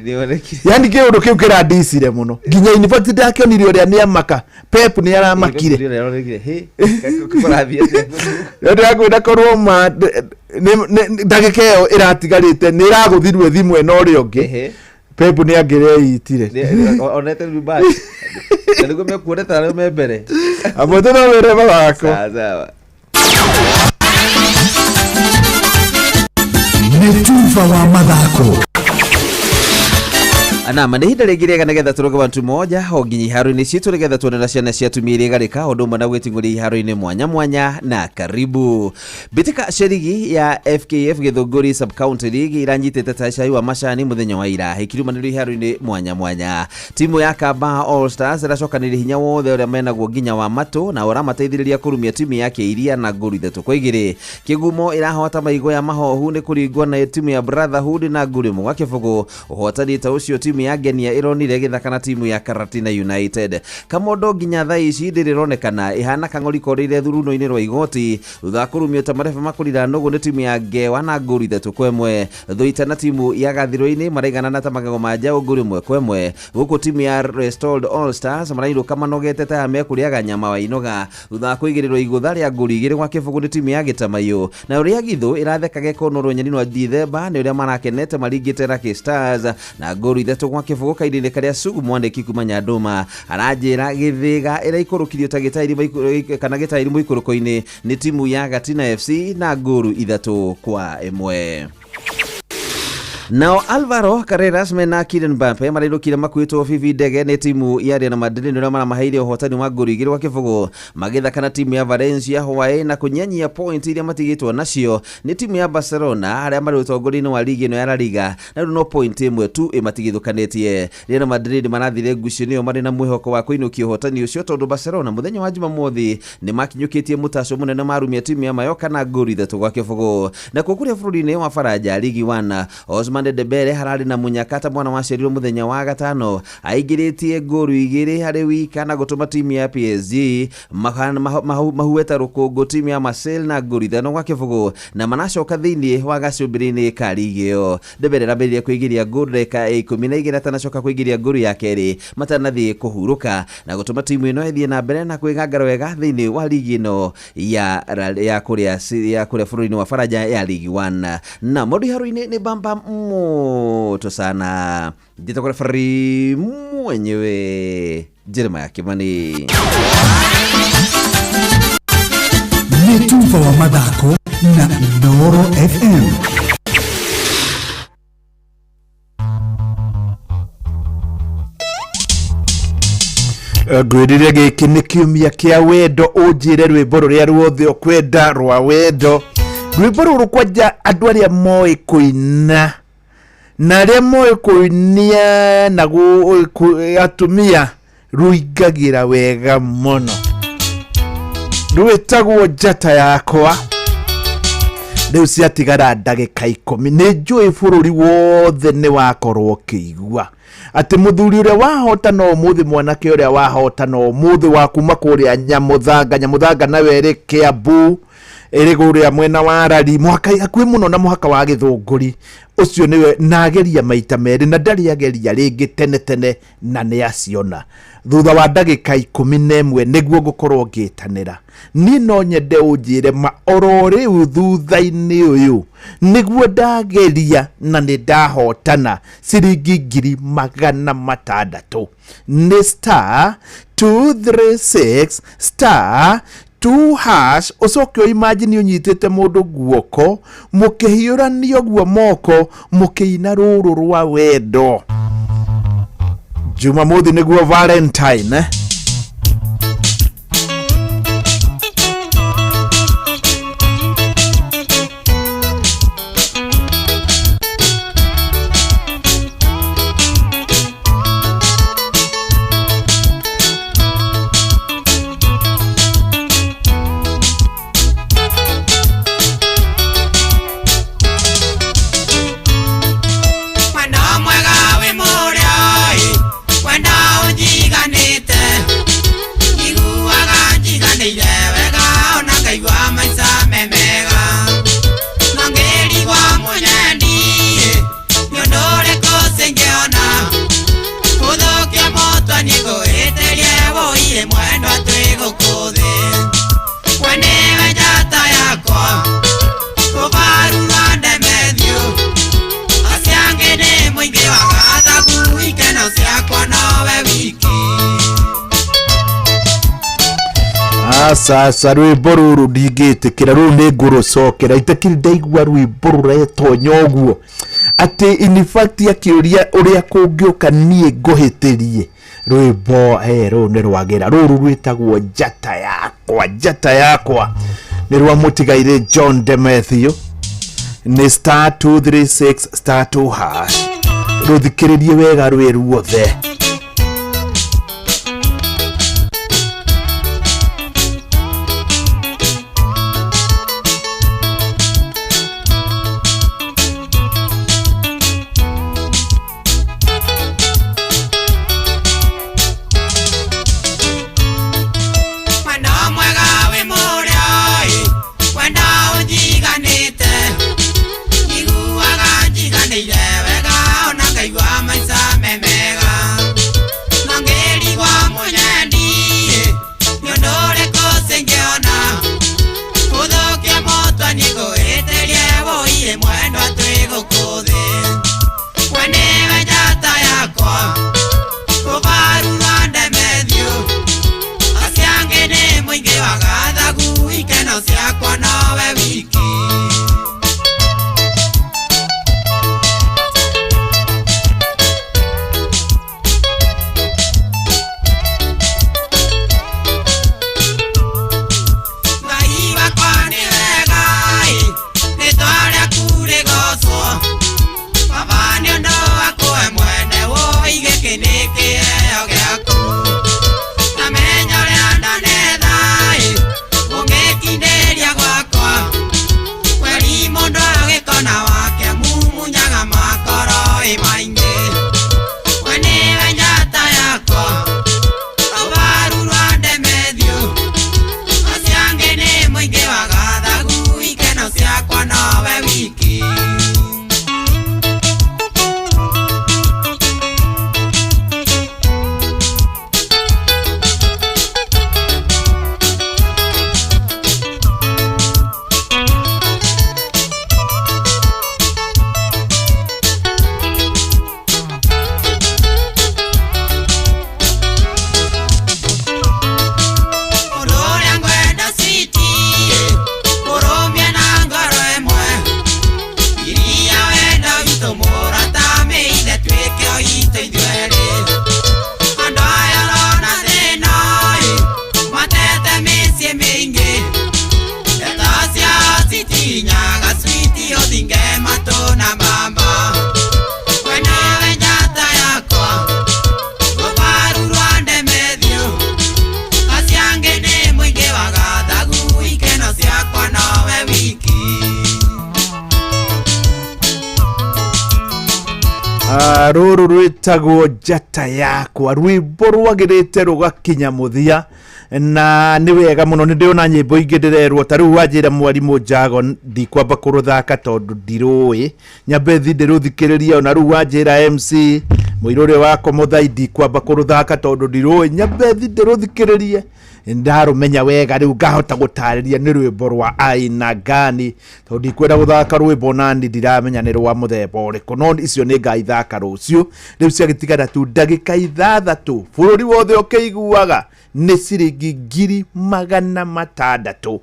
yani kiundu kiu kiradicire muno nginya inubati ndakionire uria ni amaka Pep ni aramakire ndio akwenda korwo ma ndagikeo iratigarite ni iraguthirwe thimwe no ri ongi Pep ni angireitire onete rubani ndio mekuoneta leo mbere abote no were babako sawa ni tuva wa mathako ana manehida regiria negetha turoga bantu moja oginyi haro-ini citu negetha tuonera ciana ciatu miri garika undu mwana gwitinguri haro-ini mwanya na karibu bitika sherigi ya FKF Githunguri Sub County League iranyitete tacai wa macani muthenya wa ira hikirumaniro haro-ini mwanya timu ya Kaba All Stars iracokanire hinya wothe uria menagwo nginya wa matu na uramateithiriria kurumia timu yake iria na nguru 3 kwa 2 kigumo irahota maigo ya mahohu ni kuringwa na timu ya Brotherhood na nguru 1 kwa kibugu uhotani ta ucio timu ya Genia ironire githakana timu ya Karatina United kamondo nginya thaa ici ndirironekana ihana kang'ori korire thuruno-ini rwa igoti thutha kurumio ta marefa makurira nogo ni timu ya Ngewa na nguru 3 kwa 1 thuita na timu ya Gathiro-ini maraigana na tamagego manja nguru 1 kwa 1 guku timu ya Restored All Stars marairuka manogete ta mekuriaga nyama wa inoga thutha kuigirirwo igutha ria nguru 2 kwa kibugu ni timu ya Gitamayo na uria Githu irathekage kono nyani wa Dithemba ni uria marakenete maringite Lucky Stars na nguru 3 kwa kibugu kaidine karia Sugu Mwandiki kuma Nyanduma arajira Githiga iraikurukirio ta gitairi kana gitairi muikuruko-ini ni timu ya Gatina FC na nguru 3 kwa 1 Nao Alvaro Carreras mena Kylian Mbappe marirukire makuitwo Vivi Ndege ni timu ya Real Madrid ndio maramaheire uhotani wa nguru 2 kwa kibugu magithakana timu ya Valencia Hawaii na kunyanyia point iria matigitwo nacio ni timu ya Barcelona aria mari utongori-ini wa ligi ino ya La Liga na no point imwe tu imatigithukanitie Real Madrid marathire ngucanio mari na mwihoko wa kuinukia uhotani ucio tondu Barcelona muthenya wa Jumamothi ni makinyukitie mutaco munene marumia timu ya Mallorca na nguru 3 kwa kibugu na kukuria bururi-ini wa Faraja Ligi 1 Ousmane Dembele harari na munyakata mwana wa Sherio muthenya wa gatano aigiritie nguru 2 hari wika na gutuma timu ya PSG mahueta rukungu timu ya Marseille na nguru 5 kwa kibugu na manacoka thiini wa gacumbiri-ini ka ligi iyo Dembele rambirie kuigiria nguru deka 12 atanacoka kuigiria nguru ya keri matanathie kuhuruka na gutuma timu ino ithie na mbere na kwigangara wega thiini wa ligi ino ya kuria bururi-ini wa Faraja ya Ligi 1 na modi haro-ini ni bamba moto sana jitokore fari mwenyewe Jeremiah Kimani ni tuva wa mathako na Noro FM ngwirire giki ni kiumia kia wendo unjire rwimbo ruria ruothe ukwenda rwa wendo rwimbo ruru kwanja andu aria moi kuina na aria moi kuinia na atumia ruingagira wega muno rwitagwo njata yakwa riu ciatigara ndagika 10 ni njui bururi wothe ni wakorwo kiigua ati muthuri uria wahotana umuthi mwanake uria wahotana umuthi wa kuma kuria Nyamuthanga na were Kiambu iri guria mwena wa Rari mwaka akwi muno na muhaka wa Githunguri ucio niwe nageria maita meri na ndari ageria ringi tene na ni aciona thutha wa ndagika 11 niguo gukorwo ngitanira ni no nyende unjire ma orori thutha-ini uyu niguo ndageria na ni ndahotana ciringi 600 ni star 236 star 2 hash ucoke imagine unyitite mundu guoko mukihiuranio guo moko mukiina ruru rwa wendo Jumamothi niguo Valentine sasa rwimbo ruru ndingitikira ru ni ngurucokera itakiri ndaigua rwimbo ruretwo nyoguo ati in fact akiuria uria kungiuka nie nguhitirie rwimbo ru ni rwagira ruru rwitagwo njata yakwa ni rwa mutigaire John Demetrio ni star 236 star 2 hash ruthikiririe wega rwi ruothe Wega ona ngaigua maica memega ruru rwitagwo njata yakwa rwimbo rwagirite rugakinya muthia na ni wega muno ni ndiona nyimbo ingi ndirerwo ta riu wanjira mwarimu Njago ndikwamba kuruthaka tondu ndirui Nyabethi ndiruthikiriria ona riu wanjira MC Muiruri wako muthai ndikwamba kuruthaka tondu ndirui Nyabethi ndiruthikiririe ndarumenya wega riu ngahota gutariria ni rwimbo rwa aina gani tondu ndikwenda guthaka rwimbo nani ndiramenya ni rwa muthemba uriku no icio ni ngaithaka rucio riu ciagitigana tu ndagika 6 bururi wothe ukiiguaga ni ciringi 600,000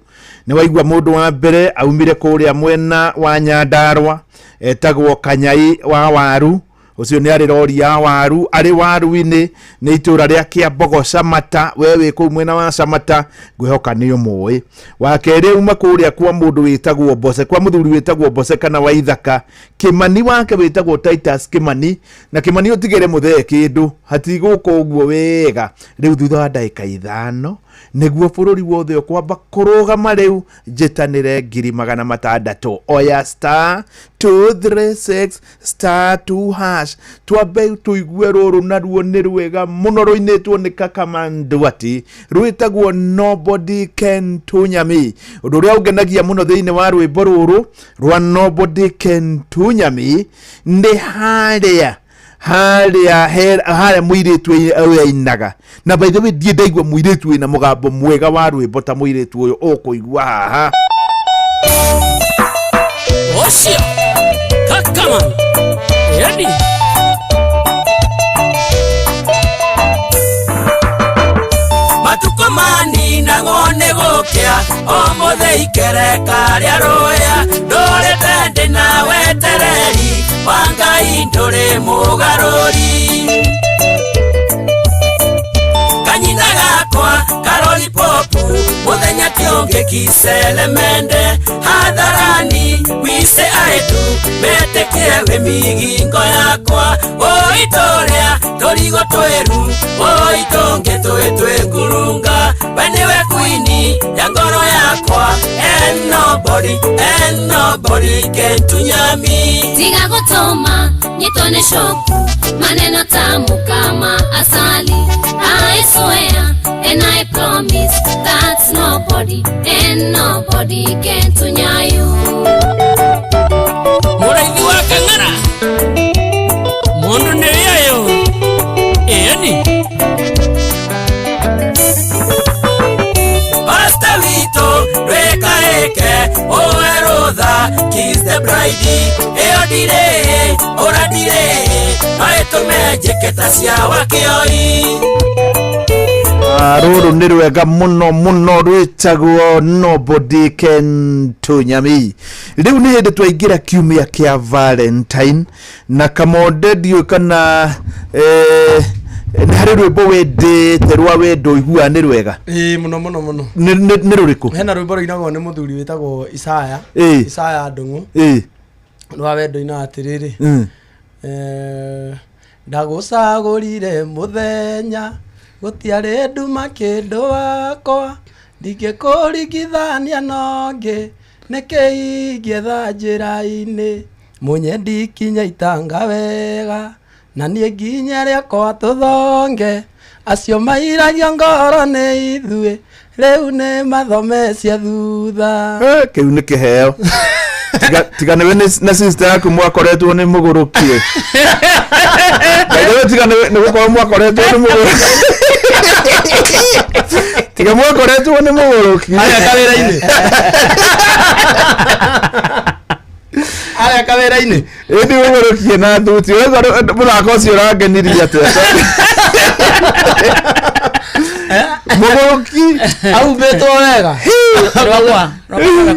ni waigua mundu wa mbere aumire kuria mwena wa Nyandarua etagwo Kanyai wa Waru ucio ni ari rori ya Waru ari Waru-ini ni itura ria Kiambogo Samata wewe ku mwena wa Samata ngwihoka ni umwe wa kere uma kuria kwa mundu witagwo Bose kwa muthuri witagwo Bose kana wa Ithaka Kimani wake witagwo Titus Kimani na Kimani utigere muthee kindu hatiguko uguo wega riu thutha wa ndagika 5 niguo bururi wothe ukwamba kurugama riu njitanire 600,000 oya *236*2# twabe tuigue ruru naruo ni rwega muno ruinitwo ni Kakamandwati rwitagwo Nobody Can Tunyami undu ria ungenagia muno thiini wa rwimbo ruru rwa Nobody Can Tunyami ndi haria muiritu ainaga na by the way die ndaigua muiritu na mugambo mwega wa rwimbo ta muiritu uyu ukuigua haha ocio Kakaman yani matukomani na ngone gokia o mothe ikereka ria roya ndorete ndina wetereri wangai ndore mugaruri kanyina gakwa karoli popu muthenya tionge kiselemende hadharani wise aetu metekie we migingo yakwa oitorea torigo tweru oitonge twetwe ngurunga wenewe kuini ya ngoro yakwa and nobody can tunyami tiga gutoma nyitone shoku maneno tamu kama asali I swear and I promise that nobody can tunyayu muraithi wa Kang'ara mundu ni yayo yani Pastor Vito rekaeke oerotha kiss the bride eodire oradire aetume jeketa cia wakioi ruru ni rwega muno rwitagwo Nobody Can Tunyami riu ni hindi twaingira kiumia kia Valentine na kamonde ndio kana ni hari rwimbo wendete rwa wendo igua ni rwega muno ni ruriku hena rwimbo rwinagwo ni muthuri witagwo Isaya Ndungu rwa wendo ina atiriri ndagusagurire muthenya gutiare nduma kindu wakwa ndingikuringithania nongi nikiingietha njira-ini munyendi kinya itanga wega na nie nginya riakwa tuthonge acio mairagio ngoro ni ithuĩ riu ni mathomecia thutha kiu ni kiheo tigane na sister yaku mwakoretwo ni mugurukie tigane ni gukora mwakoretwo ni mugurukie tiga mwakoretwo ni mugurukie aya kawira-ini aya kawira-ini indi mugurukie na thuti wega muthako ucio urangenirie atia muguruki au beto wega rwagwa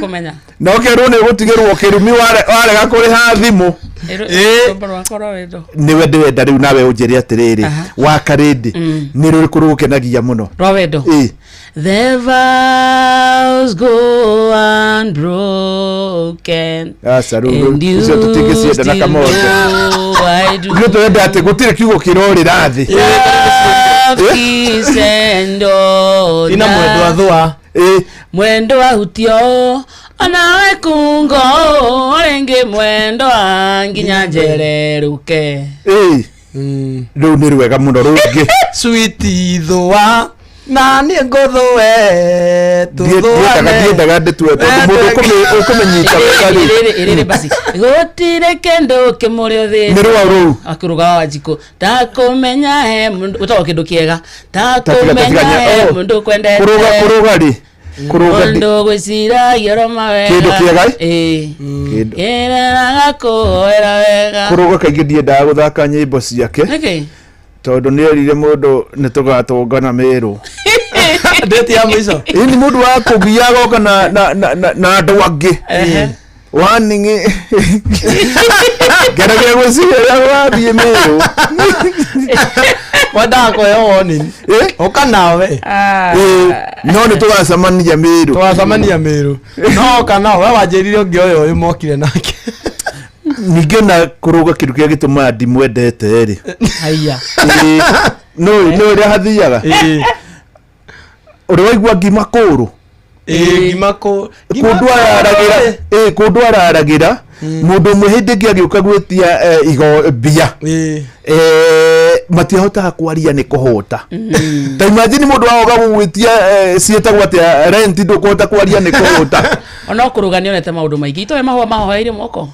kumenya no kerwo ni gutigirwo kirumi warega kuriha thimu ni wende wenda riu nawe unjiri atiriri wa karindi ni ruriku rugukenagia muno rwa wendo the vows go unbroken ruru icio tutingicienda na kamondo ndio twenda ati gutire kiugo kirorira thi ina mwendo athwa mwendo ahutio Anawe kungo renge mwendo nginya njereruke. Riu ni rwega muno rungi. Sweet ithwa na ni ngothoe tuthuane. Ndiendaga nditue mundu ukumenyita wega iri basi gutire kendo kimuri uthi ni rwa akuruga wa jiko takumenya he mundu utago kindu kiega takumenya he mundu kwendete kuruga ri kuruga mundu gwicira yoroma wega kindu kiega kindu era wega kuruga kaingi ndiendaga guthaka nyimbo ciake tondu ni erire mundu ni tugatungana Meru ndeti ya mwizo ni mundu wa kugia goka na andu angi waningi geragera gwiciria wathie Meru wadako yoni oka nawe no ni tugacamania Meru no kana we wanjirire ungi uyu imokire nake ninge na kuruga kindu kia gituma ndimwendete ri haya no ri hathiaga uri waigua ngima kuru ngima ko kundu araragira mundu mwe hindi ngi agiuka gwitia igo bia matiahotaga kwaria ni kuhota ta imagine mundu waoga gwitia cietagwo atia rent ndukuhota kwaria ni kuhota ona kuruga ni onete maundu maingi itoe mahoire moko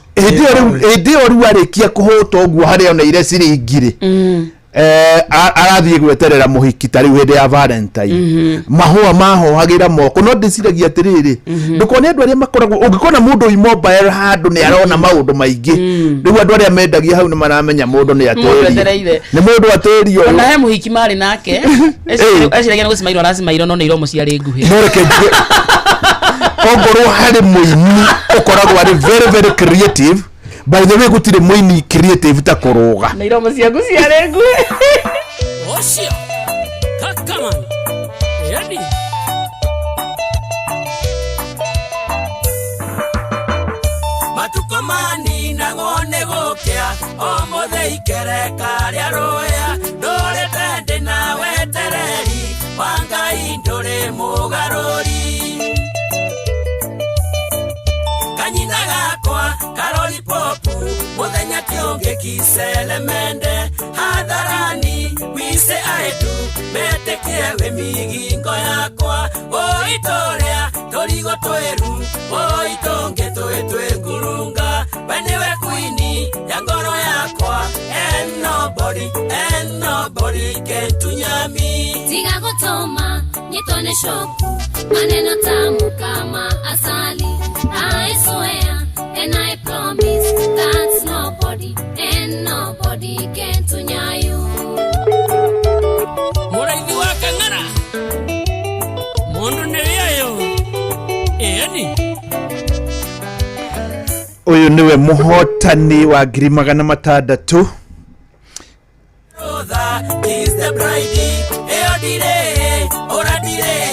hindi oru arikia kuhota uguo haria ona ire ciri ingire arathie gweterera muhiki tari hinde ya Valentine mahua mahohagira moko no ndiciragia atiriri ndukone andu aria makoragwo ungikona mundu immobile handu ni arona maundu maingi riu andu aria mendagia hau ni maramenya mundu ni atereire ni mundu aterio ona he muhiki mari nake eciragia no gucimairo arasimairo no ni iromo ciari nguhi noreke ongorwo hari muini ukoragwo ari very creative. By the way, gutire muini creative ta kuruga na iromo ciaku ciari nguhi ocio kakaman yani matuko mani na ngone gokia o mothe ikereka ria roya ndore tende na wetereri wanga indore mugaruri kanyina gakwa karoli popu muthenya kionge kiselemende hadharani wise aetu metekie we migingo yakwa oitorea torigo tweru oitonge twetwe ngurunga wenewe kuini ya ngoro yakwa and nobody can tunyami tiga gutoma nyitone shoku maneno tamu kama asali I swear and I promise that nobody can tunyayu muraithi wa kang'ara mundu ni yayo yani uyu niwe muhotani wa 600,000 is the bride eodire oradire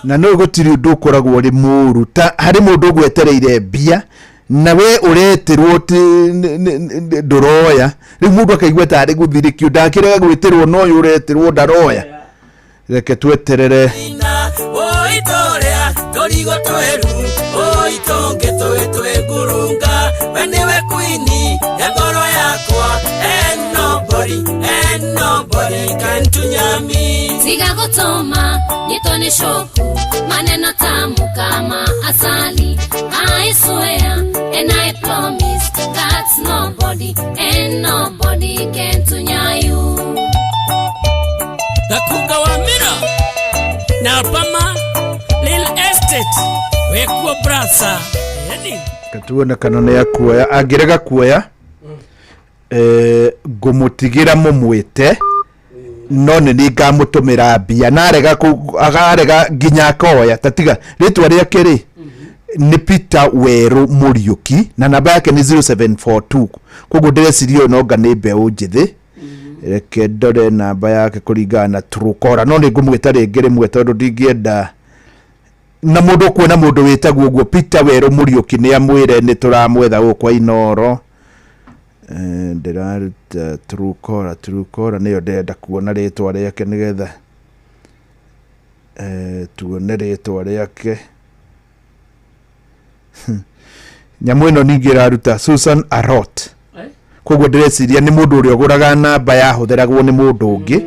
na no gutiri undu ukoragwo ri muru ta hari mundu gwetereire mbia na we uretirwo nduroya ri mundu akaigwa ta ari guthirikio ndakirega gwetirwo no yu uretirwo ndaroya reke tweterere oitorea torigo tweru oitonge twetwe ngurunga wenewe kuini ya ngoro yakwa and nobody can tunyami tiga gutoma nyitone shoku maneno tamu kama asali I swear and I promise that nobody can tunyayu Nakuga wa mira na pama Lil Estate wekuwa brasa yani katuona kanone ya kuoya angirega kuoya ngumutigira mumwite none ni ngamutumira mbia narega agarega nginya koya tatiga ritwa riake ri ni Peter Weru Muriuki na namba yake ni 0742 koguo ndĩreciria no nga nĩ mbeũ njĩthĩ reke ndore namba yake kũringana na Truecaller no nĩ ngũmwĩta rĩngĩ rĩmwe tondũ ndingĩenda na mũndũ kuona mũndũ wĩtagwo ũguo Peter Weru Muriuki nĩ amwĩre nĩ tũramwetha gũkwa Inoro ndĩraruta Truecaller nĩyo ndĩrenda kuona rĩtwa rĩake nĩgetha tuone rĩtwa rĩake nyamũ ĩno ningĩ ĩraruta Susan Arot koguo ndĩreciria nĩ mũndũ ũrĩa ũgũraga namba yahũthĩragwo nĩ mũndũ ũngĩ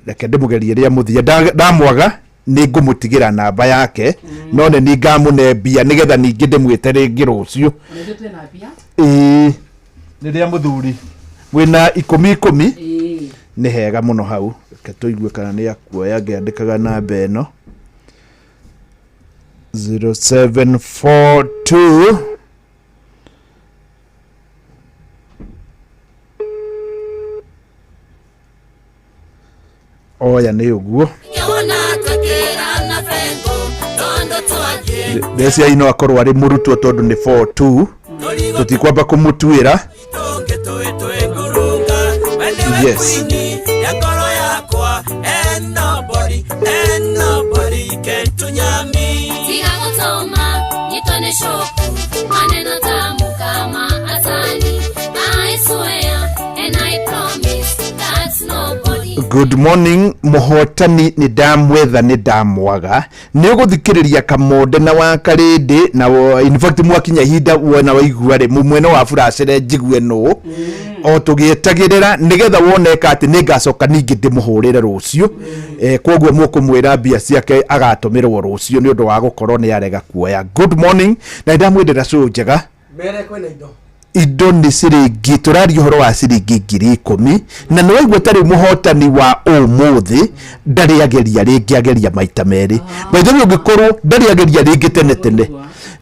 reke ndĩmũgerie rĩa mũthia ndamwaga nĩ ngũmũtigĩra namba yake no nĩ ni ngamũne mbia nĩgetha ningĩ ndĩmwĩte rĩngĩ rũciũ nĩ rĩa mũthuri wĩna 10 nĩ hega mũno hau reke tũigue kana nĩ akuoya ngĩandĩkaga namba ĩno 0742 oya nĩ ũguo Decia ino akorwo ari murutwo tondu ni 42 tutikwamba kumutuira yes Good morning muhotani ni ndamwetha ni ndamwaga ni uguthikiriria Kamonde na wa Karindi na in fact mwakinya hinda wona waigua ri mwena wa Furacere njigue no o tugietagirira nigetha woneka ati ni ngacoka ningi ndimuhurire rucio koguo mukumwira mbia ciake agatumirwo rucio ni undu wa gukorwo ni arega kuoya. Good morning na ndamwendera show njega mbere kwena indo ni ciringi turario horo wa ciringi 10,000 na no igwe tari muhotani wa umuthi ndari ageria ringi ageria maita meri baitha ungikorwo ndari ageria ringi tene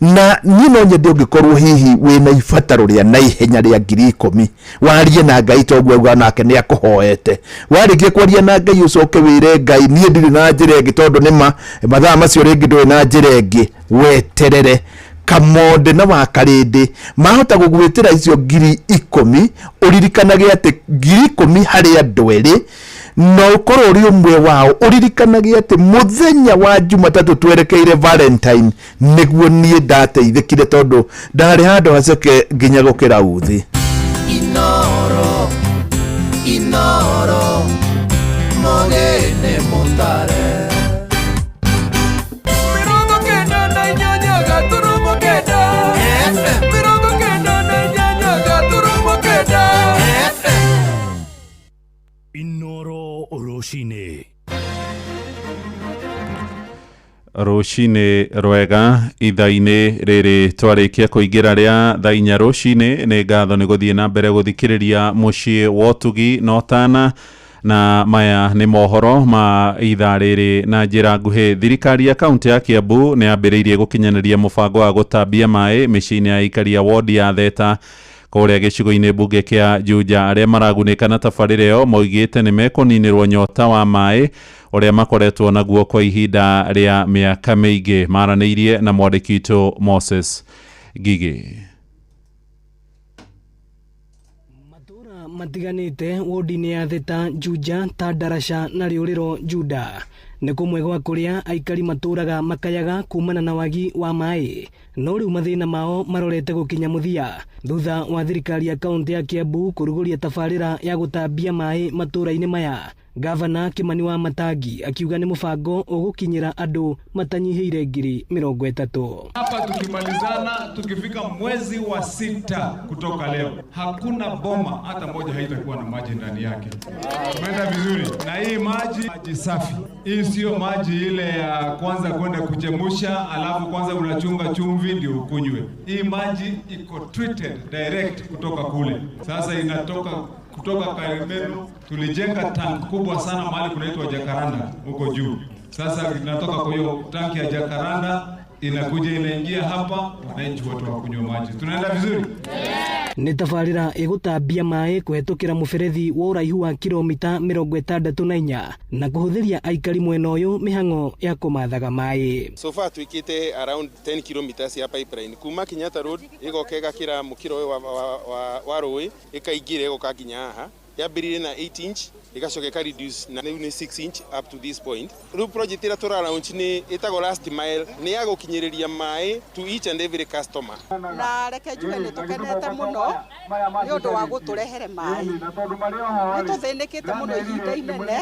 na nino nyende ungikorwo hihi wina ifataro ria na ihenya ria 10,000 warie na Ngai toguo uga nake ni akuhoete warikie kwaria na Ngai ucoke wire Ngai nie ndiri na njira ingi tondu nima mathaa macio ringi ndui na njira ingi weterere Kamonde na wa Karindi mahota gugwitira icio 10,000 uririkanage ati 10,000 hari andu eri no ukorwo uri umwe wao uririkanage ati muthenya wa Jumatatu twerekeire Valentine niguo nie ndateithikire tondu ndari handu haceke nginya gukira uthi inoro mogene mutare Rucini rwega ithaini riri twarikia kuingira ria thaa 4 rucini ni ngatho ni guthie na mbere guthikiriria mucii wotugi notana na maya ni mohoro ma ithaa riri na njira nguhi. Thirikari ya kaunti ya Kiambu ni ambiriirie gukinyaniria mubango wa gutambia mai miciini ya ikari ya ward ya Theta kuria gicigo-ini bunge kia Juja. Aria maragunika na tabarĩra ĩyo moigĩte nĩ mekũninĩrwo nyota wa mai uria makoretwo naguo kwa ihinda ria miaka mĩingĩ. Maranĩirie na mwandĩki witũ Moses Ngigi. Matura matiganĩte wodi-inĩ ya Theta, Juja, Tardarasha na Rĩũrĩro Juda nĩ kũmwe gwa kũrĩa aikari matũraga makayaga kumana na wagi wa mai, no rĩu mathĩna mao marorete gũkinya mũthia thutha wa thirikari ya kaunti ya Kiambu kũrugũria tabarĩra ya gũtambia mai matũra-inĩ maya. Gavana Kimani wa Matangi akiuga ni mubango ugukinyira andu matanyihĩire 30,000. Hapa tukimalizana tukifika mwezi wa 6 kutoka leo hakuna boma hata moja haitakuwa na maji ndani yake. Tumeenda vizuri na hii maji safi. Hii sio maji ile ya kwanza kwenda kuchemusha alafu kwanza unachunga chumvi ndio ukunywe. Hii maji iko treated direct kutoka kule. Sasa inatoka kutoka Karimenu. Tulijenga tank kubwa sana mahali kunaitwa Jacaranda huko juu. Sasa inatoka kwa hiyo tanki ya Jacaranda inakuja inaingia hapa, wananchi wote wakunywa maji. Tunaenda vizuri? Nĩ tabarĩra ĩgũtambia maĩ kũhetũkĩra mũberethi wa ũraihu wa kilomita 64 na kũhũthĩria aikari mwena ũyũ mĩhang'o ya kũmathaga maĩ. So far tuikite around 10 kilometers ya pipeline kuma Kenyatta Road igokega kira mukiro wa rũĩ ikaingire igoka nginya haha. Yambĩrĩire na 8 inch igacoka reduce na ni 6 inch up to this point. Ru project ira tura launch ni itago last mile ni ya gukinyiriria mai to each and every customer. Na reke njuge ni tukenete muno ni undu wa guturehere mai ni tuthinikite muno ihinda inene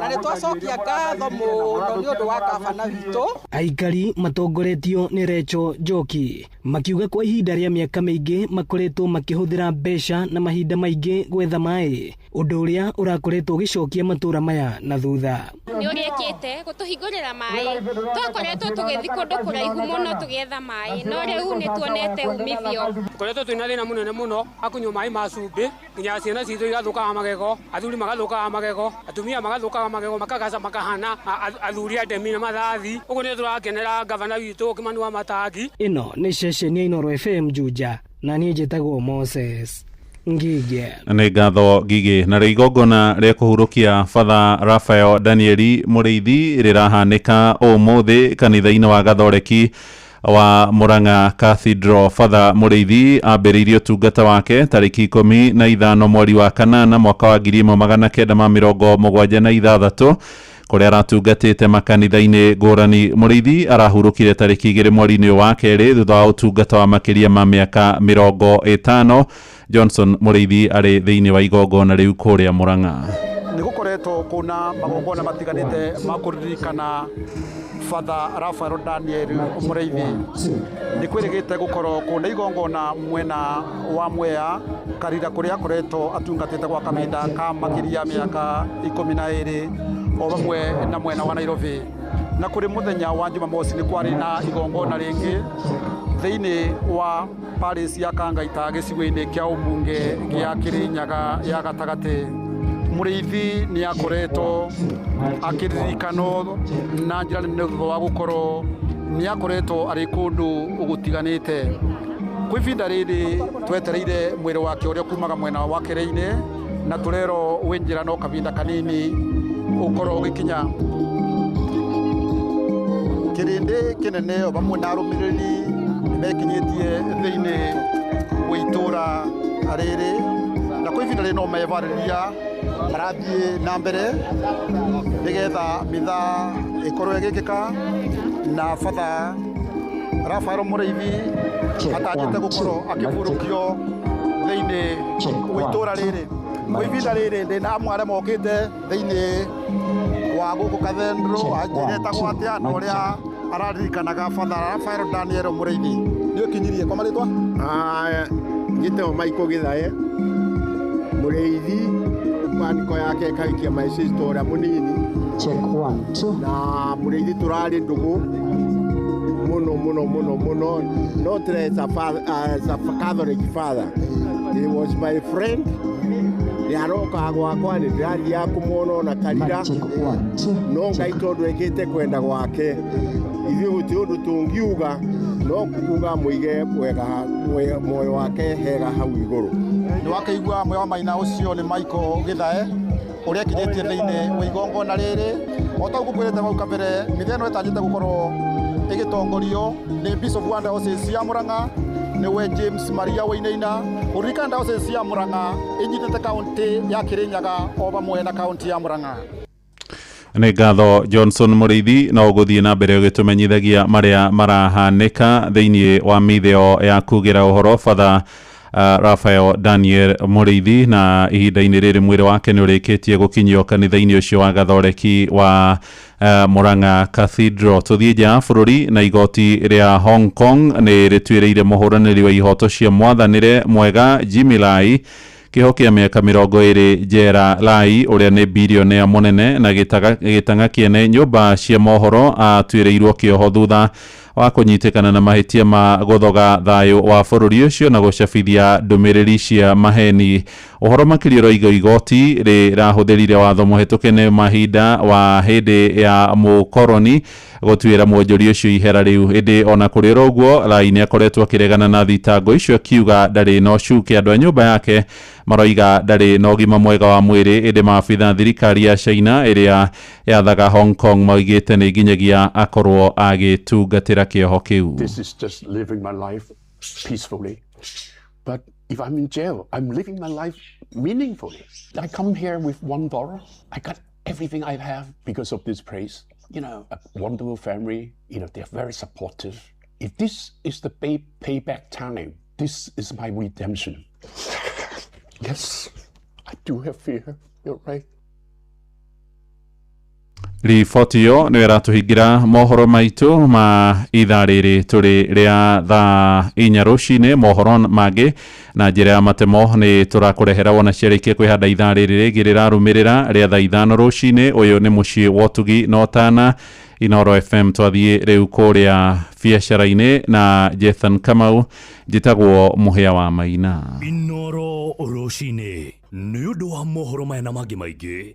na ni twacokia ngatho muno ni undu wa gavana witu. Aikari matongoretio ni Recho Njoki makiuga kwa ihinda ria miaka mingi makoretwo makihuthira mbeca na mahinda maingi gwetha mai, undu uria urakoretwo ugicokia matura maya na thutha. Ni uriekete gutuhingurira mai twakoretwo tugithi kundu kuraihu muno tugietha mai no riu ni tuonete umithio. Koretwo twina thina munene muno akunywa mai ma cumbi nginya ciana citu igathukaga magego, athuri magathukaga magego, atumia magathukaga magego makagaca makahana athuri andemi na mathathi. Uguo ni turakenera gavana witu Kimani Wamatangi. Ino ni ceceni ya Inooro FM Juja na ni njitagwo Moses Ngige. Nĩ ngatho Ngige. Na igongona rĩa kũhurukia Father Raphael Danieli Mũrĩithi rĩrahanĩka ũmũthĩ kanitha-inĩ wa Gathoreki wa Murang'a Cathedral. Father Mũrĩithi ambĩrĩirie ũtungata wake tarĩki 15 mweri wa kanana mwaka wa 1976 kuria aratungatite makanitha-ini ngurani. Mũrĩithi arahurukire tarĩki 2 mweri-inĩ wa kerĩ thutha wa ũtungata wa makĩria ma mĩaka 50. Johnson Mũrĩithi arĩ thĩinĩ wa igongona rĩu kũrĩa Murang'a. Nĩ gũkoretwo kuna magongona matiganĩte ma kũririkana Father Raphael Daniel Mũrĩithi. Nĩ kwĩrĩgĩte gũkorwo kuna igongona mwena wa Mwea Karira kũrĩa akoretwo atungatĩte gwa kahinda ka makĩria mĩaka 12 o hamwe na mwena wa Nairobi. Na kũrĩ mũthenya wa Jumamosi nĩ kwarĩ na igongona rĩngĩ thĩinĩ wa Palace ya Kangaita gĩcigo-inĩ kĩa ũmbunge gĩa Kĩrĩnyaga ya gatagatĩ. Mũrĩithi nĩ akoretwo akĩririkanwo na njĩra nene thutha wa gũkorwo nĩ akoretwo arĩ kũndũ gũtiganĩte. Kwa ihinda rĩrĩ twetereire mwĩrĩ wake ũrĩa kumaga mwena wa Kĩrĩ-inĩ na tũrerwo wĩ njĩra no kahinda kanini ũkorwo ũgĩkinya. Kĩrĩndĩ kĩnene o hamwe na arũmĩrĩri nĩmekinyĩtie thĩinĩ wa itũũra rĩrĩ na kwa ihinda rĩrĩ no meharĩria marathiĩ na mbere nĩgetha mitha ĩkorwo ĩgĩkĩka na Father Raphael Mũrĩithi atanyĩte gũkorwo akĩhurũkio thĩinĩ wa itũũra rĩrĩ. Kwa ihinda rĩrĩ ndĩna amwe arĩa mokĩte thĩinĩ wa gũkũ Cathedral etagwo atĩa na ũrĩa araririkanaga Father Raphael Daniel Mũrĩithi. Nĩ ũkinyirie kwa marĩtwa? Gĩteo Michael Gĩthae Mũrĩithi maniko yake kaikia maisisto ũrĩa mũnini. Check 1 2. Na Mũrĩithi tũrarĩ ndũgũ muno not as a father, as a Catholic father. He was my friend. Nĩaroka gwakwa nĩ ndĩrathiaga kũmuona na Karira no Ngai tondũ ekĩte kwenda gwake ithuĩ gũtirĩ ũndũ tũngiuga no kuuga mũige wega muoyo wake hega hau igũrũ. Nĩ wakaigua mwe wa maina ũcio nĩ Michael Gĩthae ũrĩa kinyĩtie thĩinĩ wa igongona rĩrĩ. O ta ũkwĩrĩte hau kabere mitha ĩno ĩtanyĩte gũkorwo ĩgĩtongorio nĩ Bishop wa Diocese ya Murang'a nĩwe James Maria Wainaina. Ũririkana Diocese ya Murang'a ĩnyitĩte kaũntĩ ya Kĩrĩnyaga o hamwe na kaũntĩ ya Murang'a. Nĩ ngatho Johnson Mũrĩithi na ũgũthiĩ na mbere ũgĩtũmenyithagia marĩa marahanĩka thĩinĩ wa mĩtheo ya kugĩra ũhoro Father Raphael Daniel Mũrĩithi. Na ihinda-inĩ rĩrĩ mwĩrĩ wake nĩ ũrĩkĩtie gũkinyio kanitha-inĩ ũcio wa Gathoreki wa Murang'a Cathedral. Tũthiĩ nja bũrũri na igoti rĩa Hong Kong nĩ rĩtuĩrĩire mũhũranĩri wa ihoto cia mwathanĩre mwega Jimmy Lai kĩho kĩa mĩaka 20 njera. Lai ũrĩa nĩ bilionea mũnene na gĩtanga kĩene nyũmba cia mohoro atuĩrĩirwo kĩoho thutha wa kũnyitĩkana na mahĩtia ma gũthoga thayũ wa bũrũri ũcio na gũcabithia ndũmĩrĩri cia maheni. Ũhoro makĩria roiga igoti rĩrahũthĩrire watho mũhetũke nĩ mahinda wa hĩndĩ ya mũkoroni gũtuĩra mwonjori ũcio ihera rĩu. Ĩndĩ ona kũrĩ ũguo Lai nĩ akoretwo akĩregana na thitango icio akiuga ndarĩ na ũcuke. Andũ a nyũmba yake maroiga ndarĩ na ũgima mwega wa mwĩrĩ. Ĩndĩ maabitha thirikari ya China ĩrĩa yathaga Hong Kong maugĩte nĩ nginyagia akorwo agĩtungatĩra kĩoho kĩu. This is just living my life peacefully. But If I'm in jail, I'm living my life meaningfully. I come here with $1. I got everything I have because of this place. You know, a wonderful family. You know, they're very supportive. If this is the payback time, this is my redemption. Yes, I do have fear. You're right. Riboti yo nä äratuhingira mohoro maitå ma ithaa rĩrĩ tũrĩ rĩa thaa 4 rũcinĩ. Mohoro mangĩ na njĩra ya matemo nĩ tũrakũrehera wona ciarĩkia kwĩhanda ithaa rĩrĩ rĩngĩ rĩrarũmĩrĩra rĩa thaa 5 rũcinĩ. Ũyũ nĩ mũciĩ wa ũtugi na ũtana Inoro FM. Twathiĩ rĩu kũrĩa biacara-inĩ na Jethan Kamau. Njĩtagwo mũhĩa wa Maina. Inoro rũcinĩ nĩ ũndũ wa mohoro maya na mangĩ maingĩ